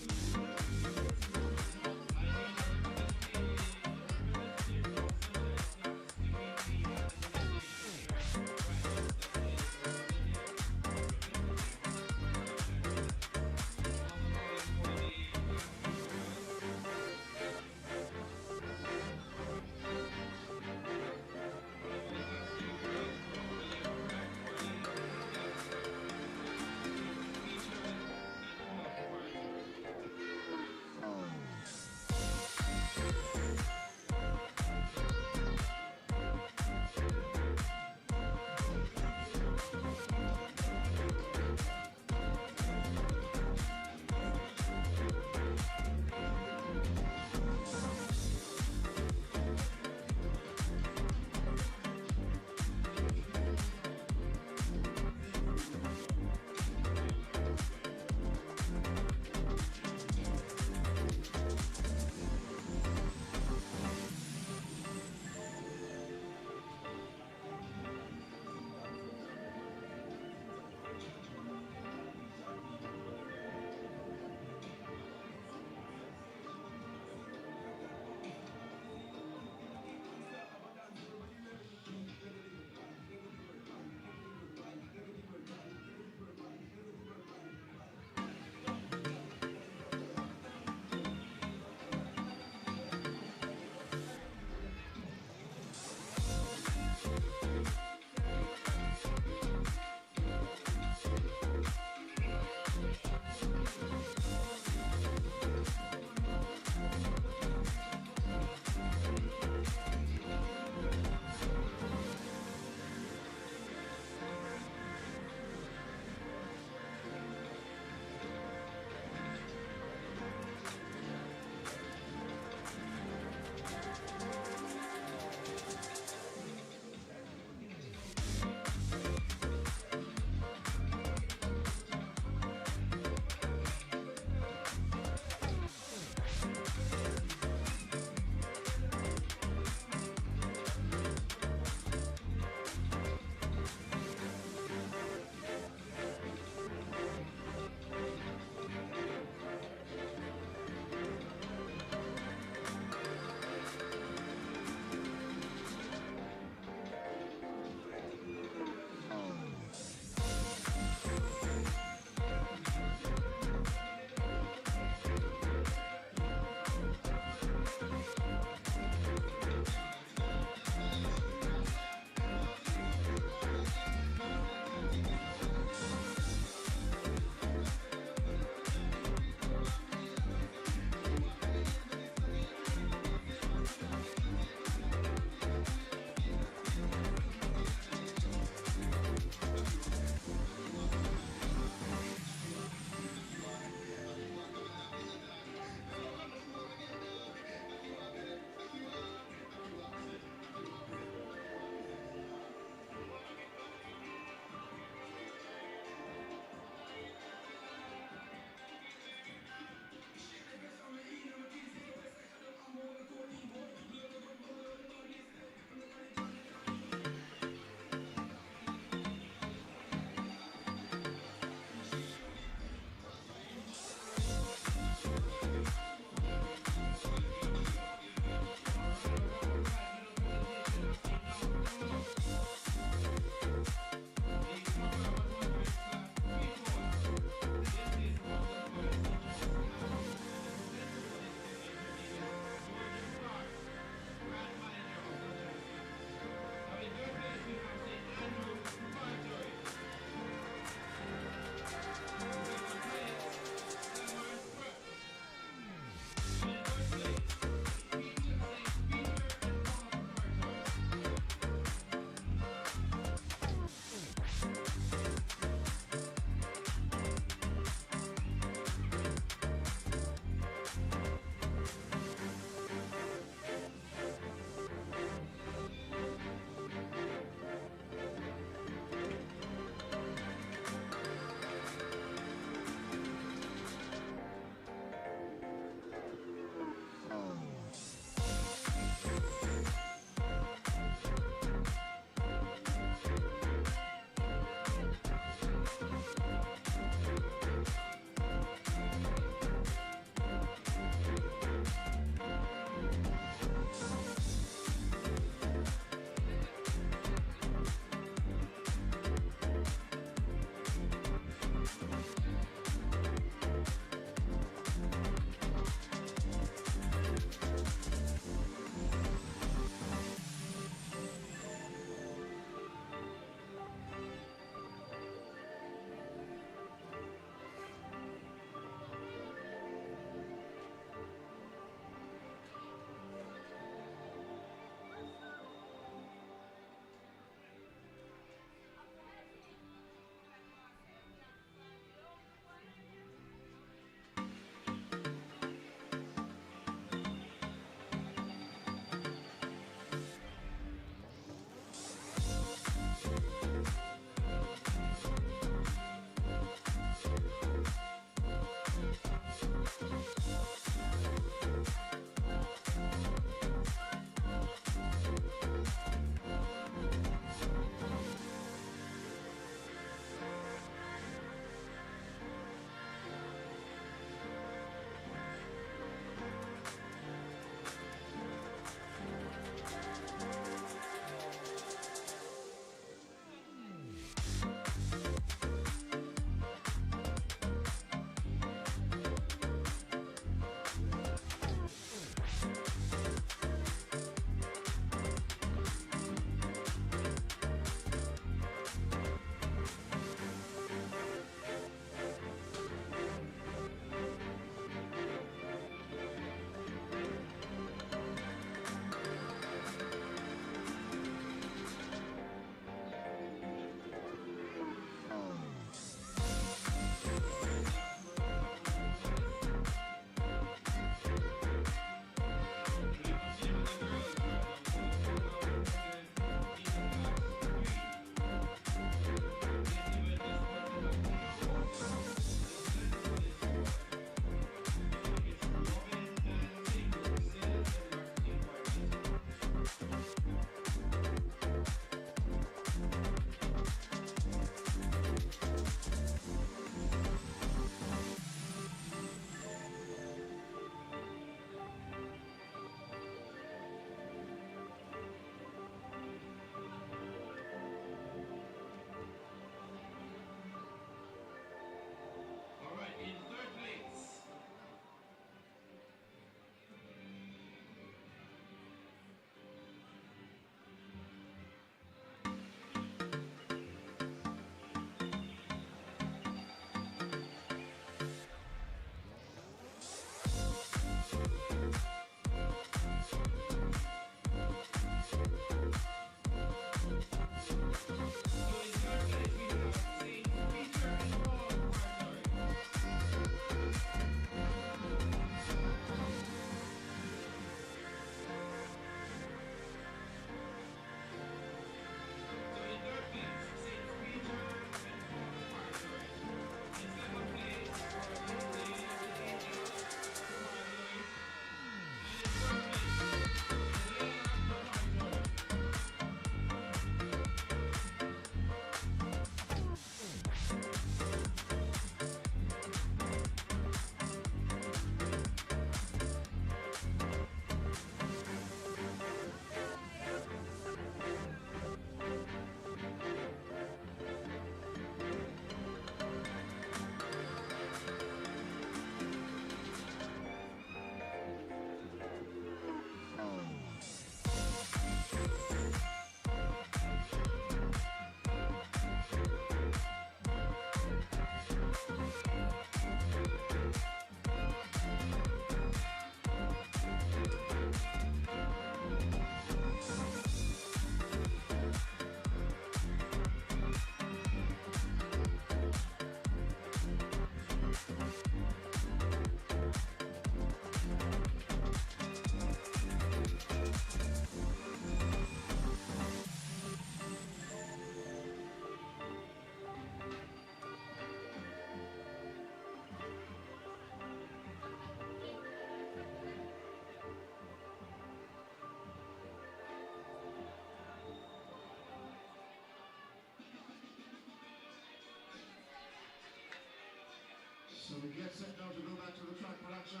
set now to go back to the track production.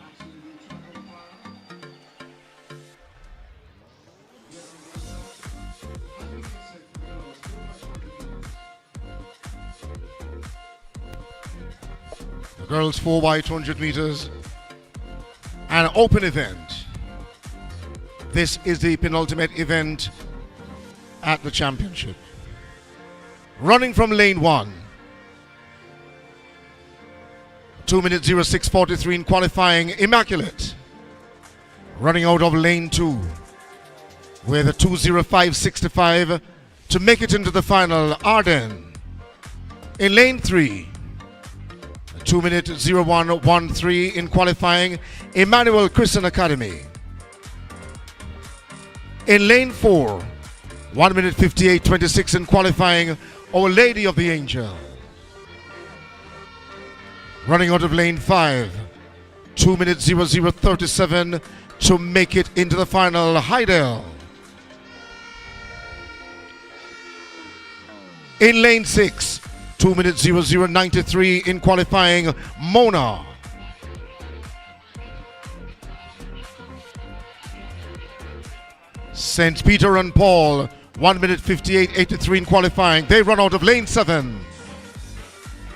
Asking the track umpire. Get on the set. Having it set for the girls. 4x100 meters. The girls 4x200 meters. An open event. This is the penultimate event at the championship. Running from lane 1. 2 minutes 06:43 in qualifying, Immaculate. Running out of lane 2 with a 2:05:65 to make it into the final, Arden. In lane 3, 2 minute 01:13 in qualifying, Emmanuel Christian Academy. In lane 4, 1 minute 58:26 in qualifying, Our Lady of the Angel. Running out of lane 5, 2 minutes 00:37 to make it into the final, Heidel. In lane 6, 2 minutes 00:93 in qualifying, Mona. St. Peter and Paul, 1 minute 58:83 in qualifying. They run out of lane 7.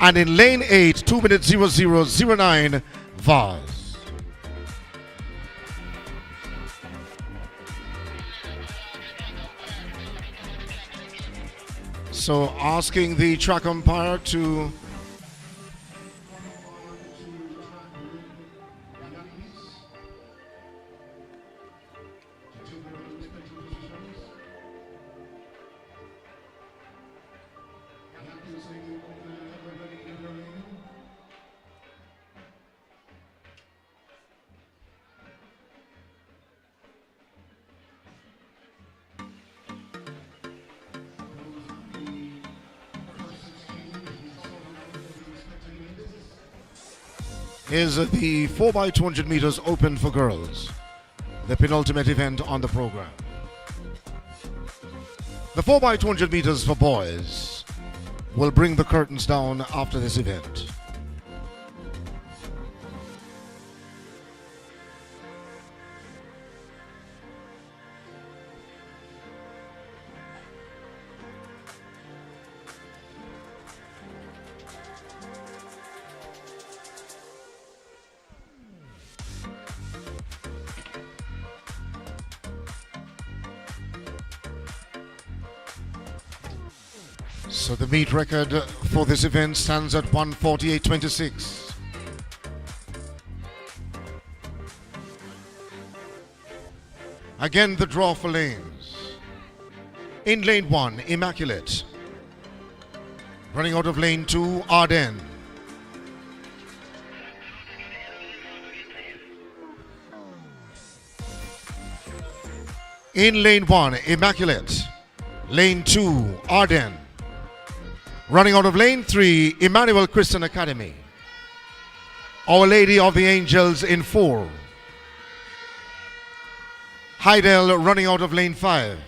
And in lane 8, 2 minutes 00:09, Vaz. So asking the track umpire to is the 4x200 meters open for girls, the penultimate event on the program. The 4x200 meters for boys will bring the curtains down after this event. So the meet record for this event stands at 1:48:26. Again, the draw for lanes. In lane 1, Immaculate. Running out of lane 2, Arden. In lane 1, Immaculate. Lane 2, Arden. Running out of lane 3, Emmanuel Christian Academy. Our Lady of the Angels in 4. Heidel running out of lane 5.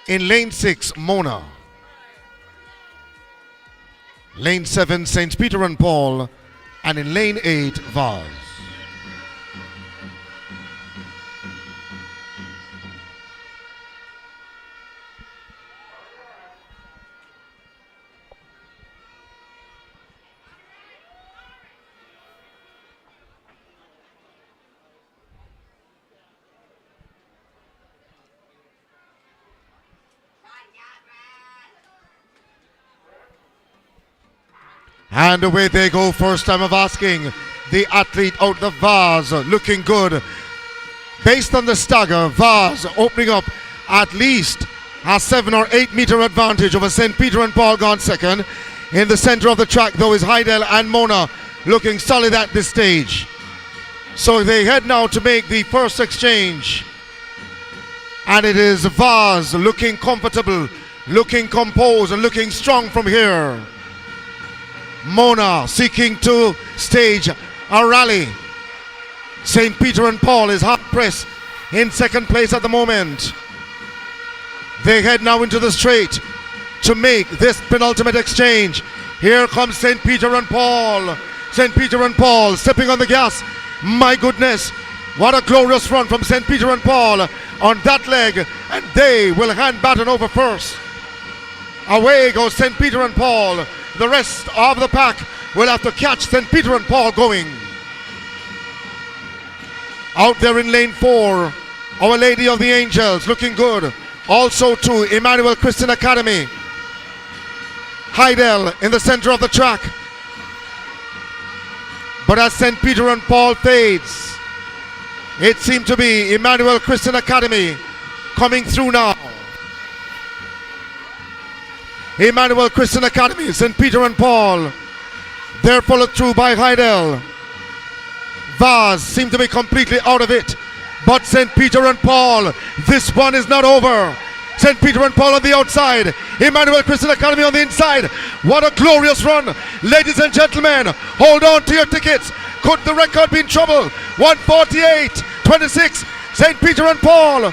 In lane 6, Mona. Lane 7, St. Peter and Paul. And in lane 8, Vaz. And away they go, first time of asking. The athlete out the Vaz, looking good. Based on the stagger, Vaz opening up at least a 7 or 8 meter advantage over St. Peter and Paul gone second. In the center of the track though is Heidel and Mona looking solid at this stage. So they head now to make the first exchange. And it is Vaz looking comfortable, looking composed and looking strong from here. Mona seeking to stage a rally. St. Peter and Paul is hard pressed in second place at the moment. They head now into the straight to make this penultimate exchange. Here comes St. Peter and Paul. St. Peter and Paul stepping on the gas. My goodness, what a glorious run from St. Peter and Paul on that leg. And they will hand baton over first. Away goes St. Peter and Paul. The rest of the pack will have to catch St. Peter and Paul going. Out there in lane 4, Our Lady of the Angels looking good. Also to Emmanuel Christian Academy. Heidel in the center of the track. But as St. Peter and Paul fades, it seemed to be Emmanuel Christian Academy coming through now. Emmanuel Christian Academy, St. Peter and Paul. They're followed through by Heidel. Vaz seem to be completely out of it. But St. Peter and Paul, this one is not over. St. Peter and Paul on the outside. Emmanuel Christian Academy on the inside. What a glorious run. Ladies and gentlemen, hold on to your tickets. Could the record be in trouble? 148.26. St. Peter and Paul.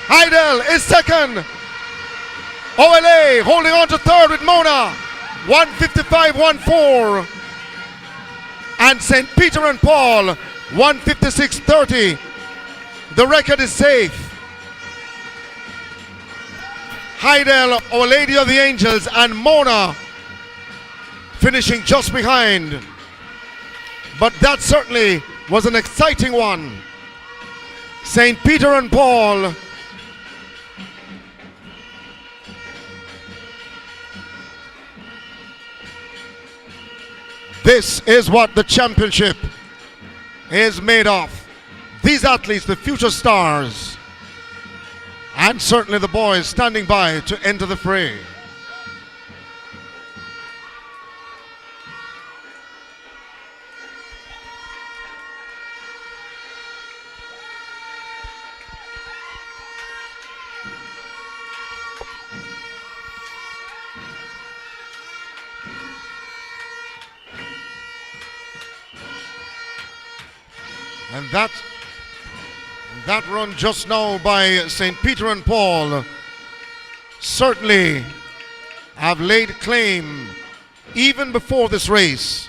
Heidel is second. OLA holding on to third with Mona. 155.14. And St. Peter and Paul 156.30. The record is safe. Heidel, Our Lady of the Angels, and Mona finishing just behind. But that certainly was an exciting one. St. Peter and Paul. This is what the championship is made of. These athletes, the future stars, and certainly the boys standing by to enter the fray. And that run just now by St. Peter and Paul certainly have laid claim even before this race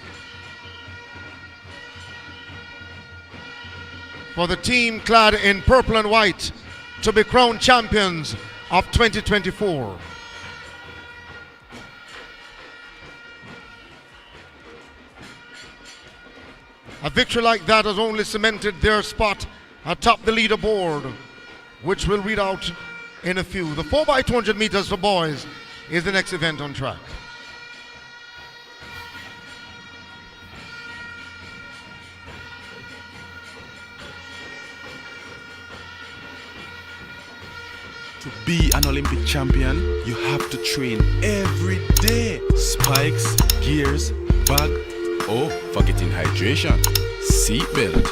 for the team clad in purple and white to be crowned champions of 2024. A victory like that has only cemented their spot atop the leaderboard, which we'll read out in a few. The 4x200 meters for boys is the next event on track. To be an Olympic champion, you have to train every day. Spikes, gears, bag, oh, forgetting hydration, seatbelt.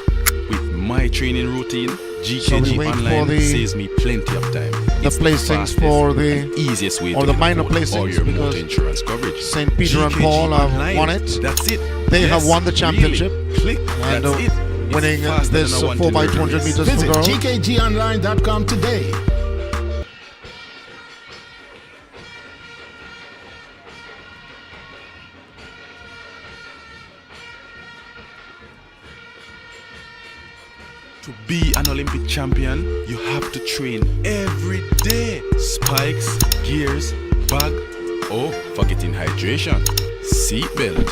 With my training routine, GKG Online saves me plenty of time. The placings for the easiest way or to the minor all placings your because motor insurance coverage. St. Peter and GKG Paul have Online, won it. That's it. They Yes, have won the championship. Really. Click. And That's it. winning It's faster this than a 4x200 1 meters for Visit girls. gkgonline.com today. To be an Olympic champion, you have to train every day. Spikes, gears, bag, oh, forgetting hydration, seatbelt.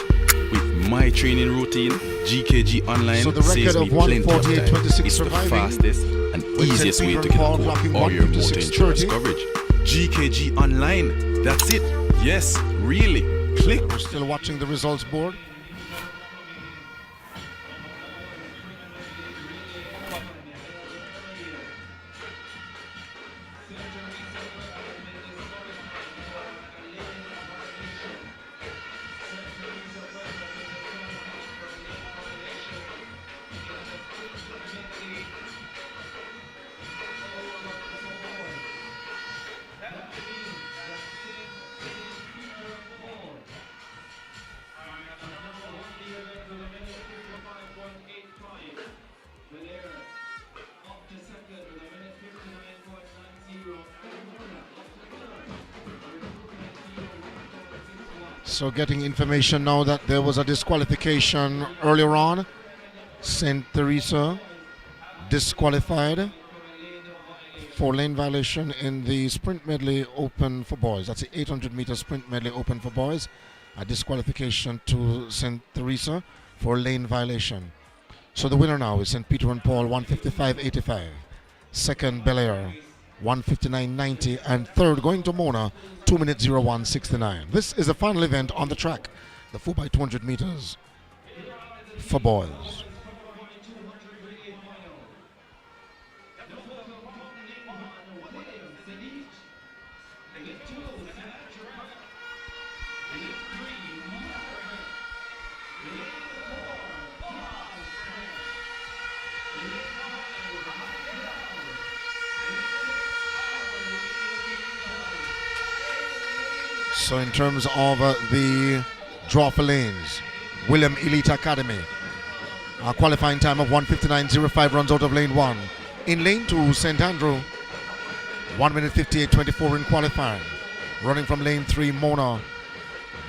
With my training routine, GKG Online So the saves record me of plenty of time. 148.26 It's the surviving, fastest and with easiest St. way Peter to get Paul a quote clocking or your motor 156.30. insurance coverage. GKG Online, that's it. Yes, really. Click. We're still watching the results board. So getting information now that there was a disqualification earlier on. St. Teresa disqualified for lane violation in the sprint medley open for boys. That's the 800 meter sprint medley open for boys. A disqualification to St. Teresa for lane violation. So the winner now is St. Peter and Paul 155.85. Second Bel Air 159.90, and third going to Mona 2 minutes 01.69. This is the final event on the track, the 4x200 meters for boys. So in terms of the draw for lanes, William Elite Academy, a qualifying time of 1:59.05 runs out of lane 1. In lane 2, St. Andrew, 1 minute 58.24 in qualifying. Running from lane 3, Mona,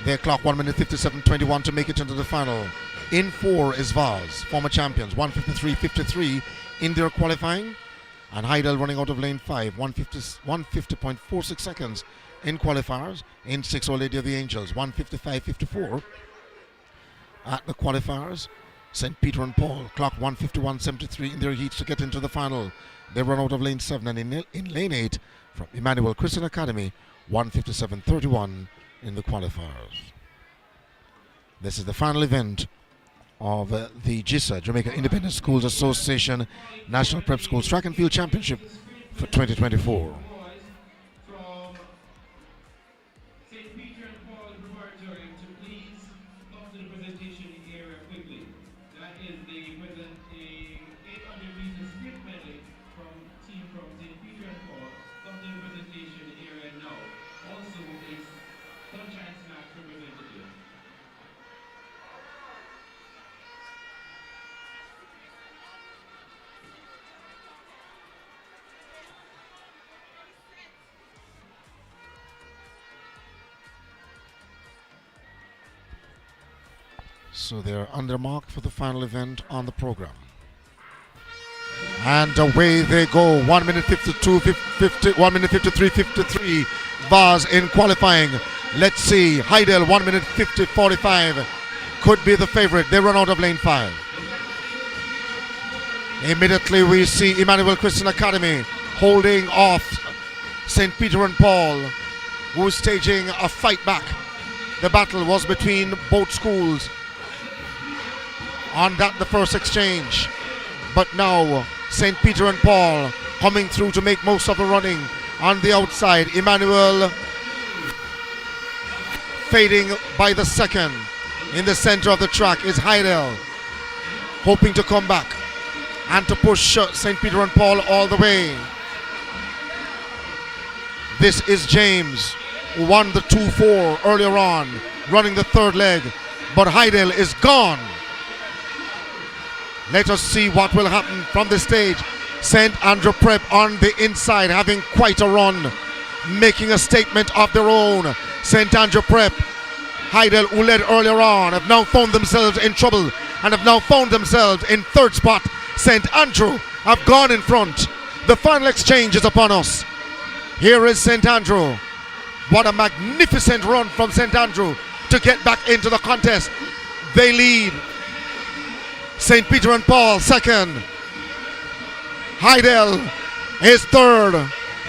their clock 1 minute 57.21 to make it into the final. In 4 is Vaz, former champions, 1:53.53 in their qualifying. And Heidel running out of lane 5, 150.46 seconds in qualifiers. In 6, Our Lady of the Angels, 1:55.54 at the qualifiers. St. Peter and Paul, clock 1:51.73 in their heats to get into the final. They run out of lane 7, and in lane 8 from Emmanuel Christian Academy, 1:57.31 in the qualifiers. This is the final event of the Jisa, Jamaica Independent Schools Association National Prep Schools Track and Field Championship for 2024. From St. Peter and Paul Preparatory to please come to the presentation area quickly. That is the 800 meter sprint medley from team from St. Peter and Paul. Come to the presentation area now. Also, a Sunshine Snack representative. So they're under mark for the final event on the program. And away they go. 1 minute 1 minute 53.53. Vaz in qualifying. Let's see. Heidel 1 minute 50.45. Could be the favorite. They run out of lane 5. Immediately we see Emmanuel Christian Academy holding off St. Peter and Paul, who is staging a fight back. The battle was between both schools on that the first exchange, but now St. Peter and Paul coming through to make most of the running on the outside. Emmanuel fading by the second. In the center of the track is Heidel, hoping to come back and to push St. Peter and Paul all the way. This is James, who won the 2-4 earlier on, running the third leg, but Heidel is gone. Let us see what will happen from the stage. St. Andrew Prep on the inside, having quite a run, making a statement of their own. St. Andrew Prep, Heidel, who led earlier on, have now found themselves in trouble and have now found themselves in third spot. St. Andrew have gone in front. The final exchange is upon us. Here is St. Andrew. What a magnificent run from St. Andrew to get back into the contest. They lead. St. Peter and Paul second. Heidel is third.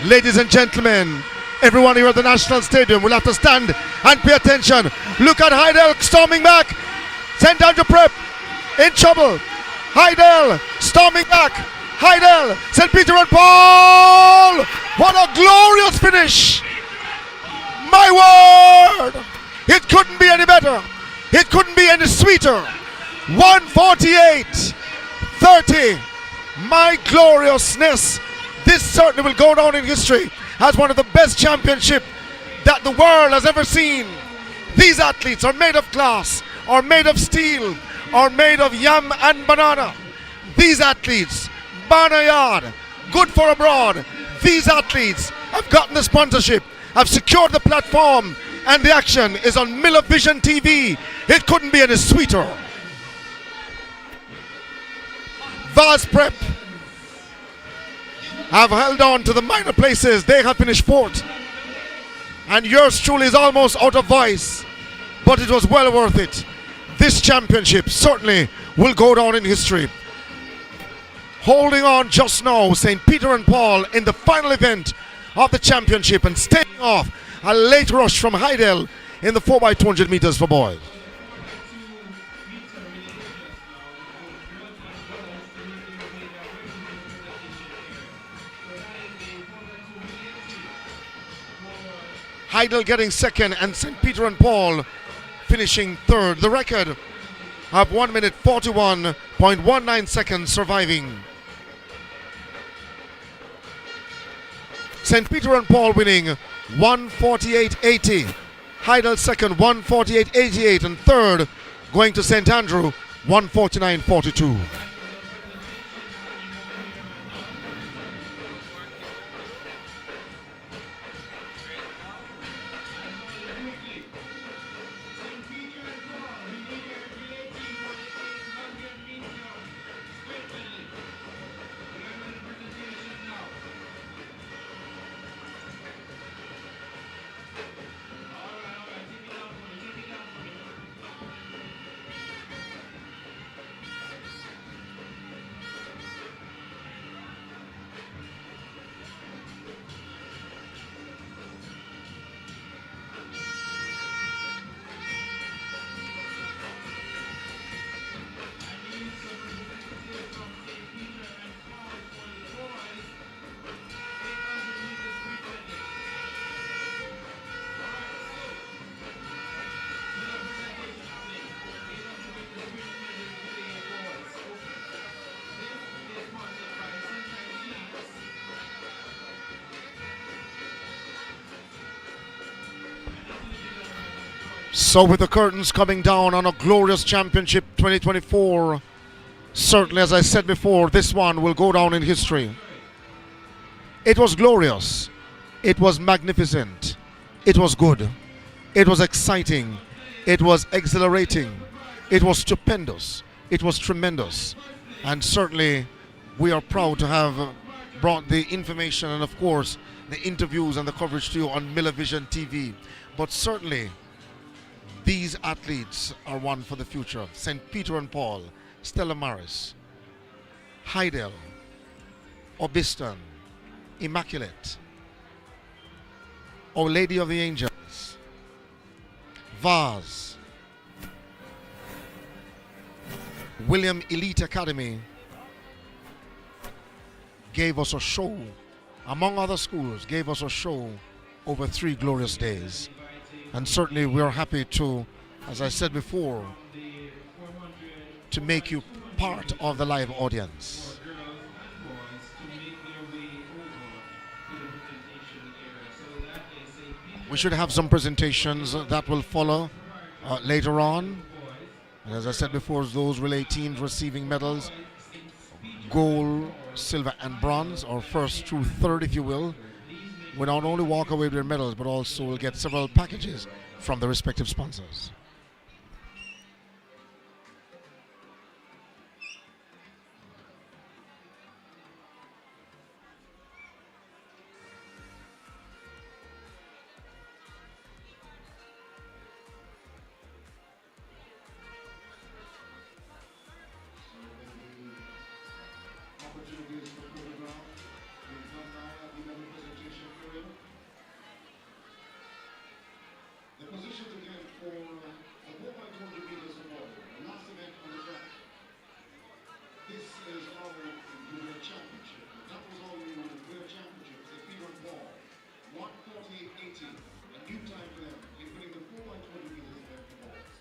Ladies and gentlemen, everyone here at the National Stadium will have to stand and pay attention. Look at Heidel storming back. St. Andrew Prep in trouble. Heidel storming back. Heidel, St. Peter and Paul. What a glorious finish. My word. It couldn't be any better. It couldn't be any sweeter. 148.30. My gloriousness. This certainly will go down in history as one of the best championships that the world has ever seen. These athletes are made of glass, or made of steel, or made of yam and banana. These athletes, barnyard, good for abroad. These athletes have gotten the sponsorship, have secured the platform and the action is on Miller Vision TV. It couldn't be any sweeter. Vaz Prep have held on to the minor places. They have finished fourth. And yours truly is almost out of voice, but it was well worth it. This championship certainly will go down in history. Holding on just now, St. Peter and Paul in the final event of the championship and staying off a late rush from Heidel in the 4x200 meters for boys. Heidel getting second and St. Peter and Paul finishing third. The record of 1 minute 41.19 seconds surviving. St. Peter and Paul winning 148.80. Heidel second 148.88 and third going to St. Andrew 149.42. So with the curtains coming down on a glorious championship 2024, certainly as I said before, this one will go down in history. It was glorious. It was magnificent. It was good. It was exciting. It was exhilarating. It was stupendous. It was tremendous. And certainly we are proud to have brought the information and of course the interviews and the coverage to you on Miller Vision TV. But certainly these athletes are one for the future. St. Peter and Paul, Stella Maris, Heidel, Obiston, Immaculate, Our Lady of the Angels, Vaz, William Elite Academy gave us a show, among other schools, gave us a show over 3 glorious days. And certainly we are happy to, as I said before, to make you part of the live audience. We should have some presentations that will follow later on. And as I said before, those relay teams receiving medals, gold, silver and bronze, or first through third if you will, will not only walk away with their medals, but also will get several packages from the respective sponsors. Opportunities for photograph. We've done now at the level presentation period. The positions again for the 4x200 meters of ball. The last event on the track. This is our junior championship. That was our junior championship. The Peter and Paul. 148.80. A new time for them, including the 4x200 meters event for balls.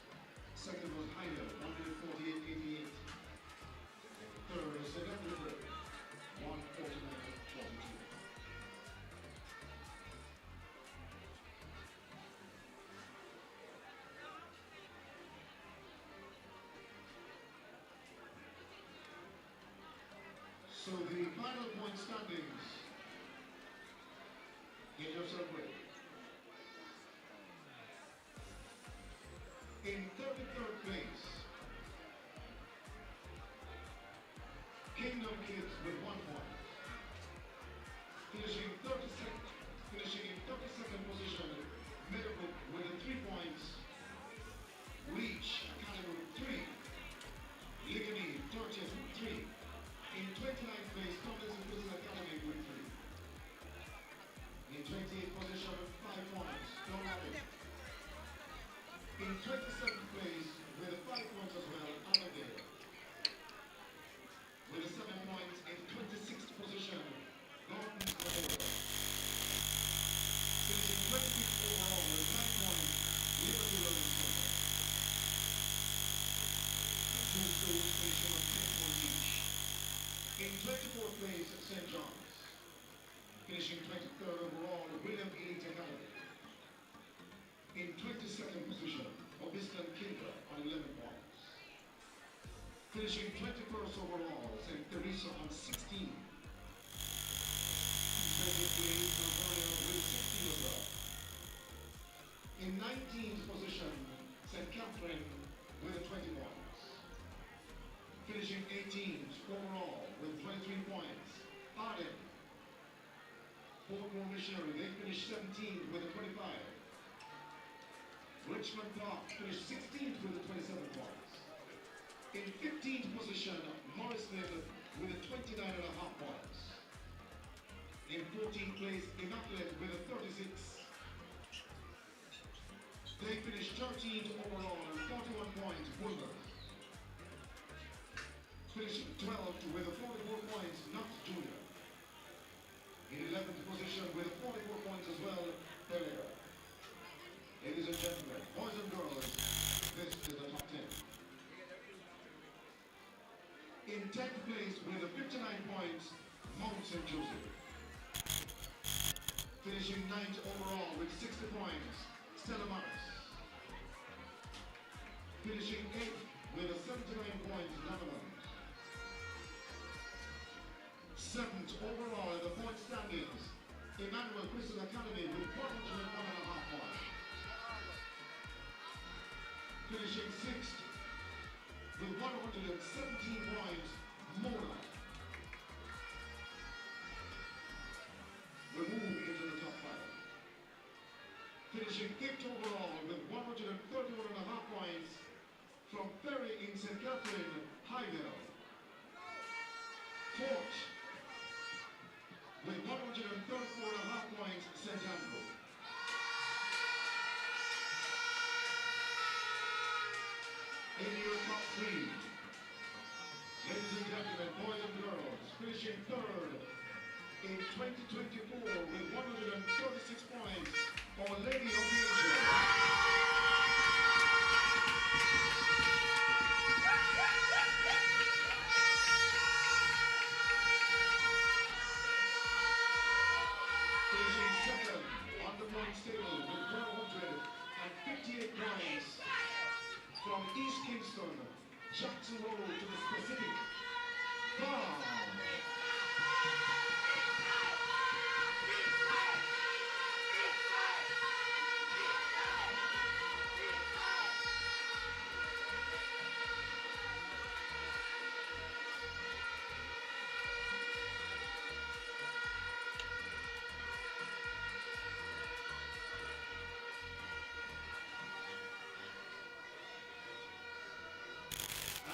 Second was Heidel, 148.88. Third is the St. 149.42. So the final point standings. Get yourself ready. Kingdom Kids with 1 point. Finishing 32nd, finishing in 32nd position, Meadowbrook with 3 points. Reach Academy with 3. Ligony 30th with 3. In 29th place, Tomlinson Prison Academy with 3. In 28th position with 5 points, Don Abbott. In 27th place with 5 points as well, Avondale. With 7 points in 26th position, Gordon's Valero. Finishing 26th overall with 9 points, Liberty Learning Center. And 2 schools finishing on 10 points each. In 24th place, St. John's. Finishing 23rd overall, William Elite Academy. In 22nd position, Augustin Kinder on 11 points. Finishing 21st overall, St. Teresa on 16. 20th place, California with 16 as well. In 19th position, St. Catherine with 20 points. Finishing 18th overall with 23 points, Arden. Baltimore Missionary, they finished 17th with 25. Richmond Park finished 16th with 27 points. In 15th position, Morrisville with 29.5 points. In 14th place, Immaculate with 36. They finished 13th overall and 41 points, Woolworth. Finishing 12th with 44 points, Knox Junior. In 11th position with 44 points as well, Pereira. Ladies and gentlemen, boys and girls, this is the top 10. In 10th place with 59 points, Mount St. Joseph. Finishing 9th overall with 60 points, Stella Maris. Finishing 8th with 79 points, Netherlands. 7th overall in the point standings, Emmanuel Christian Academy with 101.5 points. Finishing 6th with 117 points, Mona. We move into the top 5. Finishing 5th overall with 131.5 points from Perry in St. Catherine, Highville. 4th with 134.5 points, St. Andrew. In your top 3, ladies and gentlemen, boys and girls, finishing 3rd in 2024 with 136 points, Our Lady of the Angels. Finishing 2nd on the points table with 158 points from East Kingston, Jackson Road to the Pacific. Wow.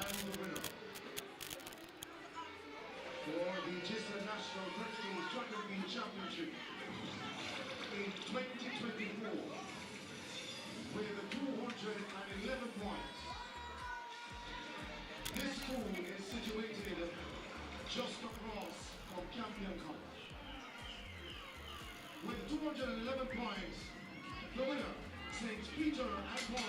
And the winner for the Jisa National Principal Track and Field Championship in 2024 with 211 points. This school is situated just across from Campion College. With 211 points, the winner, St. Peter and Paul.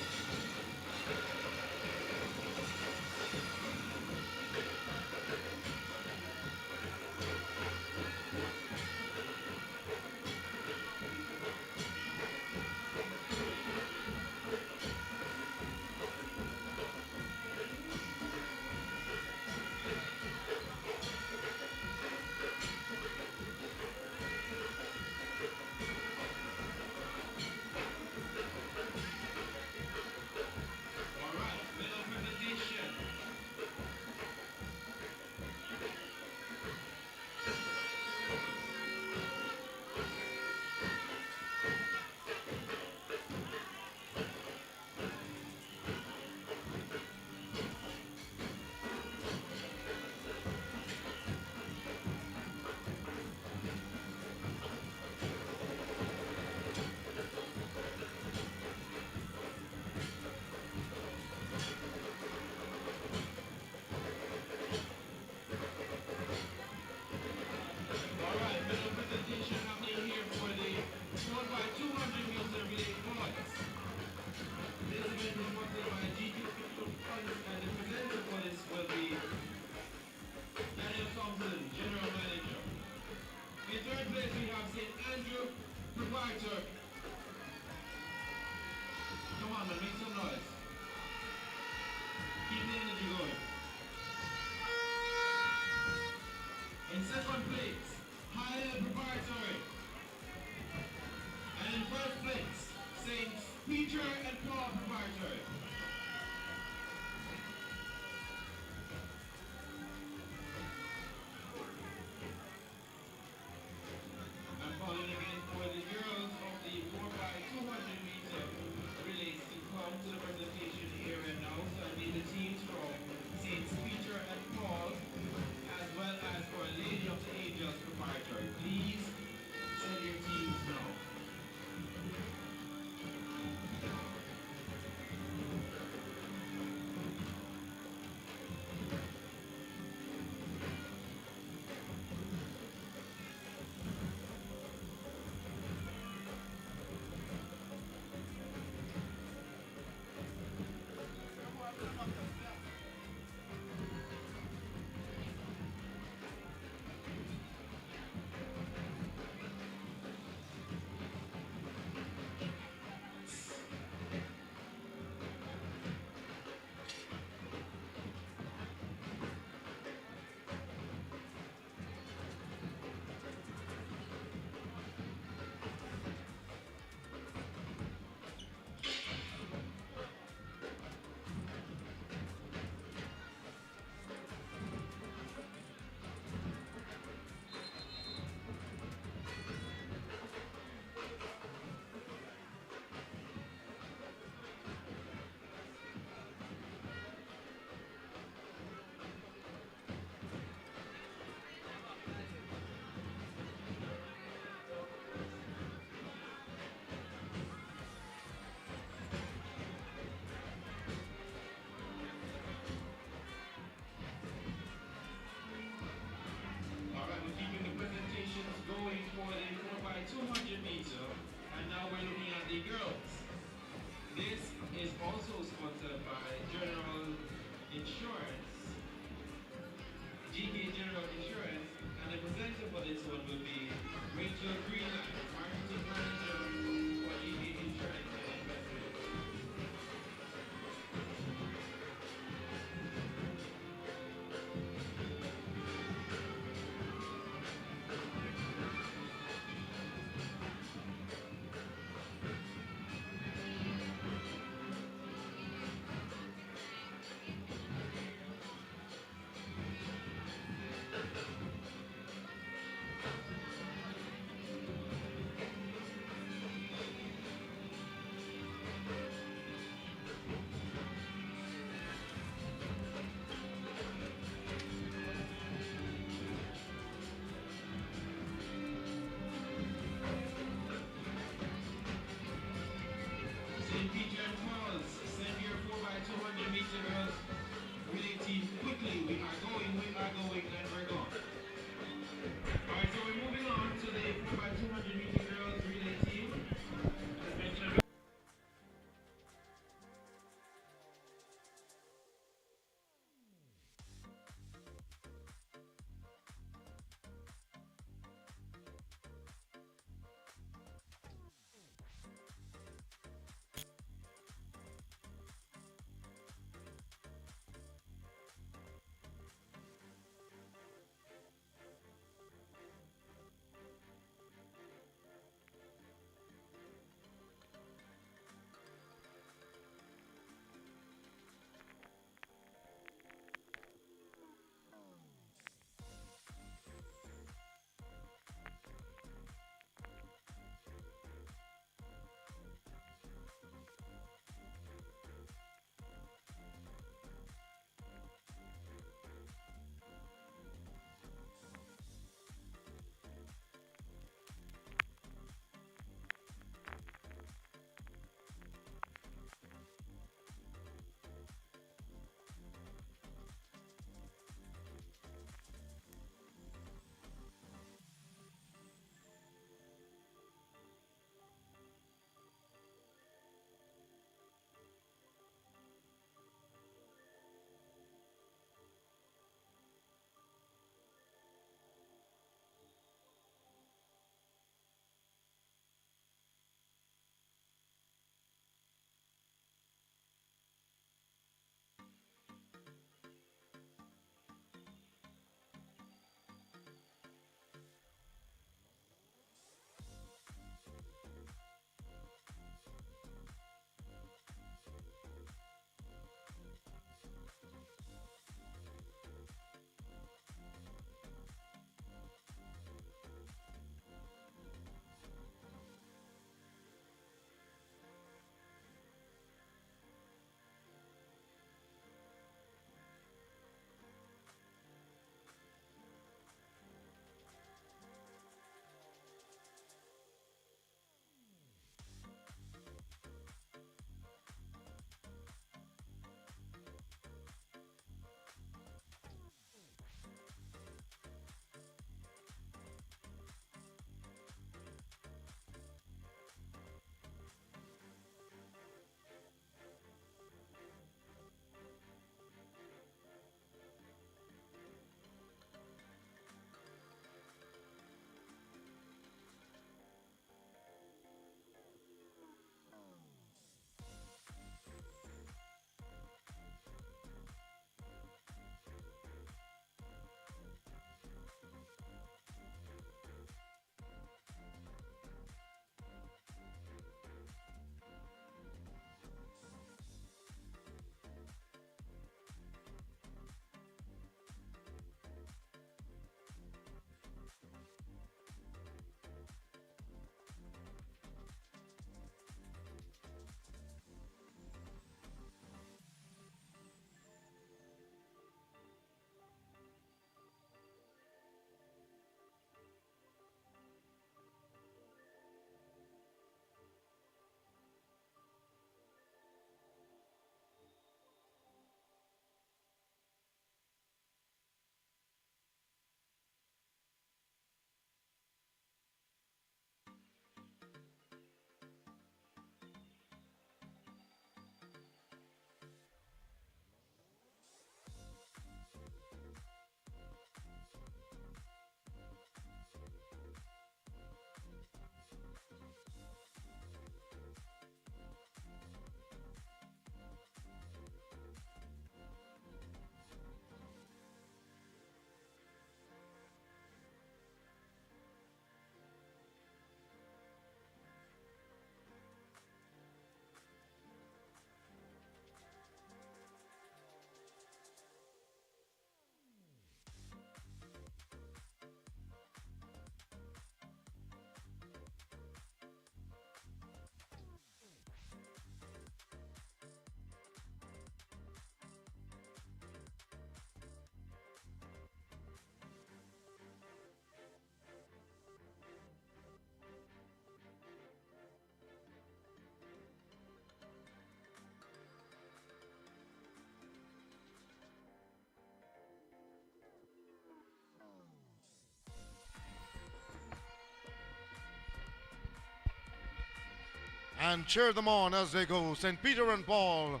and cheer them on as they go. St. Peter and Paul,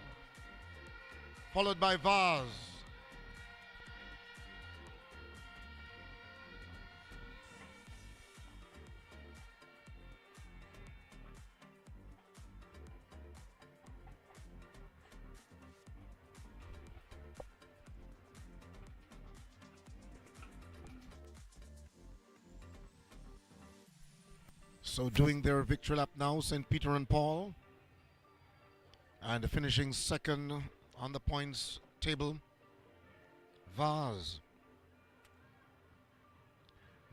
followed by Vaz. So doing their victory lap now, St. Peter and Paul. And finishing second on the points table, Vaz.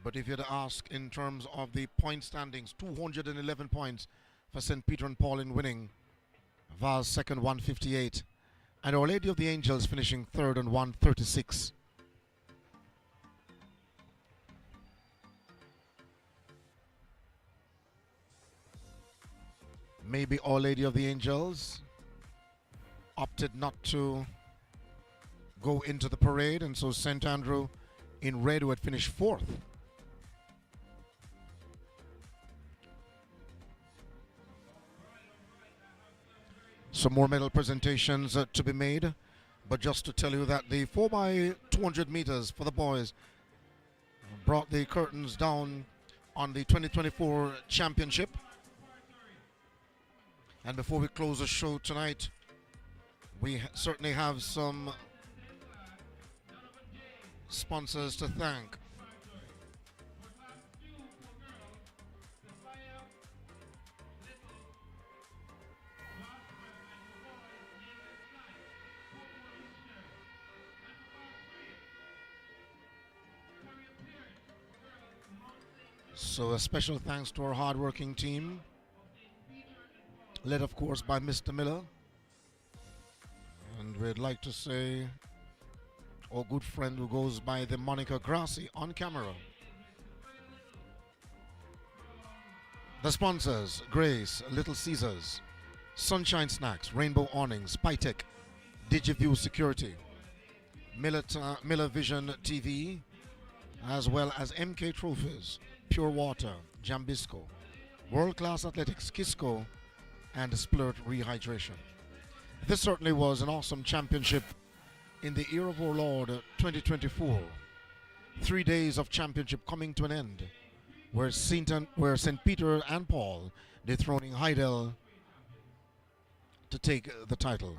But if you had to ask in terms of the point standings, 211 points for St. Peter and Paul in winning. Vaz second, 158. And Our Lady of the Angels finishing third on 136. Maybe Our Lady of the Angels opted not to go into the parade, and so St. Andrew in red, who had finished fourth. Some more medal presentations to be made, but just to tell you that the 4x200 meters for the boys brought the curtains down on the 2024 championship. And before we close the show tonight, we certainly have some sponsors to thank. So a special thanks to our hard-working team, led of course by Mr. Miller. And we'd like to say our good friend who goes by the moniker Grassy on camera. The sponsors: Grace, Little Caesars, Sunshine Snacks, Rainbow Awnings, Pytech, DigiView Security, Miller Vision TV, as well as MK Trophies, Pure Water, Jambisco, World Class Athletics, Kisco, and Splurt Rehydration. This certainly was an awesome championship in the year of our Lord 2024. 3 days of championship coming to an end, where St. Peter and Paul dethroning Heidel to take the title.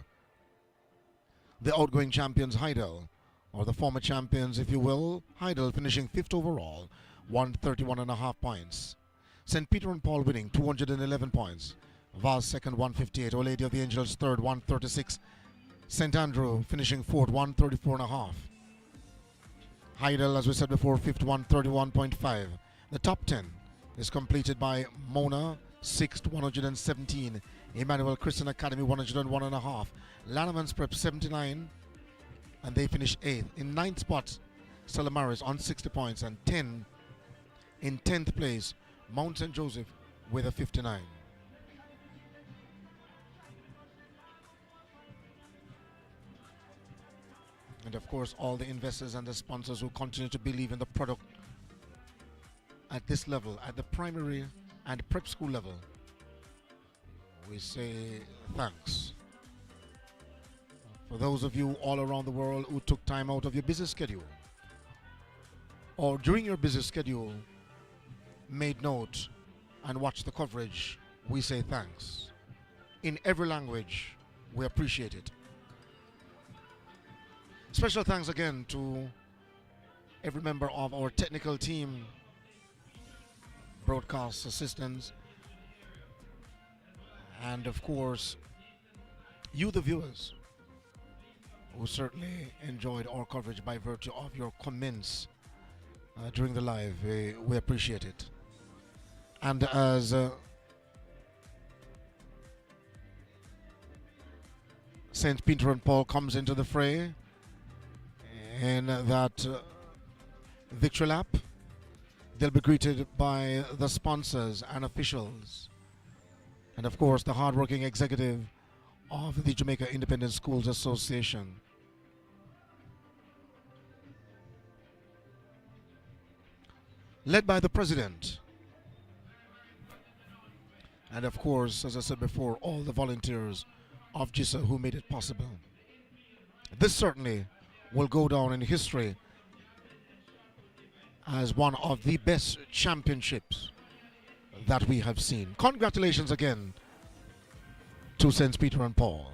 The outgoing champions Heidel, or the former champions if you will, Heidel finishing 5th overall, 131.5 points. St. Peter and Paul winning 211 points. Vaz second, 158. Our Lady of the Angels third, 136. St. Andrew finishing fourth, 134.5. Heidel, as we said before, fifth, 131.5. The top 10 is completed by Mona, 6th, 117. Emmanuel Christian Academy, 101.5. Lanneman's Prep, 79. And they finish 8th. In 9th spot, Stella Maris on 60 points. And 10 in 10th place, Mount St. Joseph with a 59. And of course, all the investors and the sponsors who continue to believe in the product at this level, at the primary and prep school level, we say thanks. For those of you all around the world who took time out of your busy schedule, or during your busy schedule, made note and watched the coverage, we say thanks. In every language, we appreciate it. Special thanks again to every member of our technical team, broadcast assistants, and of course, you the viewers, who certainly enjoyed our coverage by virtue of your comments during the live. We appreciate it. And as St. Peter and Paul comes into the fray in that victory lap, they'll be greeted by the sponsors and officials, and of course the hard-working executive of the Jamaica Independent Schools Association. Led by the president, And of course, as I said before, all the volunteers of Jisa who made it possible. This certainly will go down in history as one of the best championships that we have seen. Congratulations again to St. Peter and Paul.